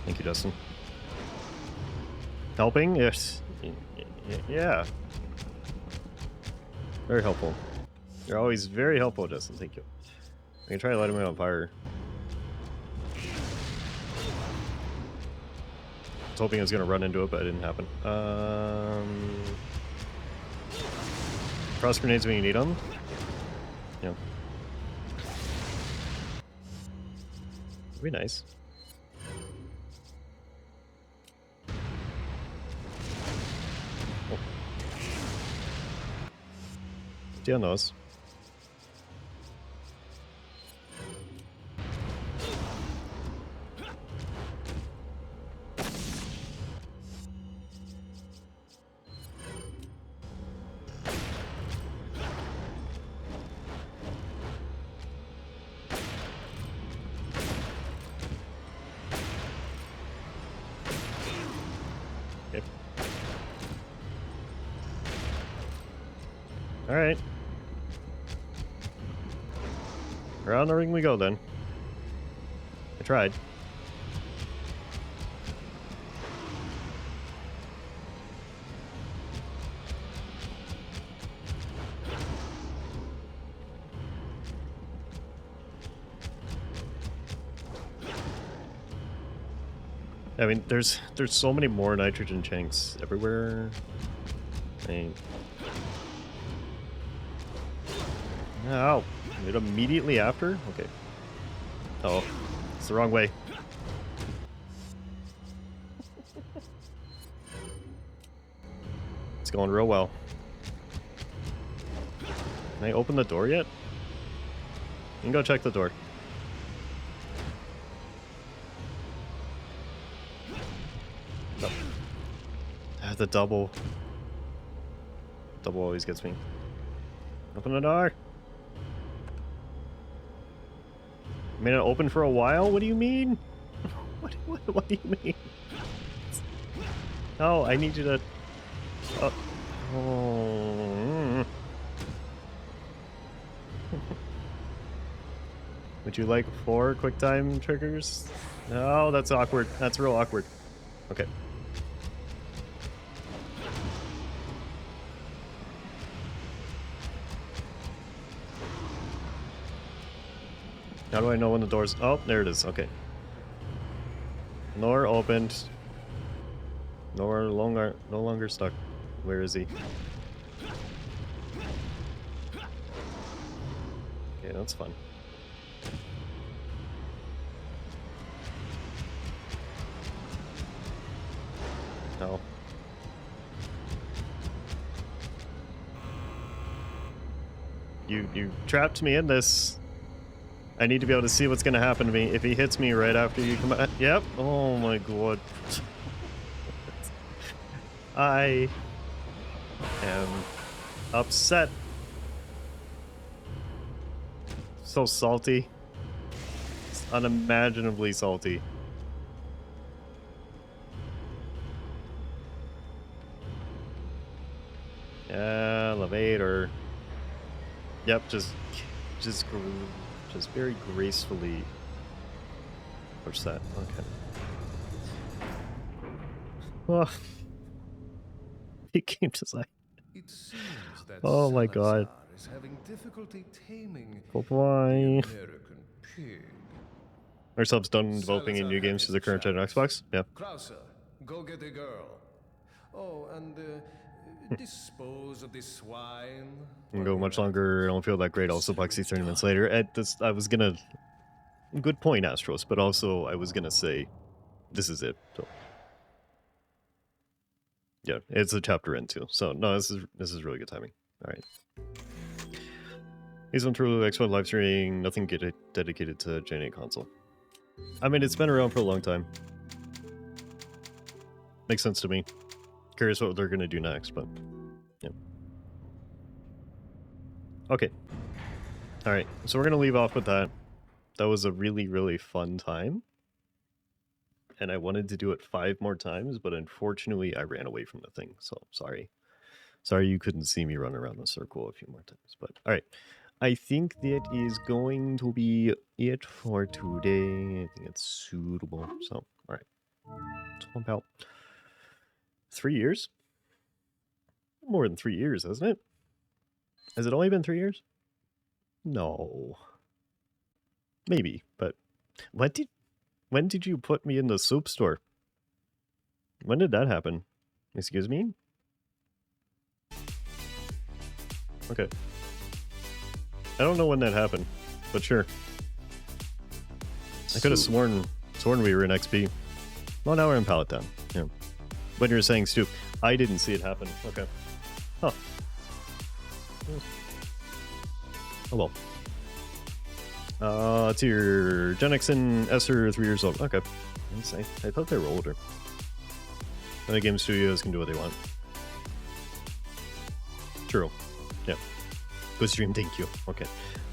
Thank you, Dustin. Helping? Yes. Yeah. Very helpful. You're always very helpful, Dustin. Thank you. I can try lighting me on fire. I was hoping I was going to run into it, but it didn't happen. Cross grenades when you need them. Yeah. That'd be nice. Oh. Stay on those. Alright. Around the ring we go then. I tried. I mean, there's so many more nitrogen chinks everywhere. I mean, ow. It immediately after? Okay. Oh, it's the wrong way. It's going real well. Can I open the door yet? You can go check the door. No. Ah, the double. Double always gets me. Open the door. Made it open for a while? What do you mean? What do you mean? Oh, I need you to... Oh. Would you like 4 quick time triggers? No, that's awkward. That's real awkward. Okay. How do I know when the door's... Oh, there it is. Okay. Door opened. No longer stuck. Where is he? Okay, that's fun. No. You trapped me in this. I need to be able to see what's going to happen to me if he hits me right after you come out. Yep. Oh my god. I am upset. So salty. It's unimaginably salty. Elevator. Yep, just very gracefully push that. Okay. Well, he came to say. It seems that oh my god. is having difficulty taming Bye-bye. American pig. Are subs done developing in new games for the current gen Xbox? Yeah. Krauser, go get a girl. Oh, and dispose of this swine. Can go much longer. I don't feel that great. Also, Plexi 30 minutes later. I was gonna. Good point, Astros. But also, I was gonna say, this is it. So. Yeah, it's a chapter end too. So no, this is really good timing. All right. He's on True Xbox live streaming. Nothing dedicated to Gen 8 console. I mean, it's been around for a long time. Makes sense to me. Curious what they're gonna do next, but yeah. Okay. All right, so we're gonna leave off with that. That was a really, really fun time. And I wanted to do it 5 more times, but unfortunately I ran away from the thing, so sorry. Sorry you couldn't see me run around the circle a few more times, but alright. I think that is going to be it for today. I think it's suitable, so alright. It's about 3 years? More than 3 years, hasn't it? Has it only been 3 years? No. Maybe, but when did you put me in the soup store? When did that happen? Excuse me? Okay. I don't know when that happened, but sure. I could have sworn we were in XP. Well, now we're in Pallet Town. Yeah. When you were saying soup, I didn't see it happen. Okay. Huh. Oh well. It's your Gen X and Esther 3 years old. Okay. I thought they were older. And the game studios can do what they want. True. Yeah. Good stream, thank you. Okay.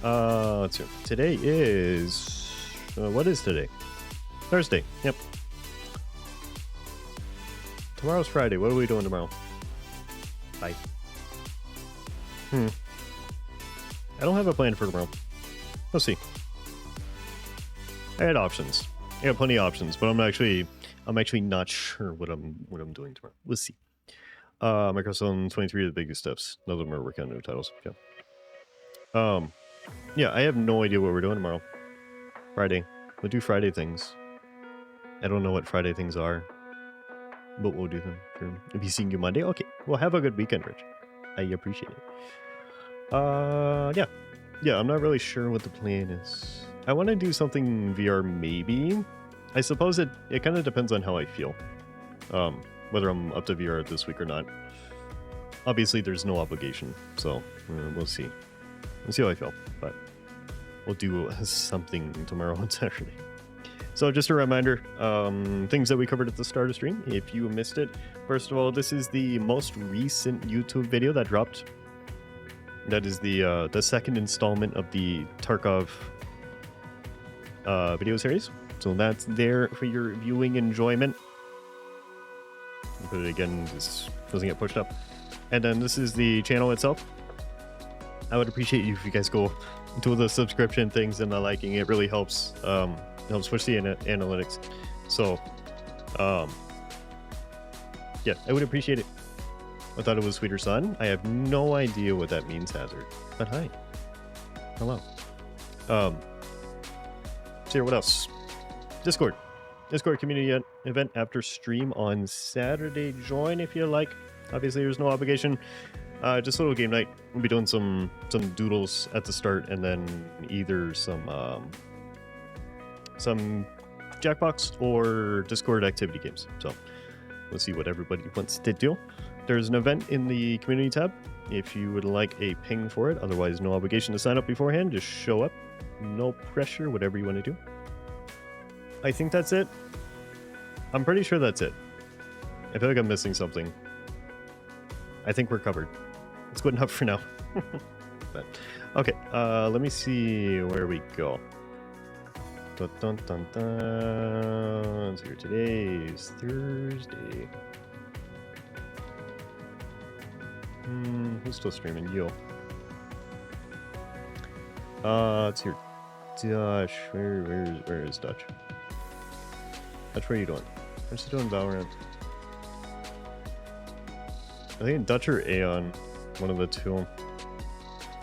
Let's see. Today is... what is today? Thursday. Yep. Tomorrow's Friday. What are we doing tomorrow? Bye. I don't have a plan for tomorrow. Let's see. I had options. I got plenty of options, but I'm actually not sure what I'm doing tomorrow. We'll see. Microsoft 23 of the biggest steps. None of them are working on new titles. Yeah. Yeah, I have no idea what we're doing tomorrow. Friday. We'll do Friday things. I don't know what Friday things are, but we'll do them. I'll be seeing you Monday. Okay. Well, have a good weekend, Rich. I appreciate it. Yeah. yeah, I'm not really sure what the plan is. I want to do something VR maybe. I suppose it kind of depends on how I feel. Whether I'm up to VR this week or not. Obviously, there's no obligation, so we'll see. We'll see how I feel, but we'll do something tomorrow on Saturday. So just a reminder, things that we covered at the start of stream, if you missed it. First of all, this is the most recent YouTube video that dropped. That is the second installment of the Tarkov video series. So that's there for your viewing enjoyment. I'll put it again, this doesn't get pushed up. And then this is the channel itself. I would appreciate you if you guys go to the subscription things and the liking. It really helps. Helps push the analytics. So, yeah, I would appreciate it. I thought it was Sweeter Son. I have no idea what that means, Hazard. But hi. Hello. So here, what else? Discord community event after stream on Saturday. Join if you like. Obviously, there's no obligation. Just a little game night. We'll be doing some doodles at the start, and then either some Jackbox or Discord activity games. So we'll see what everybody wants to do. There's an event in the community tab if you would like a ping for it. Otherwise, no obligation to sign up beforehand. Just show up. No pressure, whatever you want to do. I think that's it. I'm pretty sure that's it. I feel like I'm missing something. I think we're covered. It's good enough for now. But, okay, let me see where we go. Dun, dun, dun, dun. So here, today is Thursday. Who's still streaming? Yo. It's here. Dutch. Where is Dutch? Dutch, what are you doing? I'm just doing Valorant. I think Dutch or Aeon, one of the two.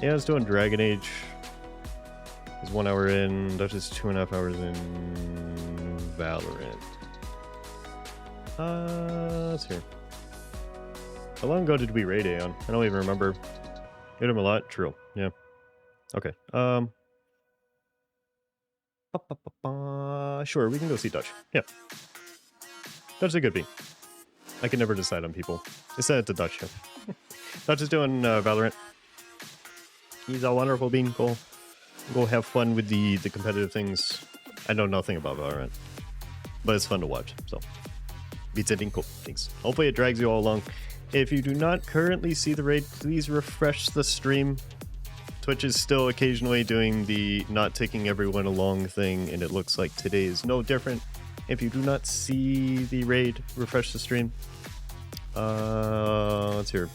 Aeon's doing Dragon Age. He's 1 hour in. Dutch is 2.5 hours in Valorant. Let's hear. How long ago did we raid Aeon? I don't even remember. Hit him a lot? True. Yeah. Okay. Sure, we can go see Dutch. Yeah. Dutch is a good bean. I can never decide on people. I said it to Dutch. Yeah. Dutch is doing Valorant. He's a wonderful bean. Go have fun with the competitive things. I know nothing about Valorant, but it's fun to watch. So, beats it in cool things. Hopefully it drags you all along. If you do not currently see the raid, please refresh the stream. Twitch is still occasionally doing the not taking everyone along thing, and it looks like today is no different. If you do not see the raid, refresh the stream. Let's hear.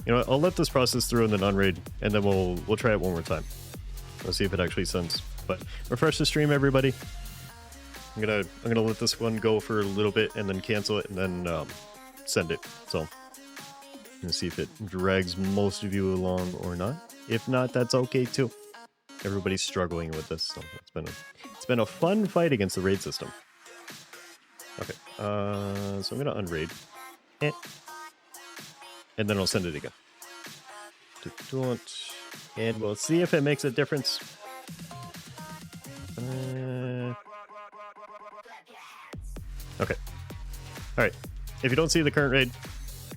You know, I'll let this process through in the non-raid, and then we'll try it one more time. Let's see if it actually sends. But refresh the stream, everybody. I'm gonna let this one go for a little bit, and then cancel it, and then send it. So, let's see if it drags most of you along or not. If not, that's okay too. Everybody's struggling with this, so it's been a fun fight against the raid system. Okay, so I'm gonna unraid, and then I'll send it again. And we'll see if it makes a difference. Okay. All right. If you don't see the current raid,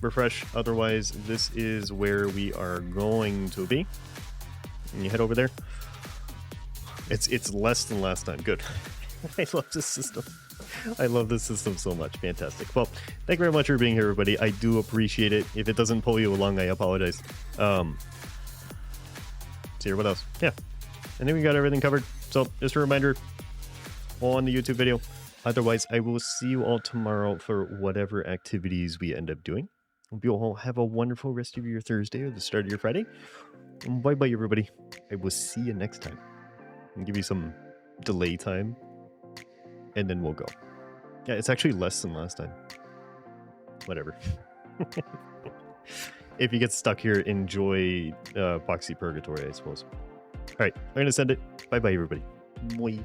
refresh. Otherwise, this is where we are going to be. And you head over there. It's less than last time. Good. I love this system. I love this system so much. Fantastic. Well, thank you very much for being here, everybody. I do appreciate it. If it doesn't pull you along, I apologize. So here, what else? Yeah. I think we got everything covered. So just a reminder on the YouTube video. Otherwise, I will see you all tomorrow for whatever activities we end up doing. Hope you all have a wonderful rest of your Thursday or the start of your Friday. Bye-bye, everybody. I will see you next time. I'll give you some delay time, and then we'll go. Yeah, it's actually less than last time. Whatever. If you get stuck here, enjoy Boxy Purgatory, I suppose. All right, I'm going to send it. Bye-bye, everybody. Moi.